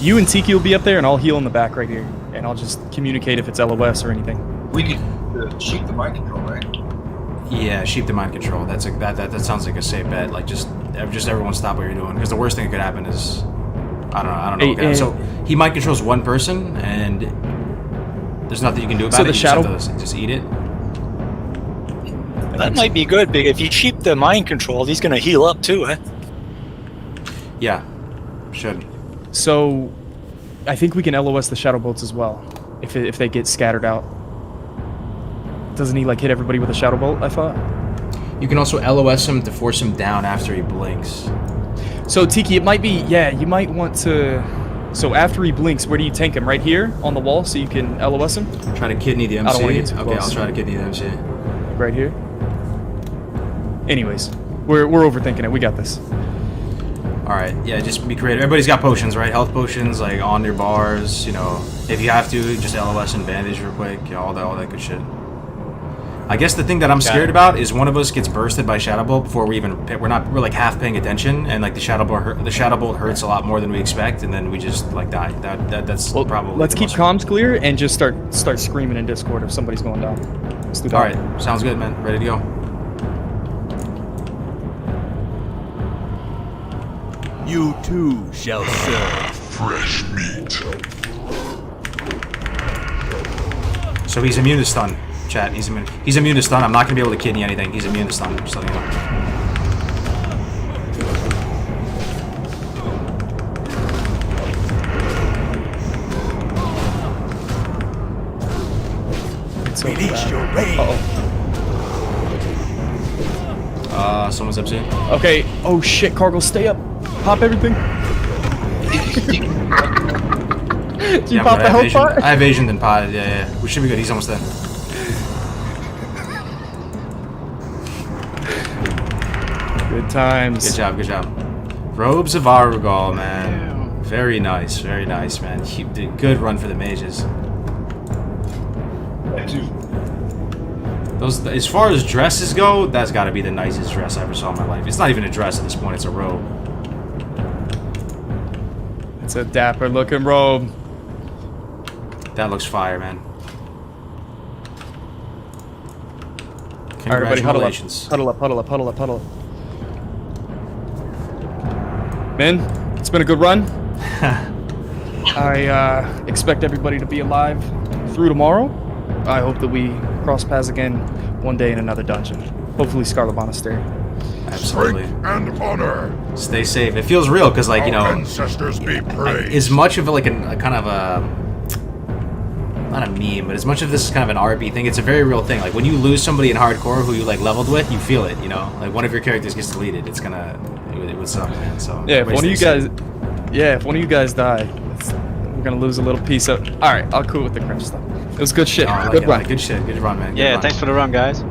You and Tiki will be up there, and I'll heal in the back right here, and I'll just communicate if it's LOS or anything. We could sheep the mind control, right? Yeah, sheep the mind control. That sounds like a safe bet. Like just everyone stop what you're doing, because the worst thing that could happen is I don't know. Hey, so he mind controls one person, and there's nothing you can do about So it. the You shadow- just eat it. That might be good, big. If you cheap the mind control, he's gonna heal up too, eh? Yeah, should. So, I think we can LOS the shadow bolts as well, if they get scattered out. Doesn't he like hit everybody with a shadow bolt? I thought. You can also LOS him to force him down after he blinks. So Tiki, it might be you might want to. So after he blinks, where do you tank him? Right here on the wall, so you can LOS him. Try to kidney the MC. I don't wanna get too okay, close. I'll try to kidney the MC. Right here. Anyways, we're overthinking it. We got this. All right, yeah, just be creative. Everybody's got potions, right? Health potions, like on your bars. You know, if you have to, just LOS and bandage real quick. You know, all that good shit. I guess the thing that I'm scared about is one of us gets bursted by Shadow Bolt before we're like half paying attention, and like the Shadow Bolt hurts a lot more than we expect, and then we just like die. That's probably. Let's the keep most- comms clear and just start screaming in Discord if somebody's going down. Let's do that. All right, sounds good, man. Ready to go. You too shall serve fresh meat. So he's immune to stun. Chat, he's immune to stun. I'm not gonna be able to kidney anything. He's immune to stun. Just letting you know. Release your rage. Someone's up soon. Okay. Oh shit, Cargill, stay up. Pop everything. Did you pop the health pot? I have Asian then potted. Yeah. We should be good. He's almost dead. Good times. Good job. Robes of Argal, man. Very nice, man. He did good run for the mages. Those, as far as dresses go, that's got to be the nicest dress I ever saw in my life. It's not even a dress at this point; it's a robe. It's a dapper looking robe. That looks fire, man. All right, everybody, huddle up. Congratulations. Huddle up. Men, it's been a good run. I expect everybody to be alive through tomorrow. I hope that we cross paths again one day in another dungeon. Hopefully Scarlet Monastery. Absolutely. And honor. Stay safe. It feels real because, like, you know, Ancestors be praised. as much of like a kind of a not a meme, but as much of this is kind of an RP thing, it's a very real thing. Like when you lose somebody in hardcore who you like leveled with, you feel it. You know, like one of your characters gets deleted, it would suck, man. So Yeah, if one of you stay guys die, we're gonna lose a little piece of. All right, I'll cool with the cringe stuff. It was good shit. safe. Good run. Good shit. Good run, man. Good Yeah, run. thanks for the run, guys.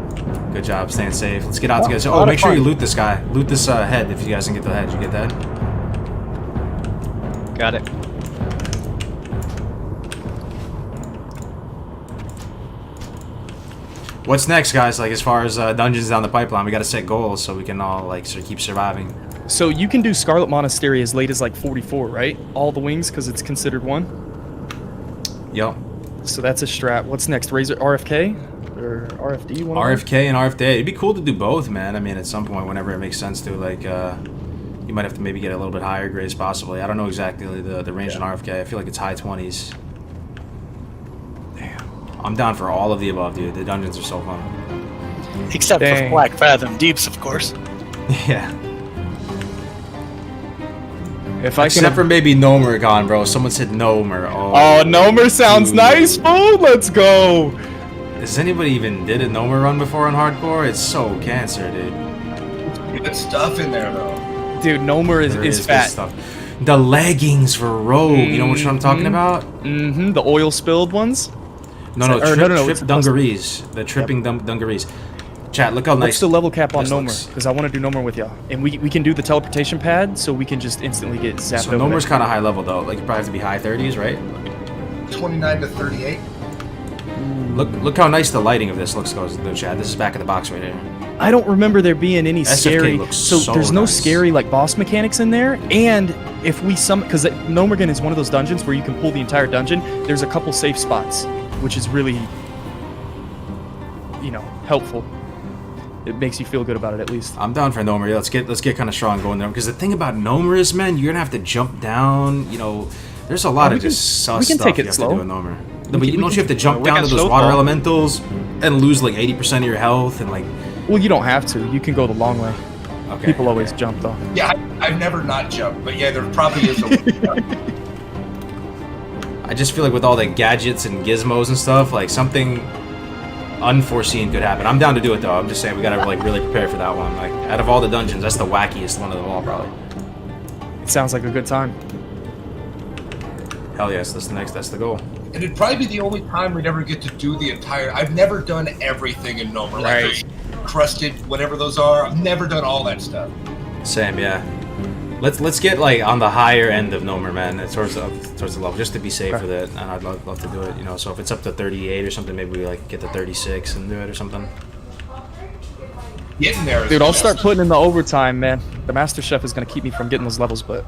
Good job. Staying safe. Let's get out together. So, a lot of make sure you fun. loot this guy. Loot this head if you guys can get the head. Did you get that? Got it. What's next, guys? Like as far as dungeons down the pipeline, we got to set goals so we can all like sort of keep surviving. So you can do Scarlet Monastery as late as like 44, right? All the wings because it's considered one. Yep. So that's a strat. What's next? Razor RFK or RFD? One of them? RFK and RFD. It'd be cool to do both, man. I mean, at some point, whenever it makes sense to, like, you might have to maybe get a little bit higher grades, possibly. I don't know exactly the range in RFK. I feel like it's high 20s. Damn. I'm down for all of the above, dude. The dungeons are so fun. Except for Dang. Black Fathom Deeps, of course. Yeah. If I Except can. for maybe Nomer gone, bro. Someone said Nomer. Oh, Nomer sounds dude. nice, fool. Let's go. Has anybody even did a Nomer run before on hardcore? It's so cancer, dude. Good stuff in there, though. Dude, Nomer There is good fat. stuff. The leggings for Rogue. You know what I'm talking about? Mm-hmm. The oil spilled ones. No, it's trip dungarees. The tripping dungarees. Chat, look how nice. What's the level cap on this Nomer? looks. Because I want to do Nomer with y'all. And we can do the teleportation pad, so we can just instantly get zapped So over Nomer's there. kind of high level, though. Like, you probably have to be high 30s, right? 29 to 38. Look how nice the lighting of this looks, though, Chad. This is back of the box right here. I don't remember there being any SFK scary. looks So so there's no nice. scary like boss mechanics in there. And if we because Nomergan is one of those dungeons where you can pull the entire dungeon. There's a couple safe spots, which is really, helpful. It makes you feel good about it at least. I'm down for Nomer. Yeah, let's get kind of strong going there. Because the thing about Nomer is, man, you're gonna have to jump down. There's a lot of just sus stuff take it you have slow. to do in Nomer. But don't you have to jump we down can to those slow water fall. elementals and lose like 80% of your health and like? Well, you don't have to. You can go the long way. Okay. People always jump though. Yeah, I've never not jumped, but yeah, there probably is a way. I just feel like with all the gadgets and gizmos and stuff, like something unforeseen could happen. I'm down to do it though. I'm just saying we gotta like really prepare for that one. Like out of all the dungeons, that's the wackiest one of them all probably. It sounds like a good time. Hell yes, that's the goal. And it'd probably be the only time we'd ever get to do the entire. I've never done everything in Nomer. Like those crusted, whatever those are. I've never done all that stuff. Same, yeah. Let's get like on the higher end of Nomer, man. Towards the level, just to be safe with it. And I'd love to do it. So if it's up to 38 or something, maybe we like get to 36 and do it or something. Getting there, Dude, I'll start putting in the overtime, man. The Master Chef is gonna keep me from getting those levels, but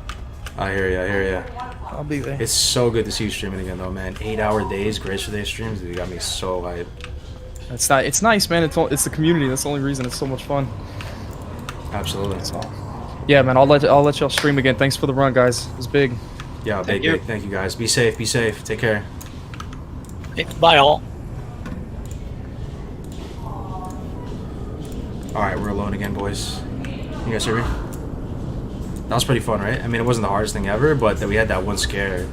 I hear ya. I'll be there. It's so good to see you streaming again, though, man. 8-hour days, Grace for Day streams, dude, you got me so hyped. It's nice, man. It's the community. That's the only reason it's so much fun. Absolutely. So, yeah, man. I'll let y'all stream again. Thanks for the run, guys. It was big. Yeah, big. Thank you, guys. Be safe. Take care. Bye, all. All right, we're alone again, boys. You guys hear me? That was pretty fun, right? I mean, it wasn't the hardest thing ever, but we had that one scare.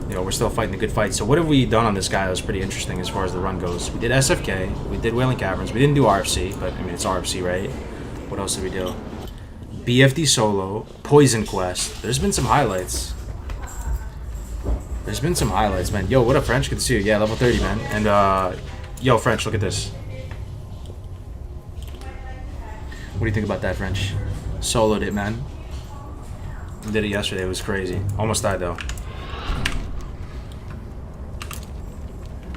We're still fighting the good fight. So what have we done on this guy that was pretty interesting as far as the run goes? We did SFK, we did Wailing Caverns, we didn't do RFC, but I mean, it's RFC, right? What else did we do? BFD solo, Poison Quest. There's been some highlights. Man. Yo, what up, French? Good to see you. Yeah, level 30, man. And, yo, French, look at this. What do you think about that, French? Soloed it, man. I did it yesterday. It was crazy. Almost died, though.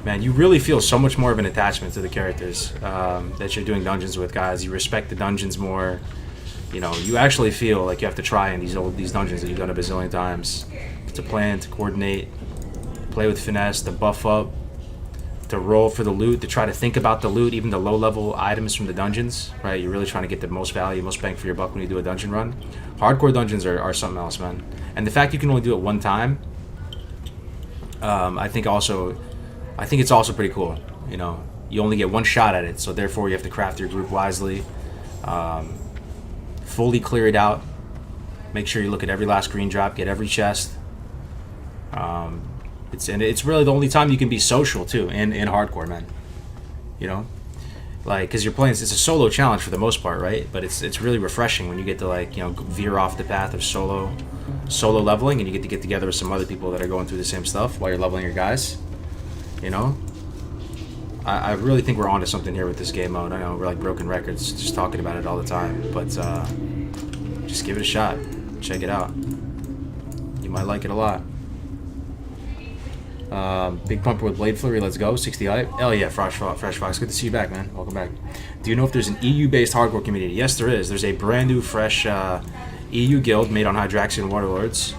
Man, you really feel so much more of an attachment to the characters that you're doing dungeons with, guys. You respect the dungeons more. You actually feel like you have to try in these dungeons that you've done a bazillion times. To plan, to coordinate, play with finesse, to buff up, to roll for the loot, to try to think about the loot, even the low-level items from the dungeons, right? You're really trying to get the most value, most bang for your buck when you do a dungeon run. Hardcore dungeons are something else, man. And the fact you can only do it one time, I think it's also pretty cool. You only get one shot at it, so therefore you have to craft your group wisely, fully clear it out, make sure you look at every last green drop, get every chest. It's really the only time you can be social too in hardcore, man. Like, because you're playing, it's a solo challenge for the most part, right? But it's really refreshing when you get to like veer off the path of solo leveling, and you get to get together with some other people that are going through the same stuff while you're leveling your guys. I really think we're onto something here with this game mode. I know we're like broken records just talking about it all the time, but just give it a shot. Check it out. You might like it a lot. Big Pumper with Blade Flurry, let's go. 60 hype. Hell yeah, Fresh Fox. Good to see you back, man. Welcome back. Do you know if there's an EU-based hardcore community? Yes, there is. There's a brand new, fresh EU guild made on Hydraxian Waterlords.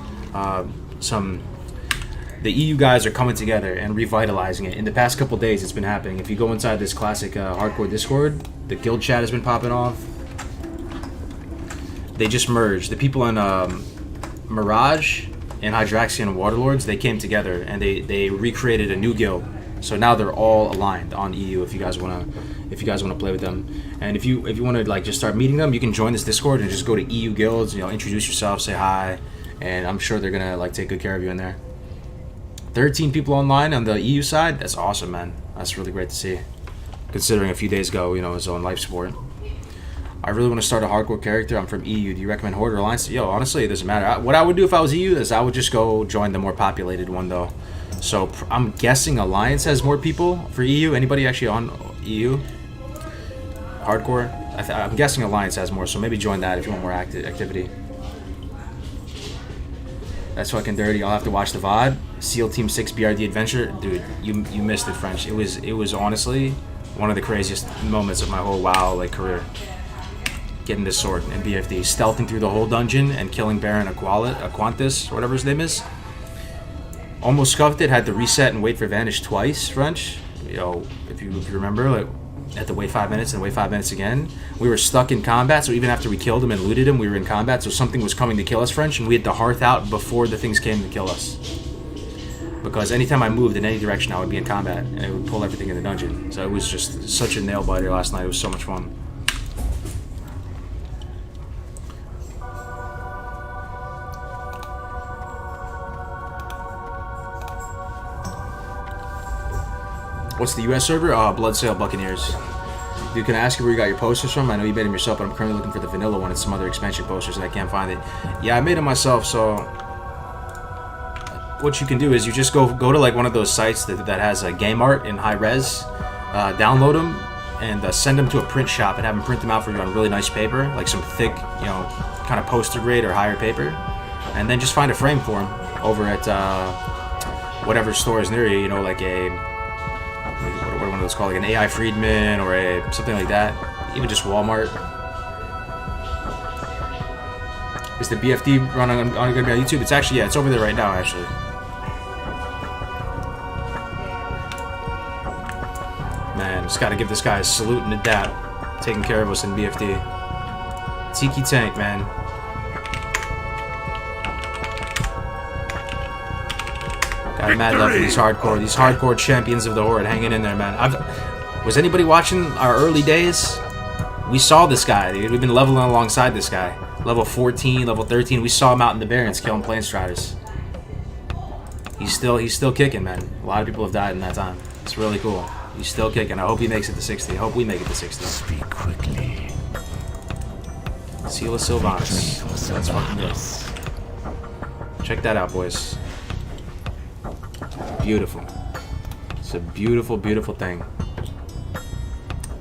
The EU guys are coming together and revitalizing it. In the past couple days, it's been happening. If you go inside this classic hardcore Discord, the guild chat has been popping off. They just merged. The people in Mirage and Hydraxian Waterlords, they came together and they recreated a new guild. So now they're all aligned on EU. If you guys wanna play with them, and if you wanna like just start meeting them, you can join this Discord and just go to EU guilds. Introduce yourself, say hi, and I'm sure they're gonna like take good care of you in there. 13 people online on the EU side. That's awesome, man. That's really great to see. Considering a few days ago, his own life support. I really want to start a hardcore character. I'm from EU. Do you recommend Horde or Alliance? Yo, honestly, it doesn't matter. What I would do if I was EU is I would just go join the more populated one, though. So I'm guessing Alliance has more people for EU. Anybody actually on EU? Hardcore? I'm guessing Alliance has more, so maybe join that if you want more activity. That's fucking dirty. I'll have to watch the VOD. SEAL Team 6 BRD Adventure. Dude, you missed it, French. It was honestly one of the craziest moments of my whole WoW career. Getting this sword in BFD, stealthing through the whole dungeon and killing Baron Aquantis, or whatever his name is. Almost scuffed it, had to reset and wait for Vanish twice, French. You know, if you remember, had to wait 5 minutes and wait 5 minutes again. We were stuck in combat, so even after we killed him and looted him, we were in combat, so something was coming to kill us, French, and we had to hearth out before the things came to kill us. Because anytime I moved in any direction, I would be in combat, and it would pull everything in the dungeon. So it was just such a nail-biter last night. It was so much fun. What's the US server? Bloodsail Buccaneers. Dude, can I ask you where you got your posters from? I know you made them yourself, but I'm currently looking for the vanilla one and some other expansion posters and I can't find it. Yeah, I made them myself, so what you can do is you just go to one of those sites that has a game art in high res, download them, and send them to a print shop and have them print them out for you on really nice paper, like some thick, kind of poster grade or higher paper, and then just find a frame for them over at whatever store is near you, like what one of those called, like an AI Friedman or something like that, even just Walmart. Is the BFD run on going to be on YouTube? It's actually, yeah, it's over there right now, actually. Man, just got to give this guy a salute and a dap, taking care of us in BFD. Tiki Tank, man. Got mad love for these hardcore champions of the Horde hanging in there, man. Was anybody watching our early days? We saw this guy, dude. We've been leveling alongside this guy. Level 14, level 13. We saw him out in the Barrens killing Planestriders. He's still kicking, man. A lot of people have died in that time. It's really cool. He's still kicking. I hope he makes it to 60. I hope we make it to 60. Speak quickly. Seal of Sylvanas. That's fucking good. Check that out, boys. Beautiful. It's a beautiful, beautiful thing.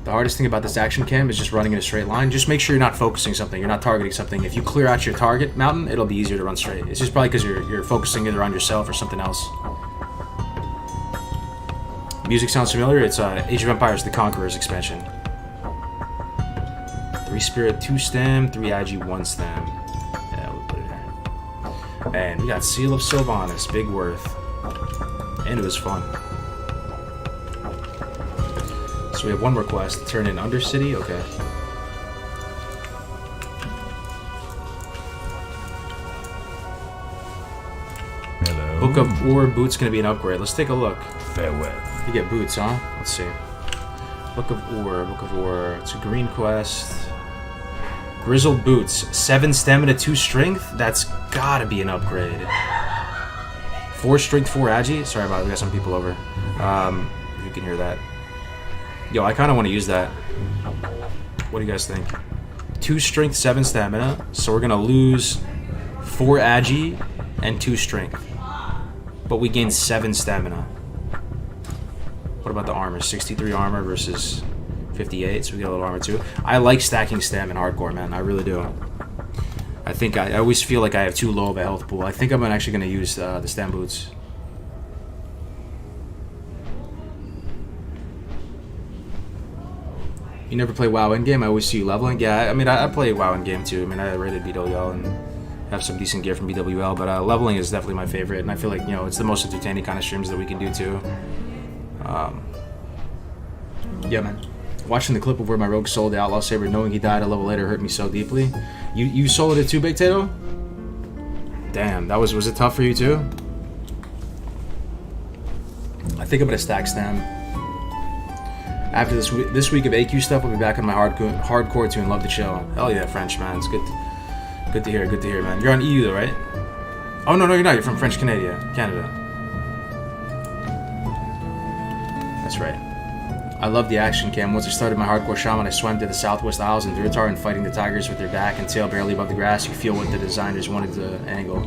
The hardest thing about this action cam is just running in a straight line. Just make sure you're not focusing something. You're not targeting something. If you clear out your target mountain, it'll be easier to run straight. It's just probably because you're focusing either on yourself or something else. Music sounds familiar. It's Age of Empires: The Conqueror's expansion. 3 Spirit, 2 Stem, 3 Agi, 1 Stem. Yeah, we'll put it there. Man, we got Seal of Sylvanas, Big Worth. And it was fun. So we have one request. Turn in Undercity. Okay. Hello. Book of War Boots gonna be an upgrade. Let's take a look. Farewell. You get boots, huh? Let's see. Book of War. It's a green quest. Grizzled Boots. 7 stamina, 2 strength? That's gotta be an upgrade. 4 strength, 4 agi. Sorry about it, we got some people over. You can hear that. Yo, I kind of want to use that. What do you guys think? 2 strength, 7 stamina. So we're going to lose 4 agi and 2 strength. But we gain 7 stamina. What about the armor? 63 armor versus 58, so we get a little armor too. I like stacking stam in hardcore, man. I really do. I think I always feel like I have too low of a health pool. I think I'm actually going to use the stem boots. You never play WoW in game? I always see you leveling. Yeah, I mean, I play WoW in game too. I mean, I rated BWL and have some decent gear from BWL, but leveling is definitely my favorite, and I feel like, it's the most entertaining kind of streams that we can do too. Yeah, man. Watching the clip of where my rogue sold the Outlaw Saber, knowing he died a level later, hurt me so deeply. You sold it too, Big Tato? Damn, was it tough for you too? I think I'm gonna stack stam. After this week of AQ stuff, I'll be back on my hardcore tune. Love the chill. Hell yeah, French, man. It's good to hear. Good to hear, man. You're on EU though, right? Oh no, you're not. You're from French Canada. That's right. I love the action cam. Once I started my hardcore shaman, I swam to the Southwest Isles in Durtar and fighting the tigers with their back and tail barely above the grass. You feel what the designers wanted to angle.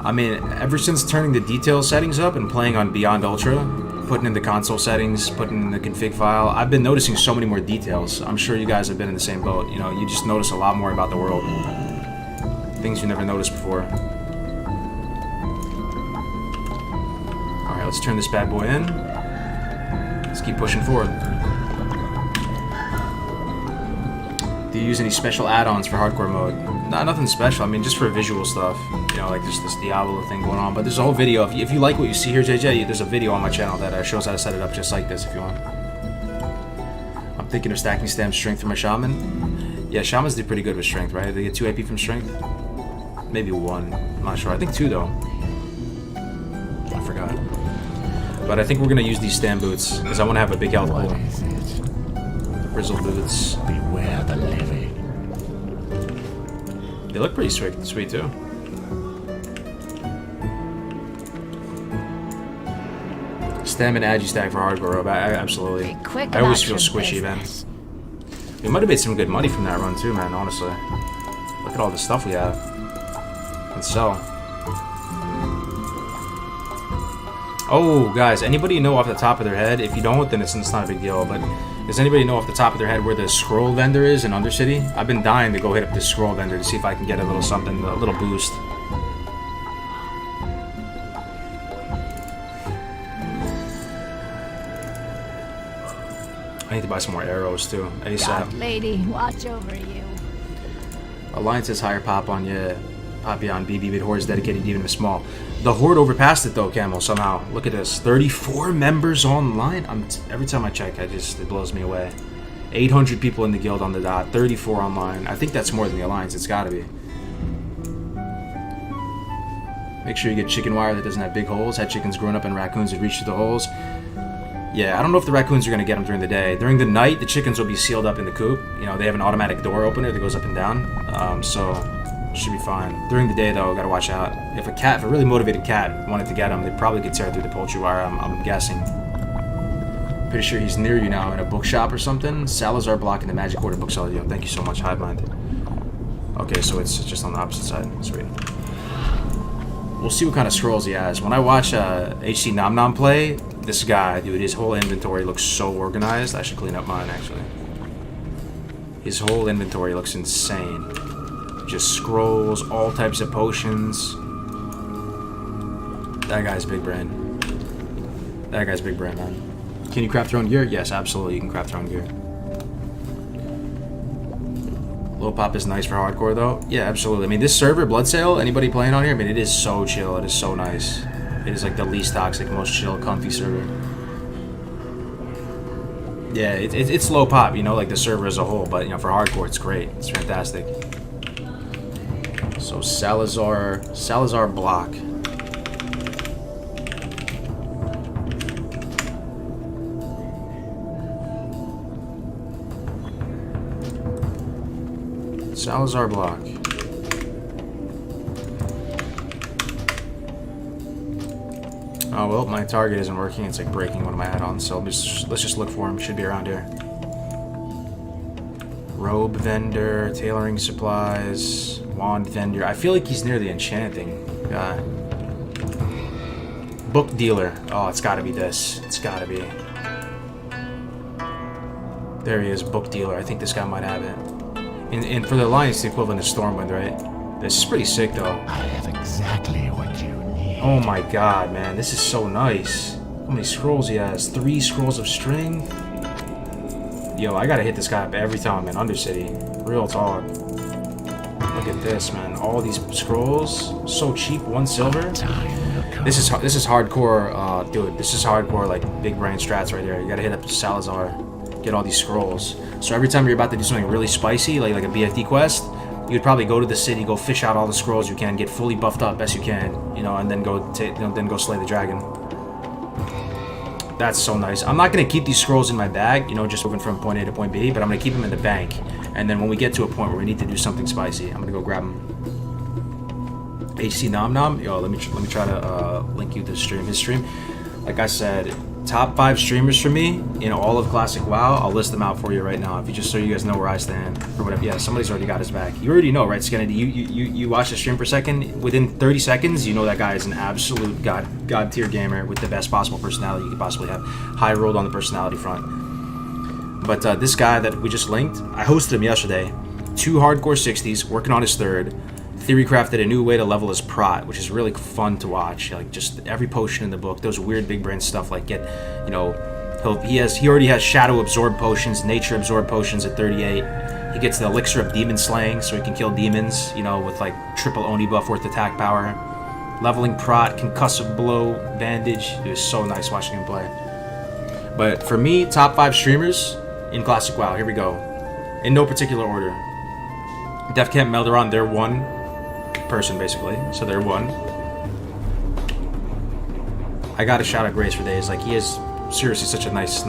I mean, ever since turning the detail settings up and playing on Beyond Ultra, putting in the console settings, putting in the config file, I've been noticing so many more details. I'm sure you guys have been in the same boat. You know, you just notice a lot more about the world. Things you never noticed before. Alright, let's turn this bad boy in. Let's keep pushing forward. Do you use any special add-ons for hardcore mode? Nah, nothing special. I mean, just for visual stuff. You know, like this Diablo thing going on. But there's a whole video. If you like what you see here, JJ, there's a video on my channel that shows how to set it up just like this if you want. I'm thinking of stacking stamp strength for my shaman. Yeah, shamans do pretty good with strength, right? They get 2 AP from strength? Maybe 1. I'm not sure. I think 2 though. I forgot. But I think we're gonna use these stam boots because I want to have a big health pool. The bristle boots. Beware the living. They look pretty sweet too. Stam and agi stack for hardcore robe. Absolutely. Quick I always about feel your squishy, man. business. We might have made some good money from that run too, man. Honestly, look at all the stuff we have and sell. Oh, guys, anybody know off the top of their head? If you don't, then it's not a big deal, but does anybody know off the top of their head where the scroll vendor is in Undercity? I've been dying to go hit up this scroll vendor to see if I can get a little something, a little boost. I need to buy some more arrows, too. ASAP. God, lady, watch over you. Alliance has higher pop on, yeah. Poppy on BB, but Horde is dedicated even to small. The Horde overpassed it though, Camel, somehow. Look at this. 34 members online. Every time I check, it blows me away. 800 people in the guild on the dot. 34 online. I think that's more than the Alliance. It's gotta be. Make sure you get chicken wire that doesn't have big holes. Had chickens growing up and raccoons would reach through the holes. Yeah, I don't know if the raccoons are gonna get them during the day. During the night, the chickens will be sealed up in the coop. You know, they have an automatic door opener that goes up and down. So should be fine. During the day, though, gotta watch out. If a really motivated cat wanted to get him, they probably could tear through the poultry wire, I'm guessing. Pretty sure he's near you now in a bookshop or something. Salazar blocking the Magic Order bookseller. Yo, thank you so much, Hivemind. Okay, so it's just on the opposite side. Sweet. We'll see what kind of scrolls he has. When I watch HC Nom Nom play, this guy, dude, his whole inventory looks so organized. I should clean up mine, actually. His whole inventory looks insane. Just scrolls, all types of potions. That guy's big brain. That guy's big brain, man. Can you craft your own gear? Yes, absolutely, you can craft your own gear. Low pop is nice for hardcore, though. Yeah, absolutely. I mean, this server, Blood Sale, anybody playing on here, I mean, it is so chill. It is so nice. It is like the least toxic, most chill, comfy server. Yeah, it's low pop, you know, like the server as a whole, but, you know, for hardcore, it's great. It's fantastic. So Salazar block. Salazar block. Oh well, my target isn't working. It's like breaking one of my add-ons. So let's just look for him. Should be around here. Robe vendor, tailoring supplies, wand vendor. I feel like he's near the enchanting guy. Book dealer. Oh, it's gotta be this. It's gotta be. There he is, book dealer. I think this guy might have it. And for the Alliance, it's the equivalent of Stormwind, right? This is pretty sick, though. I have exactly what you need. Oh my god, man. This is so nice. How many scrolls he has? 3 scrolls of string? Yo, I gotta hit this guy up every time in Undercity. Real talk. Look at this, man. All these scrolls. So cheap. 1 silver. This is hardcore, dude. This is hardcore, like, big brain strats right here. You gotta hit up Salazar. Get all these scrolls. So every time you're about to do something really spicy, like a BFD quest, you'd probably go to the city, go fish out all the scrolls you can, get fully buffed up best you can, you know, and then go slay the dragon. That's so nice. I'm not gonna keep these scrolls in my bag, you know, just moving from point A to point B, but I'm gonna keep them in the bank. And then when we get to a point where we need to do something spicy, I'm gonna go grab them. HC Nom Nom, yo, let me try to link you the stream. His stream, like I said, top 5 streamers for me in all of Classic WoW. I'll list them out for you right now, if you just so you guys know where I stand or whatever. Yeah, somebody's already got his back. You already know, right, Skennedy? You watch the stream for a second. Within 30 seconds, you know that guy is an absolute god tier gamer with the best possible personality you could possibly have. High rolled on the personality front. But this guy that we just linked, I hosted him yesterday. 2 hardcore 60s, working on his 3rd. Theory crafted a new way to level his prot, which is really fun to watch. Like just every potion in the book, those weird big brain stuff. Like he already has shadow absorb potions, nature absorb potions at 38. He gets the elixir of demon slaying, so he can kill demons. With like triple Oni buff worth attack power. Leveling prot, concussive blow, bandage. It was so nice watching him play. But for me, top 5 streamers in Classic WoW. Here we go, in no particular order. Def Camp Melderon, they're 1 person basically, so they're 1. I gotta shout out Grace for days. Like he is seriously such a nice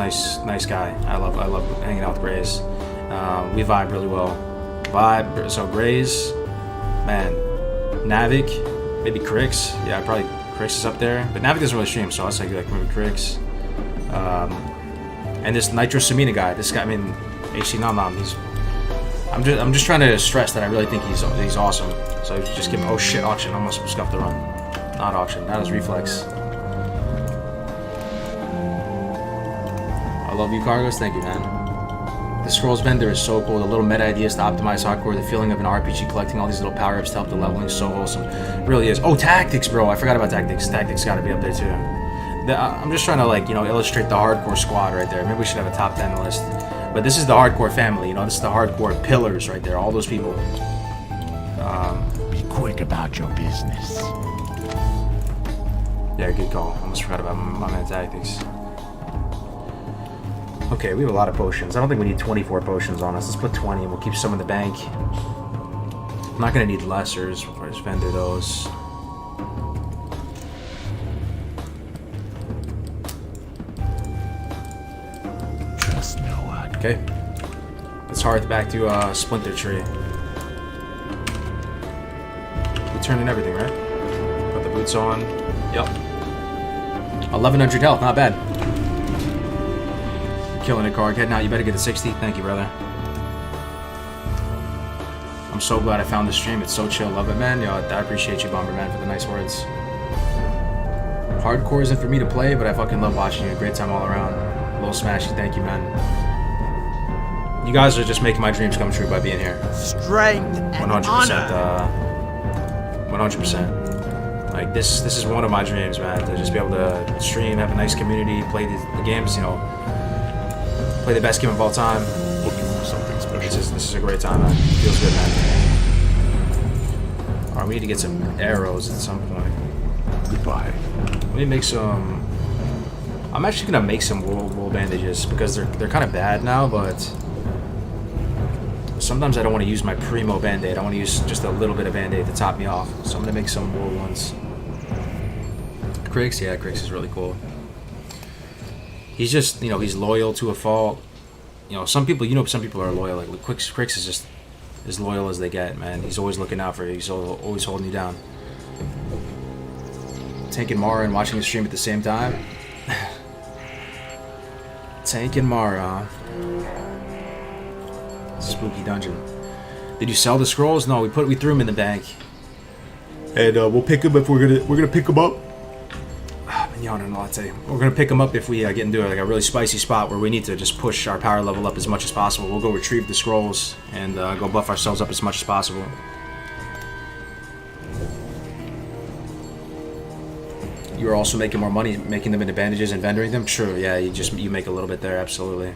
guy. I love hanging out with Grace. We vibe really well. So Grace, man, Navik, maybe Crix. Yeah, probably Crix is up there, but Navik doesn't really stream, so I'll say like maybe Crix. And this Nitro Samina guy. This guy, I mean, HC Nom Nom. I'm just trying to stress that I really think he's awesome. So just give him, oh shit, auction, almost scuffed the run. Not auction, that was reflex. I love you, Cargos, thank you, man. The Scrolls Vendor is so cool. The little meta ideas to optimize hardcore, the feeling of an RPG collecting all these little power-ups to help the leveling is so wholesome. It really is. Oh, Tactics, bro, I forgot about Tactics. Tactics gotta be up there too. I'm just trying to like, illustrate the hardcore squad right there. Maybe we should have a top 10 list. But this is the hardcore family, this is the hardcore pillars right there, all those people. Be quick about your business. Yeah, good call. Almost forgot about my man Tactics. Okay, we have a lot of potions. I don't think we need 24 potions on us. Let's put 20 and we'll keep some in the bank. I'm not going to need lessers. We'll just vendor those. Trust no one. Okay. Let's hearth back to Splinter Tree. We turned in everything, right? Put the boots on. Yep. 1100 health, not bad. Killing it, Karg. Heading out, you better get to 60. Thank you, brother. I'm so glad I found this stream. It's so chill. Love it, man. Yo, I appreciate you, Bomberman, for the nice words. Hardcore isn't for me to play, but I fucking love watching you. Great time all around. Lil Smashy, thank you, man. You guys are just making my dreams come true by being here. Strength and 100%. 100%. Like this is one of my dreams, man. To just be able to stream, have a nice community, play the games, play the best game of all time. Something special. This is a great time, man. Feels good, man. Alright, we need to get some arrows at some point. Goodbye. Let me make some. I'm actually gonna make some wool bandages because they're kind of bad now, but sometimes I don't want to use my primo band-aid. I want to use just a little bit of band-aid to top me off. So I'm gonna make some wool ones. Crix, yeah, Crix is really cool. He's just, he's loyal to a fault. Some people are loyal. Like Crix is just as loyal as they get, man. He's always looking out for you. He's always holding you down. Tank and Mara and watching the stream at the same time. Tank and Mara. Spooky dungeon. Did you sell the scrolls? No, we threw them in the bank. And we'll pick them if we're gonna pick them up. Mignon latte. We're gonna pick them up if we get into like a really spicy spot where we need to just push our power level up as much as possible. We'll go retrieve the scrolls and go buff ourselves up as much as possible. You're also making more money making them into bandages and vendoring them. True, yeah. You make a little bit there. Absolutely,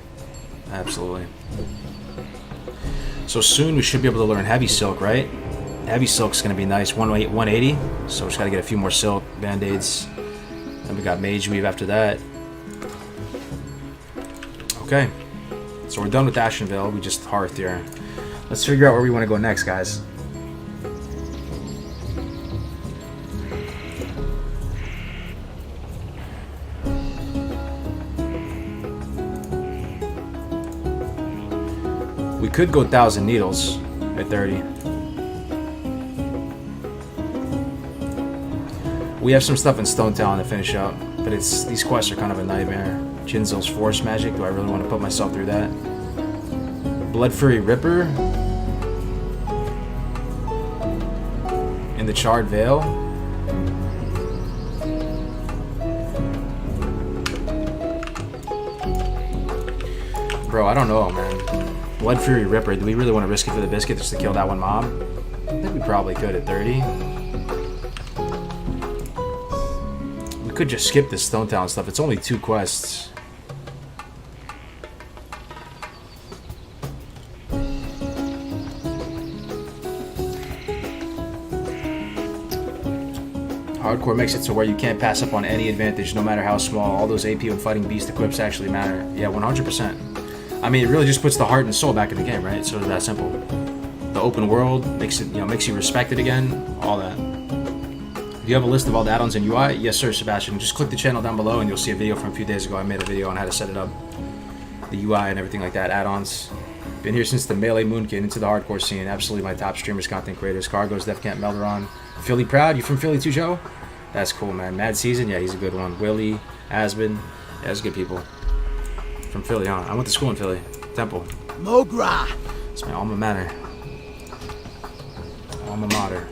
absolutely. So soon we should be able to learn Heavy Silk, right? Heavy Silk's gonna be nice. 180. So we just gotta get a few more silk band-aids. Then we got Mage Weave after that. Okay. So we're done with Ashenville. We just hearthed here. Let's figure out where we want to go next, guys. We could go 1,000 Needles at 30. We have some stuff in Stone Talon to finish up. But these quests are kind of a nightmare. Jinzil's Force Magic, do I really want to put myself through that? Blood Fury Ripper? In the Charred Veil? Bro, I don't know, man. Blood Fury Ripper, do we really want to risk it for the biscuit just to kill that one mob? I think we probably could at 30. We could just skip this Stone Town stuff. It's only 2 quests. Hardcore makes it so where you can't pass up on any advantage, no matter how small. All those AP and fighting beast equips actually matter. Yeah, 100%. I mean, it really just puts the heart and soul back in the game, right? It's sort of that simple. The open world makes it, makes you respect it again. All that. Do you have a list of all the add-ons in UI? Yes, sir, Sebastian. Just click the channel down below, and you'll see a video from a few days ago. I made a video on how to set it up, the UI and everything like that. Add-ons. Been here since the Melee Moonkin into the hardcore scene. Absolutely my top streamers, content creators. Cargos, Def Camp, Melderon. Philly Proud. You from Philly too, Joe? That's cool, man. Mad Season, yeah, he's a good one. Willie, Asbin, yeah, those good people. From Philly, huh? I went to school in Philly. Temple. Mogra! It's my alma mater. Alma mater.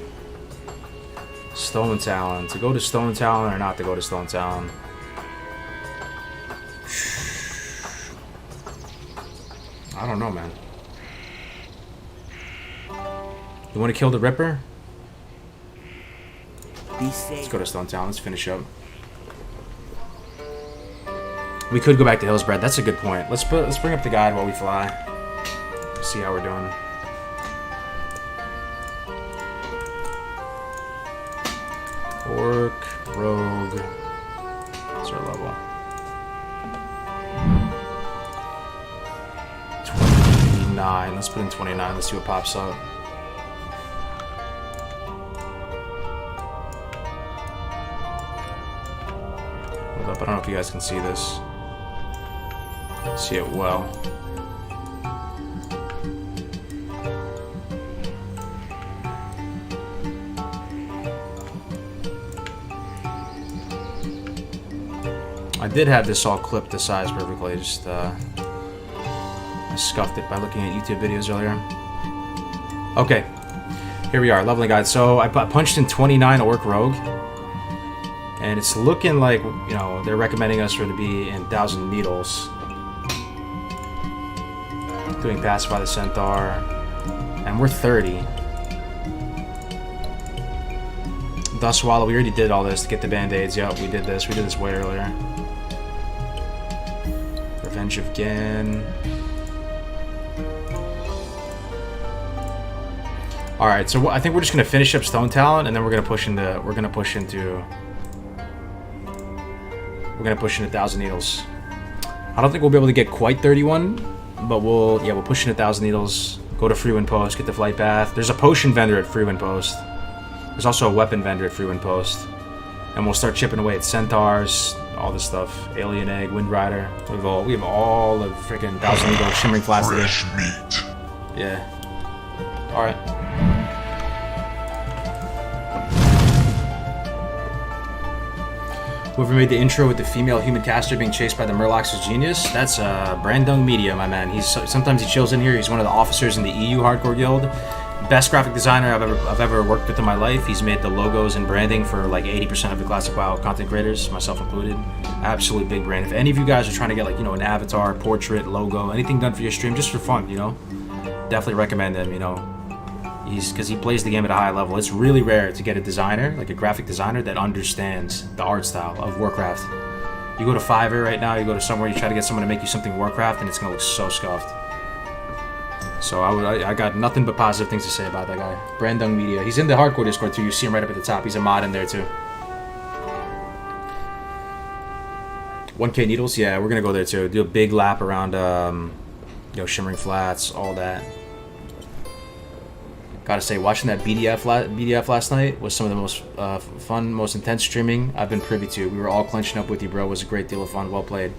Stone Talon. To go to Stone Talon or not to go to Stone Talon? I don't know, man. You want to kill the Ripper? Let's go to Stone Town. Let's finish up. We could go back to Hillsbred. That's a good point. Let's bring up the guide while we fly. See how we're doing. Orc, Rogue. What's our level? 29. Let's put in 29. Let's see what pops up. Hold up, I don't know if you guys can see this. See it well. I did have this all clipped to size perfectly, just I scuffed it by looking at YouTube videos earlier. Okay, here we are, leveling guide. So I punched in 29 Orc Rogue, and it's looking like, you know, they're recommending us for to be in 1,000 Needles. Doing Pacify the Centaur, and we're 30. Dust Swallow, we already did all this to get the band-aids. Yep, we did this way earlier. Revenge of Gin. All right, so I think we're just gonna finish up Stone Talon, and then we're gonna push into 1,000 Needles. I don't think we'll be able to get quite 31, but we'll push in 1,000 Needles. Go to Freewind Post, get the Flight Path. There's a potion vendor at Freewind Post. There's also a weapon vendor at Freewind Post, and we'll start chipping away at Centaurs, all this stuff. Alien Egg, Wind Rider. We have all the freaking 1,000 Needle Shimmering Flats today. Meat. Yeah. All right. Whoever made the intro with the female human caster being chased by the Murlocs is genius. That's Brandung Media, my man. Sometimes he chills in here. He's one of the officers in the EU Hardcore Guild. Best graphic designer I've ever worked with in my life. He's made the logos and branding for like 80% of the Classic WoW content creators, myself included. Absolute big brand. If any of you guys are trying to get like, you know, an avatar, portrait, logo, anything done for your stream just for fun, you know, definitely recommend him. You know, because he plays the game at a high level. It's really rare to get a designer, like a graphic designer, that understands the art style of Warcraft. You go to Fiverr right now, you go to somewhere, you try to get someone to make you something Warcraft, and it's gonna look so scuffed. So I got nothing but positive things to say about that guy. Brandung Media. He's in the Hardcore Discord too. You see him right up at the top. He's a mod in there too. 1K Needles? Yeah, we're gonna go there too. Do a big lap around, you know, Shimmering Flats, all that. Gotta say, watching that BDF last night was some of the most fun, most intense streaming I've been privy to. We were all clenching up with you, bro. It was a great deal of fun. Well played.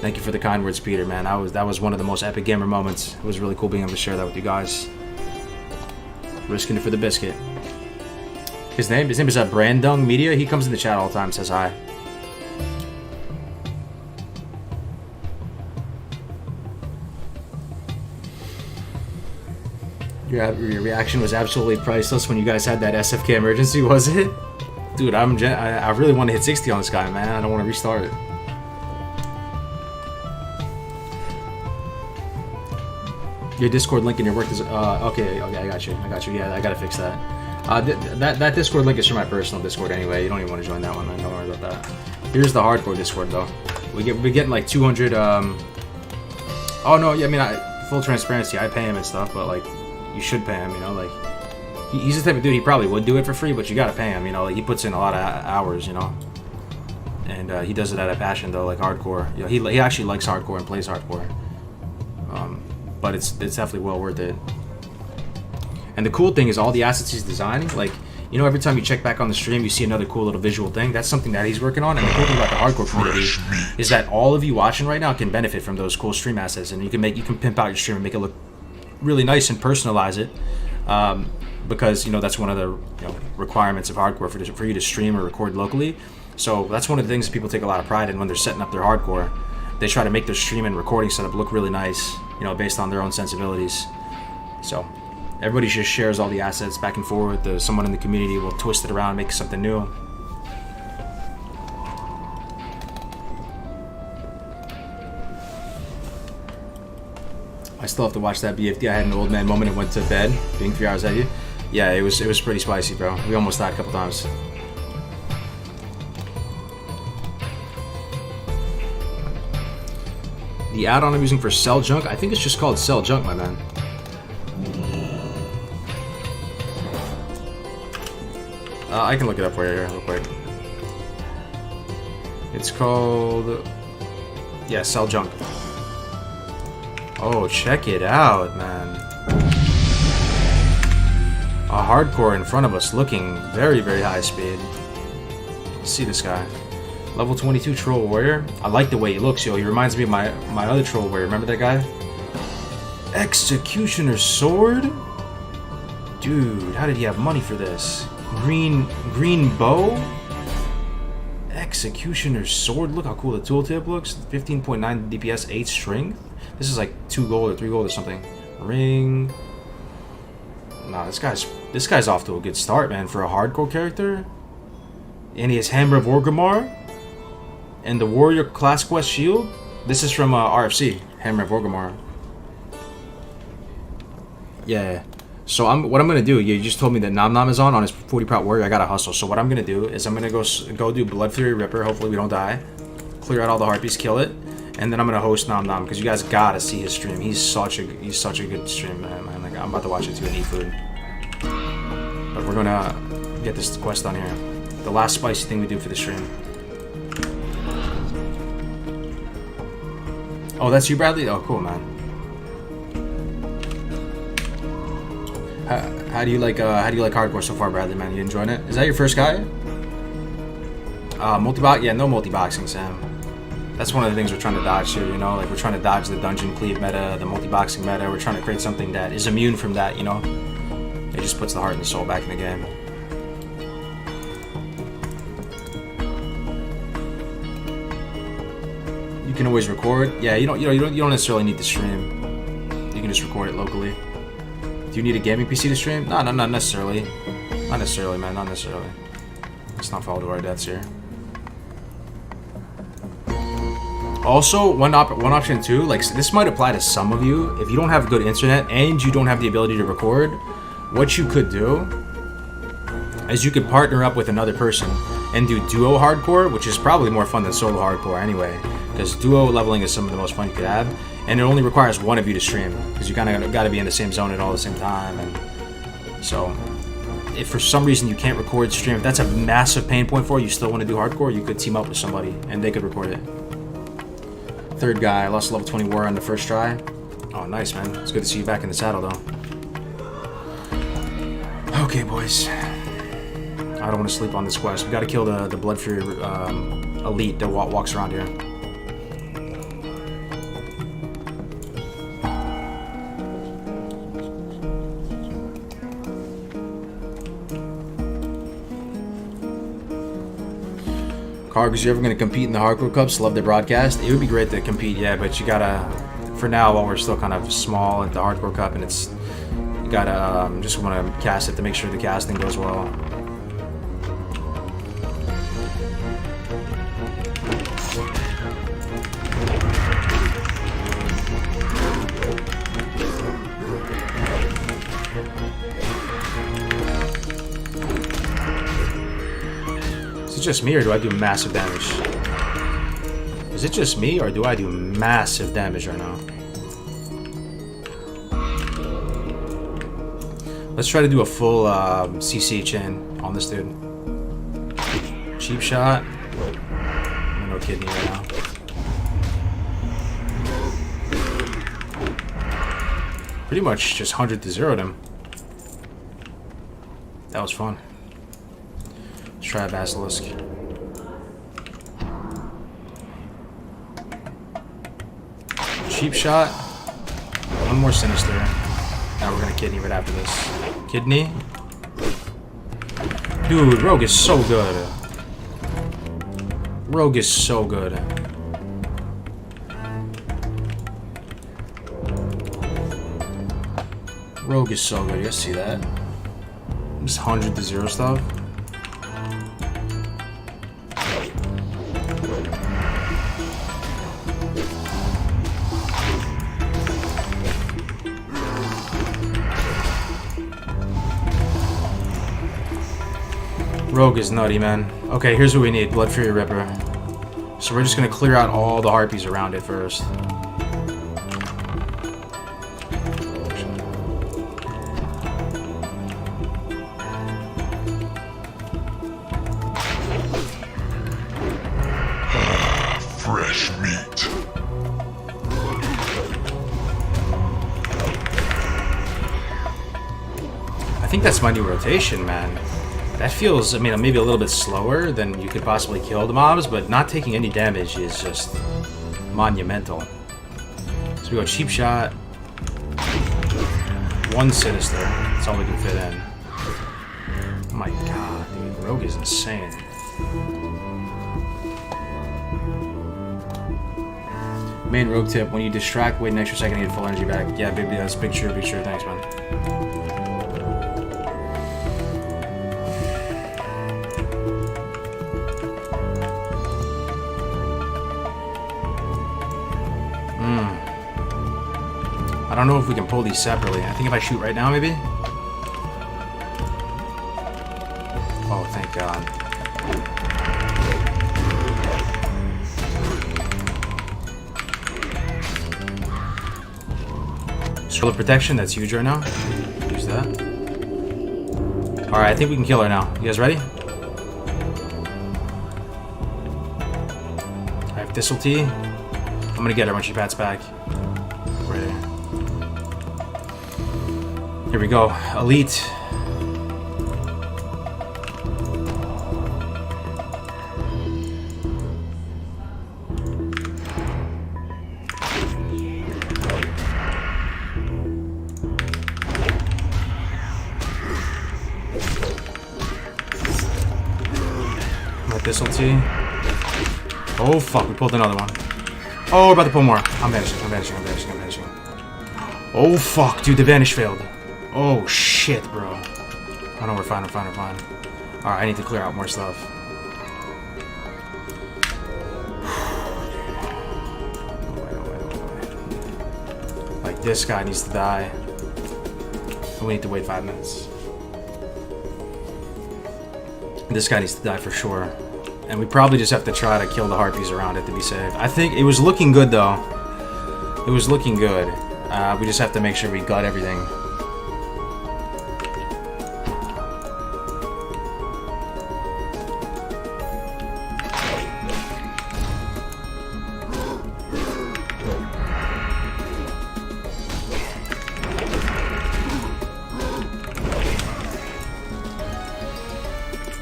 Thank you for the kind words, Peter, man. That was one of the most epic gamer moments. It was really cool being able to share that with you guys. Risking it for the biscuit. His name is Brandung Media. He comes in the chat all the time, says hi. Your reaction was absolutely priceless when you guys had that SFK emergency, was it? Dude, I really want to hit 60 on this guy, man. I don't want to restart it. Your Discord link in your work is okay. I got you. Yeah, I gotta fix that. That Discord link is for my personal Discord anyway. You don't even want to join that one, man. Don't worry about that. Here's the hardcore Discord though. We're getting like 200. Oh no, yeah. I mean, full transparency. I pay him and stuff, but like, you should pay him. You know, like, he's the type of dude. He probably would do it for free, but you gotta pay him. You know, like, he puts in a lot of hours. You know, and he does it out of passion though, like hardcore. You know, he actually likes hardcore and plays hardcore. But it's definitely well worth it. And the cool thing is all the assets he's designing, like, you know, every time you check back on the stream, you see another cool little visual thing. That's something that he's working on. And the cool thing about the hardcore community is that all of you watching right now can benefit from those cool stream assets, and you can pimp out your stream and make it look really nice and personalize it. Because, you know, that's one of the requirements of hardcore for you to stream or record locally. So that's one of the things that people take a lot of pride in when they're setting up their hardcore. They try to make their stream and recording setup look really nice, you know, based on their own sensibilities. So everybody just shares all the assets back and forth. Someone in the community will twist it around and make something new. I still have to watch that BFD. I had an old man moment and went to bed, being 3 hours ahead of you. Yeah, it was pretty spicy, bro. We almost died a couple times. The add-on I'm using for Cell Junk, I think it's just called Cell Junk, my man. I can look it up for you here real quick. It's called... yeah, Cell Junk. Oh, check it out, man. A hardcore in front of us looking very, very high speed. Let's see this guy. Level 22 Troll Warrior. I like the way he looks, yo. He reminds me of my other Troll Warrior. Remember that guy? Executioner Sword? Dude, how did he have money for this? Green bow? Executioner Sword. Look how cool the tooltip looks. 15.9 DPS, 8 strength. This is like 2 gold or 3 gold or something. Ring. Nah, this guy's off to a good start, man, for a hardcore character. And he has Hammer of Orgrimmar. And the Warrior Class Quest Shield. This is from RFC, Hammer of Orgrimmar. Yeah. So what I'm gonna do? You just told me that Nom Nom is on his 40 prot warrior. I gotta hustle. So what I'm gonna do is I'm gonna go do Blood Fury Ripper. Hopefully we don't die. Clear out all the harpies, kill it, and then I'm gonna host Nom Nom because you guys gotta see his stream. He's such a good stream, man. Like, I'm about to watch it too and eat food. But we're gonna get this quest done here. The last spicy thing we do for the stream. Oh, that's you, Bradley? Oh, cool, man. How do you like hardcore so far, Bradley, man? You enjoying it? Is that your first guy? Multi-box? Yeah, no multi-boxing, Sam. That's one of the things we're trying to dodge here, you know? Like, we're trying to dodge the dungeon cleave meta, the multi-boxing meta. We're trying to create something that is immune from that, you know? It just puts the heart and the soul back in the game. You can always record. Yeah, you don't necessarily need to stream. You can just record it locally. Do you need a gaming PC to stream? No, not necessarily. Not necessarily, man. Not necessarily. Let's not fall to our deaths here. Also, one option too, like, this might apply to some of you. If you don't have good internet and you don't have the ability to record, what you could do is you could partner up with another person and do duo hardcore, which is probably more fun than solo hardcore anyway, because duo leveling is some of the most fun you could have, and it only requires one of you to stream, because you kind of got to be in the same zone at all the same time. And so if for some reason you can't record stream, if that's a massive pain point for you, you still want to do hardcore, you could team up with somebody and they could record it. Third guy, I lost level 20 war on the first try. Oh, nice, man. It's good to see you back in the saddle, though. Okay, boys. I don't want to sleep on this quest. We got to kill the Blood Fury elite that walks around here. Cargos, you ever going to compete in the Hardcore Cups? Love the broadcast. It would be great to compete, yeah, but you gotta, for now, while we're still kind of small at the Hardcore Cup, and it's, You gotta just want to cast it to make sure the casting goes well. Is it just me or do I do massive damage? Is it just me or do I do massive damage right now? Let's try to do a full CC chain on this dude. Cheap shot. I'm no kidney right now. Pretty much just 100 to 0'd him. That was fun. Let's try a Basilisk. Cheap shot. One more Sinister. Now we're gonna kidney right after this. Kidney. Dude, Rogue is so good. Rogue is so good. Rogue is so good. You guys see that? Just 100 to 0 stuff. Rogue is nutty, man. Okay, here's what we need. Blood Fury Ripper. So we're just gonna clear out all the harpies around it first. Fresh meat. I think that's my new rotation, man. That feels, I mean, maybe a little bit slower than you could possibly kill the mobs, but not taking any damage is just monumental. So we go Cheap Shot. One Sinister. That's all we can fit in. Oh my god, dude. Rogue is insane. Main Rogue tip, when you distract, wait an extra second to get full energy back. Yeah, baby, that's big sure, thanks, man. I don't know if we can pull these separately. I think if I shoot right now, maybe? Oh, thank God. Scroll of Protection, that's huge right now. Use that. Alright, I think we can kill her now. You guys ready? I have Thistle Tea. I'm gonna get her when she pats back. Ready. Here we go. Elite. My Thistle Tea. Oh fuck, we pulled another one. Oh, we're about to pull more. I'm vanishing. Oh fuck, dude, the vanish failed. Oh shit, bro. Oh no, we're fine. Alright, I need to clear out more stuff. Like, this guy needs to die. We need to wait 5 minutes. This guy needs to die for sure. And we probably just have to try to kill the harpies around it to be safe. I think it was looking good, though. It was looking good. We just have to make sure we got everything.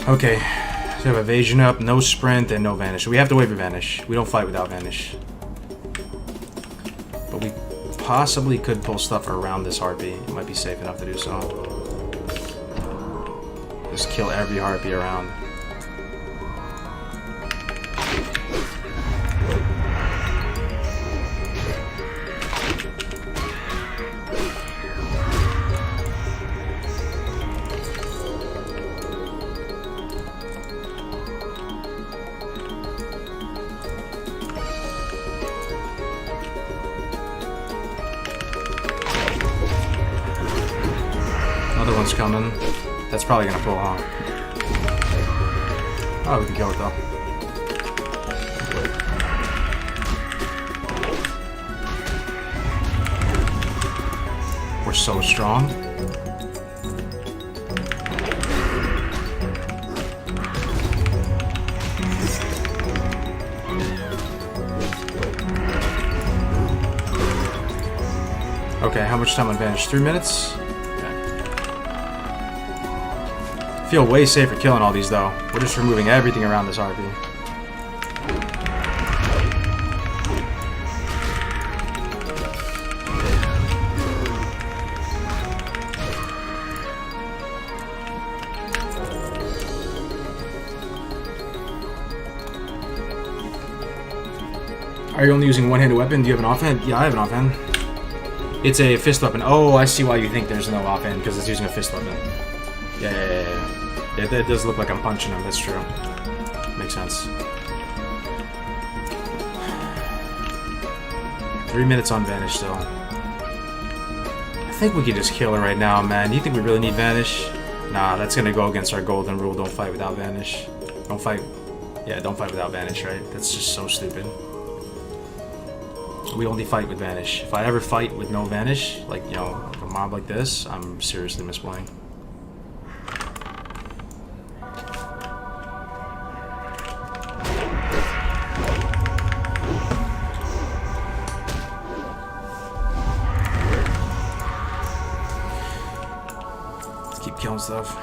Okay, so we have evasion up, no sprint, and no vanish. So we have to wait for vanish. We don't fight without vanish. But we possibly could pull stuff around this harpy. It might be safe enough to do so. Just kill every harpy around. bones coming. That's probably gonna pull, huh? Oh, we can kill it though. We're so strong. Okay, how much time on Vanish? 3 minutes? Okay. Feel way safer killing all these though. We're just removing everything around this RP. Are you only using one-handed weapon? Do you have an offhand? Yeah, I have an offhand. It's a fist weapon. Oh, I see why you think there's no offhand, because it's using a fist weapon. Yeah. That does look like I'm punching him, that's true. Makes sense. 3 minutes on Vanish still. I think we could just kill her right now, man. Do you think we really need Vanish? Nah, that's gonna go against our golden rule. Don't fight without Vanish. Don't fight. Yeah, don't fight without Vanish, right? That's just so stupid. We only fight with Vanish. If I ever fight with no Vanish, like, you know, like a mob like this, I'm seriously misplaying. Let's keep killing stuff.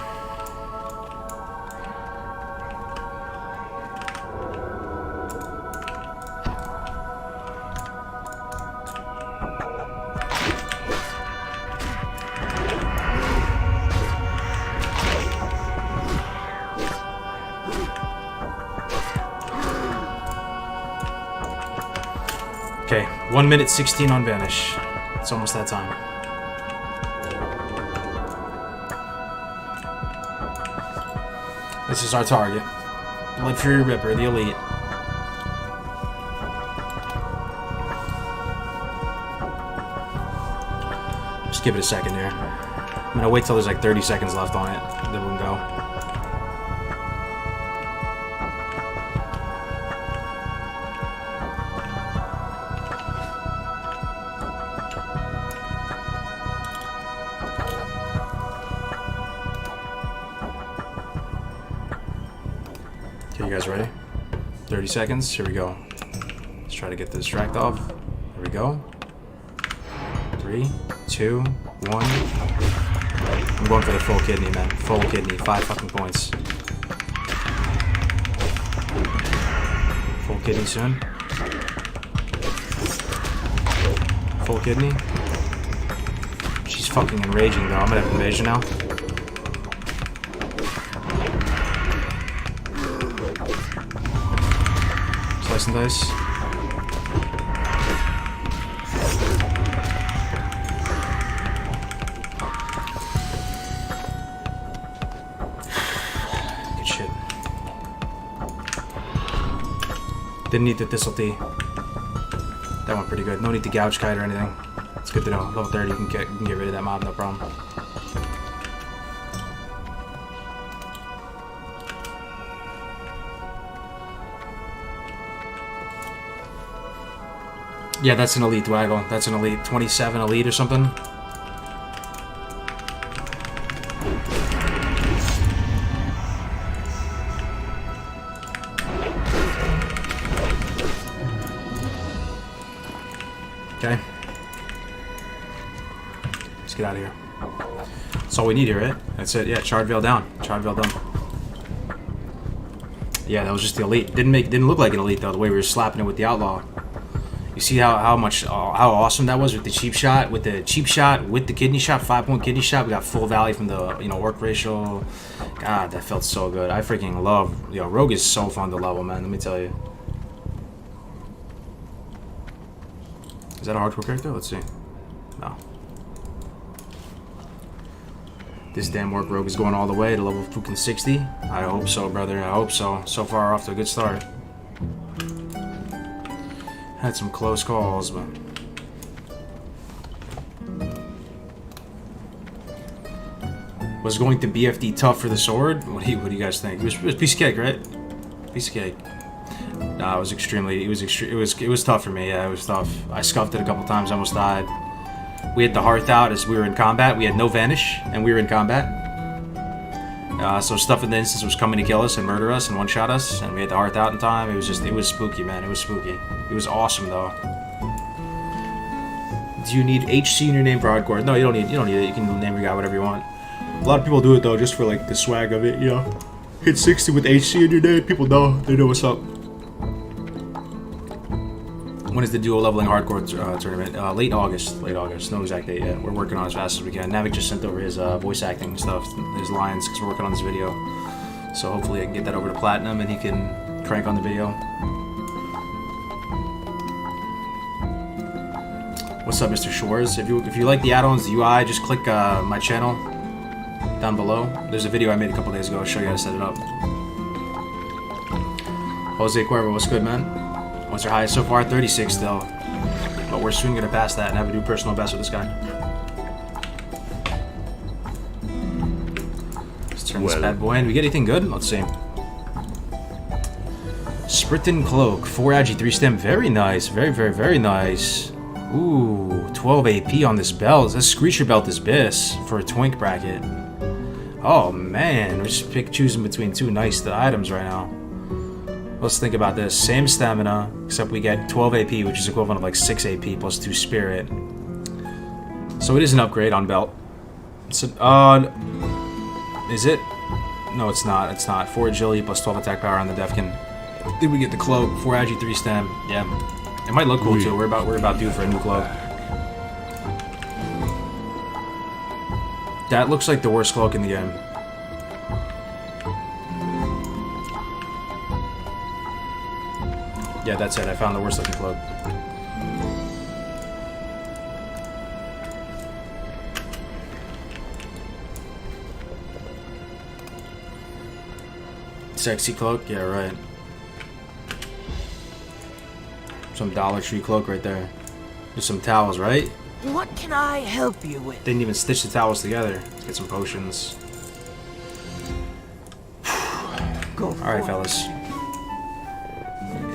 Okay, 1 minute 16 on Vanish. It's almost that time. This is our target. Blood Fury Ripper, the Elite. Just give it a second here. I'm gonna wait till there's like 30 seconds left on it, then we can go. Okay, you guys ready? 30 seconds, here we go. Let's try to get the distract off. Here we go. 3, 2, 1. I'm going for the full kidney, man. Full kidney, 5 fucking points. Full kidney soon. Full kidney. She's fucking enraging though. I'm gonna have invasion now. Slice and dice. Good shit. Didn't need the Thistle Tea. That went pretty good. No need to gouge kite or anything. It's good to know. Level 30, you can get rid of that mob, no problem. Yeah, that's an elite Dwaggle. That's an elite. 27 elite or something. Okay. Let's get out of here. That's all we need here, right? That's it. Yeah, Charred Veil down. Charred Veil done. Yeah, that was just the elite. Didn't look like an elite though. The way we were slapping it with the outlaw. You see how awesome that was with the cheap shot, with the kidney shot, 5-point kidney shot. We got full value from the work ratio. God, that felt so good. I freaking love. Rogue is so fun to level, man. Let me tell you. Is that a hardcore character? Let's see. No. This damn work rogue is going all the way to level fucking 60. I hope so, brother. I hope so. So far, off to a good start. Had some close calls, but Was going to BFD tough for the sword. What do you guys think? It was piece of cake, right? Piece of cake. Nah, it was extremely. It was tough for me. Yeah, it was tough. I scuffed it a couple times. I almost died. We had the hearth out as we were in combat. We had no vanish, and we were in combat. So stuff in the instance was coming to kill us and murder us and one-shot us, and we had the hearth out in time. It was spooky, man. It was spooky. It was awesome, though. Do you need HC in your name for hardcore? No, you don't need it. You can name your guy whatever you want. A lot of people do it though, just for like the swag of it, you know. Hit 60 with HC in your name. People know. They know what's up. When is the duo leveling hardcore tournament? Late August. No exact date yet. We're working on it as fast as we can. Navik just sent over his voice acting stuff, his lines, because we're working on this video. So hopefully I can get that over to Platinum and he can crank on the video. What's up, Mr. Shores? If you like the add-ons, the UI, just click my channel down below. There's a video I made a couple days ago. I'll show you how to set it up. Jose Cuervo, what's good, man? What's our highest so far? 36 still. But we're soon going to pass that and have a new personal best with this guy. Let's turn this bad boy in. We get anything good? Let's see. Spritin Cloak, 4 Agi, 3 Stem. Very nice. Very nice. Ooh, 12 AP on this belt. This Screecher belt is BIS for a twink bracket. Oh man, we're just choosing between two nice items right now. Let's think about this. Same stamina, except we get 12 AP, which is equivalent of like 6 AP plus 2 spirit. So it is an upgrade on belt. So, is it? No, it's not. It's not. 4 agility plus 12 attack power on the Defkin. Then we get the cloak. 4 Agi, 3 stem. Yeah. It might look cool too. We're about due for a new cloak. That looks like the worst cloak in the game. Yeah, that's it. I found the worst looking cloak. Sexy cloak? Yeah, right. Some Dollar Tree cloak right there. There's some towels, right? What can I help you with? Didn't even stitch the towels together. Let's get some potions. Alright, fellas.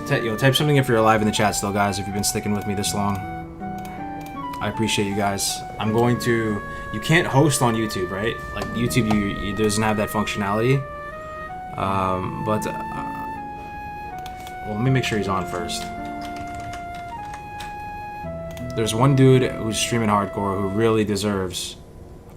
Type something if you're alive in the chat still, guys, if you've been sticking with me this long. I appreciate you guys. I'm going to... You can't host on YouTube, right? Like, YouTube you doesn't have that functionality. Well, let me make sure he's on first. There's one dude who's streaming hardcore who really deserves...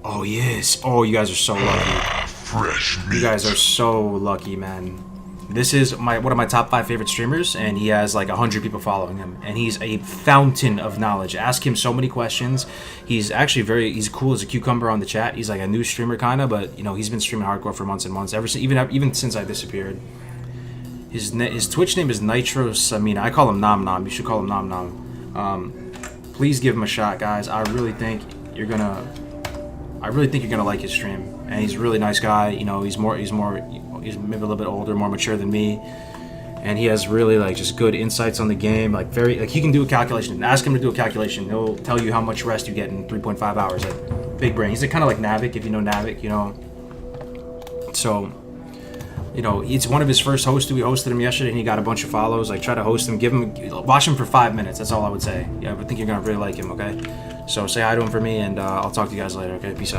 Oh, yes. Oh, you guys are so lucky. Fresh meat. You guys are so lucky, man. This is one of my top 5 favorite streamers, and he has like 100 people following him, and he's a fountain of knowledge. Ask him so many questions. He's actually he's cool as a cucumber on the chat. He's like a new streamer kind of, but you know, he's been streaming hardcore for months and months, even since I disappeared. His Twitch name is Nitro Samina. I call him Nom Nom. You should call him Nom Nom. Please give him a shot, guys. I really think you're gonna like his stream, and he's a really nice guy. You know, he's maybe a little bit older, more mature than me, and he has really like just good insights on the game. Like he can do a calculation. Ask him to do a calculation. He'll tell you how much rest you get in 3.5 hours. Like, big brain. He's kind of like Navik, if you know Navik, you know. So, you know, it's one of his first hosts. We hosted him yesterday, and he got a bunch of follows. Like, try to host him, watch him for 5 minutes. That's all I would say. Yeah, I think you're gonna really like him. Okay, so say hi to him for me, and I'll talk to you guys later. Okay, peace out.